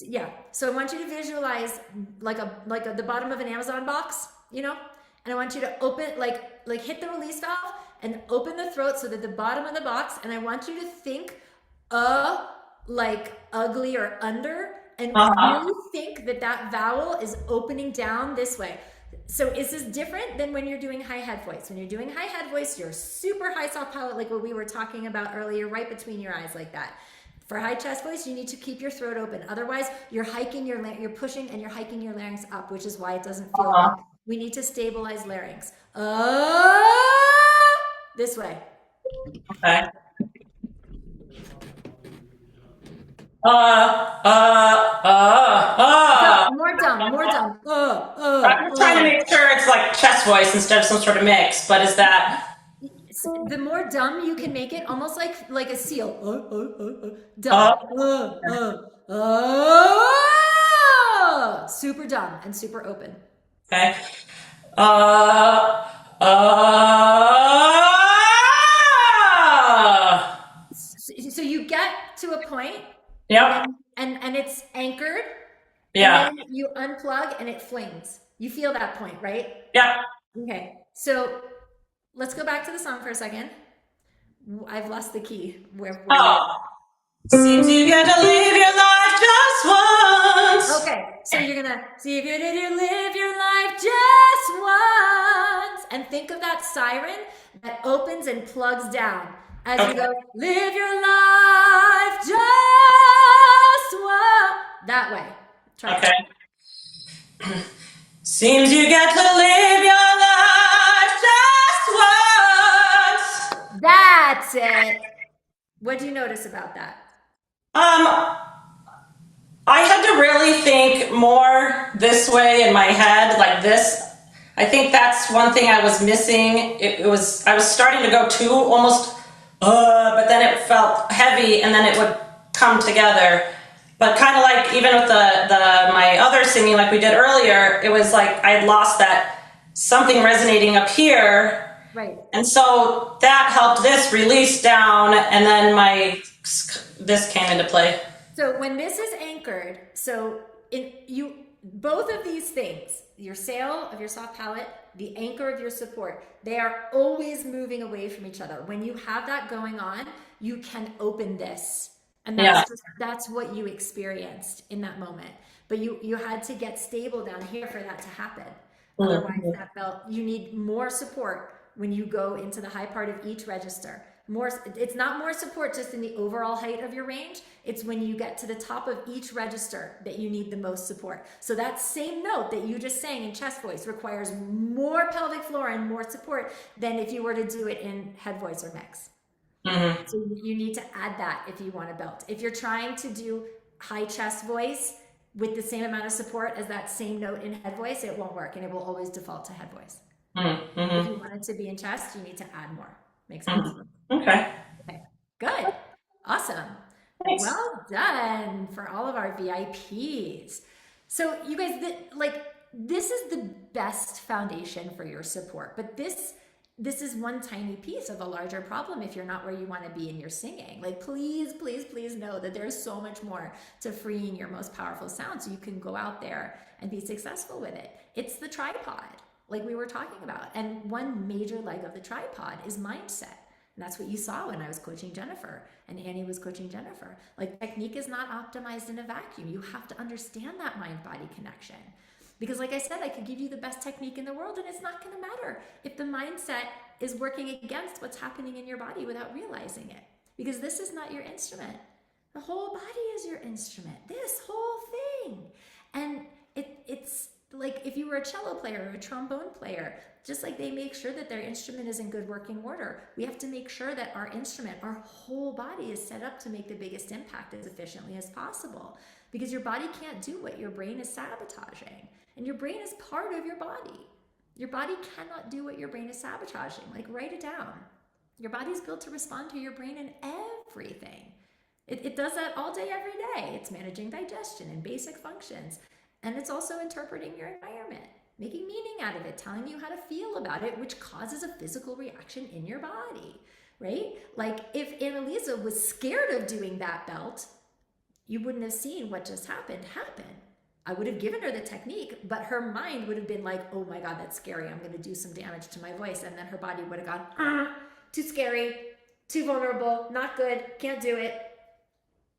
Yeah. So I want you to visualize like the bottom of an Amazon box, you know? And I want you to open like hit the release valve and open the throat so that the bottom of the box, and I want you to think like ugly or under, and really think that vowel is opening down this way. So is this different than when you're doing high head voice? When you're doing high head voice, you're super high soft palate, like what we were talking about earlier, right between your eyes like that. For high chest voice, you need to keep your throat open. Otherwise, you're pushing and you're hiking your larynx up, which is why it doesn't feel good. We need to stabilize larynx. This way. Okay. More dumb. I'm trying to make sure it's like chest voice instead of some sort of mix, but is that The more dumb you can make it, almost like a seal. Dumb. Super dumb and super open. Okay. Uh, uh, So you get to a point, yep. and it's anchored, and Yeah. then you unplug and it flings. You feel that point, right? Yep. Okay. So let's go back to the song for a second. I've lost the key. Where Oh. Seems you get to live your life just once. Okay, so you're gonna see if you did live your life just once, and think of that siren that opens and plugs down as you go, live your life just once. That way. Try it. Okay. Seems you get to live your life just once. That's it. What do you notice about that? I had to really think more this way in my head, like this. I think that's one thing I was missing. I was starting to go too almost, but then it felt heavy, and then it would come together. But kind of like even with my other singing, like we did earlier, it was like I had lost that something resonating up here, Right. and so that helped this release down, and then this came into play. So when this is anchored, both of these things, your sail of your soft palate, the anchor of your support, they are always moving away from each other. When you have that going on, you can open this. And that's what you experienced in that moment. But you had to get stable down here for that to happen. Otherwise, that belt, you need more support when you go into the high part of each register. It's not more support just in the overall height of your range. It's when you get to the top of each register that you need the most support. So that same note that you just sang in chest voice requires more pelvic floor and more support than if you were to do it in head voice or mix. Mm-hmm. So you need to add that if you want a belt. If you're trying to do high chest voice with the same amount of support as that same note in head voice, it won't work, and it will always default to head voice. Mm-hmm. If you want it to be in chest, you need to add more. Makes sense? Okay. Good. Awesome. Thanks. Well done for all of our VIPs. So you guys, this is the best foundation for your support, but this is one tiny piece of a larger problem if you're not where you want to be in your singing. Like, please, please, please know that there's so much more to freeing your most powerful sound so you can go out there and be successful with it. It's the tripod, like we were talking about. And one major leg of the tripod is mindset. And that's what you saw when I was coaching Jennifer and Annie was coaching Jennifer. Like, technique is not optimized in a vacuum. You have to understand that mind-body connection. Because like I said, I could give you the best technique in the world and it's not going to matter if the mindset is working against what's happening in your body without realizing it. Because this is not your instrument. The whole body is your instrument. This whole thing. And it's like if you were a cello player or a trombone player, just like they make sure that their instrument is in good working order, we have to make sure that our instrument, our whole body is set up to make the biggest impact as efficiently as possible. Because your body can't do what your brain is sabotaging. And your brain is part of your body. Your body cannot do what your brain is sabotaging. Like, write it down. Your body's built to respond to your brain in everything. It does that all day, every day. It's managing digestion and basic functions. And it's also interpreting your environment, making meaning out of it, telling you how to feel about it, which causes a physical reaction in your body, right? Like, if Annalisa was scared of doing that belt, you wouldn't have seen what just happened happen. I would have given her the technique, but her mind would have been like, oh my God, that's scary. I'm going to do some damage to my voice. And then her body would have gone, too scary, too vulnerable, not good, can't do it,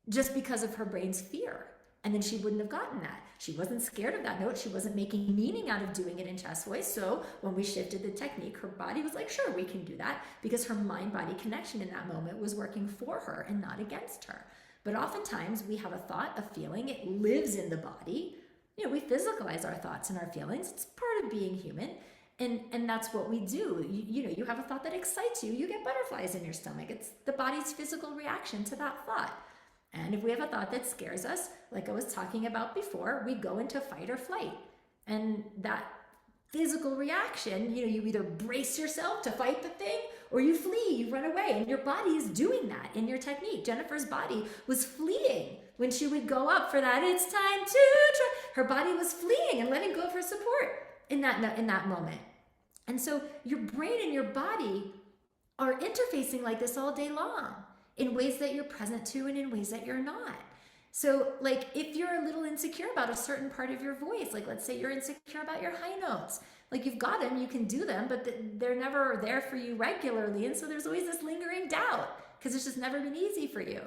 just because of her brain's fear. And then she wouldn't have gotten that. She wasn't scared of that note. She wasn't making meaning out of doing it in chest voice. So when we shifted the technique, her body was like, sure, we can do that, because her mind-body connection in that moment was working for her and not against her. But oftentimes we have a thought, a feeling, it lives in the body. You know, we physicalize our thoughts and our feelings. It's part of being human. And that's what we do. You have a thought that excites you. You get butterflies in your stomach. It's the body's physical reaction to that thought. And if we have a thought that scares us, like I was talking about before, we go into fight or flight. And that physical reaction. You know, you either brace yourself to fight the thing or you flee, you run away, and your body is doing that in your technique. Jennifer's body was fleeing when she would go up for that, it's time to try. Her body was fleeing and letting go of her support in that moment. And so your brain and your body are interfacing like this all day long in ways that you're present to and in ways that you're not. So like if you're a little insecure about a certain part of your voice, like let's say you're insecure about your high notes, like you've got them, you can do them, but they're never there for you regularly. And so there's always this lingering doubt because it's just never been easy for you.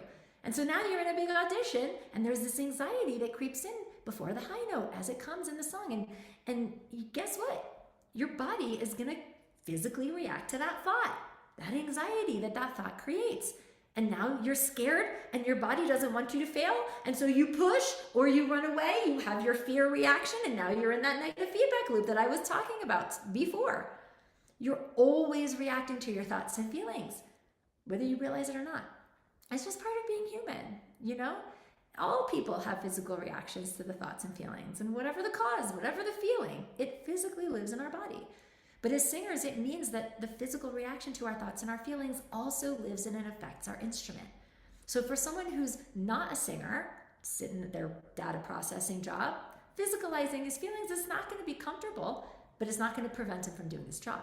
And so now you're in a big audition and there's this anxiety that creeps in before the high note as it comes in the song. And guess what? Your body is going to physically react to that thought, that anxiety that thought creates. And now you're scared and your body doesn't want you to fail. And so you push or you run away, you have your fear reaction, and now you're in that negative feedback loop that I was talking about before. You're always reacting to your thoughts and feelings, whether you realize it or not. It's just part of being human, you know? All people have physical reactions to the thoughts and feelings, and whatever the cause, whatever the feeling, it physically lives in our body. But as singers, it means that the physical reaction to our thoughts and our feelings also lives in and affects our instrument. So for someone who's not a singer, sitting at their data processing job, physicalizing his feelings is not going to be comfortable, but it's not going to prevent him from doing his job.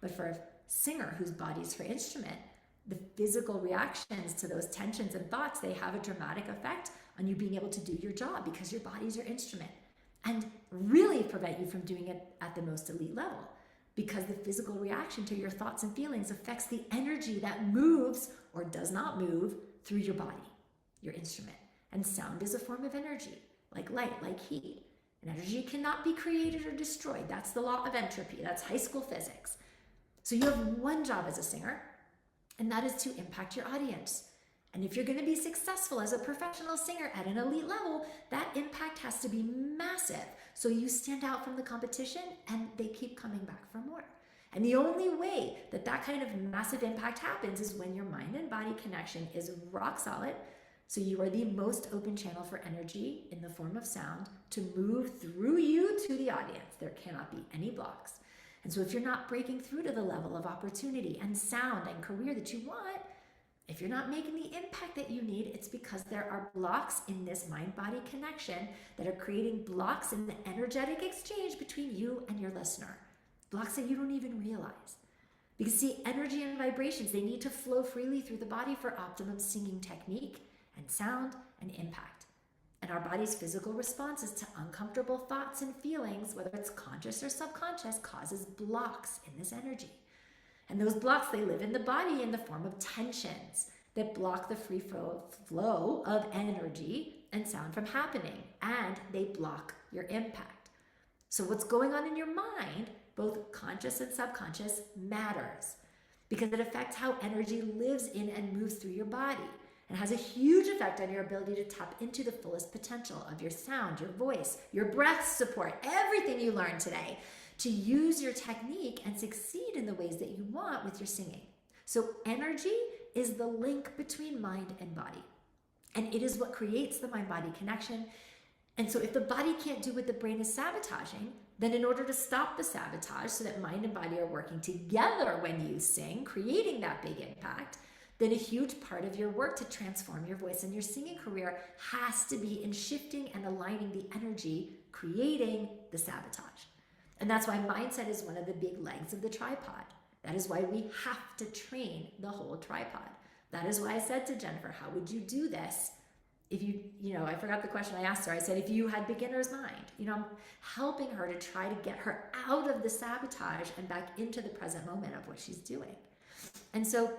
But for a singer whose body's her instrument, the physical reactions to those tensions and thoughts, they have a dramatic effect on you being able to do your job because your body's your instrument, and really prevent you from doing it at the most elite level. Because the physical reaction to your thoughts and feelings affects the energy that moves or does not move through your body, your instrument. And sound is a form of energy, like light, like heat. And energy cannot be created or destroyed. That's the law of entropy. That's high school physics. So you have one job as a singer, and that is to impact your audience. And if you're going to be successful as a professional singer at an elite level, that impact has to be massive. So you stand out from the competition and they keep coming back for more. And the only way that that kind of massive impact happens is when your mind and body connection is rock solid. So you are the most open channel for energy in the form of sound to move through you to the audience. There cannot be any blocks. And so if you're not breaking through to the level of opportunity and sound and career that you want, if you're not making the impact that you need, it's because there are blocks in this mind-body connection that are creating blocks in the energetic exchange between you and your listener. Blocks that you don't even realize. Because see, energy and vibrations, they need to flow freely through the body for optimum singing technique and sound and impact. And our body's physical responses to uncomfortable thoughts and feelings, whether it's conscious or subconscious, causes blocks in this energy. And those blocks, they live in the body in the form of tensions that block the free flow of energy and sound from happening, and they block your impact. So what's going on in your mind, both conscious and subconscious, matters because it affects how energy lives in and moves through your body and has a huge effect on your ability to tap into the fullest potential of your sound, your voice, your breath support, everything you learned today, to use your technique and succeed in the ways that you want with your singing. So energy is the link between mind and body. And it is what creates the mind-body connection. And so if the body can't do what the brain is sabotaging, then in order to stop the sabotage so that mind and body are working together when you sing, creating that big impact, then a huge part of your work to transform your voice and your singing career has to be in shifting and aligning the energy, creating the sabotage. And that's why mindset is one of the big legs of the tripod. That is why we have to train the whole tripod. That is why I said to Jennifer, how would you do this if I forgot the question I asked her. I said, if you had beginner's mind, I'm helping her to try to get her out of the sabotage and back into the present moment of what she's doing. And so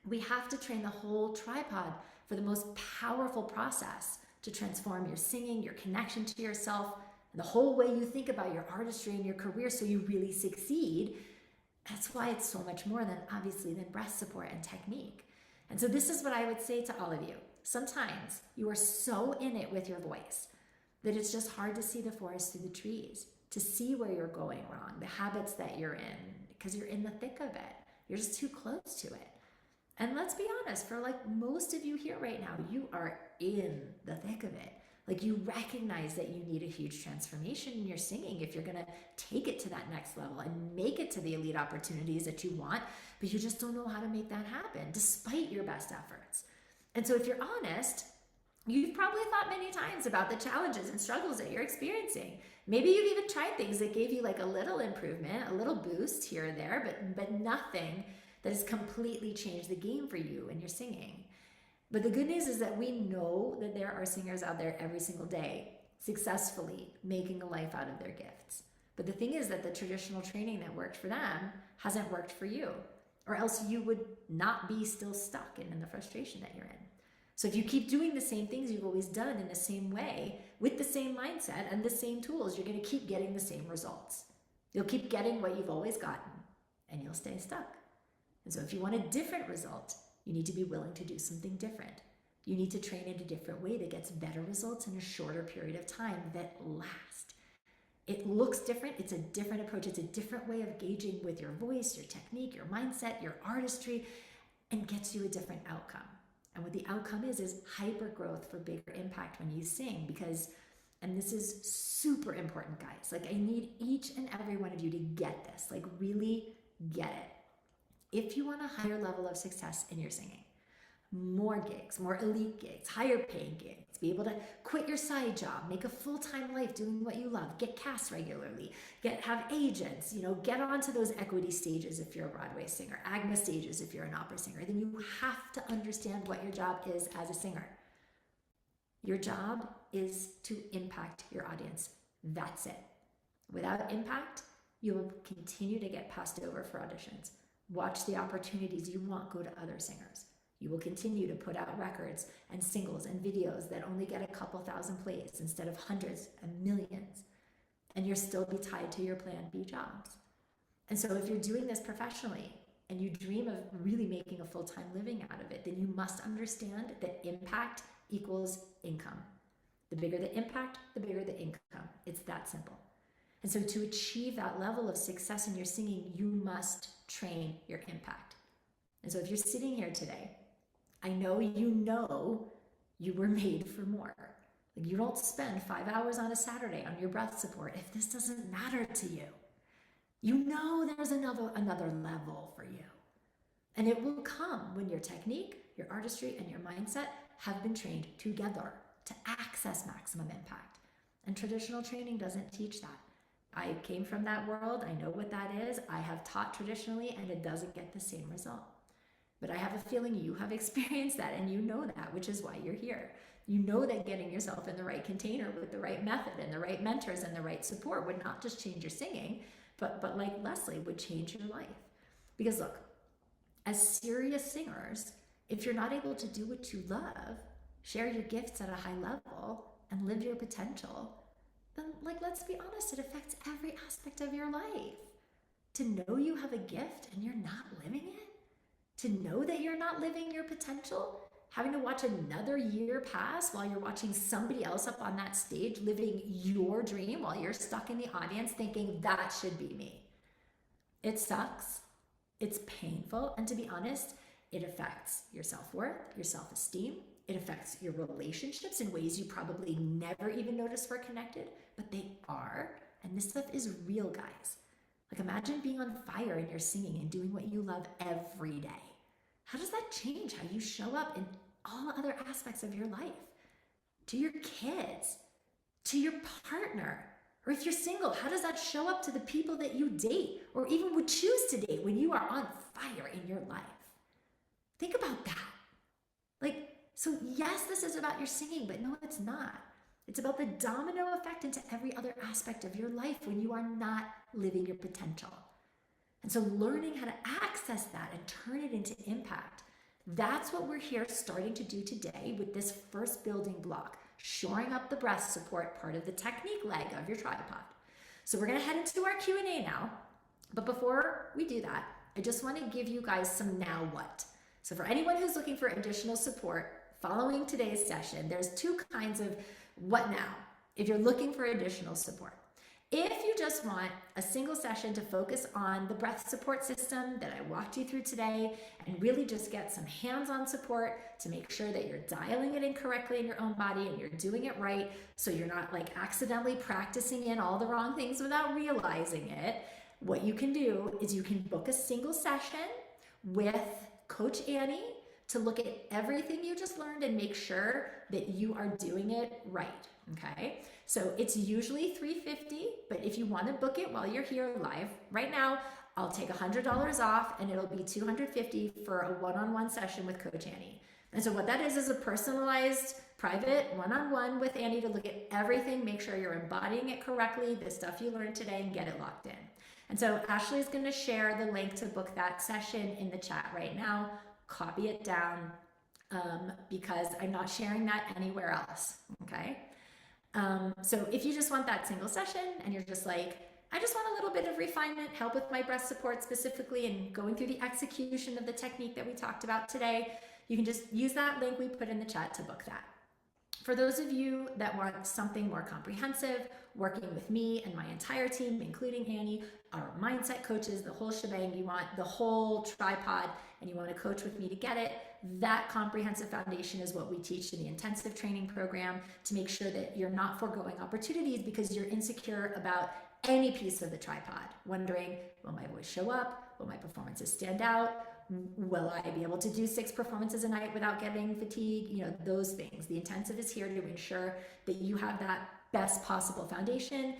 we have to train the whole tripod for the most powerful process to transform your singing, your connection to yourself, and the whole way you think about your artistry and your career so you really succeed. That's why it's so much more than breath support and technique. And so this is what I would say to all of you. Sometimes you are so in it with your voice that it's just hard to see the forest through the trees, to see where you're going wrong, the habits that you're in, because you're in the thick of it. You're just too close to it. And let's be honest, for most of you here right now, you are in the thick of it. Like, you recognize that you need a huge transformation in your singing if you're going to take it to that next level and make it to the elite opportunities that you want, but you just don't know how to make that happen despite your best efforts. And so if you're honest, you've probably thought many times about the challenges and struggles that you're experiencing. Maybe you've even tried things that gave you like a little improvement, a little boost here or there, but nothing that has completely changed the game for you and your singing. But the good news is that we know that there are singers out there every single day successfully making a life out of their gifts. But the thing is that the traditional training that worked for them hasn't worked for you, or else you would not be still stuck in the frustration that you're in. So if you keep doing the same things you've always done in the same way, with the same mindset and the same tools, you're going to keep getting the same results. You'll keep getting what you've always gotten, and you'll stay stuck. And so if you want a different result, you need to be willing to do something different. You need to train in a different way that gets better results in a shorter period of time that last. It looks different. It's a different approach. It's a different way of gauging with your voice, your technique, your mindset, your artistry, and gets you a different outcome. And what the outcome is hyper growth for bigger impact when you sing, because, and this is super important, guys, like I need each and every one of you to get this, like really get it. If you want a higher level of success in your singing, more gigs, more elite gigs, higher paying gigs, be able to quit your side job, make a full-time life doing what you love, get cast regularly, have agents, get onto those equity stages if you're a Broadway singer, AGMA stages if you're an opera singer, then you have to understand what your job is as a singer. Your job is to impact your audience. That's it. Without impact, you will continue to get passed over for auditions. Watch the opportunities you want go to other singers. You will continue to put out records and singles and videos that only get a couple thousand plays instead of hundreds and millions. And you'll still be tied to your plan B jobs. And so if you're doing this professionally and you dream of really making a full-time living out of it, then you must understand that impact equals income. The bigger the impact, the bigger the income. It's that simple. And so to achieve that level of success in your singing, you must train your impact. And so if you're sitting here today, I know you were made for more. Like, you don't spend 5 hours on a Saturday on your breath support if this doesn't matter to you. You know there's another level for you. And it will come when your technique, your artistry, and your mindset have been trained together to access maximum impact. And traditional training doesn't teach that. I came from that world. I know what that is. I have taught traditionally, and it doesn't get the same result. But I have a feeling you have experienced that, and you know that, which is why you're here. You know that getting yourself in the right container with the right method and the right mentors and the right support would not just change your singing, but like Leslie, would change your life. Because look, as serious singers, if you're not able to do what you love, share your gifts at a high level, and live your potential, then, let's be honest, it affects every aspect of your life. To know you have a gift and you're not living it, to know that you're not living your potential, having to watch another year pass while you're watching somebody else up on that stage living your dream while you're stuck in the audience thinking that should be me. It sucks. It's painful. And to be honest, it affects your self-worth, your self-esteem. It affects your relationships in ways you probably never even noticed were connected, but they are. And this stuff is real, guys. Like, imagine being on fire in your singing and doing what you love every day. How does that change how you show up in all other aspects of your life? To your kids, to your partner, or if you're single, how does that show up to the people that you date or even would choose to date when you are on fire in your life? Think about that. So yes, this is about your singing, but no, it's not. It's about the domino effect into every other aspect of your life when you are not living your potential. And so learning how to access that and turn it into impact, that's what we're here starting to do today with this first building block, shoring up the breath support part of the technique leg of your tripod. So we're going to head into our Q&A now. But before we do that, I just want to give you guys some now what. So for anyone who's looking for additional support following today's session, there's two kinds of what now if you're looking for additional support. If you just want a single session to focus on the breath support system that I walked you through today and really just get some hands-on support to make sure that you're dialing it in correctly in your own body and you're doing it right so you're not like accidentally practicing in all the wrong things without realizing it, what you can do is you can book a single session with Coach Annie to look at everything you just learned and make sure that you are doing it right, okay? So it's usually $350, but if you want to book it while you're here live right now, I'll take $100 off and it'll be $250 for a one-on-one session with Coach Annie. And so what that is a personalized, private, one-on-one with Annie to look at everything, make sure you're embodying it correctly, the stuff you learned today, and get it locked in. And so Ashley is going to share the link to book that session in the chat right now. Copy it down because I'm not sharing that anywhere else, okay? So if you just want that single session and you're just like, I just want a little bit of refinement, help with my breath support specifically and going through the execution of the technique that we talked about today, you can just use that link we put in the chat to book that. For those of you that want something more comprehensive, working with me and my entire team, including Annie, our mindset coaches, the whole shebang, you want the whole tripod and you want to coach with me to get it, that comprehensive foundation is what we teach in the intensive training program to make sure that you're not foregoing opportunities because you're insecure about any piece of the tripod, wondering, will my voice show up? Will my performances stand out? Will I be able to do 6 performances a night without getting fatigue? You know, those things. The intensive is here to ensure that you have that best possible foundation.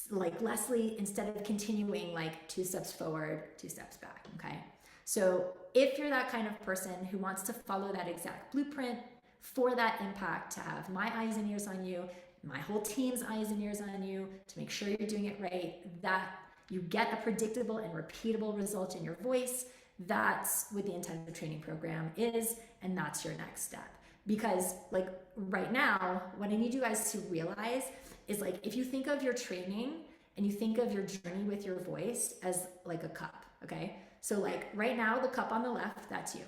Like Leslie, instead of continuing like 2 steps forward, 2 steps back, okay? So if you're that kind of person who wants to follow that exact blueprint for that impact, to have my eyes and ears on you, my whole team's eyes and ears on you, to make sure you're doing it right, that you get a predictable and repeatable result in your voice, that's what the intensive training program is, and that's your next step. Because like right now, what I need you guys to realize is like, if you think of your training and you think of your journey with your voice as like a cup, okay? So like right now, the cup on the left, that's you.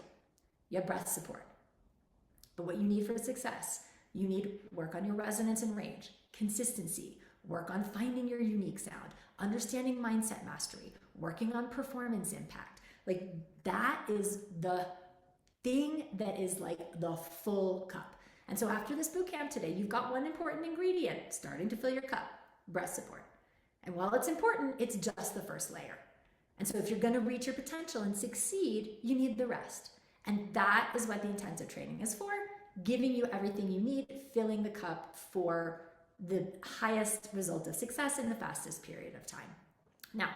You have breath support. But what you need for success, you need work on your resonance and range, consistency, work on finding your unique sound, understanding mindset mastery, working on performance impact. Like that is the thing that is like the full cup. And so after this boot camp today, you've got one important ingredient starting to fill your cup, breath support. And while it's important, it's just the first layer. And so if you're going to reach your potential and succeed, you need the rest. And that is what the intensive training is for, giving you everything you need, filling the cup for the highest result of success in the fastest period of time. Now,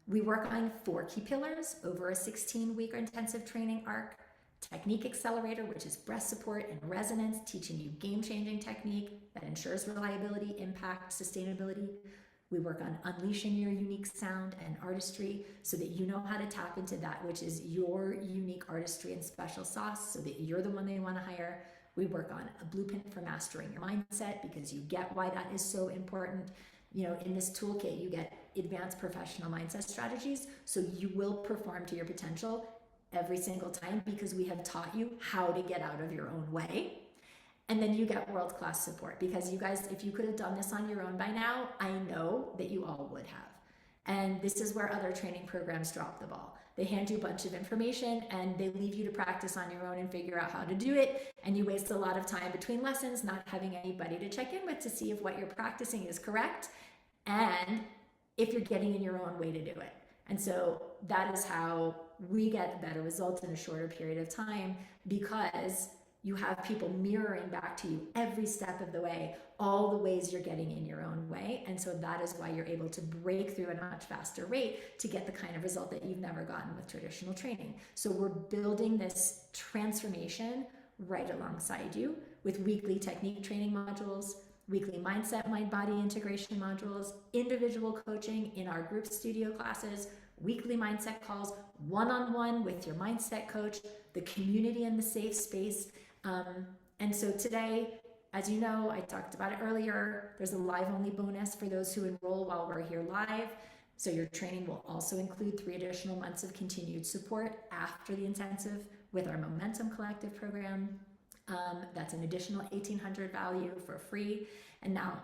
we work on 4 key pillars over a 16-week intensive training arc. Technique accelerator, which is breath support and resonance, teaching you game-changing technique that ensures reliability, impact, sustainability. We work on unleashing your unique sound and artistry so that you know how to tap into that which is your unique artistry and special sauce so that you're the one they want to hire. We work on a blueprint for mastering your mindset because you get why that is so important. You know, in this toolkit, you get advanced professional mindset strategies so you will perform to your potential every single time because we have taught you how to get out of your own way. And then you get world-class support because you guys, if you could have done this on your own by now, I know that you all would have. And this is where other training programs drop the ball. They hand you a bunch of information and they leave you to practice on your own and figure out how to do it. And you waste a lot of time between lessons not having anybody to check in with to see if what you're practicing is correct and if you're getting in your own way to do it. And so that is how we get better results in a shorter period of time because you have people mirroring back to you every step of the way, all the ways you're getting in your own way. And so that is why you're able to break through at a much faster rate to get the kind of result that you've never gotten with traditional training. So we're building this transformation right alongside you with weekly technique training modules, weekly mindset, mind-body integration modules, individual coaching in our group studio classes, weekly mindset calls, one-on-one with your mindset coach, the community and the safe space. And so today, as you know, I talked about it earlier, there's a live-only bonus for those who enroll while we're here live. So your training will also include 3 additional months of continued support after the intensive with our Momentum Collective program. That's an additional $1,800 value for free. And now,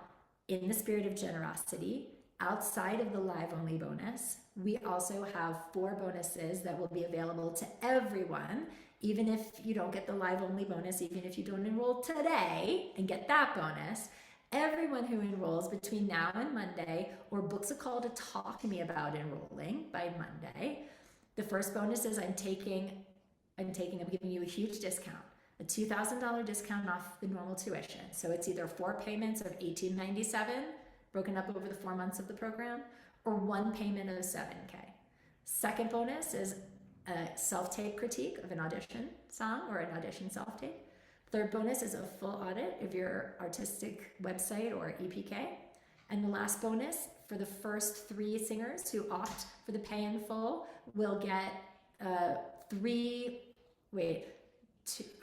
in the spirit of generosity, outside of the live only bonus, we also have 4 bonuses that will be available to everyone, even if you don't get the live only bonus, even if you don't enroll today and get that bonus. Everyone who enrolls between now and Monday or books a call to talk to me about enrolling by Monday, the first bonus is I'm giving you a huge discount, a $2,000 discount off the normal tuition. So it's either 4 payments of $1,897 broken up over the 4 months of the program, or 1 payment of $7K. Second bonus is a self-tape critique of an audition song or an audition self-tape. Third bonus is a full audit of your artistic website or EPK. And the last bonus for the first 3 singers who opt for the pay in full will get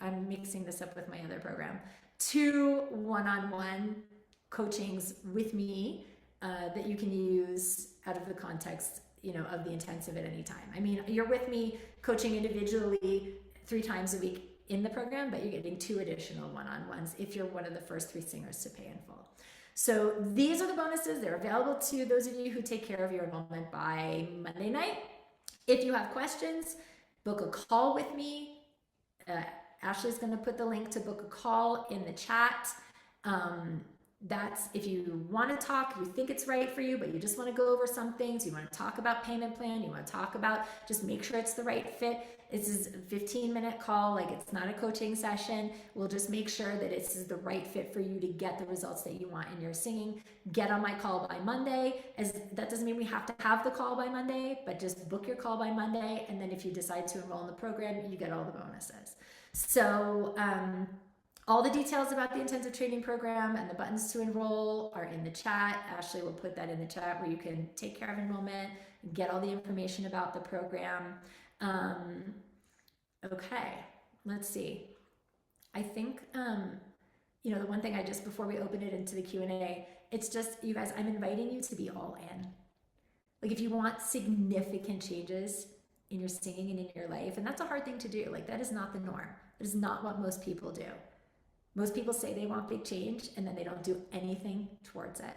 I'm mixing this up with my other program. 2 one-on-one coachings with me that you can use out of the context, of the intensive at any time. I mean, you're with me coaching individually 3 times a week in the program, but you're getting 2 additional one-on-ones if you're one of the first 3 singers to pay in full. So these are the bonuses. They're available to those of you who take care of your enrollment by Monday night. If you have questions, book a call with me. Ashley's going to put the link to book a call in the chat. That's if you want to talk, you think it's right for you, but you just want to go over some things, you want to talk about payment plan, you want to talk about just make sure it's the right fit. This is a 15-minute call, like it's not a coaching session. We'll just make sure that this is the right fit for you to get the results that you want in your singing. Get on my call by Monday. That doesn't mean we have to have the call by Monday, but just book your call by Monday, and then if you decide to enroll in the program, you get all the bonuses. So all the details about the intensive training program and the buttons to enroll are in the chat. Ashley will put that in the chat where you can take care of enrollment, get all the information about the program. Okay, let's see. I think, the one thing before we open it into the Q&A, it's just, you guys, I'm inviting you to be all in. Like if you want significant changes in your singing and in your life, and that's a hard thing to do. Like that is not the norm. That is not what most people do. Most people say they want big change and then they don't do anything towards it.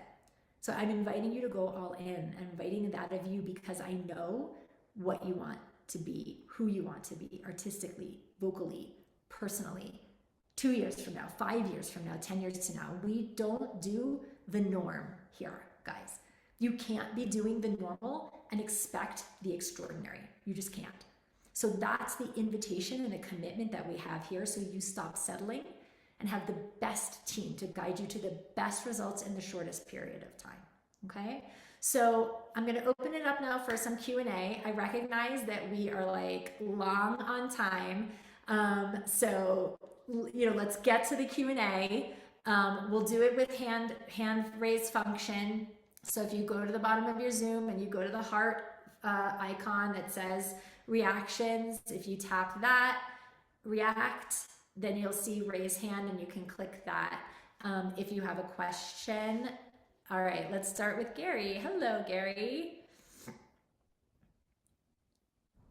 So I'm inviting you to go all in. I'm inviting that of you because I know what you want to be, who you want to be, artistically, vocally, personally, 2 years from now, 5 years from now, 10 years to now. We don't do the norm here, guys. You can't be doing the normal and expect the extraordinary. You just can't. So that's the invitation and the commitment that we have here. So you stop settling and have the best team to guide you to the best results in the shortest period of time, okay? So I'm gonna open it up now for some Q&A. I recognize that we are like long on time. So, let's get to the Q&A. We'll do it with hand raise function. So if you go to the bottom of your Zoom and you go to the heart icon that says reactions, if you tap that, react, then you'll see raise hand and you can click that if you have a question. All right, let's start with Gary. Hello, Gary.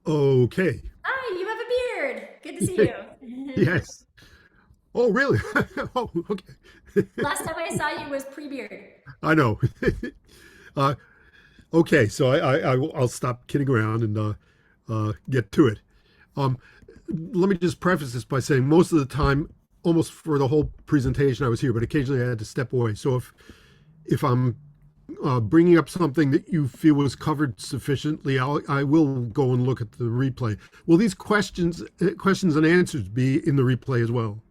Okay. Hi, you have a beard. Good to see you. Yes. Oh, really? Oh, okay. Last time I saw you was pre-beard. I know. Okay, so I'll stop kidding around and get to it. Let me just preface this by saying most of the time, almost for the whole presentation, I was here, but occasionally I had to step away. So if I'm bringing up something that you feel was covered sufficiently, I will go and look at the replay. Will these questions and answers be in the replay as well?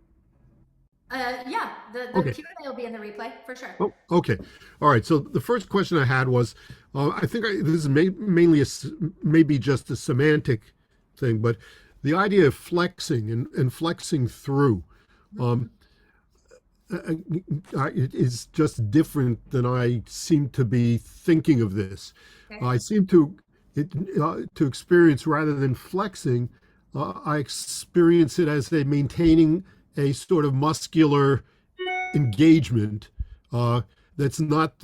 Yeah, the Okay. Q&A will be in the replay for sure. Oh, okay. All right. So the first question I had was, I think this is mainly maybe just a semantic thing, but the idea of flexing and flexing through it is just different than I seem to be thinking of this. Okay. I seem to experience, rather than flexing, I experience it as a maintaining a sort of muscular engagement that's not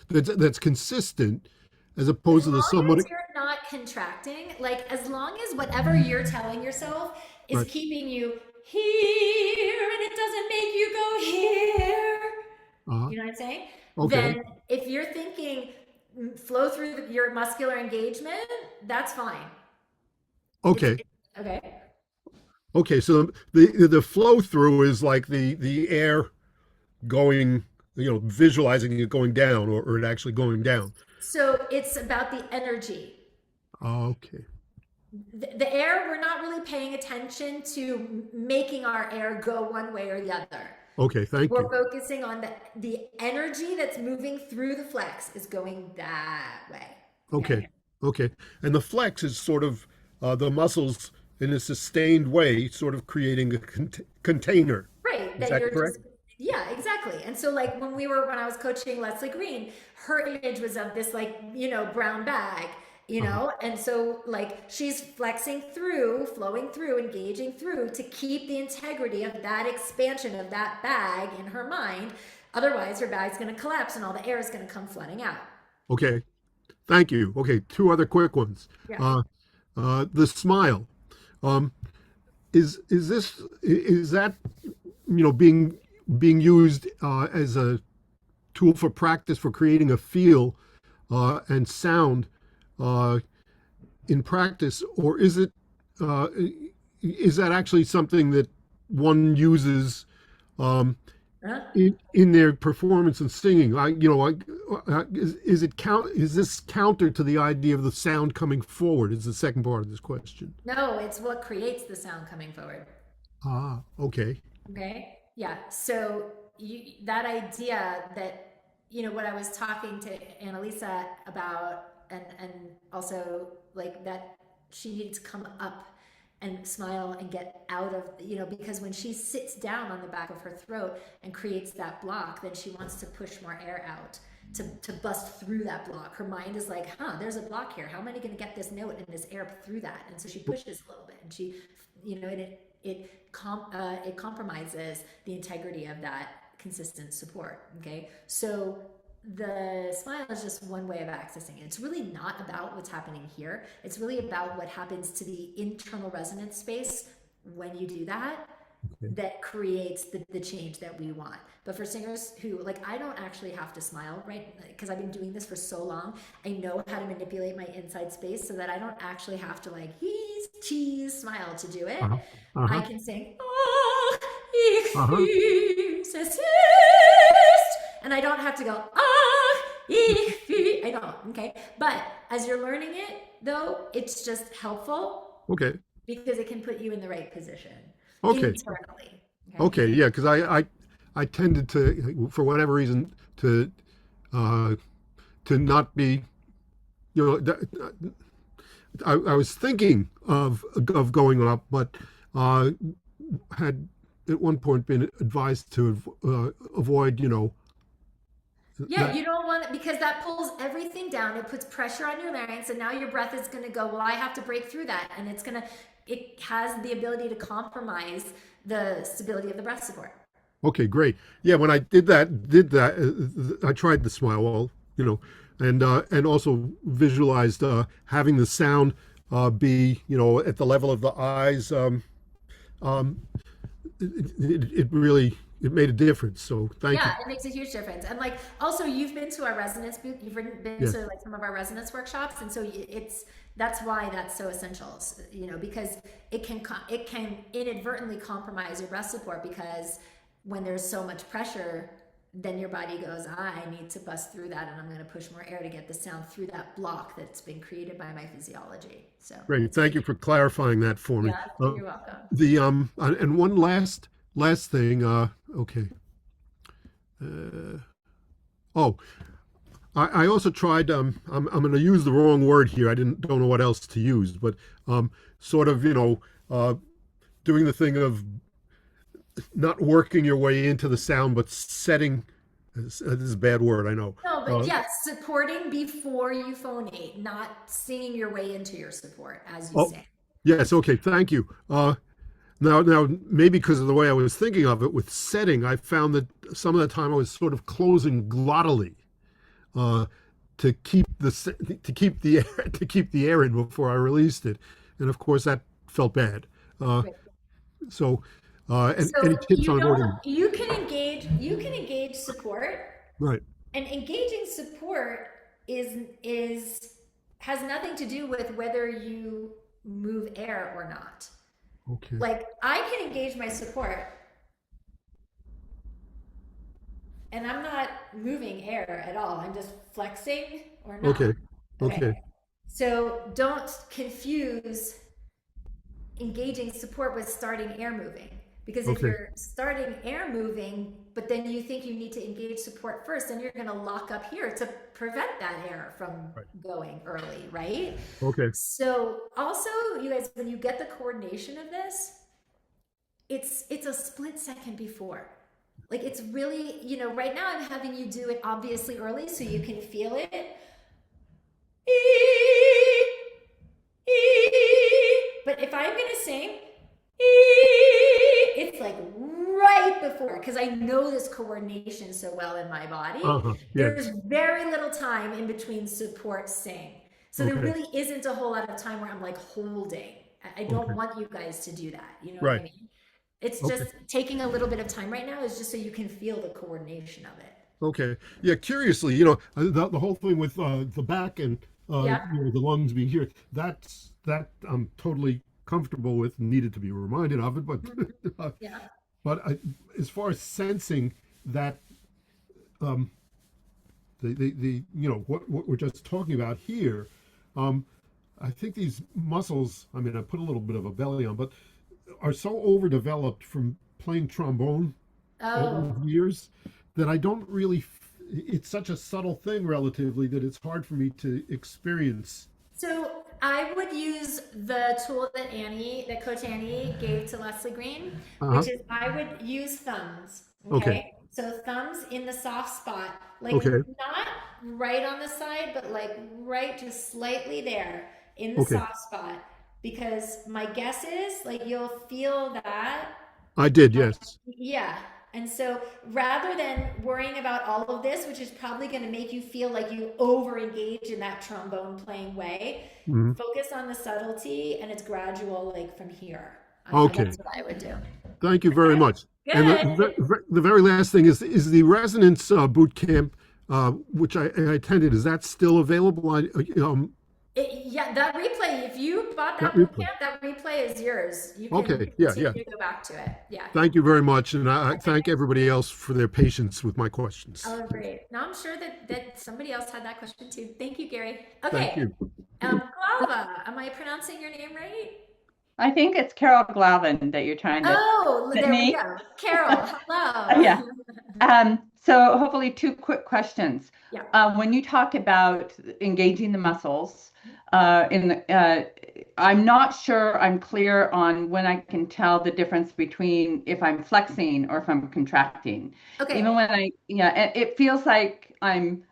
that's consistent, as opposed to the somewhat. As long as you're not contracting, like as long as whatever you're telling yourself is Right. keeping you here and it doesn't make you go here. Uh-huh. You know what I'm saying? Okay. then if you're thinking flow through your muscular engagement, that's fine. Okay. Okay. Okay. So the flow through is like the air going, visualizing it going down, or it actually going down. So it's about the energy. Okay. The air, we're not really paying attention to making our air go one way or the other. Okay. Thank We're you. focusing on the energy that's moving through the flex is going that way. Okay. Okay. Okay. And the flex is sort of the muscles in a sustained way, sort of creating a container. Right. Is That that you're correct? just, yeah, exactly. And so like when I was coaching Leslie Green, her image was of this like, brown bag, Uh-huh. and so like she's flexing through, flowing through, engaging through to keep the integrity of that expansion of that bag in her mind. Otherwise her bag's going to collapse and all the air is going to come flooding out. Okay. Thank you. Okay. Two other quick ones. Yeah. The smile. Um, is that being used as a tool for practice for creating a feel and sound uh, in practice, or uh, is that actually something that one uses um, Huh? in their performance and singing? Is this counter to the idea of the sound coming forward? Is the second part of this question. No, it's what creates the sound coming forward. Ah, okay. Okay. Yeah. So that idea that, what I was talking to Annalisa about, and also like that she needed to come up and smile and get out of, because when she sits down on the back of her throat and creates that block, then she wants to push more air out to bust through that block. Her mind is like, there's a block here. How am I going to get this note and this air through that? And so she pushes a little bit, and she, and it compromises the integrity of that consistent support. Okay, so the smile is just one way of accessing it. It's really not about what's happening here. It's really about what happens to the internal resonance space when you do that, Okay. that creates the change that we want. But for singers who, like, I don't actually have to smile, right? Because I've been doing this for so long. I know how to manipulate my inside space so that I don't actually have to, like, cheese smile to do it. Uh-huh. I Uh-huh. can sing, oh, ich Uh-huh. es ist, and I don't have to go, I don't, okay? But as you're learning it, though, it's just helpful Okay. because it can put you in the right position Okay. internally. Okay. Yeah, because I tended to, for whatever reason, uh, to not be, you know, I was thinking of going up, but had at one point been advised to avoid, Yeah, that. you don't want it because that pulls everything down. It puts pressure on your larynx, and now your breath is going to go, well, I have to break through that. And it has the ability to compromise the stability of the breath support. Okay, great. Yeah, when I did that, I tried the smile wall, and also visualized having the sound be, at the level of the eyes. Um, it really it made a difference. So thank you. Yeah, it makes a huge difference. And like, also, you've been to our resonance booth. You've been Yes. to like some of our resonance workshops, and so that's why that's so essential. Because it can inadvertently compromise your breath support because when there's so much pressure, then your body goes, I need to bust through that, and I'm going to push more air to get the sound through that block that's been created by my physiology. So Great. Thank you for clarifying that for me. yeah, you're welcome. And one last thing. Okay. Oh, I also tried. I'm going to use the wrong word here. Don't know what else to use, but sort of, doing the thing of not working your way into the sound, but setting. This is a bad word, I know. No, but yes, supporting before you phonate, not singing your way into your support as you Oh, sing. yes. Okay. Thank you. Now, maybe because of the way I was thinking of it with setting, I found that some of the time I was sort of closing glottally to keep the air in before I released it, and of course that felt bad. Right. So, any So tips on avoiding? you can engage support, Right. And engaging support is has nothing to do with whether you move air or not. Okay. Like I can engage my support and I'm not moving air at all. I'm just flexing or not. Okay. Okay. Okay. So don't confuse engaging support with starting air moving. Because if Okay. you're starting air moving, but then you think you need to engage support first, then you're going to lock up here to prevent that air from Right. going early, right? Okay. So also, you guys, when you get the coordination of this, it's a split second before. Like it's really, right now I'm having you do it obviously early so you can feel it. But if I'm gonna sing, it's like right before, because I know this coordination so well in my body. There's Yes. very little time in between support sing. So there Okay. really isn't a whole lot of time where I'm like holding. I don't Okay. want you guys to do that. You know what I Right. mean? It's Okay. just taking a little bit of time right now is just so you can feel the coordination of it. Okay. Yeah. Curiously, the whole thing with the back and Yeah. the lungs being here, that I'm totally comfortable with. Needed to be reminded of it, but uh, Yeah. but as far as sensing that, um, the what we're just talking about here, um, I think these muscles. I mean, I put a little bit of a belly on, but are so overdeveloped from playing trombone over Oh, the years that I don't really. It's such a subtle thing relatively that it's hard for me to experience. so I would use the tool that Coach Annie gave to Leslie Green, Uh-huh. which is I would use thumbs. Okay. Okay. So thumbs in the soft spot, like Okay. not right on the side, but like right just slightly there in the Okay. soft spot. Because my guess is like you'll feel that. I did. Yes. Yeah. And so rather than worrying about all of this, which is probably going to make you feel like you over engage in that trombone playing way, Mhm. focus on the subtlety and it's gradual, like from here. Okay. That's what I would do. Thank you very much. And Good. the very last thing is the resonance boot camp, which I attended. Is that still available? Yeah, that replay, if you bought That that boot replay. camp, that replay is yours. You can Okay. Yeah. Yeah. continue to go back to it. Yeah. Thank you very much, and I thank everybody else for their patience with my questions. Oh, great. Now I'm sure that somebody else had that question too. Thank you, Gary. Thank Okay. you. Glava, am I pronouncing your name right? I think it's Carol Glavin that you're trying to. Oh, Is it there we me? go. Carol, hello. Yeah. So hopefully 2 quick questions. Yeah. When you talk about engaging the muscles, I'm not sure I'm clear on when I can tell the difference between if I'm flexing or if I'm contracting. Okay. Even when it feels like I'm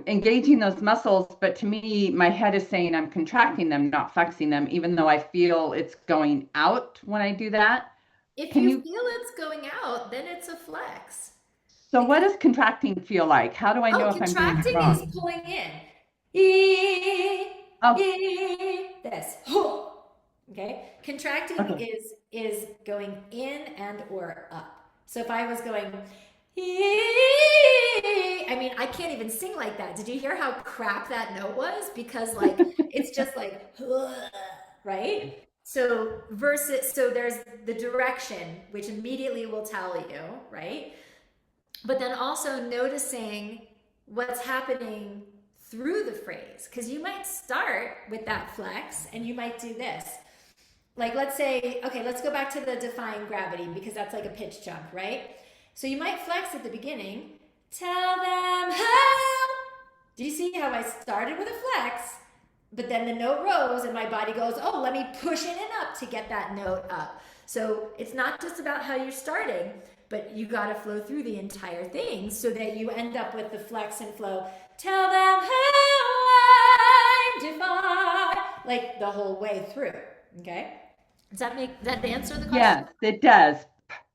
engaging those muscles, but to me, my head is saying I'm contracting them, not flexing them, even though I feel it's going out when I do that. If Can you you? feel it's going out, then it's a flex. So what Because does contracting feel like? How do I know if I'm doing it contracting is wrong? pulling in. E, Oh, this. Okay. Contracting okay. is going in and or up. So if I was going I mean, I can't even sing like that. Did you hear how crap that note was? Because like it's just like right? So there's the direction, which immediately will tell you, right? But then also noticing what's happening through the phrase, because you might start with that flex and you might do this. Like let's say, okay, let's go back to the defying gravity because that's like a pitch jump, right? So you might flex at the beginning. Tell them how. Do you see how I started with a flex, but then the note rose and my body goes, oh, let me push in and up to get that note up. So it's not just about how you're starting, but you got to flow through the entire thing so that you end up with the flex and flow. Tell them how I'm divine, like the whole way through. Okay. Does that answer the question? Yes, it does.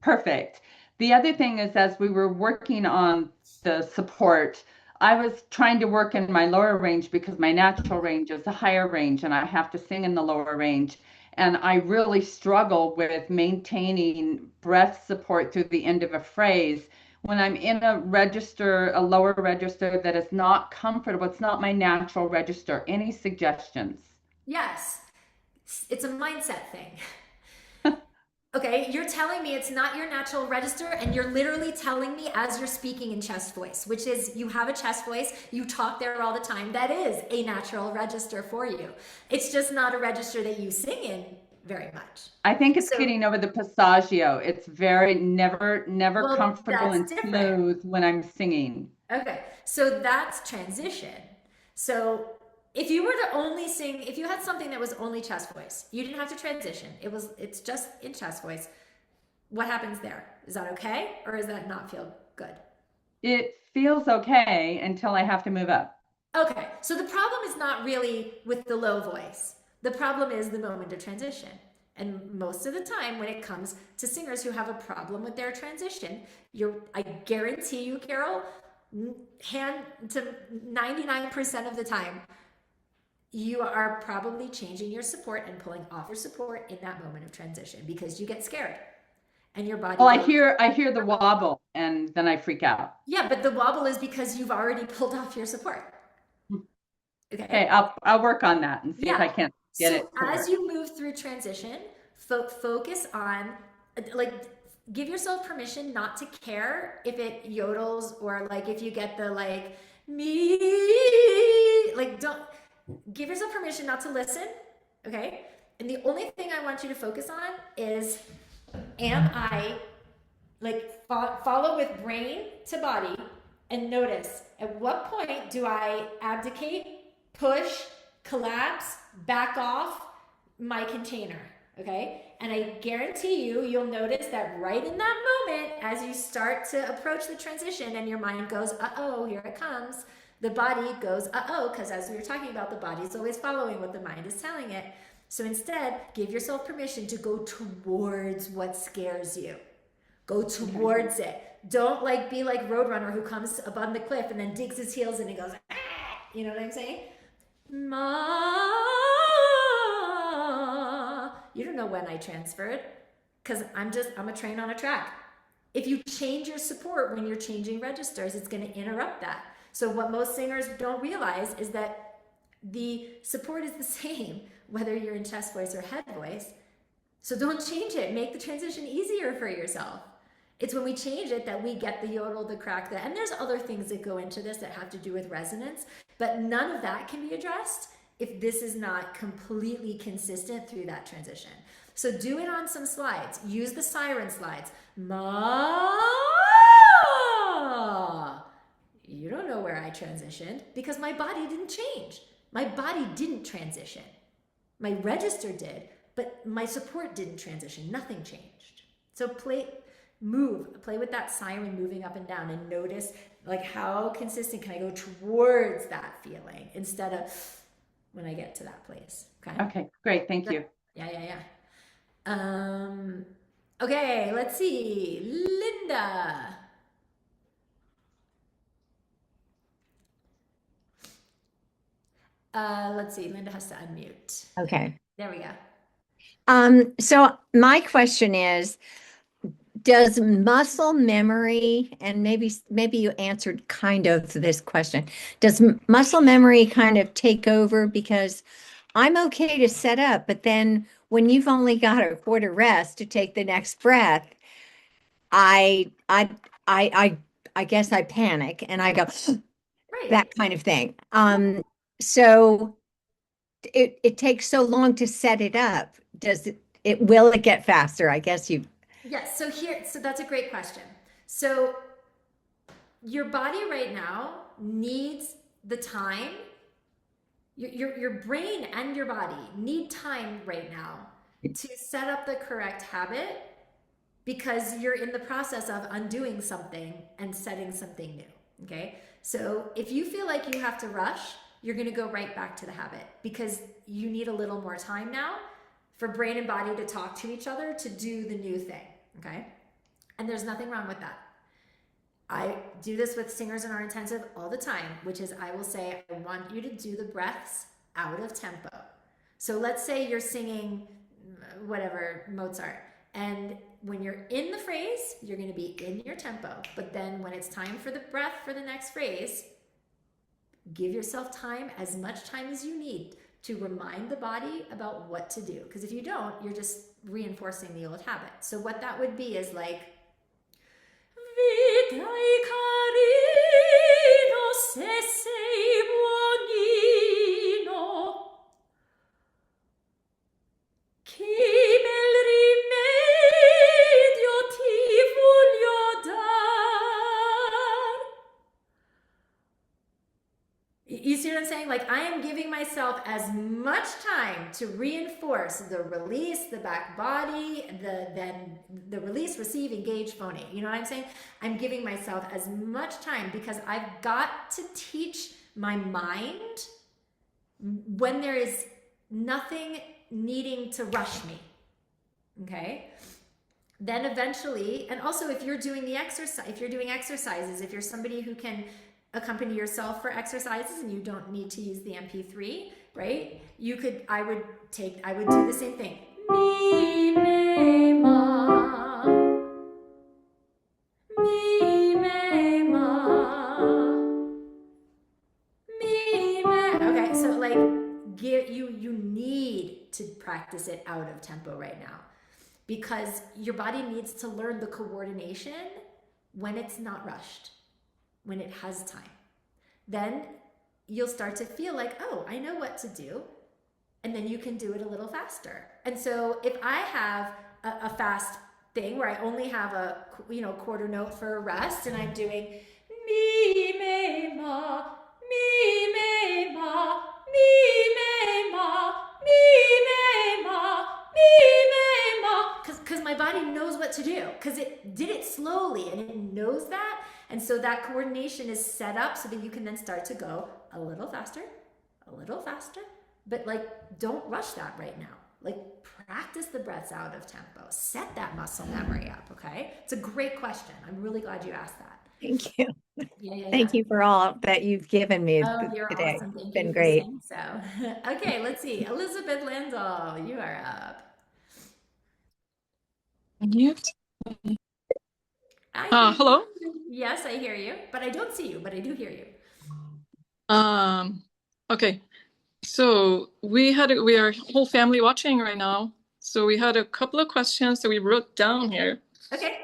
Perfect. The other thing is, as we were working on the support, I was trying to work in my lower range because my natural range is a higher range and I have to sing in the lower range. And I really struggle with maintaining breath support through the end of a phrase when I'm in a register, a lower register that is not comfortable. It's not my natural register. Any suggestions? Yes, it's a mindset thing. Okay, you're telling me it's not your natural register, and you're literally telling me as you're speaking in chest voice, which is you have a chest voice, you talk there all the time. That is a natural register for you. It's just not a register that you sing in very much. I think it's So, getting over the passaggio. It's very never well, comfortable that's and different. smooth when I'm singing. Okay, so that's transition. So if you were to only sing, if you had something that was only chest voice, you didn't have to transition. It's just in chest voice. What happens there? Is that okay, or does that not feel good? It feels okay until I have to move up. Okay, so the problem is not really with the low voice. The problem is the moment of transition. And most of the time, when it comes to singers who have a problem with their transition, I guarantee you, Carol, hand to 99% of the time, you are probably changing your support and pulling off your support in that moment of transition because you get scared and your body Well, goes, I hear the wobble and then I freak out. yeah, but the wobble is because you've already pulled off your support. Okay, Okay. I'll work on that and see if I Yeah. can't get So it to as work. you move through transition, focus on, like, give yourself permission not to care if it yodels or like if you get the like me, like don't give yourself permission not to listen. Okay. And the only thing I want you to focus on is, am I like follow with brain to body and notice at what point do I abdicate, push, collapse, back off my container, okay? And I guarantee you'll notice that right in that moment, as you start to approach the transition and your mind goes, uh-oh, here it comes, the body goes, uh-oh, because as we were talking about, the body's always following what the mind is telling it. So instead, give yourself permission to go towards what scares you. Go towards it. Don't like be like Roadrunner who comes above the cliff and then digs his heels in and goes, ah! You know what I'm saying? Ma. You don't know when I transferred because I'm a train on a track. If you change your support when you're changing registers, it's going to interrupt that. So what most singers don't realize is that the support is the same whether you're in chest voice or head voice. So don't change it. Make the transition easier for yourself. It's when we change it that we get the yodel, the crack, and there's other things that go into this that have to do with resonance, but none of that can be addressed if this is not completely consistent through that transition. So do it on some slides. Use the siren slides. Ma. You don't know where I transitioned because my body didn't change. My body didn't transition. My register did, but my support didn't transition. Nothing changed. So play with that siren moving up and down and notice like how consistent can I go towards that feeling instead of when I get to that place. Okay. Okay, great. Thank you. Yeah. Okay, let's see. Linda. Let's see. Linda has to unmute. Okay. There we go. So my question is, does muscle memory, and maybe you answered kind of this question, does muscle memory kind of take over? Because I'm okay to set up, but then when you've only got a quarter rest to take the next breath, I guess I panic and I go Right. that kind of thing. So it takes so long to set it up. Does it will it get faster? I guess you. Yes. So that's a great question. So your body right now needs the time. Your brain and your body need time right now to set up the correct habit because you're in the process of undoing something and setting something new. Okay. So if you feel like you have to rush, you're going to go right back to the habit because you need a little more time now for brain and body to talk to each other to do the new thing. Okay. And there's nothing wrong with that. I do this with singers in our intensive all the time, which is I will say, I want you to do the breaths out of tempo. So let's say you're singing whatever, Mozart, And when you're in the phrase, you're going to be in your tempo. But then when it's time for the breath for the next phrase, give yourself time, as much time as you need, to remind the body about what to do. Because if you don't, you're just reinforcing the old habit. So what that would be is like, Vitae carino se sei buonino, che bel rimedio ti voglio dar. You see what I'm saying? Like, I am giving myself as much time to reinforce the release, the back body, the release, receive, engage, phonate. You know what I'm saying? I'm giving myself as much time because I've got to teach my mind when there is nothing needing to rush me. Okay? Then eventually, and also if you're doing the exercise, if you're doing exercises, if you're somebody who can accompany yourself for exercises and you don't need to use the MP3, right? I would do the same thing. Mi, me, ma. Mi, me, ma. Mi, me. Okay, so like you need to practice it out of tempo right now because your body needs to learn the coordination when it's not rushed, when it has time. Then you'll start to feel like, oh, I know what to do. And then you can do it a little faster. And so if I have a fast thing where I only have a quarter note for a rest and I'm doing mi, me, ma, mi, me, ma, mi, me, ma, mi, me, ma, mi, me, ma, because my body knows what to do, because it did it slowly and it knows that. And so that coordination is set up so that you can then start to go a little faster, but like, don't rush that right now. Like, practice the breaths out of tempo, set that muscle memory up. Okay. It's a great question. I'm really glad you asked that. Thank you. Yeah. Thank you for all that you've given me Oh, you're today. awesome. Thank It's been you for great. saying so. Okay. Let's see. Elizabeth Landau, you are up. Mute. I hear Hello. you. Yes, I hear you, but I don't see you, but I do hear you. Okay. So we are whole family watching right now. So we had a couple of questions that we wrote down here. Okay.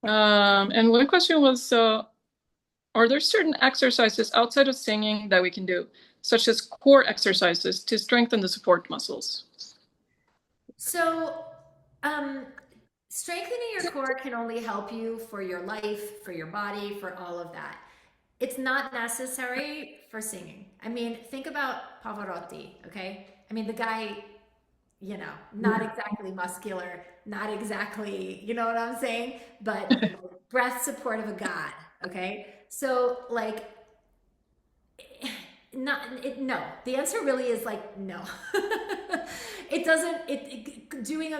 And one question was, are there certain exercises outside of singing that we can do, such as core exercises to strengthen the support muscles? So, strengthening your core can only help you for your life, for your body, for all of that. It's not necessary for singing. I mean, think about Pavarotti, okay? I mean, the guy, not exactly muscular, not exactly, you know what I'm saying? But breath support of a god, okay? So, like, no. The answer really is like no. It doesn't. Doing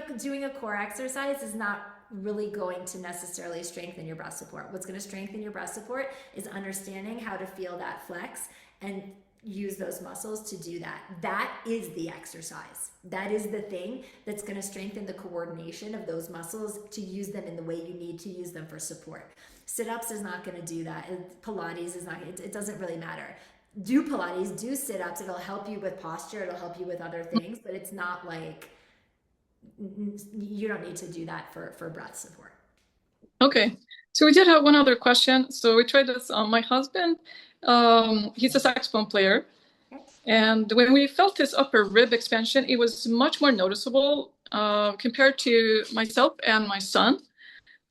a core exercise is not really going to necessarily strengthen your breath support. What's going to strengthen your breath support is understanding how to feel that flex and use those muscles to do that. That is the exercise. That is the thing that's going to strengthen the coordination of those muscles to use them in the way you need to use them for support. Sit-ups is not going to do that. Pilates is not. It doesn't really matter. Do Pilates, do sit-ups. It'll help you with posture. It'll help you with other things, but it's not like you don't need to do that for breath support. Okay. So we did have one other question. So we tried this on my husband. He's a saxophone player. And when we felt his upper rib expansion, it was much more noticeable compared to myself and my son.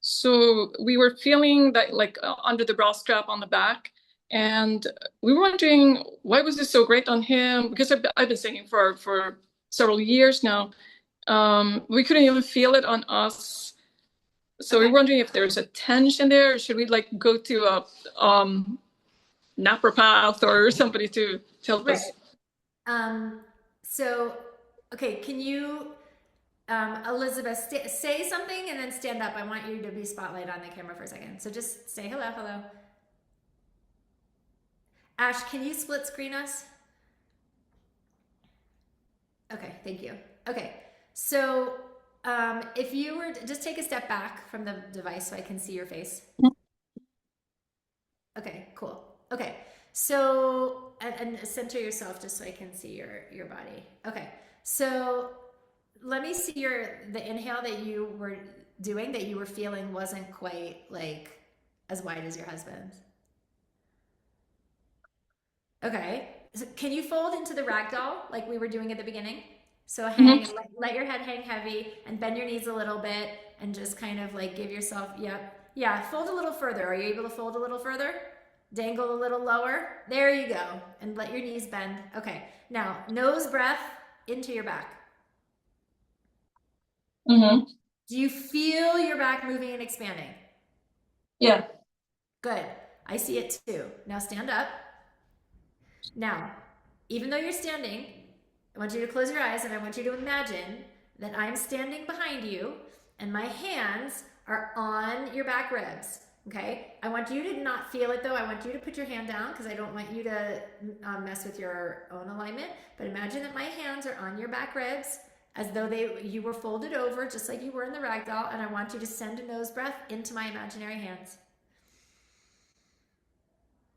So we were feeling that like under the bra strap on the back. And we were wondering, why was this so great on him? Because I've been singing for several years now. We couldn't even feel it on us. So we're wondering if there's a tension there, or should we like go to a napropath or somebody to help us? So, okay, can you, Elizabeth, say something and then stand up. I want you to be spotlight on the camera for a second. So just say hello. Ash, can you split screen us? Okay, thank you. Okay, so if you were just take a step back from the device so I can see your face. Okay, cool. Okay, so and center yourself just so I can see your body. Okay, so let me see the inhale that you were doing that you were feeling wasn't quite like as wide as your husband's. Okay, so can you fold into the ragdoll like we were doing at the beginning? So hang and let your head hang heavy and bend your knees a little bit and just kind of like give yourself, yep. Yeah, fold a little further. Are you able to fold a little further? Dangle a little lower. There you go. And let your knees bend. Okay, now nose breath into your back. Mm-hmm. Do you feel your back moving and expanding? Yeah. Good. I see it too. Now stand up. Now, even though you're standing, I want you to close your eyes and I want you to imagine that I'm standing behind you and my hands are on your back ribs. Okay? I want you to not feel it though. I want you to put your hand down because I don't want you to mess with your own alignment. But imagine that my hands are on your back ribs as though you were folded over just like you were in the ragdoll, and I want you to send a nose breath into my imaginary hands.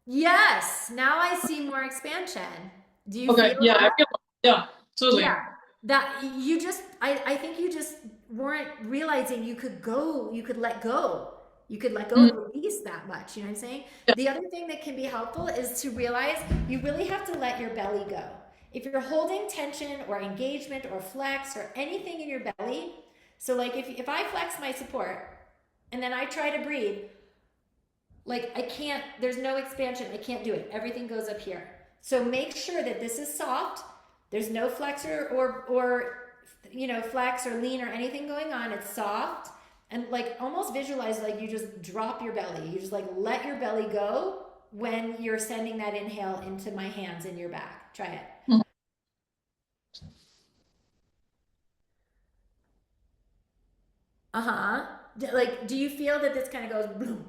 Yes, now I see more expansion. Do you Okay. feel Yeah. that? Yeah. Totally. Yeah. That you just, I think you just weren't realizing you could let go. You could let go and release that much. You know what I'm saying? Yeah. The other thing that can be helpful is to realize you really have to let your belly go. If you're holding tension or engagement or flex or anything in your belly, so like if I flex my support and then I try to breathe, like I can't, there's no expansion. I can't do it. Everything goes up here. So make sure that this is soft. There's no flex or flex or lean or anything going on. It's soft. And like almost visualize like you just drop your belly. You just like let your belly go when you're sending that inhale into my hands in your back. Try it. Uh-huh. Like, do you feel that this kind of goes boom?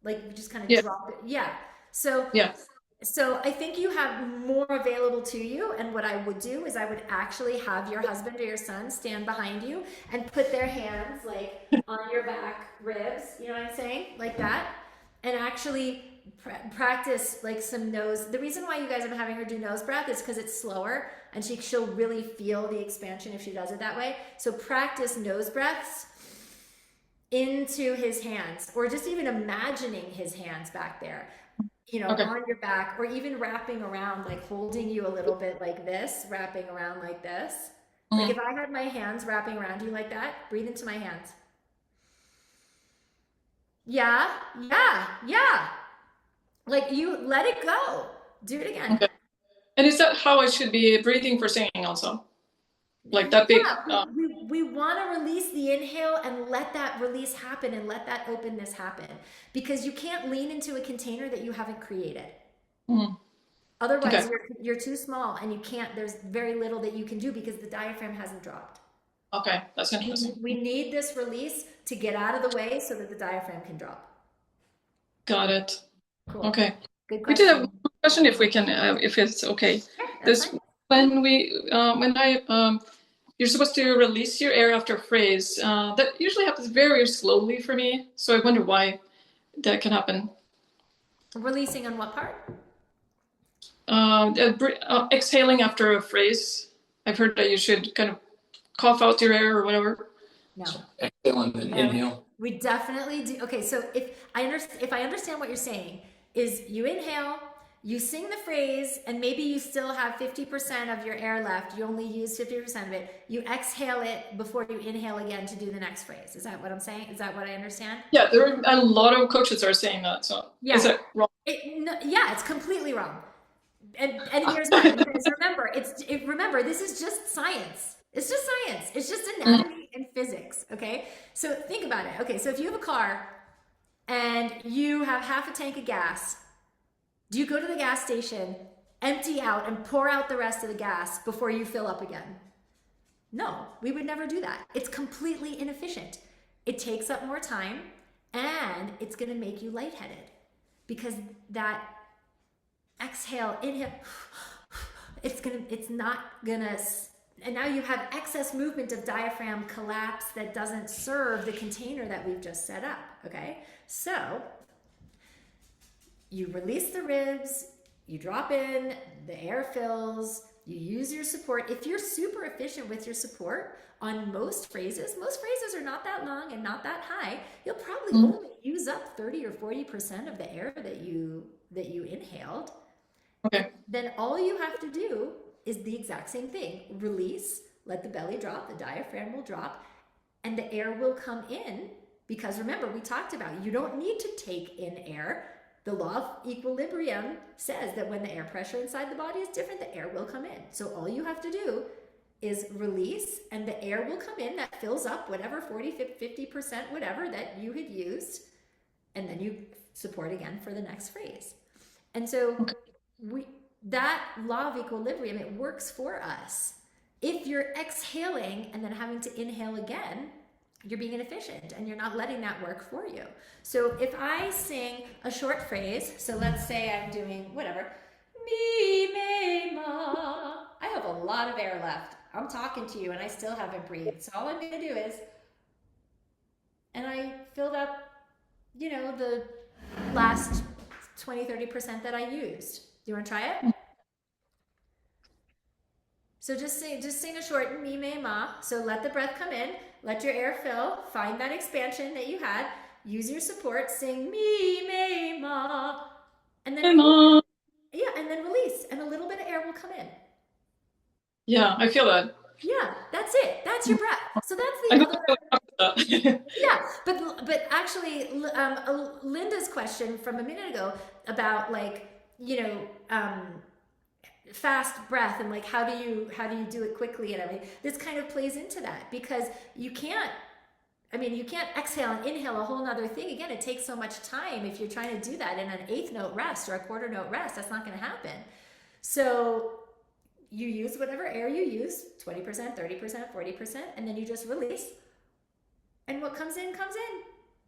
Like you just kind of drop it. Yeah. So I think you have more available to you. And what I would do is I would actually have your husband or your son stand behind you and put their hands like on your back ribs. You know what I'm saying? Like that. And actually practice like some nose. The reason why you guys are having her do nose breath is because it's slower and she'll really feel the expansion if she does it that way. So practice nose breaths into his hands, or just even imagining his hands back there, on your back, or even wrapping around, like holding you a little bit like this, wrapping around like this. Like if I had my hands wrapping around you like that, breathe into my hands. Yeah. Like you let it go. Do it again. Okay. And is that how I should be breathing for singing also? Like that big. Yeah, we want to release the inhale and let that release happen and let that openness happen, because you can't lean into a container that you haven't created. Otherwise, you're too small and you can't. There's very little that you can do because the diaphragm hasn't dropped. Okay, that's interesting. We need this release to get out of the way so that the diaphragm can drop. Got it. Cool. Okay. Good question. We did have one question if we can, if it's okay. This when you're supposed to release your air after a phrase. That usually happens very slowly for me. So I wonder why that can happen. Releasing on what part? Exhaling after a phrase. I've heard that you should kind of cough out your air or whatever. No. Exhale and then inhale. We definitely do. Okay, so if I understand what you're saying, is you inhale, you sing the phrase, and maybe you still have 50% of your air left. You only use 50% of it. You exhale it before you inhale again to do the next phrase. Is that what I'm saying? Is that what I understand? Yeah, there are a lot of coaches are saying that. So is that wrong? It's completely wrong. And here's why. Because remember, this is just science. It's just science. It's just anatomy and physics. Okay. So think about it. Okay. So if you have a car and you have half a tank of gas, do you go to the gas station, empty out, and pour out the rest of the gas before you fill up again? No, we would never do that. It's completely inefficient. It takes up more time and it's going to make you lightheaded, because that exhale, inhale, it's not gonna and now you have excess movement of diaphragm collapse that doesn't serve the container that we've just set up, okay? So you release the ribs, you drop in, the air fills, you use your support. If you're super efficient with your support on most phrases are not that long and not that high, you'll probably only use up 30 or 40% of the air that you inhaled. Okay. Then all you have to do is the exact same thing. Release, let the belly drop, the diaphragm will drop, and the air will come in, because remember, we talked about you don't need to take in air. The law of equilibrium says that when the air pressure inside the body is different, the air will come in. So all you have to do is release, and the air will come in that fills up whatever 40, 50%, whatever that you had used, and then you support again for the next phrase. And so that law of equilibrium, it works for us. If you're exhaling and then having to inhale again, you're being inefficient and you're not letting that work for you. So if I sing a short phrase, so let's say I'm doing whatever, me, me, ma, I have a lot of air left. I'm talking to you and I still haven't breathed. So all I'm gonna do is, and I filled up, the last 20, 30% that I used. Do you want to try it? So just sing a short me, me, ma. So let the breath come in, let your air fill, find that expansion that you had, use your support, sing me, me, ma, and then and then release, and a little bit of air will come in. Yeah, I feel that. Yeah, that's it. That's your breath. So that's the other. Yeah, but actually, Linda's question from a minute ago about fast breath and like how do you do it quickly and everything. This kind of plays into that, because you can't exhale and inhale a whole nother thing again. It takes so much time. If you're trying to do that in an eighth note rest or a quarter note rest, that's not going to happen. So you use whatever air you use, 20%, 30%, 40%, and then you just release. And what comes in, comes in.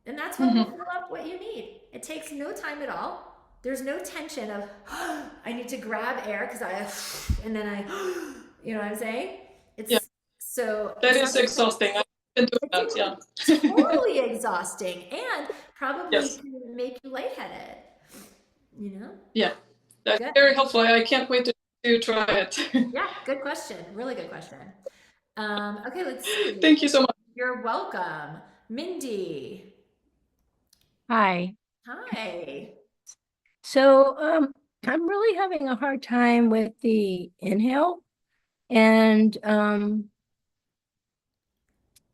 And that's what will fill up what you need. It takes no time at all. There's no tension of, I need to grab air because and then you know what I'm saying? So that is exhausting. I've been doing that, yeah. Totally exhausting, and probably can make you lightheaded, Yeah, that's very helpful. I can't wait to try it. Yeah, good question. Really good question. Okay, let's see. Thank you so much. You're welcome. Mindy. Hi. Hi. So I'm really having a hard time with the inhale, and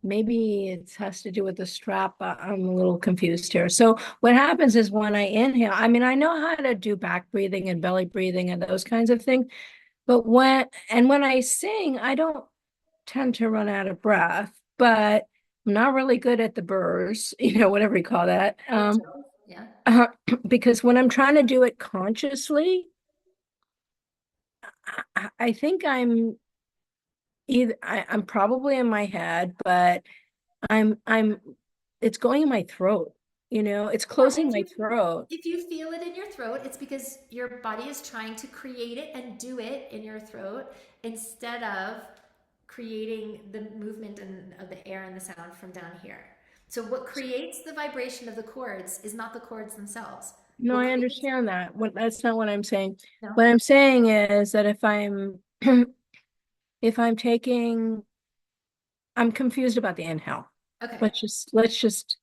maybe it has to do with the strap. I'm a little confused here. So what happens is when I inhale, I mean, I know how to do back breathing and belly breathing and those kinds of things, but when I sing, I don't tend to run out of breath, but I'm not really good at the burrs, whatever you call that. Because when I'm trying to do it consciously, I think I'm probably in my head, but it's going in my throat, it's closing my throat. If you feel it in your throat, it's because your body is trying to create it and do it in your throat instead of creating the movement of the air and the sound from down here. So what creates the vibration of the chords is not the chords themselves. No, I understand that. That's not what I'm saying. No? What I'm saying is that if I'm I'm confused about the inhale. Okay. Let's just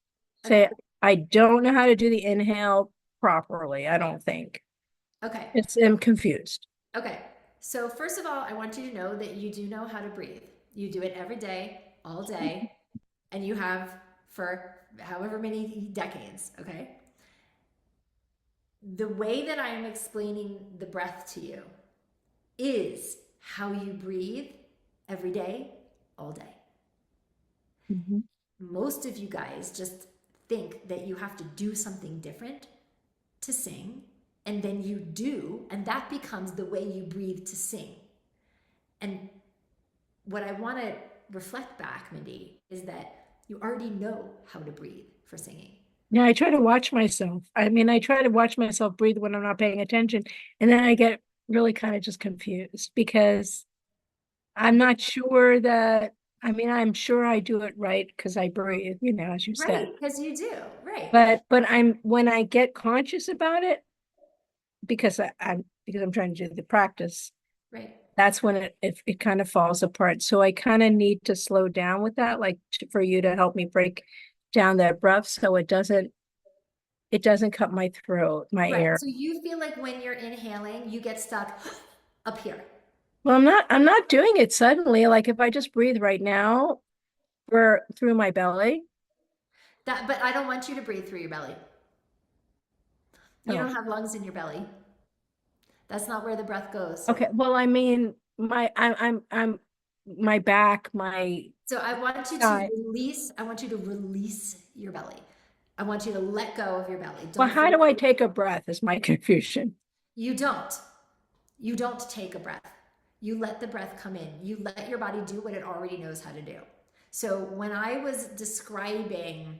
say I don't know how to do the inhale properly. I don't think. Okay. I'm confused. Okay. So first of all, I want you to know that you do know how to breathe. You do it every day, all day, and you have for however many decades, okay? The way that I am explaining the breath to you is how you breathe every day, all day. Most of you guys just think that you have to do something different to sing, and then you do, and that becomes the way you breathe to sing. And what I want to reflect back, Mindy, is that you already know how to breathe for singing. Yeah, I try to watch myself. I try to watch myself breathe when I'm not paying attention. And then I get really kind of just confused because I'm not sure that, I mean, I'm sure I do it right because I breathe, as you said. Right, because you do, right. But when I get conscious about it, because I'm trying to do the practice, Right. that's when it kind of falls apart. So I kind of need to slow down with that, like for you to help me break down that breath so it doesn't cut my throat, my Right. air. So you feel like when you're inhaling, you get stuck up here. Well, I'm not doing it suddenly. Like if I just breathe right now through my belly. But I don't want you to breathe through your belly. You Oh, don't have lungs in your belly. That's not where the breath goes. okay. Well, I mean, I'm my back, my So I want you to side. release. I want you to release your belly. I want you to let go of your belly. Well, Don't how force do I it. take a breath is my confusion. You don't. You don't take a breath. You let the breath come in. You let your body do what it already knows how to do. So when I was describing,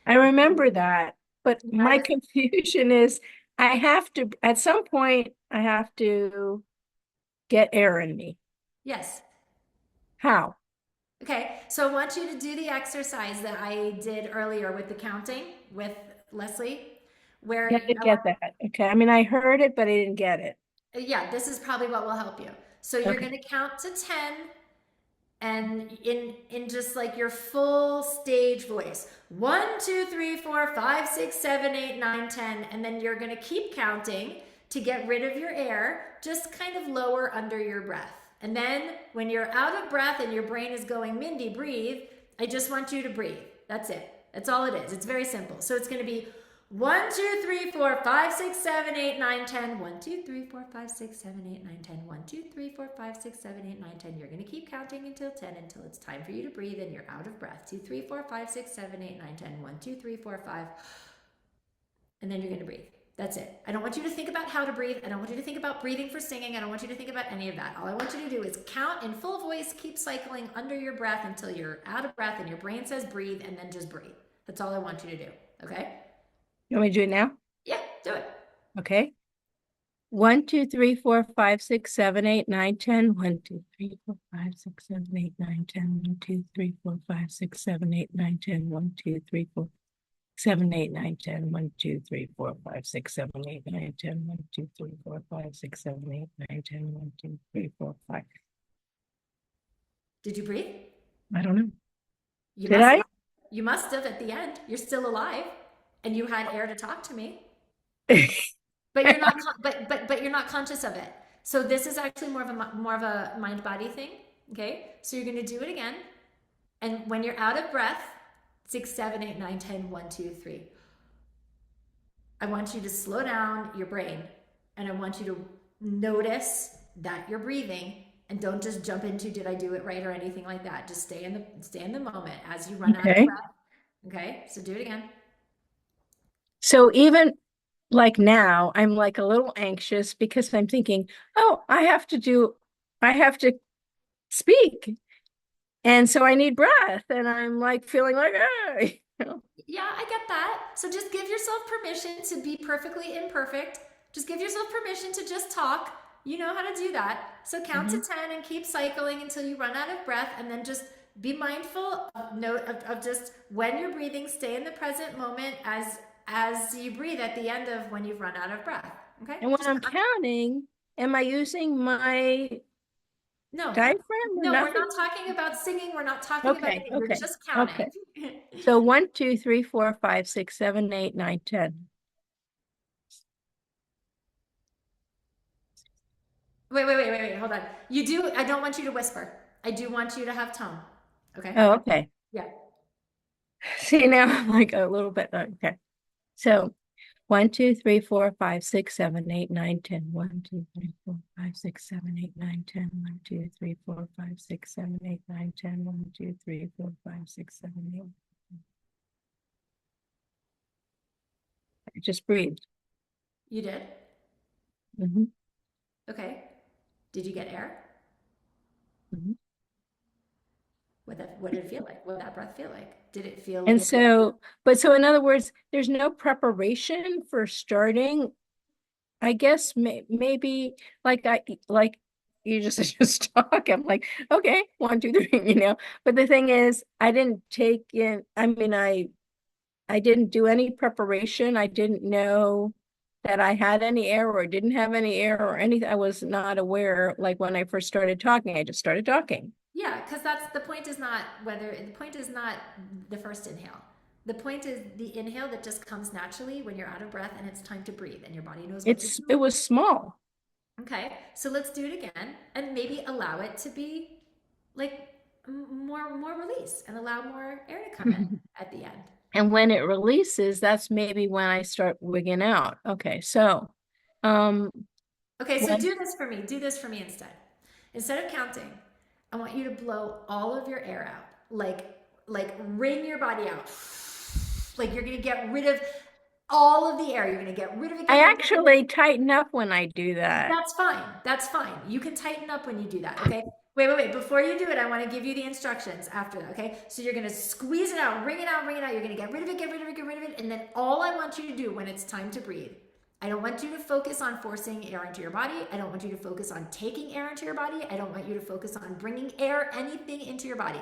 I remember that, but when I my was, confusion is at some point, I have to get air in me. yes. How? Okay, so I want you to do the exercise that I did earlier with the counting with Leslie, where I didn't get that. Okay. I mean, I heard it, but I didn't get it. yeah, this is probably what will help you. So you're Okay. going to count to 10 and in just like your full stage voice. 1, 2, 3, 4, 5, 6, 7, 8, 9, 10, and then you're going to keep counting to get rid of your air, just kind of lower under your breath. And then when you're out of breath and your brain is going, Mindy, breathe, I just want you to breathe. That's it. That's all it is. It's very simple. So it's going to be 1, 2, 3, 4, 5, 6, 7, 8, 9, 10. 1, 2, 3, 4, 5, 6, 7, 8, 9, 10. 1, 2, 3, 4, 5, 6, 7, 8, 9, 10. You're going to keep counting until 10 until it's time for you to breathe and you're out of breath. 2, 3, 4, 5, 6, 7, 8, 9, 10. 1, 2, 3, 4, 5. And then you're going to breathe. That's it. I don't want you to think about how to breathe. I don't want you to think about breathing for singing. I don't want you to think about any of that. All I want you to do is count in full voice, keep cycling under your breath until you're out of breath and your brain says breathe, and then just breathe. That's all I want you to do. Okay? You want me to do it now? Yeah, do it. Okay. 1, 2, 3, 4, 5, 6, 7, 8, 9, 10. 1, 2, 3, 4, 5, 6, 7, 8, 9, 10. 1, 2, 3, 4, 5, 6, 7, 8, 9, 10. 1, 2, 3, 4, 7, 8, 9, 10. 1, 2, 3, 4, 5, 6, 7, 8, 9, 10. 1, 2, 3, 4, 5, 6, 7, 8, 9, 10. 1, 2, 3, 4, 5. Did you breathe? I don't know. You Did must I? have. You must have at the end. You're still alive and you had air to talk to me. But you're not but you're not conscious of it. So this is actually more of a mind body thing. Okay? So you're going to do it again. And when you're out of breath, 6, 7, 8, 9, 10, 1, 2, 3. I want you to slow down your brain and I want you to notice that you're breathing and don't just jump into did I do it right or anything like that. Just stay in the moment as you run out of Okay. breath. Okay? So do it again. So even like now, I'm like a little anxious because I'm thinking, oh, I have to speak. And so I need breath. And I'm like feeling like, ah, Yeah, I get that. So just give yourself permission to be perfectly imperfect. Just give yourself permission to just talk. You know how to do that. So count to 10 and keep cycling until you run out of breath. And then just be mindful of just when you're breathing, stay in the present moment as you breathe at the end of when you've run out of breath. Okay? And when Just I'm counting, am I using my no. diaphragm or No, we're nothing? not talking about singing. We're not talking about Okay, anything. You're okay, just counting. okay. So 1, 2, 3, 4, 5, 6, 7, 8, 9, 10. Wait. Hold on. I don't want you to whisper. I do want you to have tone. Okay? Oh, okay. Yeah. See, now I'm like a little bit, okay. So 1, 2, 3, 4, 5, 6, 7, 8, 9, 10. 1, 2, 3, 4, 5, 6, 7, 8, 9, 10. 1, 2, 3, 4, 5, 6, 7, 8, 9, 10. 1, 2, 3, 4, 5, 6, 7, 8. I just breathed. You did? Mm-hmm. Okay. Did you get air? Mm-hmm. What did it feel like? What did that breath feel like? Did it feel And good? so in other words, there's no preparation for starting. I guess maybe like you just talk. I'm like, okay, 1, 2, 3, But the thing is, I didn't take in, I mean, I didn't do any preparation. I didn't know that I had any air or didn't have any air or anything. I was not aware, like when I first started talking, I just started talking. Yeah, because that's the point, is not whether the point is not the first inhale. The point is the inhale that just comes naturally when you're out of breath and it's time to breathe and your body knows what to do. It was small. Okay, so let's do it again and maybe allow it to be like more release and allow more air to come in at the end. And when it releases, that's maybe when I start wigging out. Okay, so okay, so do this for me. Do this for me instead. Instead of counting, I want you to blow all of your air out. Like wring your body out. Like you're gonna get rid of all of the air. You're gonna get rid of it. I actually tighten up when I do that. That's fine. That's fine. You can tighten up when you do that, okay? Wait. Before you do it, I want to give you the instructions after that, okay? So you're gonna squeeze it out, wring it out, wring it out. You're gonna get rid of it. And then all I want you to do when it's time to breathe, I don't want you to focus on forcing air into your body. I don't want you to focus on taking air into your body. I don't want you to focus on bringing air, anything into your body.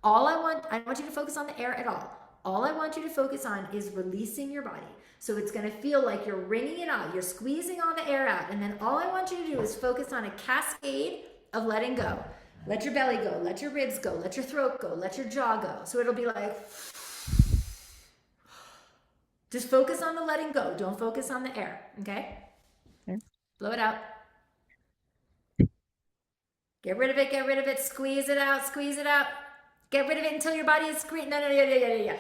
I don't want you to focus on the air at all. All I want you to focus on is releasing your body. So it's going to feel like you're wringing it out. You're squeezing all the air out. And then all I want you to do is focus on a cascade of letting go. Let your belly go. Let your ribs go. Let your throat go. Let your jaw go. So it'll be like, just focus on the letting go. Don't focus on the air. Okay? Blow it out. Get rid of it. Squeeze it out. Get rid of it until your body is screaming. No.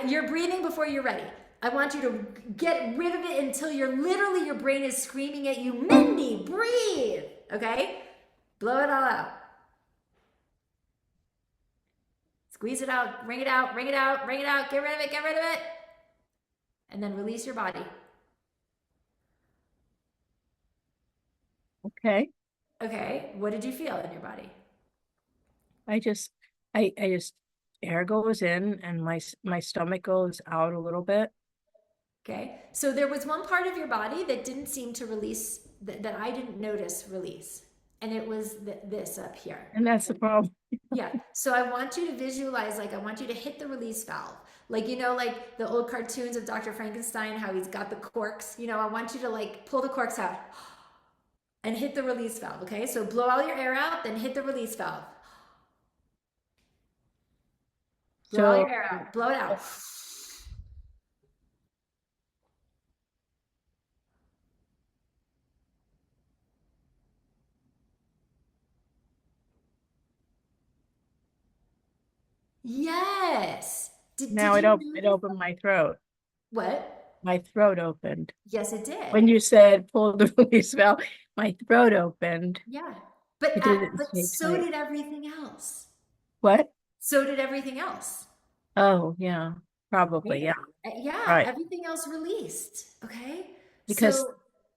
You're breathing before you're ready. I want you to get rid of it until your brain is screaming at you, Mindy, breathe. Okay? Blow it all out. Squeeze it out, wring it out, get rid of it. And then release your body. Okay. Okay, what did you feel in your body? I just air goes in and my stomach goes out a little bit. Okay, so there was one part of your body that didn't seem to release, that I didn't notice release. And it was this up here. And that's the problem. Yeah, so I want you to visualize, like I want you to hit the release valve. Like, like the old cartoons of Dr. Frankenstein, how he's got the corks. I want you to like pull the corks out and hit the release valve, okay? So blow all your air out, then hit the release valve. Blow all your air out, blow it out. Yes. Now it opened my throat. What? My throat opened. Yes, it did. When you said pull the release valve, my throat opened. Yeah. But so did everything else. What? So did everything else. Oh, yeah. Probably, yeah. Yeah, right. Everything else released. Okay? Because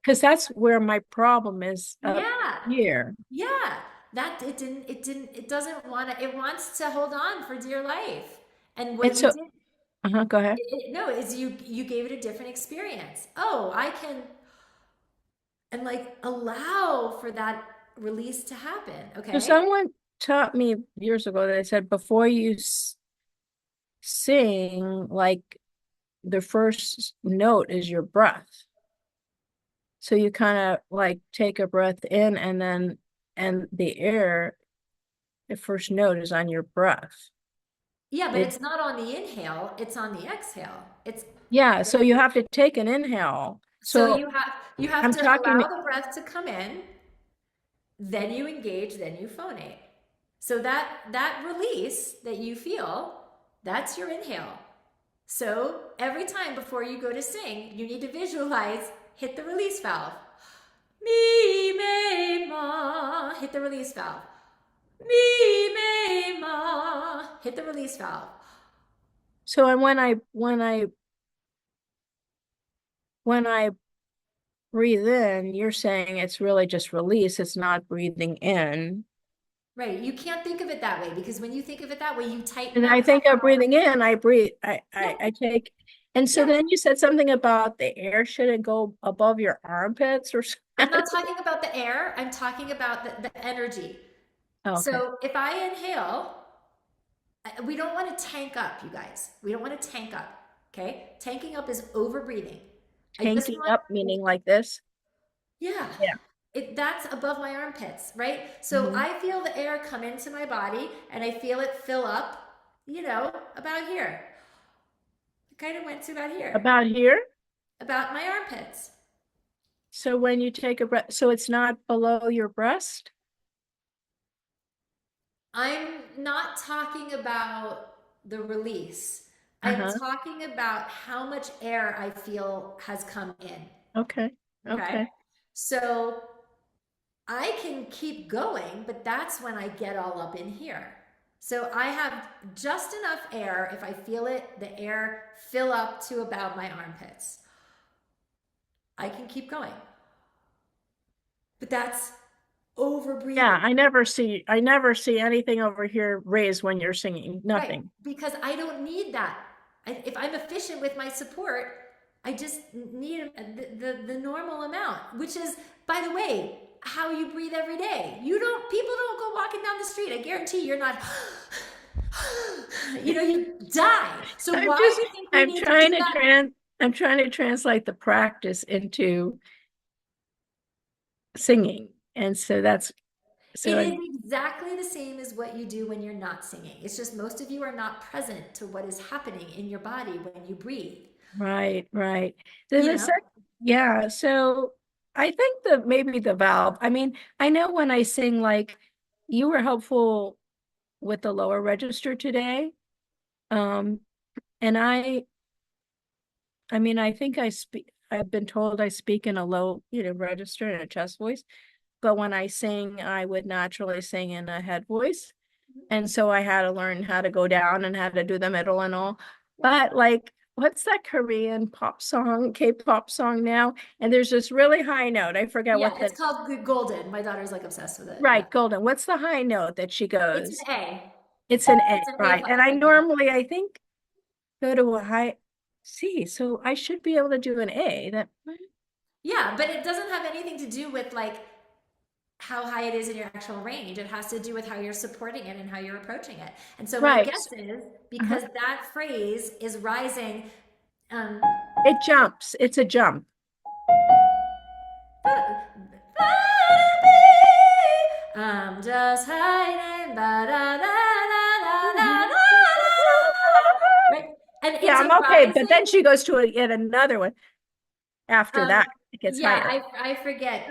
that's where my problem is here. Yeah. It doesn't want to, it wants to hold on for dear life. And what you did, go ahead. Is you gave it a different experience. Oh, I can, and like allow for that release to happen. Okay. So someone taught me years ago, they said, before you sing, like the first note is your breath. So you kind of like take a breath in and the air, the first note is on your breath. Yeah, but it's not on the inhale, it's on the exhale. So you have to take an inhale. So you have to allow the breath to come in, then you engage, then you phonate. So that release that you feel, that's your inhale. So every time before you go to sing, you need to visualize, hit the release valve. Mi, me, ma, hit the release valve. Mi, me, ma, hit the release valve. So and when I breathe in, you're saying it's really just release, it's not breathing in. Right. You can't think of it that way, because when you think of it that way, you tighten and up. I think of breathing in, I breathe, I take. And so then you said something about the air shouldn't go above your armpits or something. I'm not talking about the air. I'm talking about the energy. Okay. So if I inhale, we don't want to tank up, you guys. We don't want to tank up. Okay. Tanking up is over breathing. I just Tanking want, up, meaning like this. yeah. Yeah. That's above my armpits, right? So Mhm. I feel the air come into my body and I feel it fill up, about here. It kind of went to about here, About here. about my armpits. So when you take a breath, so it's not below your breast? I'm not talking about the release. I'm Uh-huh. talking about how much air I feel has come in. Okay. Okay. Okay. So I can keep going, but that's when I get all up in here. So I have just enough air, if I feel it, the air fill up to about my armpits. I can keep going. But that's over breathing. Yeah, I never see anything over here raised when you're singing. Right, Nothing. because I don't need that. If I'm efficient with my support, I just need the normal amount, which is, by the way, how you breathe every day. People don't go walking down the street. I guarantee you're not, you die. So I'm why just do you think we I'm need to do trying to that? I'm trying to translate the practice into singing. And so that's It so is exactly the same as what you do when you're not singing. It's just most of you are not present to what is happening in your body when you breathe. right, right. So You the know? sec yeah, so I think that maybe the valve. I mean, I know when I sing, like, you were helpful with the lower register today. Um, and I mean, I think I've been told I speak in a low, register and a chest voice, but when I sing, I would naturally sing in a head voice. And so I had to learn how to go down and how to do the middle and all. But like, what's that Korean pop song, K-pop song now? And there's this really high note. I forget Yeah, what it's called Golden. My daughter's like obsessed with it. Yeah. right, golden. What's the high note that she It's an goes? A. It's an A, It's an A right? And flat. I normally, I think, go to a high C, so I should be able to do an A. That Yeah, but it doesn't have anything to do with like how high it is in your actual range. It has to do with how you're supporting it and how you're approaching it. And so my right. guess is Uh-huh. because that phrase is rising, um, It jumps. It's a jump. I'm just hiding, right? And Yeah, it's a I'm okay. But then rising. she goes to yet another one after Um, that. It gets yeah, higher. I forget.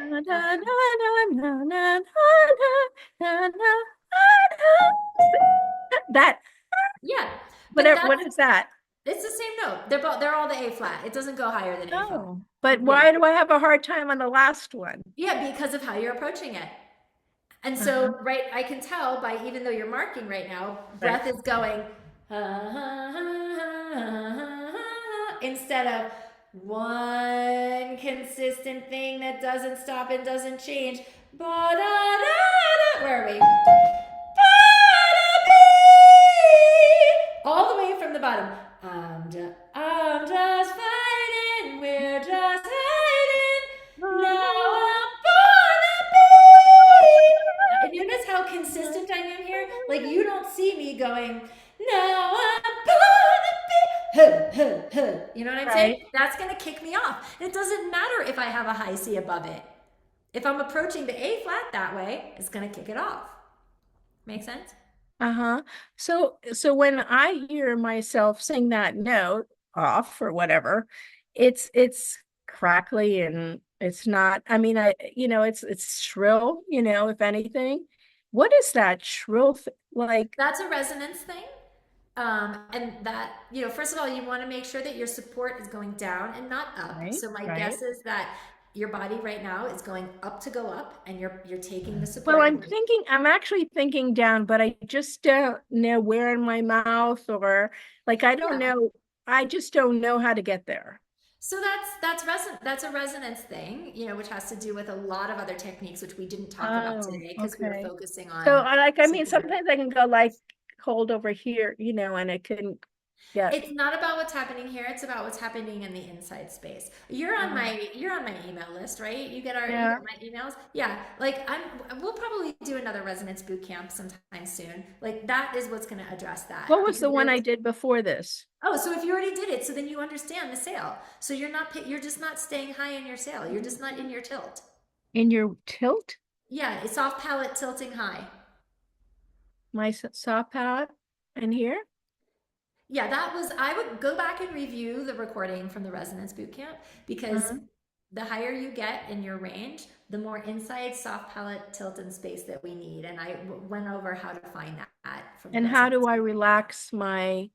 That Yeah, but whatever. What is that? it's the same note. They're all the A flat. It doesn't go higher than A flat. Oh, but Yeah. why do I have a hard time on the last one? Yeah, because of how you're approaching it. And Uh-huh. so, right, I can tell by even though you're marking right now, Right. breath is going instead of one consistent thing that doesn't stop and doesn't change. Where are we? All the way from the bottom. I'm just fighting, we're just hiding. Now I'm gonna be. And you notice how consistent I am here? Like you don't see me going, now I'm gonna be. Huh, huh, huh. You know what I'm saying? Right. That's gonna kick me off. And it doesn't matter if I have a high C above it. If I'm approaching the A flat that way, it's gonna kick it off. Make sense? Uh-huh. So when I hear myself sing that note off or whatever, it's crackly and it's not, I mean, it's shrill, if anything. What is that shrill like? That's a resonance thing. And that, first of all, you want to make sure that your support is going down and not up. Right, So my right. guess is that your body right now is going up to go up and you're taking the Well, support. I'm actually thinking down, but I just don't know where in my mouth or like, I don't Yeah. know. I just don't know how to get there. So that's a resonance thing, which has to do with a lot of other techniques, which we didn't talk about Oh, today because we were okay. focusing So on I mean, support. sometimes I can go like hold over here, and it can get. It's not about what's happening here. It's about what's happening in the inside space. You're on my email list, right? You Yeah. get my emails. Yeah, like we'll probably do another resonance boot camp sometime soon. Like that is what's going to address that What was because the one I did before this? oh, so if you already did it, so then you understand the sale. So you're just not staying high in your sale. You're just not in your tilt. In your tilt? Yeah, it's off palette tilting high. My saw palette in here? Yeah, I would go back and review the recording from the Resonance Bootcamp because the higher you get in your range, the more inside soft palette tilt and space that we need. And I went over how to find that from the And how do Resonance I Bootcamp. relax my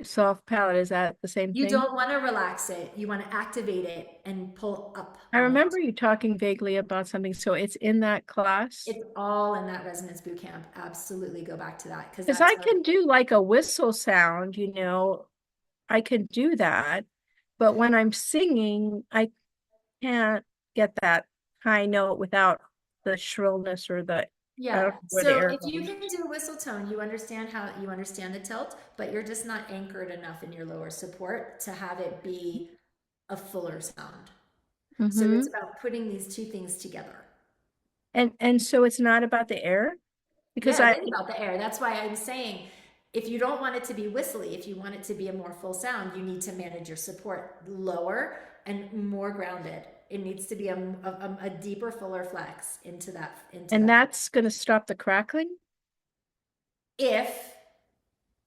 soft palette? Is that the same You thing? don't want to relax it. You want to activate it and pull up I on it. remember you talking vaguely about something. So it's in that class? It's all in that Resonance Bootcamp. Absolutely go back to that because Because that's I can do like a whistle sound, you know, I can do that. But when I'm singing, I can't get that high note without the shrillness or the yeah. where the So air if you goes. can do whistle tone, you understand the tilt, but you're just not anchored enough in your lower support to have it be a fuller sound. So it's about putting these two things together. And so it's not about the air? Because Yeah, it is about the air. That's why I'm saying if you don't want it to be whistly, if you want it to be a more full sound, you need to manage your support lower and more grounded. It needs to be a deeper, fuller flex into that. and that's going to stop the crackling? If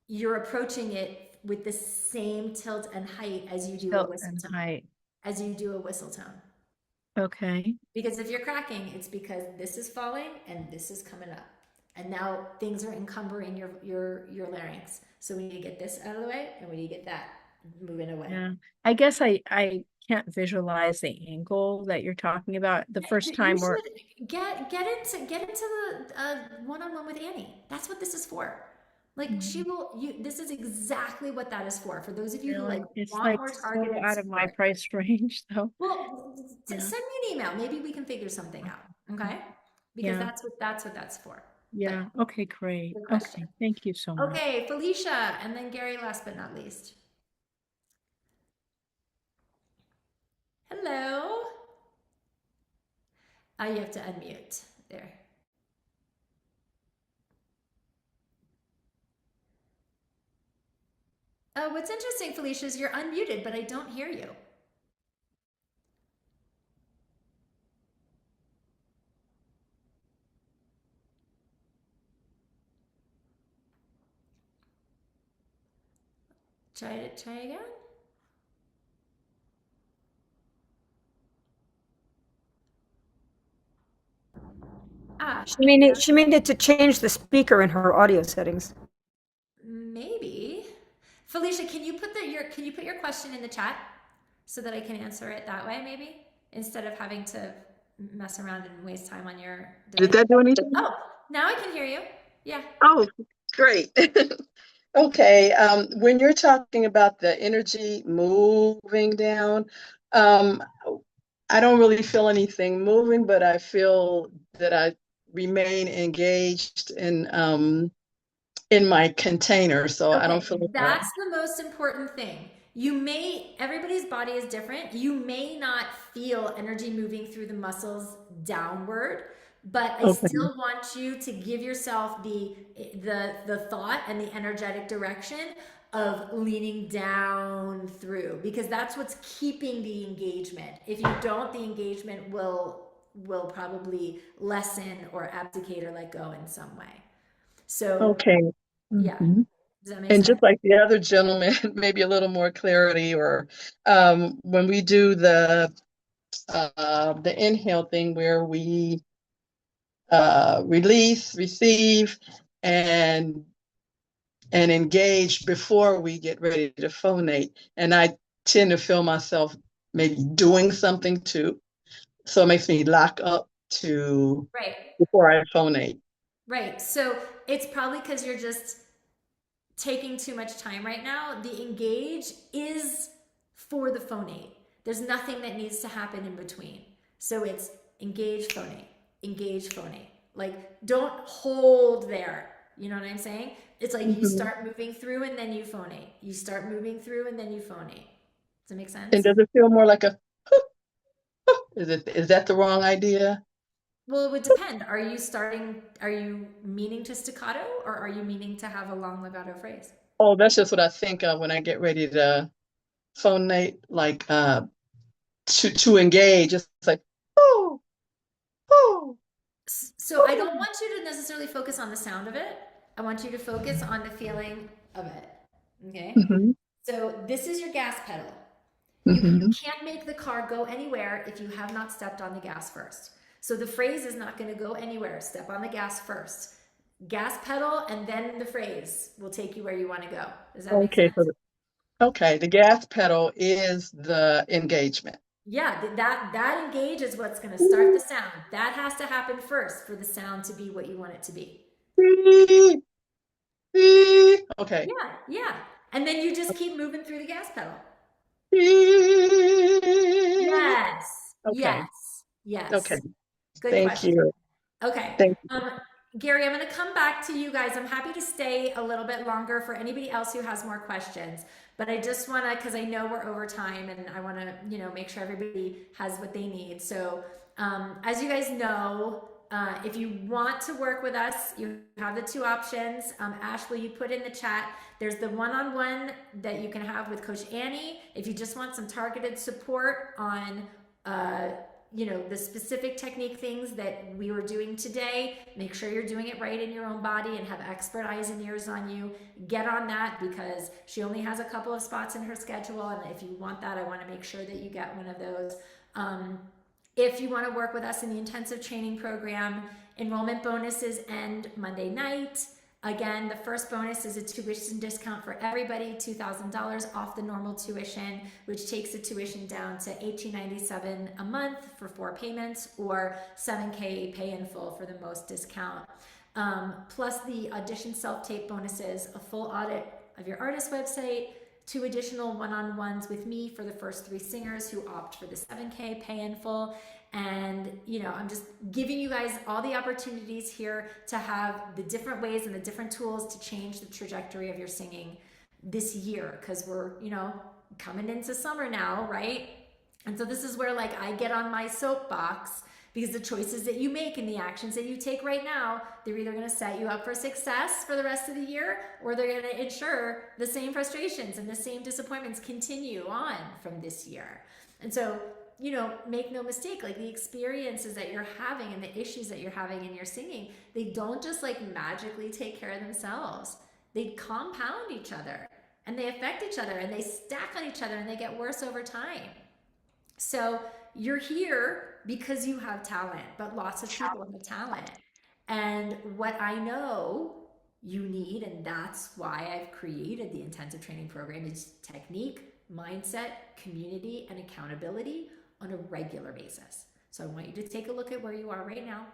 you're approaching it with the same tilt and height as you do a Tilt whistle and tone. height. As you do a whistle tone. Okay. Because if you're cracking, it's because this is falling and this is coming up. And now things are encumbering your larynx. So we need to get this out of the way and we need to get that moving away. Yeah. I guess I can't visualize the angle that you're talking about the first time You we're should get into the one-on-one with Annie. That's what this is for. Like this is exactly what that is for. For those of you who like it's want like more so targeted out of my support. price range though. Well, send me an email. Maybe we can figure something out. Okay. Because Yeah. that's what that's for. Yeah. But Okay, great. good question. Okay. Thank you so much. Okay, Felicia, and then Gary last but not least. Hello. You have to unmute there. What's interesting, Felicia, is you're unmuted, but I don't hear you. Try again. She needed to change the speaker in her audio settings. Maybe. Felicia, can you put your question in the chat so that I can answer it that way, maybe? Instead of having to mess around and waste time on your device. Did that do anything? Oh, now I can hear you. Yeah. Oh, great. Okay. When you're talking about the energy moving down, I don't really feel anything moving, but I feel that I remain engaged in my container, so I don't feel like that's the most important thing. Everybody's body is different. You may not feel energy moving through the muscles downward, but I still want you to give yourself the thought and the energetic direction of leaning down through, because that's what's keeping the engagement. If you don't, the engagement will probably lessen or abdicate or let go in some way. So yeah. Does that make And sense? just like the other gentleman, maybe a little more clarity, or when we do the inhale thing where we release, receive, and engage before we get ready to phonate. And I tend to feel myself maybe doing something too. So it makes me lock up to before I phonate. Right. So it's probably because you're just taking too much time right now. The engage is for the phonate. There's nothing that needs to happen in between. So it's engage, phonate, engage, phonate. Like, don't hold there. You know what I'm saying? It's like you Hmm. start moving through and then you phonate. You start moving through and then you phonate. Does that make And sense? does it feel more like a, is that the wrong idea? Well, it would depend. Are you meaning to staccato or are you meaning to have a long legato phrase? Oh, that's just what I think of when I get ready to phonate, like to engage. It's like, oh, oh, So I don't want you to necessarily focus on the sound of it. I want you to focus on the feeling of it. Okay? hmm So this is your gas pedal. You hmm can't make the car go anywhere if you have not stepped on the gas first. So the phrase is not going to go anywhere. Step on the gas first. Gas pedal and then the phrase will take you where you want to go. Does that make Okay, sense? okay, the gas pedal is the engagement. Yeah, that engage is what's going to start the sound. That has to happen first for the sound to be what you want it to be. Okay. Yeah, yeah. And then you just keep moving through the gas pedal. Yes, Okay. yes, Okay. yes. Good Thank question. you. Okay. Thank Gary, I'm going to come back to you guys. I'm happy to stay a little bit longer for anybody else who has more questions. But I just want to, because I know we're over time and I want to, make sure everybody has what they need. So, as you guys know, if you want to work with us, you have the two options. Ash, will you put in the chat? There's the one-on-one that you can have with Coach Annie. If you just want some targeted support on, the specific technique things that we were doing today, make sure you're doing it right in your own body and have expert eyes and ears on you. Get on that because she only has a couple of spots in her schedule. And if you want that, I want to make sure that you get one of those. If you want to work with us in the intensive training program, enrollment bonuses end Monday night. Again, the first bonus is a tuition discount for everybody, $2,000 off the normal tuition, which takes the tuition down to $1,897 a month for 4 payments or $7K pay in full for the most discount. Plus the audition self-tape bonuses, a full audit of your artist website, 2 additional one-on-ones with me for the first 3 singers who opt for the 7K pay in full. And, I'm just giving you guys all the opportunities here to have the different ways and the different tools to change the trajectory of your singing this year. Cause we're, coming into summer now, right? And so this is where I get on my soapbox because the choices that you make and the actions that you take right now, they're either going to set you up for success for the rest of the year or they're going to ensure the same frustrations and the same disappointments continue on from this year. And so, make no mistake, the experiences that you're having and the issues that you're having in your singing, they don't just magically take care of themselves. They compound each other and they affect each other and they stack on each other and they get worse over time. So you're here because you have talent, but lots of people have talent. And what I know you need, and that's why I've created the intensive training program, is technique, mindset, community, and accountability on a regular basis. So I want you to take a look at where you are right now.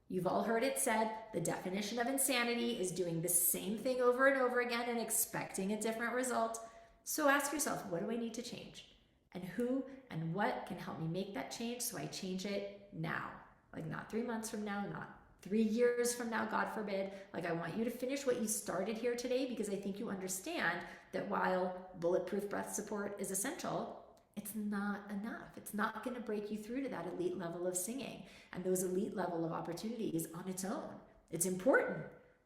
You've all heard it said, the definition of insanity is doing the same thing over and over again and expecting a different result. So ask yourself, what do I need to change? And who and what can help me make that change so I change it now? Not 3 months from now, not 3 years from now, God forbid. I want you to finish what you started here today because I think you understand that while bulletproof breath support is essential, it's not enough. It's not going to break you through to that elite level of singing and those elite level of opportunities on its own. It's important,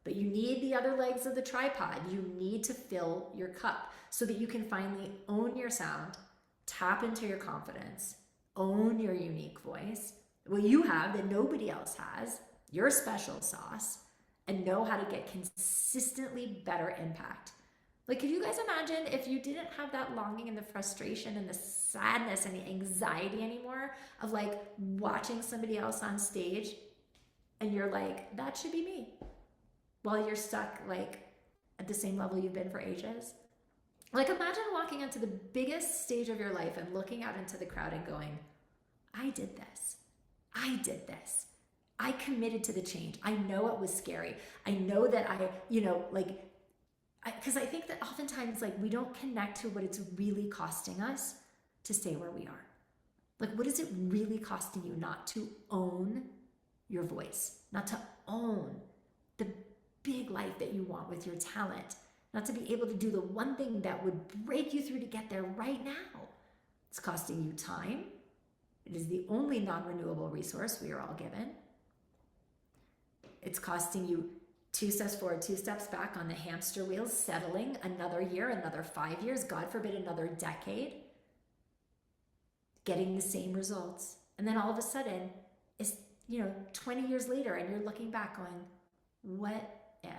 but you need the other legs of the tripod. You need to fill your cup so that you can finally own your sound, tap into your confidence, own your unique voice, what you have that nobody else has, your special sauce, and know how to get consistently better impact. Could you guys imagine if you didn't have that longing and the frustration and the sadness and the anxiety anymore of watching somebody else on stage and you're that should be me, while you're stuck at the same level you've been for ages? Imagine walking onto the biggest stage of your life and looking out into the crowd and going, I did this. I did this. I committed to the change. I know it was scary. I know that because I think that oftentimes we don't connect to what it's really costing us to stay where we are. What is it really costing you not to own your voice, not to own the big life that you want with your talent, not to be able to do the one thing that would break you through to get there right now. It's costing you time. It is the only non-renewable resource we are all given. It's costing you 2 steps forward, 2 steps back on the hamster wheel, settling another year, another 5 years, God forbid another decade, getting the same results. And then all of a sudden, it's 20 years later, and you're looking back going, what if?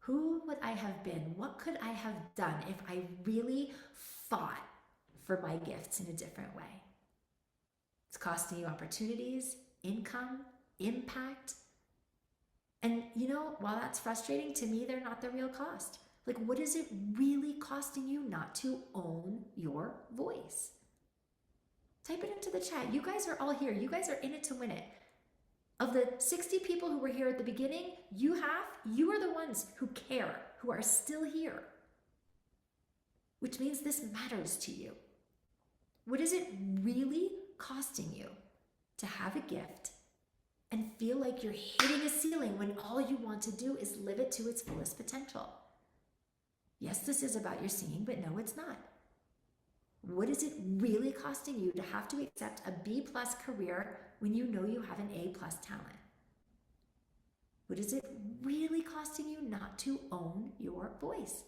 Who would I have been? What could I have done if I really fought for my gifts in a different way? It's costing you opportunities, income, impact. And while that's frustrating, to me, they're not the real cost. Like, what is it really costing you not to own your voice? Type it into the chat. You guys are all here. You guys are in it to win it. Of the 60 people who were here at the beginning, you are the ones who care, who are still here. Which means this matters to you. What is it really costing you to have a gift and feel like you're hitting a ceiling when all you want to do is live it to its fullest potential? Yes, this is about your singing, but no, it's not. What is it really costing you to have to accept a B+ career when you know you have an A+ talent? What is it really costing you not to own your voice?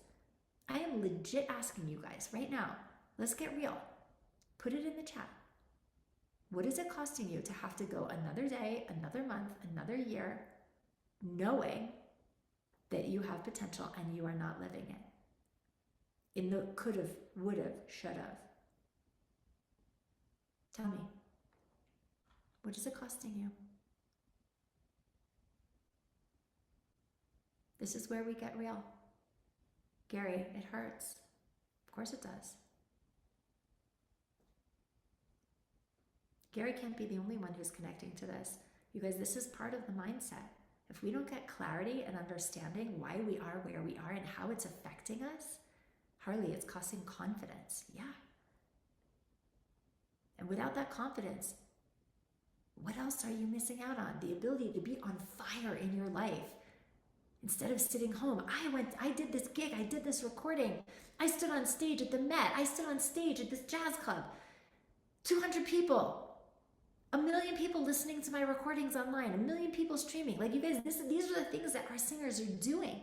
I am legit asking you guys right now. Let's get real. Put it in the chat. What is it costing you to have to go another day, another month, another year, knowing that you have potential and you are not living it? In the could've, would've, should've. Tell me, what is it costing you? This is where we get real. Gary, it hurts. Of course it does. Gary can't be the only one who's connecting to this. You guys, this is part of the mindset. If we don't get clarity and understanding why we are where we are and how it's affecting us, Harley, it's costing confidence. Yeah. And without that confidence, what else are you missing out on? The ability to be on fire in your life. Instead of sitting home, I did this gig, I did this recording. I stood on stage at the Met. I stood on stage at this jazz club. 200 people. 1 million people listening to my recordings online. 1 million people streaming. Like, you guys, these are the things that our singers are doing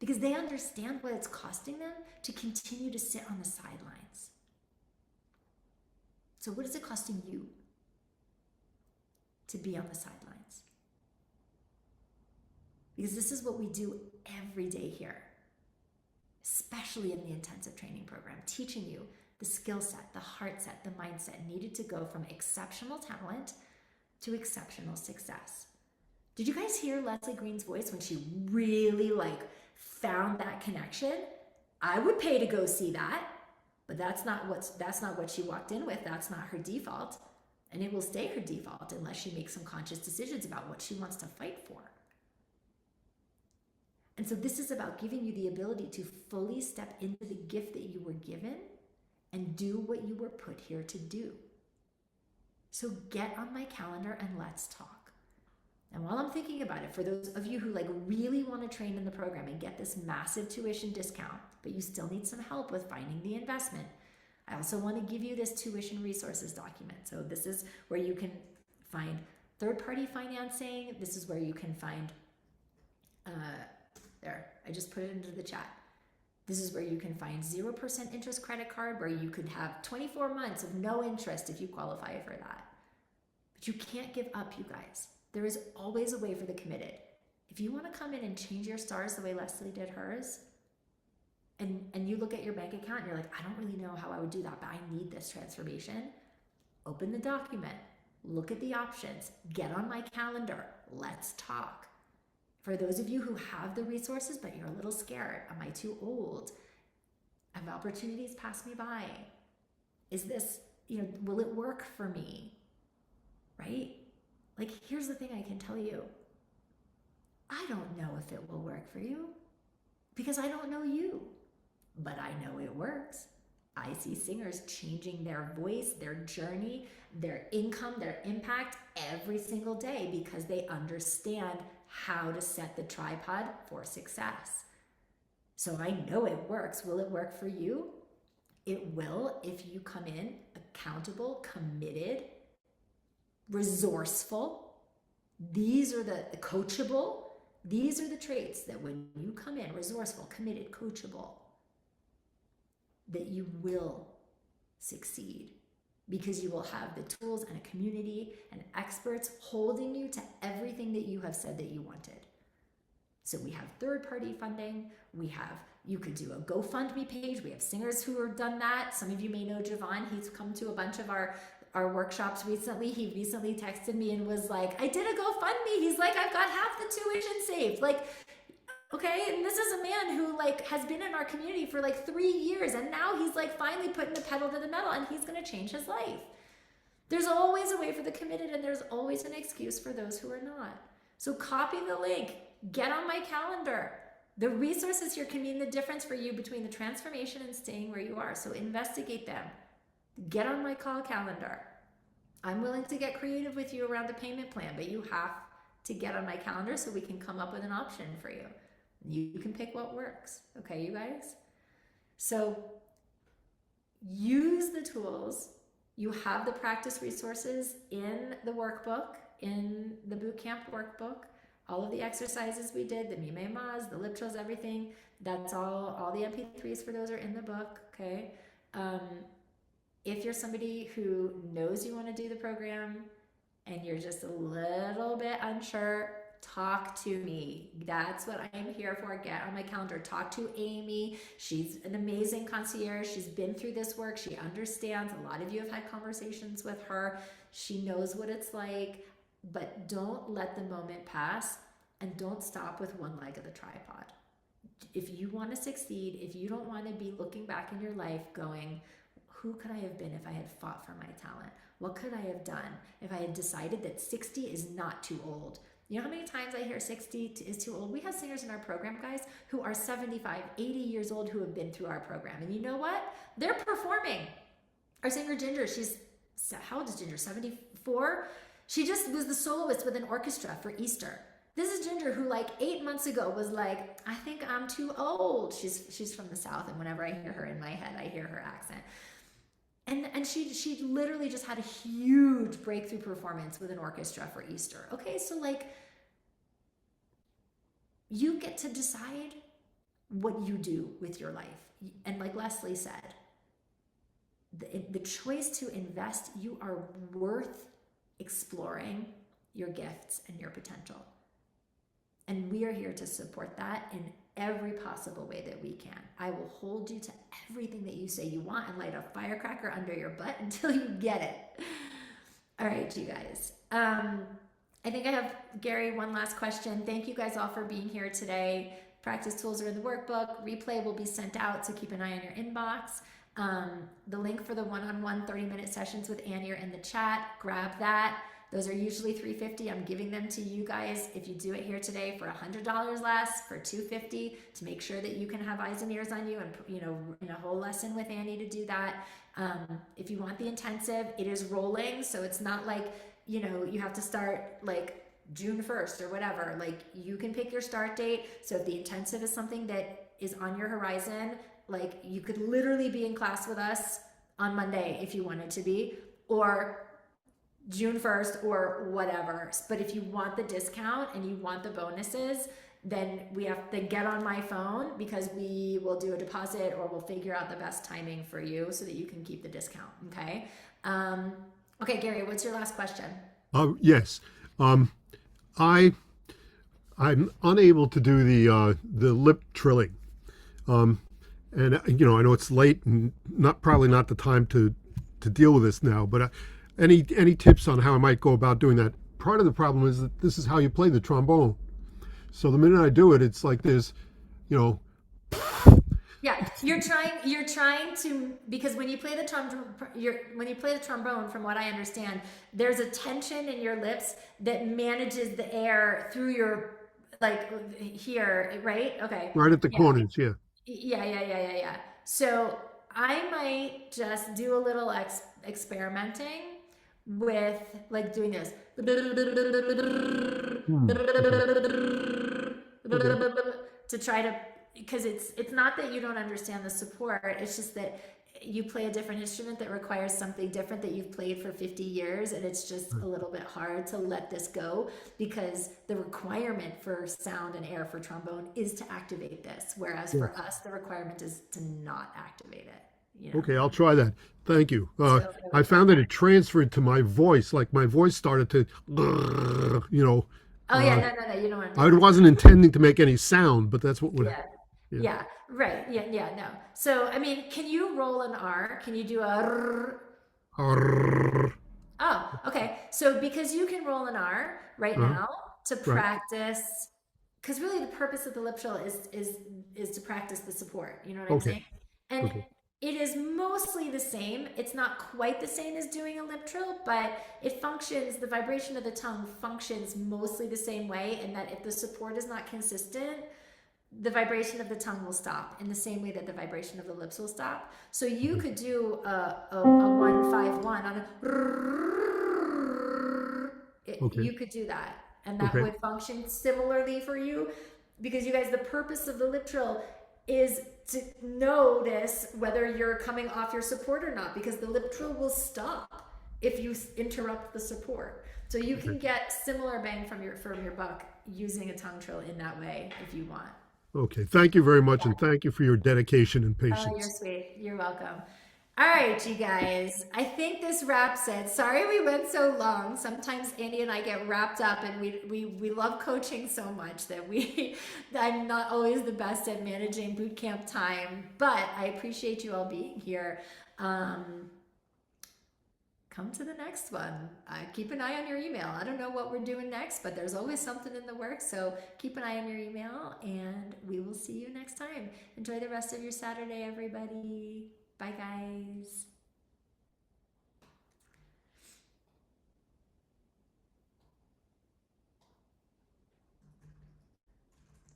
because they understand what it's costing them to continue to sit on the sidelines. So what is it costing you to be on the sidelines? Because this is what we do every day here, especially in the intensive training program, teaching you the skill set, the heart set, the mindset needed to go from exceptional talent to exceptional success. Did you guys hear Leslie Green's voice when she really found that connection? I would pay to go see that, but that's not what she walked in with. That's not her default, and it will stay her default unless she makes some conscious decisions about what she wants to fight for. And so this is about giving you the ability to fully step into the gift that you were given and do what you were put here to do. So get on my calendar and let's talk. And while I'm thinking about it, for those of you who really want to train in the program and get this massive tuition discount, but you still need some help with finding the investment, I also want to give you this tuition resources document. So this is where you can find third-party financing. This is where you can find, I just put it into the chat. This is where you can find 0% interest credit card, where you could have 24 months of no interest if you qualify for that. But you can't give up, you guys. There is always a way for the committed. If you want to come in and change your stars the way Leslie did hers, and you look at your bank account and you're like, I don't really know how I would do that, but I need this transformation. Open the document, look at the options, get on my calendar, let's talk. For those of you who have the resources, but you're a little scared, am I too old? Have opportunities passed me by? Is this, will it work for me? Right? Here's the thing I can tell you. I don't know if it will work for you because I don't know you, but I know it works. I see singers changing their voice, their journey, their income, their impact every single day because they understand how to set the tripod for success. So I know it works. Will it work for you? It will if you come in accountable, committed, resourceful. These are the coachable. These are the traits that when you come in resourceful, committed, coachable, that you will succeed, because you will have the tools and a community and experts holding you to everything that you have said that you wanted. So we have third-party funding. You could do a GoFundMe page. We have singers who have done that. Some of you may know Javon. He's come to a bunch of our workshops recently. He recently texted me and was like, I did a GoFundMe. He's like, I've got half the tuition saved. Like, okay, and this is a man who like has been in our community for like 3 years, and now he's like finally putting the pedal to the metal, and he's going to change his life. There's always a way for the committed, and there's always an excuse for those who are not. So copy the link, get on my calendar. The resources here can mean the difference for you between the transformation and staying where you are. So investigate them. Get on my call calendar. I'm willing to get creative with you around the payment plan, but you have to get on my calendar so we can come up with an option for you. You can pick what works. Okay, you guys? So use the tools. You have the practice resources in the workbook, in the bootcamp workbook. All of the exercises we did, the Mime Mas, the lip trills, everything. That's all the MP3s for those are in the book, okay? If you're somebody who knows you want to do the program and you're just a little bit unsure, talk to me. That's what I'm here for. Get on my calendar. Talk to Amy. She's an amazing concierge. She's been through this work. She understands. A lot of you have had conversations with her. She knows what it's like, but don't let the moment pass, and don't stop with one leg of the tripod. If you want to succeed, if you don't want to be looking back in your life going, who could I have been if I had fought for my talent? What could I have done if I had decided that 60 is not too old? You know how many times I hear 60 is too old? We have singers in our program, guys, who are 75, 80 years old who have been through our program. And you know what? They're performing. Our singer Ginger, how old is Ginger? 74? She just was the soloist with an orchestra for Easter. This is Ginger, who like 8 months ago was like, I think I'm too old. She's from the South, and whenever I hear her in my head, I hear her accent. And she literally just had a huge breakthrough performance with an orchestra for Easter. Okay, so like, you get to decide what you do with your life. And like Leslie said, the choice to invest, you are worth exploring your gifts and your potential. And we are here to support that in every possible way that we can. I will hold you to everything that you say you want and light a firecracker under your butt until you get it. All right, you guys. I think I have, Gary, one last question. Thank you guys all for being here today. Practice tools are in the workbook. Replay will be sent out, so keep an eye on your inbox. The link for the one-on-one 30-minute sessions with Annie are in the chat. Grab that. Those are usually $350. I'm giving them to you guys if you do it here today for $100 less, for $250, to make sure that you can have eyes and ears on you, and in a whole lesson with Annie to do that. If you want the intensive, it is rolling, so it's not like you have to start like June 1st or whatever. Like, you can pick your start date. So if the intensive is something that is on your horizon, like, you could literally be in class with us on Monday if you wanted to be, or June 1st or whatever. But if you want the discount and you want the bonuses, then we have to get on my phone, because we will do a deposit, or we'll figure out the best timing for you so that you can keep the discount. Okay. Okay, Gary, what's your last question? Yes. I'm unable to do the lip trilling. And I know it's late and probably not the time to deal with this now, but any tips on how I might go about doing that? Part of the problem is that this is how you play the trombone. So the minute I do it, it's like this, Yeah, you're trying to, because when you play the trombone, from what I understand, there's a tension in your lips that manages the air through your, like, here, right? Okay. right at the corners, yeah. Yeah. So I might just do a little experimenting with like doing this. Okay. Okay. to try to, because it's not that you don't understand the support, it's just that you play a different instrument that requires something different that you've played for 50 years, and it's just a little bit hard to let this go because the requirement for sound and air for trombone is to activate this, whereas Yeah. for us the requirement is to not activate it, you know. Okay, I'll try that. Thank you. So I found that it transferred to my voice, like my voice started to, you know, oh yeah, no, you don't want to I do that. wasn't intending to make any sound, but that's what would, Yeah. yeah. Yeah, right. No. So, I mean, can you roll an R? Can you do a R? Arrrr. Oh, okay. So, because you can roll an R right Uh-huh. now to Right. practice, because really the purpose of the lip trill is to practice the support. You know what I'm Okay. saying? And Okay. it is mostly the same. It's not quite the same as doing a lip trill, but it functions, the vibration of the tongue functions mostly the same way, in that if the support is not consistent, the vibration of the tongue will stop in the same way that the vibration of the lips will stop. So you could do a 1-5-1 on Okay. you could do that, and that Okay. would function similarly for you, because you guys, the purpose of the lip trill is to notice whether you're coming off your support or not, because the lip trill will stop if you interrupt the support. So you can get similar bang from your buck using a tongue trill in that way if you want. Okay. Thank you very much, and thank you for your dedication and Oh, you're patience. sweet. You're welcome. All right, you guys. I think this wraps it. Sorry we went so long. Sometimes Andy and I get wrapped up, and we love coaching so much that I'm not always the best at managing boot camp time, but I appreciate you all being here. Come to the next one. Keep an eye on your email. I don't know what we're doing next, but there's always something in the works. So keep an eye on your email, and we will see you next time. Enjoy the rest of your Saturday, everybody. Bye, guys.